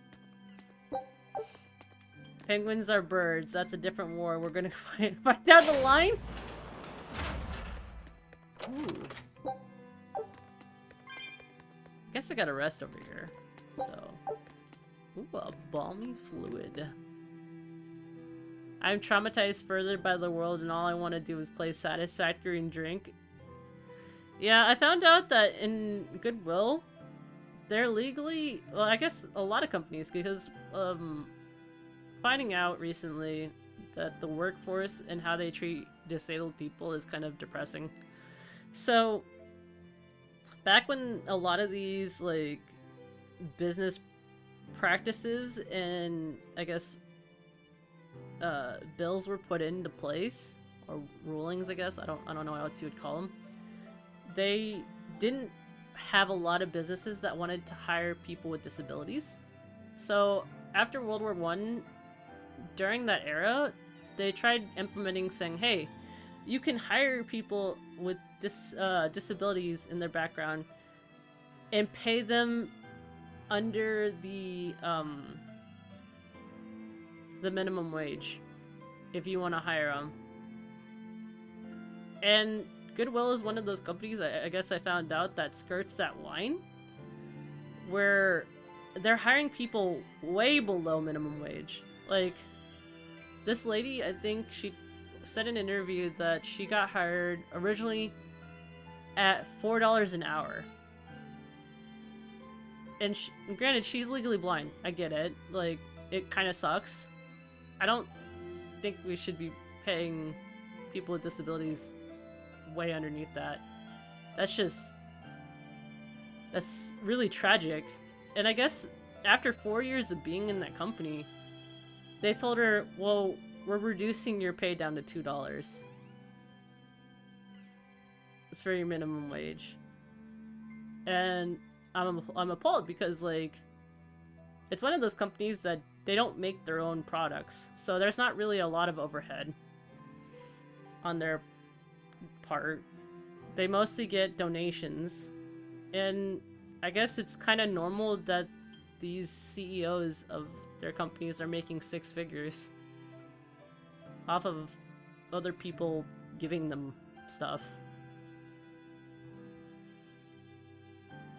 S1: Penguins are birds. That's a different war. We're gonna find down the line. Ooh. I guess I got a rest over here. So, ooh, a balmy fluid. I'm traumatized further by the world, and all I want to do is play Satisfactory and drink. Yeah, I found out that in Goodwill, they're legally, well, I guess a lot of companies, because finding out recently that the workforce and how they treat disabled people is kind of depressing. So, back when a lot of these, like, business practices and, I guess, bills were put into place, or rulings, I guess, I don't know what you would call them, they didn't have a lot of businesses that wanted to hire people with disabilities. So, after World War I, during that era, they tried implementing saying, hey, you can hire people with disabilities in their background and pay them under the minimum wage if you want to hire them. And Goodwill is one of those companies, I guess I found out, that skirts that line where they're hiring people way below minimum wage. Like, this lady, I think she said in an interview that she got hired originally at $4 an hour. And granted, she's legally blind. I get it. Like, it kind of sucks. I don't think we should be paying people with disabilities way underneath that. That's really tragic. And I guess after 4 years of being in that company, they told her, well, we're reducing your pay down to $2. It's for your minimum wage. And I'm appalled because, like, it's one of those companies that they don't make their own products. So there's not really a lot of overhead on their part. They mostly get donations. And I guess it's kind of normal that these CEOs of their companies are making 6 figures off of other people giving them stuff.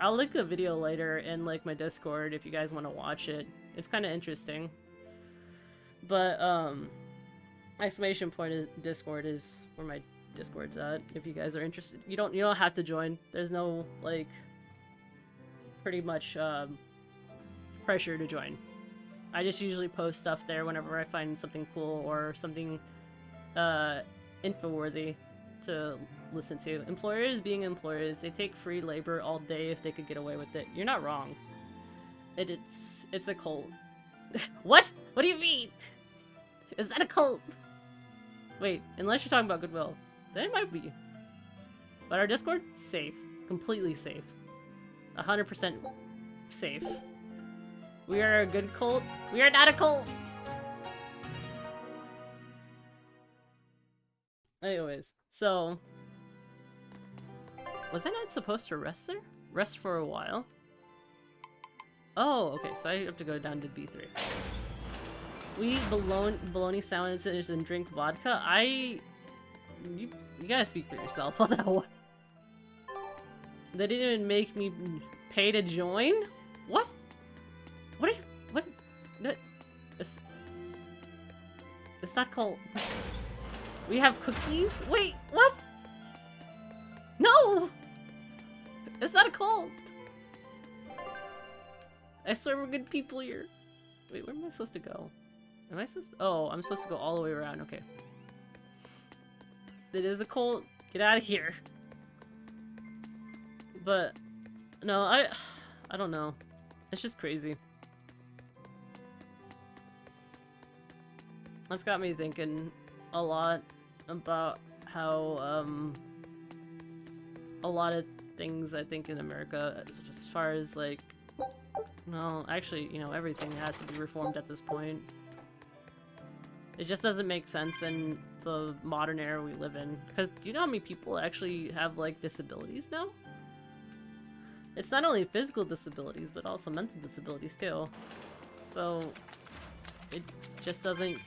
S1: I'll link a video later in like my Discord if you guys want to watch it. It's kind of interesting. But exclamation point is Discord is where my Discord's at. If you guys are interested, you don't have to join. There's no like pretty much pressure to join. I just usually post stuff there whenever I find something cool or something info-worthy to listen to. Employers being employers, they take free labor all day if they could get away with it. You're not wrong. It's a cult. What? What do you mean? Is that a cult? Wait, unless you're talking about Goodwill. Then it might be. But our Discord? Safe. Completely safe. 100% safe. We are a good cult. We are not a cult! Anyways, so... was I not supposed to rest there? Rest for a while? Oh, okay, so I have to go down to B3. We eat bologna sandwiches and drink vodka. You gotta speak for yourself on that one. They didn't even make me pay to join? What? What are you... what? No, it's not called... We have cookies? Wait, what? No! It's not a cult! I swear we're good people here. Wait, where am I supposed to go? Am I supposed to... oh, I'm supposed to go all the way around, okay. It is the cult. Get out of here. But, no, I don't know. It's just crazy. That's got me thinking a lot about how, a lot of things I think in America, as far as, like, Well, actually, you know, everything has to be reformed at this point. It just doesn't make sense in the modern era we live in. Because do you know how many people actually have, like, disabilities now? It's not only physical disabilities, but also mental disabilities, too. So, it just doesn't...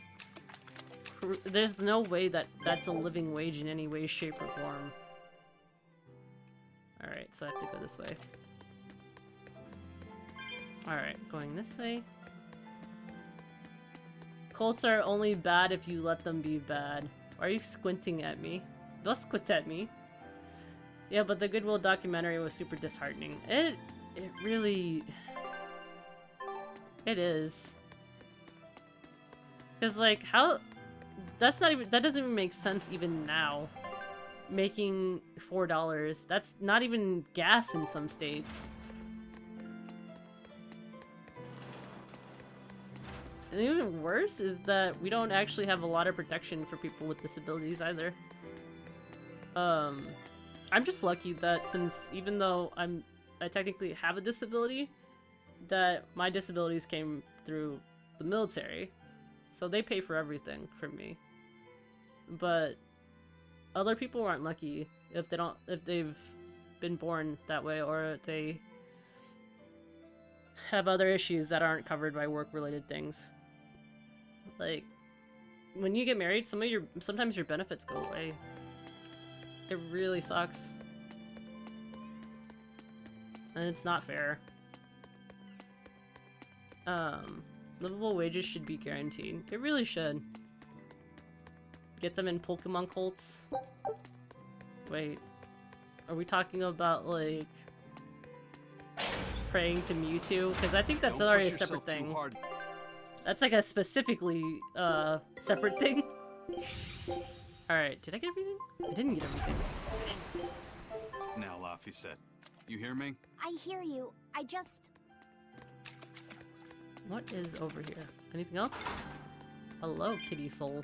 S1: There's no way that that's a living wage in any way, shape, or form. Alright, so I have to go this way. Alright, going this way. Cults are only bad if you let them be bad. Why are you squinting at me? Don't squint at me. Yeah, but the Goodwill documentary was super disheartening. It really... It is. Because, like, how... That's not even... That doesn't even make sense even now. Making $4. That's not even gas in some states. And even worse is that we don't actually have a lot of protection for people with disabilities either. I'm just lucky that since, even though I technically have a disability, that my disabilities came through the military. So they pay for everything for me. But other people aren't lucky if they've been born that way, or they have other issues that aren't covered by work-related things. Like, when you get married, sometimes your benefits go away. It really sucks. And it's not fair. Livable wages should be guaranteed. It really should. Get them in Pokemon cults? Wait. Are we talking about, like, praying to Mewtwo? Because I think that's already a separate thing. That's like a specifically, separate thing. Alright, did I get everything? I didn't get everything.
S6: Now, Laphicet, you hear me?
S3: I hear you. I just...
S1: What is over here? Anything else? Hello, kitty soul.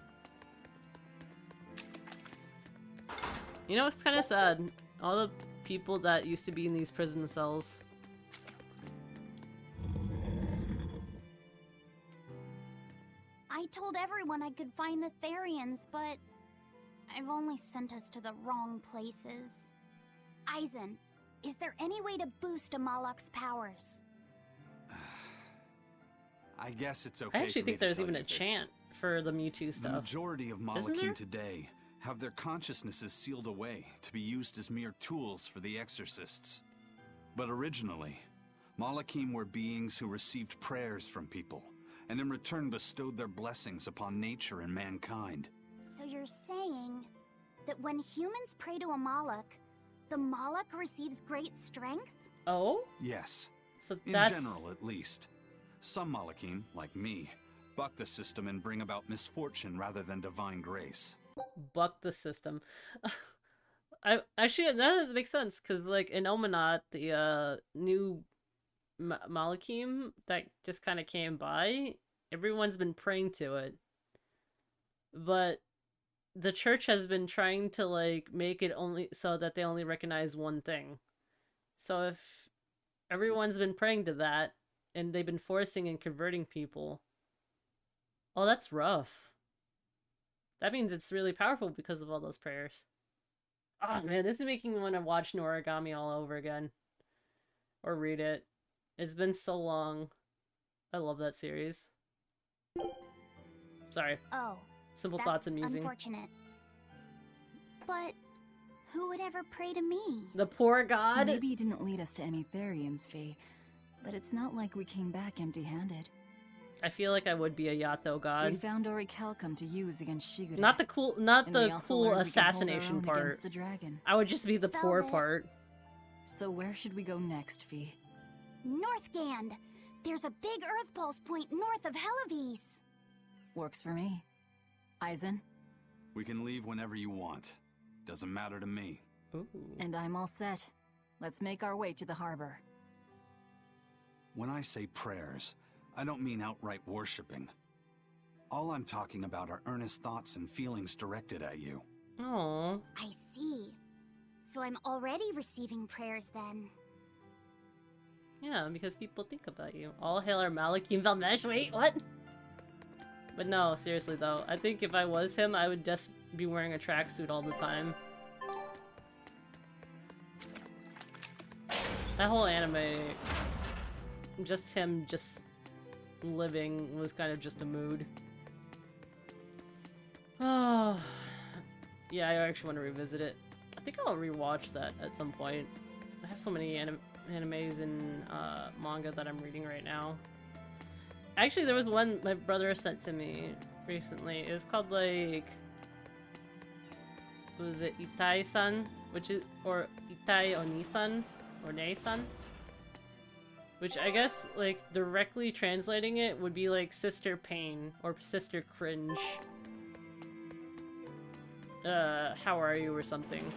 S1: You know, it's kind of sad. All the people that used to be in these prison cells.
S16: I told everyone I could find the Therians, but I've only sent us to the wrong places.
S3: Aizen, is there any way to boost Amalok's powers?
S6: I guess it's okay.
S1: I actually think there's even a chant for the Mewtwo stuff.
S6: The majority of Malakim today have their consciousnesses sealed away to be used as mere tools for the exorcists. But originally, Malakim were beings who received prayers from people, and in return bestowed their blessings upon nature and mankind.
S3: So you're saying that when humans pray to Amalok, the Malak receives great strength?
S1: Oh?
S6: Yes.
S1: So
S6: in
S1: that's...
S6: general, at least. Some Malakim, like me, buck the system and bring about misfortune rather than divine grace.
S1: Buck the system. Actually, that makes sense, because, like, in Omanat, the new Malakim that just kind of came by, everyone's been praying to it. But the church has been trying to, like, make it only so that they only recognize one thing. So if everyone's been praying to that, and they've been forcing and converting people, oh, that's rough. That means it's really powerful because of all those prayers. Oh man, this is making me want to watch Noragami all over again. Or read it. It's been so long. I love that series. Sorry.
S3: Oh.
S1: Simple thoughts and musing.
S3: Unfortunate. But who would ever pray to me?
S1: The poor god?
S4: Maybe you didn't lead us to any Therians, Fee. But it's not like we came back empty-handed.
S1: I feel like I would be a Yato god.
S4: We found Orichalcum to use against Shigure.
S1: Not the cool assassination part.
S4: Against a dragon.
S1: I would just be the poor part.
S4: So where should we go next, Fee?
S3: Northgand! There's a big Earth Pulse point north of Helavis.
S4: Works for me. Aizen?
S6: We can leave whenever you want. Doesn't matter to me.
S1: Ooh.
S4: And I'm all set. Let's make our way to the harbor.
S6: When I say prayers, I don't mean outright worshipping. All I'm talking about are earnest thoughts and feelings directed at you.
S1: Aww.
S3: I see. So I'm already receiving prayers then.
S1: Yeah, because people think about you. All hail our Malakim Valmesh. Wait, what? But no, seriously though, I think if I was him, I would just be wearing a tracksuit all the time. That whole anime, just him just living was kind of just a mood. Oh, yeah, I actually want to revisit it. I think I'll rewatch that at some point. I have so many animes and manga that I'm reading right now. Actually, there was one my brother sent to me recently. It was called like, was it Itai-san, which is, or Itai Oni-san, or Nei-san, which I guess like directly translating it would be like sister pain or sister cringe. How are you or something.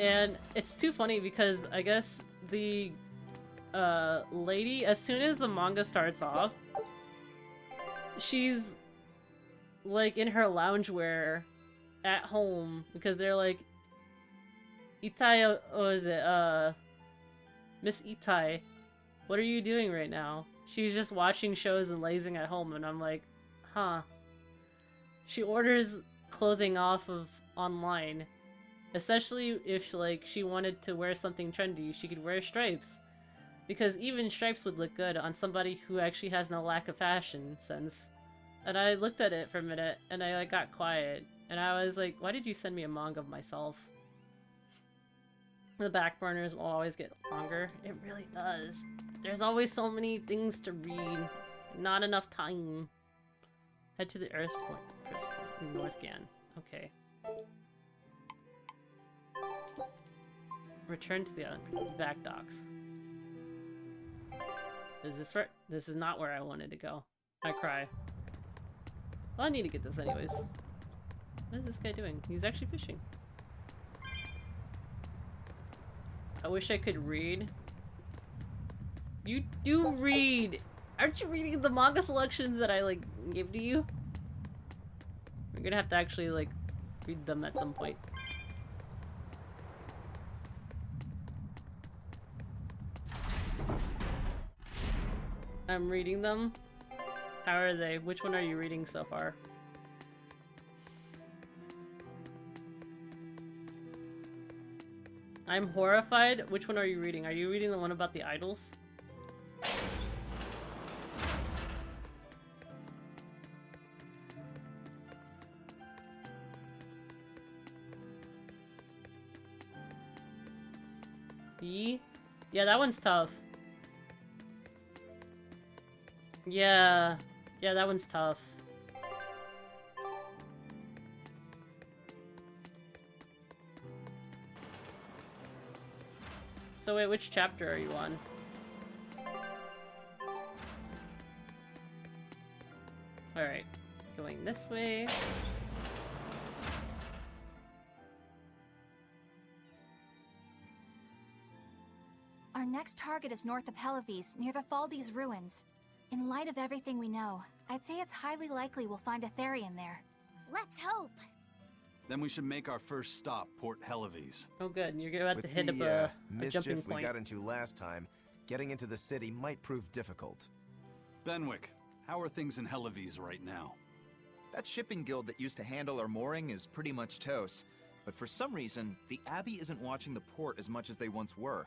S1: And it's too funny because I guess the lady, as soon as the manga starts off, she's like in her loungewear at home because they're like, Itai, what is it, Miss Itai, what are you doing right now? She's just watching shows and lazing at home, and I'm like, huh. She orders clothing off of online, especially if like she wanted to wear something trendy, she could wear stripes. Because even stripes would look good on somebody who actually has no lack of fashion sense. And I looked at it for a minute, and I like got quiet. And I was like, why did you send me a manga of myself? The back burners will always get longer. It really does. There's always so many things to read. Not enough time. Head to the Earth Point in North Gan. Okay. Return to the back docks. Is this right? This is not where I wanted to go. I cry. Well, I need to get this anyways. What is this guy doing? He's actually fishing. I wish I could read. You do read! Aren't you reading the manga selections that I, like, gave to you? We're gonna have to actually, like, read them at some point. I'm reading them. How are they? Which one are you reading so far? I'm horrified. Which one are you reading? Are you reading the one about the idols? E? Yeah, that one's tough. Yeah. Yeah, that one's tough. So wait, which chapter are you on? Alright. Going this way.
S8: Our next target is north of Helives, near the Faldes ruins. In light of everything we know, I'd say it's highly likely we'll find a Therian there.
S3: Let's hope.
S6: Then we should make our first stop, Port Helives.
S1: Oh good, you're about to hit
S5: the
S1: up a jumping
S5: mischief we
S1: point.
S5: got into last time, getting into the city might prove difficult.
S6: Benwick, how are things in Helives right now?
S13: That shipping guild that used to handle our mooring is pretty much toast. But for some reason, the Abbey isn't watching the port as much as they once were.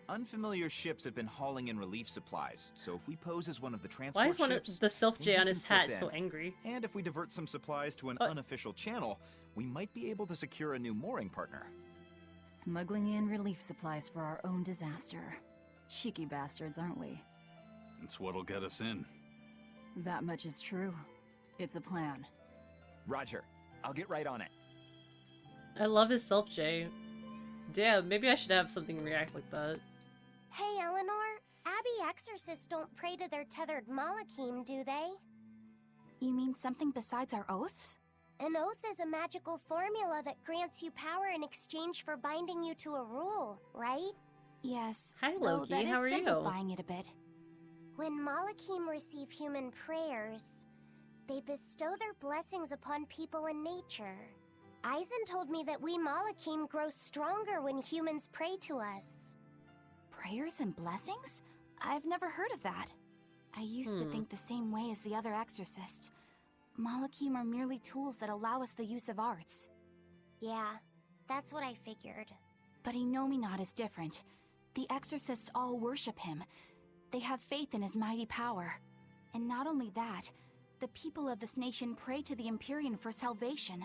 S13: Unfamiliar ships have been hauling in relief supplies, so if we pose as one of the transport
S1: Why is one
S13: ships,
S1: of the Sylph J
S13: we
S1: on
S13: can
S1: his
S13: slip
S1: hat
S13: in.
S1: so angry?
S13: And if we divert some supplies to an unofficial channel, we might be able to secure a new mooring partner.
S4: Smuggling in relief supplies for our own disaster. Cheeky bastards, aren't we?
S6: It's what'll get us in.
S4: That much is true. It's a plan.
S13: Roger. I'll get right on it.
S1: I love his Sylph J. Damn, maybe I should have something react like that.
S3: Hey, Eleanor. Abbey exorcists don't pray to their tethered Malakim, do they?
S8: You mean something besides our oaths?
S3: An oath is a magical formula that grants you power in exchange for binding you to a rule, right?
S8: Yes.
S1: Hi,
S8: though
S1: Loki.
S8: that is
S1: How are you?
S8: simplifying it a bit.
S3: When Malakim receive human prayers, they bestow their blessings upon people and nature. Eisen told me that we Malakim grow stronger when humans pray to us.
S8: Prayers and blessings? I've never heard of that. I used to think the same way as the other exorcists. Malachim are merely tools that allow us the use of arts.
S3: Yeah, that's what I figured.
S8: But Inominat is different. The exorcists all worship him. They have faith in his mighty power. And not only that, the people of this nation pray to the Empyrean for salvation,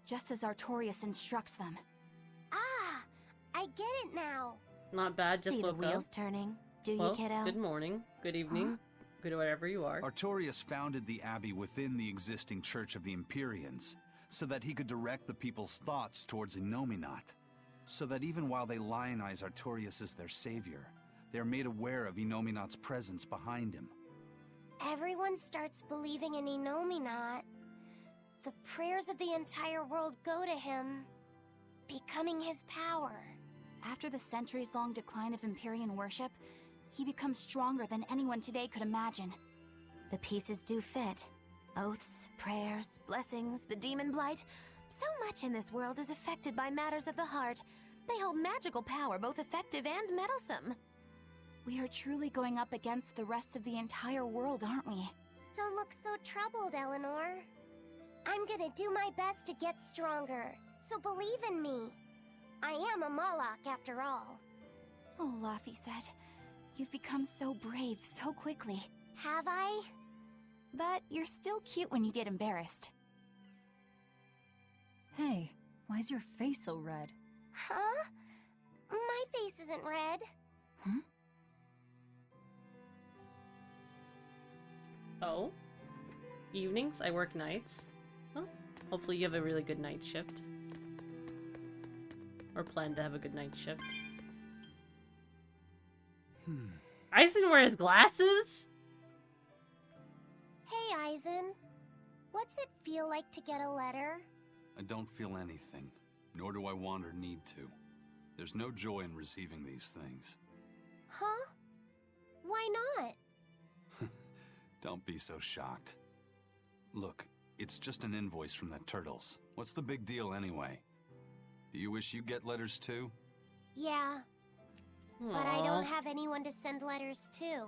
S8: just as Artorias instructs them.
S3: Ah, I get it now.
S1: Not bad, just
S10: See the
S1: woke
S10: wheels
S1: up.
S10: turning, do you,
S1: Well,
S10: kiddo?
S1: good morning, good evening, good whatever you are.
S6: Artorias founded the abbey within the existing Church of the Empyreans, so that he could direct the people's thoughts towards Inominat. So that even while they lionize Artorias as their savior, they are made aware of Inominat's presence behind him.
S3: Everyone starts believing in Inominat. The prayers of the entire world go to him, becoming his power.
S8: After the centuries-long decline of Empyrean worship, he becomes stronger than anyone today could imagine.
S10: The pieces do fit. Oaths, prayers, blessings, the demon blight. So much in this world is affected by matters of the heart. They hold magical power, both effective and meddlesome.
S8: We are truly going up against the rest of the entire world, aren't we?
S3: Don't look so troubled, Eleanor. I'm gonna do my best to get stronger, so believe in me. I am a Malak after all.
S8: Oh, Laphicet, you've become so brave so quickly.
S3: Have I?
S8: But you're still cute when you get embarrassed.
S4: Hey, why's your face so red?
S3: Huh? My face isn't red.
S4: Huh?
S1: Oh? Evenings? I work nights. Well, hopefully you have a really good night shift. Or plan to have a good night shift. Eisen wears glasses?
S3: Hey, Eisen. What's it feel like to get a letter?
S6: I don't feel anything, nor do I want or need to. There's no joy in receiving these things.
S3: Huh? Why not?
S6: Don't be so shocked. Look, it's just an invoice from the Turtles. What's the big deal anyway? Do you wish you get letters too?
S3: Yeah. But I don't have anyone to send letters to.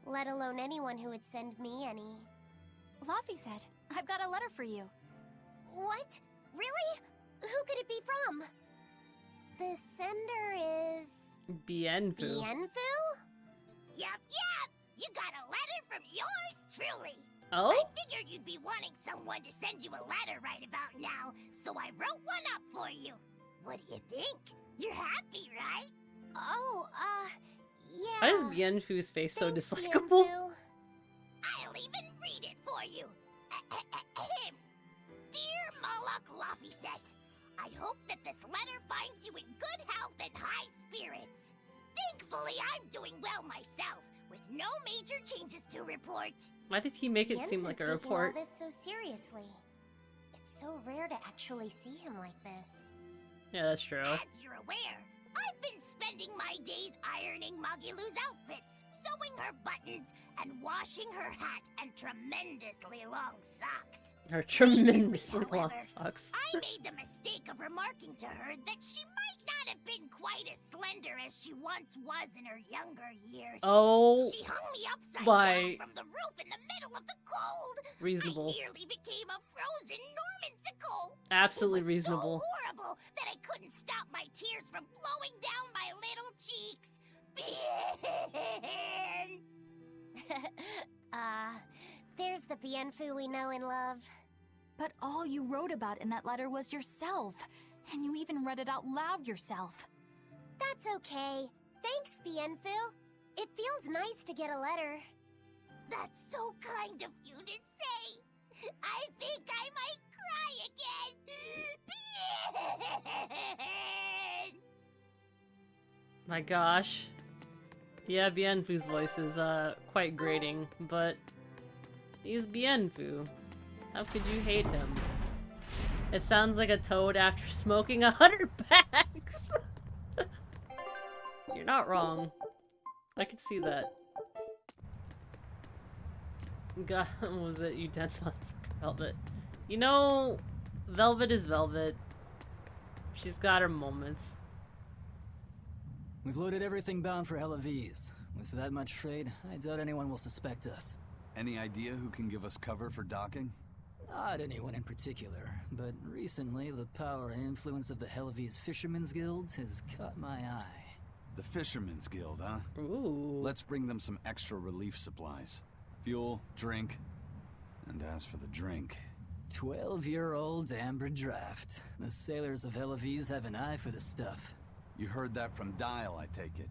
S3: Let alone anyone who would send me any.
S8: Laphicet, I've got a letter for you.
S3: What? Really? Who could it be from? The sender is...
S1: Bienfu.
S3: Bienfu?
S2: Yup. You got a letter from yours truly.
S1: Oh?
S2: I figured you'd be wanting someone to send you a letter right about now, so I wrote one up for you. What do you think? You're happy, right?
S3: Oh, yeah.
S1: Why is Bienfu's face so
S3: Thanks,
S1: dislikable?
S3: Bienfu.
S2: I'll even read it for you. Dear Moloch Laphicet, I hope that this letter finds you in good health and high spirits. Thankfully, I'm doing well myself, with no major changes to report.
S1: Why did he make it seem like a report?
S3: Taking all this so seriously. It's so rare to actually see him like this.
S1: Yeah, that's true.
S2: As you're aware, I've been spending my days ironing Magilu's outfits, sewing her buttons, and washing her hat and tremendously long socks.
S1: Her tremendously long
S2: However,
S1: socks.
S2: I made the mistake of remarking to her that she might not have been quite as slender as she once was in her younger years.
S1: Oh,
S2: she hung me upside
S1: my-
S2: down from the roof in the middle of the cold.
S1: Reasonable.
S2: I nearly became a frozen Normansicle.
S1: Absolutely
S2: It was
S1: reasonable.
S2: so horrible that I couldn't stop my tears from flowing down my little cheeks.
S3: There's the Bienfu we know and love.
S8: But all you wrote about in that letter was yourself. And you even read it out loud yourself.
S3: That's okay. Thanks, Bienfu. It feels nice to get a letter.
S2: That's so kind of you to say. I think I might cry again.
S1: My gosh. Yeah, Bienfu's voice is quite grating, but he's Bienfu. How could you hate him? It sounds like a toad after smoking 100 packs. You're not wrong. I could see that. God, what was it? You dense motherfucker, Velvet. You know, Velvet is Velvet. She's got her moments.
S9: We've loaded everything bound for Helaviz. With that much trade, I doubt anyone will suspect us.
S6: Any idea who can give us cover for docking?
S9: Not anyone in particular, but recently the power and influence of the Helaviz Fishermen's Guild has caught my eye.
S6: The Fishermen's Guild, huh?
S1: Ooh.
S6: Let's bring them some extra relief supplies. Fuel, drink, and as for the drink...
S9: 12-year-old amber draft. The sailors of Helaviz have an eye for the stuff.
S6: You heard that from Dial, I take it.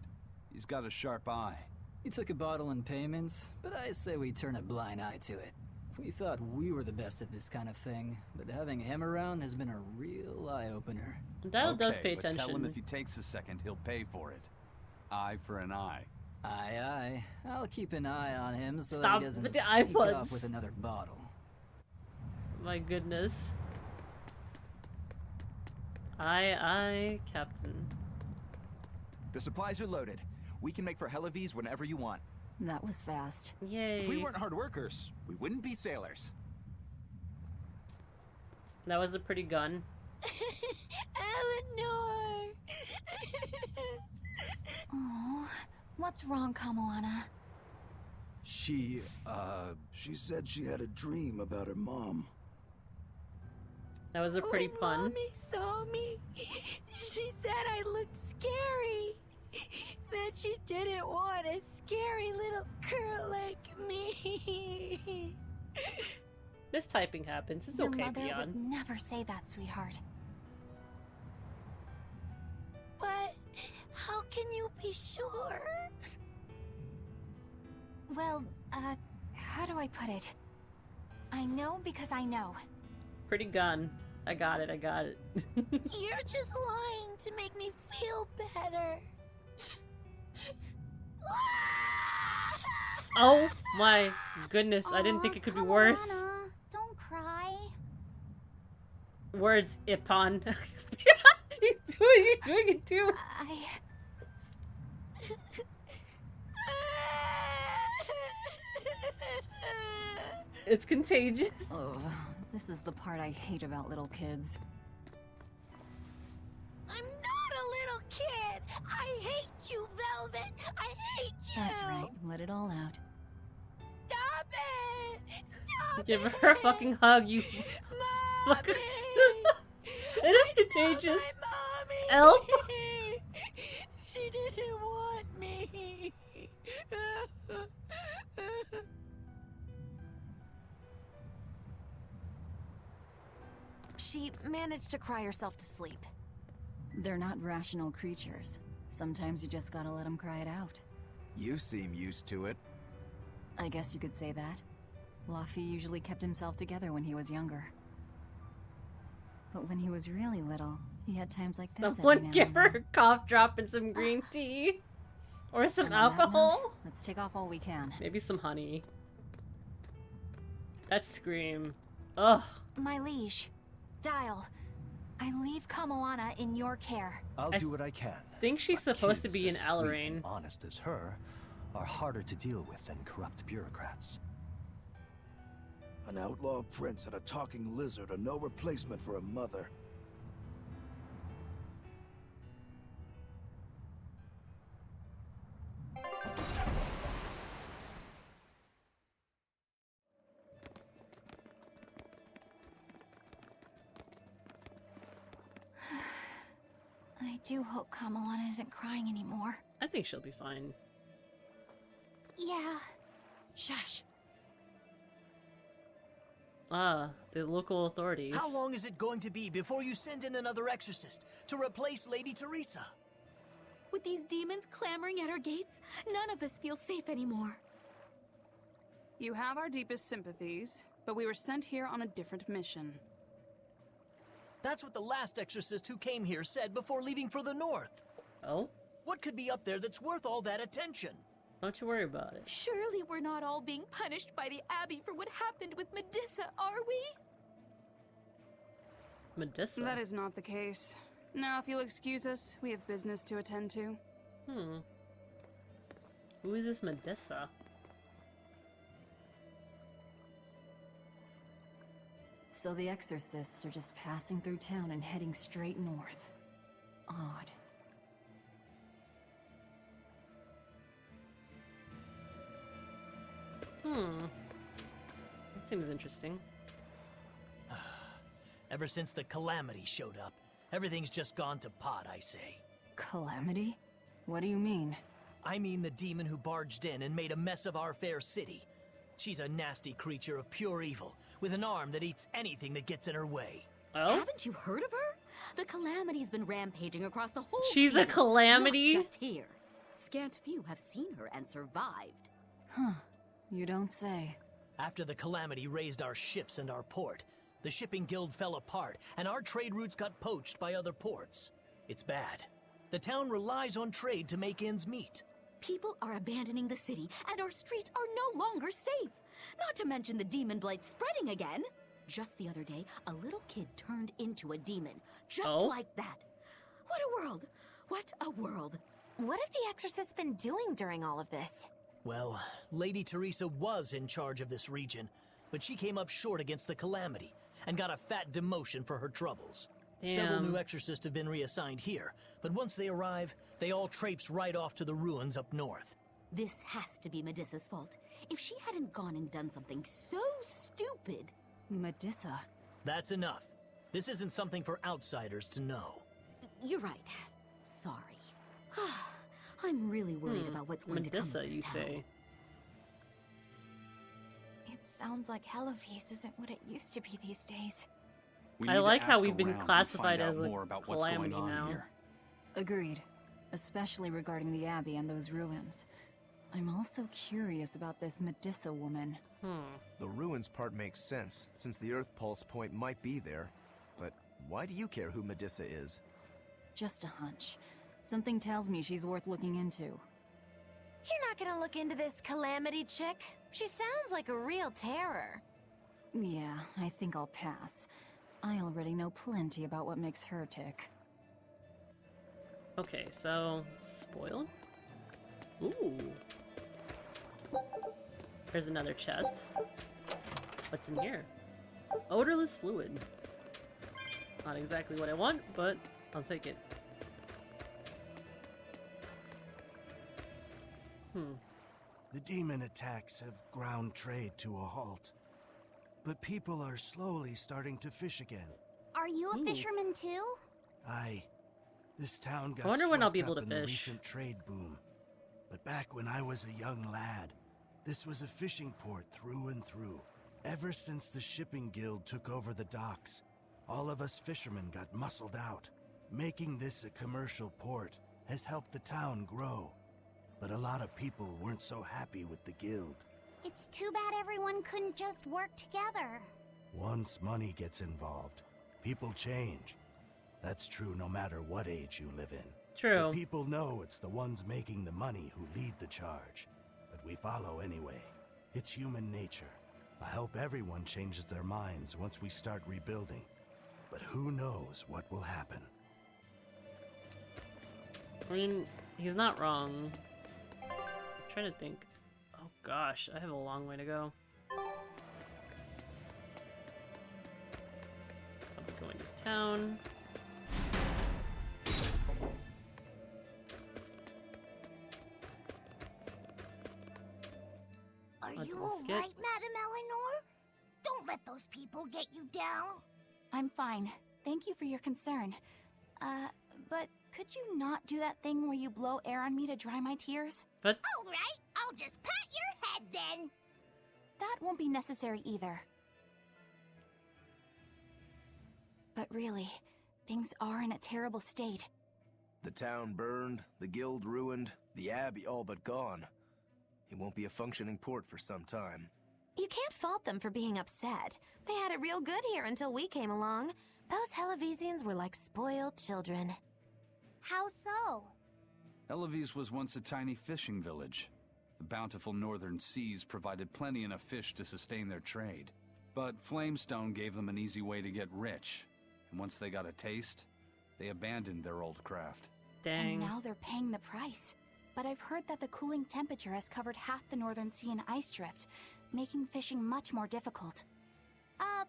S6: He's got a sharp eye.
S9: He took a bottle in payments, but I say we turn a blind eye to it. We thought we were the best at this kind of thing, but having him around has been a real eye-opener.
S1: Dial does pay
S6: but
S1: attention.
S6: Tell him if he takes a second, he'll pay for it. Eye for an eye.
S9: Aye, aye. I'll keep an eye on him so
S1: Stop
S9: that he doesn't
S1: with the
S9: sneak
S1: iPods.
S9: off with another bottle.
S1: My goodness. Aye, aye, Captain.
S13: The supplies are loaded. We can make for Helaviz whenever you want.
S4: That was fast.
S1: Yay.
S13: If we weren't hard workers, we wouldn't be sailors.
S1: That was a pretty gun.
S8: Eleanor!
S4: Oh, what's wrong, Kamoana?
S11: She said she had a dream about her mom.
S1: That was a pretty
S18: when
S1: pun.
S18: Mommy saw me, she said I looked scary. That she didn't want a scary little girl like me.
S1: Mistyping happens. It's
S8: Your
S1: okay,
S8: mother
S1: Beyond.
S8: would never say that, sweetheart.
S18: But how can you be sure?
S8: Well, how do I put it? I know because I know.
S1: Pretty gun. I got it, I got it.
S18: You're just lying to make me feel better.
S1: Oh my goodness, I didn't think it could be worse.
S3: Anna, don't cry.
S1: Words, Ippon. You're doing it too. It's contagious.
S4: Oh, this is the part I hate about little kids.
S18: I'm not a little kid. I hate you, Velvet. I hate you.
S4: That's right. Let it all out.
S18: Stop it. Stop
S1: Give
S18: it.
S1: her a fucking hug, you fuckers. It is contagious. Help!
S18: She didn't want me.
S10: She managed to cry herself to sleep.
S4: They're not rational creatures. Sometimes you just gotta let them cry it out.
S5: You seem used to it.
S4: I guess you could say that. Laffy usually kept himself together when he was younger. But when he was really little, he had times like this every
S1: Someone
S4: now
S1: give
S4: and
S1: her
S4: then.
S1: a cough drop and some green tea. Or some
S4: And on that
S1: alcohol.
S4: note, let's take off all we can.
S1: Maybe some honey. That scream. Ugh.
S8: My liege, Dial, I leave Kamoana in your care.
S22: I'll do what I can.
S1: Think she's
S22: But
S1: supposed to
S22: kids
S1: be an
S22: as sweet
S1: Alrain.
S22: and honest as her are harder to deal with than corrupt bureaucrats.
S11: An outlaw prince and a talking lizard are no replacement for a mother.
S8: I do hope Kamoana isn't crying anymore.
S1: I think she'll be fine.
S3: Yeah.
S8: Shush.
S1: Ah, the local authorities.
S23: How long is it going to be before you send in another exorcist to replace Lady Teresa?
S18: With these demons clamoring at our gates, none of us feel safe anymore.
S24: You have our deepest sympathies, but we were sent here on a different mission.
S20: That's what the last exorcist who came here said before leaving for the north.
S1: Oh?
S20: What could be up there that's worth all that attention?
S1: Don't you worry about it.
S18: Surely we're not all being punished by the Abbey for what happened with Medissa, are we?
S1: Medissa?
S24: That is not the case. Now, if you'll excuse us, we have business to attend to.
S1: Who is this Medissa?
S4: So the exorcists are just passing through town and heading straight north. Odd.
S1: That seems interesting.
S23: Ever since the Calamity showed up, everything's just gone to pot, I say.
S4: Calamity? What do you mean?
S23: I mean the demon who barged in and made a mess of our fair city. She's a nasty creature of pure evil, with an arm that eats anything that gets in her way.
S1: Oh?
S12: Haven't you heard of her? The Calamity's been rampaging across the whole
S1: She's a
S12: kingdom,
S1: calamity?
S12: not just here. Scant few have seen her and survived.
S4: Huh. You don't say.
S23: After the Calamity raised our ships and our port, the shipping guild fell apart, and our trade routes got poached by other ports. It's bad. The town relies on trade to make ends meet.
S12: People are abandoning the city, and our streets are no longer safe. Not to mention the demon blight spreading again. Just the other day, a little kid turned into a demon. Just like that. What a world! What a world!
S10: What have the Exorcist been doing during all of this?
S23: Well, Lady Teresa was in charge of this region, but she came up short against the Calamity and got a fat demotion for her troubles. Several new exorcists have been reassigned here, but once they arrive, they all traipse right off to the ruins up north.
S12: This has to be Medissa's fault. If she hadn't gone and done something so stupid...
S4: Medissa?
S23: That's enough. This isn't something for outsiders to know.
S12: You're right. Sorry. I'm really worried about what's going to come of this
S1: you
S12: town.
S1: say?
S10: It sounds like Heloise isn't what it used to be these days.
S1: I like how we've been classified as a calamity now.
S4: Agreed. Especially regarding the Abbey and those ruins. I'm also curious about this Medissa woman.
S5: The ruins part makes sense, since the Earth Pulse point might be there. But why do you care who Medissa is?
S4: Just a hunch. Something tells me she's worth looking into.
S10: You're not gonna look into this Calamity chick? She sounds like a real terror.
S4: Yeah, I think I'll pass. I already know plenty about what makes her tick.
S1: Okay, so spoil. Ooh. There's another chest. What's in here? Odorless fluid. Not exactly what I want, but I'll take it.
S7: The demon attacks have ground trade to a halt. But people are slowly starting to fish again.
S3: Are you a fisherman too?
S7: Aye. This town got
S1: I wonder when I'll be
S7: swept
S1: able
S7: up
S1: to
S7: in the
S1: fish.
S7: recent trade boom. But back when I was a young lad, this was a fishing port through and through. Ever since the shipping guild took over the docks, all of us fishermen got muscled out. Making this a commercial port has helped the town grow. But a lot of people weren't so happy with the guild.
S3: It's too bad everyone couldn't just work together.
S7: Once money gets involved, people change. That's true no matter what age you live in.
S1: True.
S7: The people know it's the ones making the money who lead the charge. But we follow anyway. It's human nature. I hope everyone changes their minds once we start rebuilding. But who knows what will happen.
S1: I mean, he's not wrong. I'm trying to think. Oh gosh, I have a long way to go. I'll be going to town.
S2: Are you all right, Madam Eleanor? Don't let those people get you down.
S8: I'm fine. Thank you for your concern. But could you not do that thing where you blow air on me to dry my tears?
S1: What?
S2: All right, I'll just pat your head then.
S8: That won't be necessary either. But really, things are in a terrible state.
S5: The town burned, the guild ruined, the abbey all but gone. It won't be a functioning port for some time.
S10: You can't fault them for being upset. They had it real good here until we came along. Those Helovisians were like spoiled children.
S3: How so?
S6: Eloise was once a tiny fishing village. The bountiful northern seas provided plenty enough fish to sustain their trade. But Flamestone gave them an easy way to get rich. And once they got a taste, they abandoned their old craft.
S8: And now they're paying the price. But I've heard that the cooling temperature has covered half the northern sea in ice drift, making fishing much more difficult.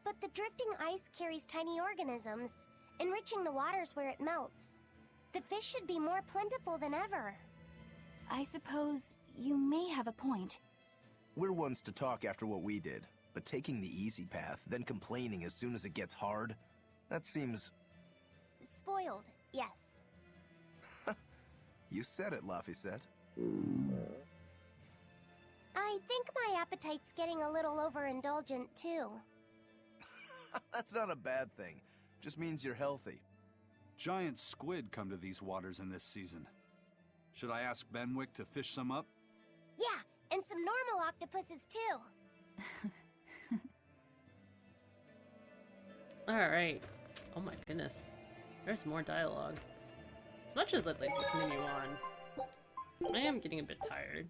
S3: But the drifting ice carries tiny organisms, enriching the waters where it melts. The fish should be more plentiful than ever.
S8: I suppose you may have a point.
S5: We're ones to talk after what we did, but taking the easy path, then complaining as soon as it gets hard, that seems...
S3: Spoiled, yes.
S5: You said it, Laphicet.
S3: I think my appetite's getting a little overindulgent, too.
S5: That's not a bad thing. Just means you're healthy.
S6: Giant squid come to these waters in this season. Should I ask Benwick to fish some up?
S3: Yeah, and some normal octopuses, too.
S1: Alright. Oh my goodness. There's more dialogue. As much as I'd like to continue on, I am getting a bit tired.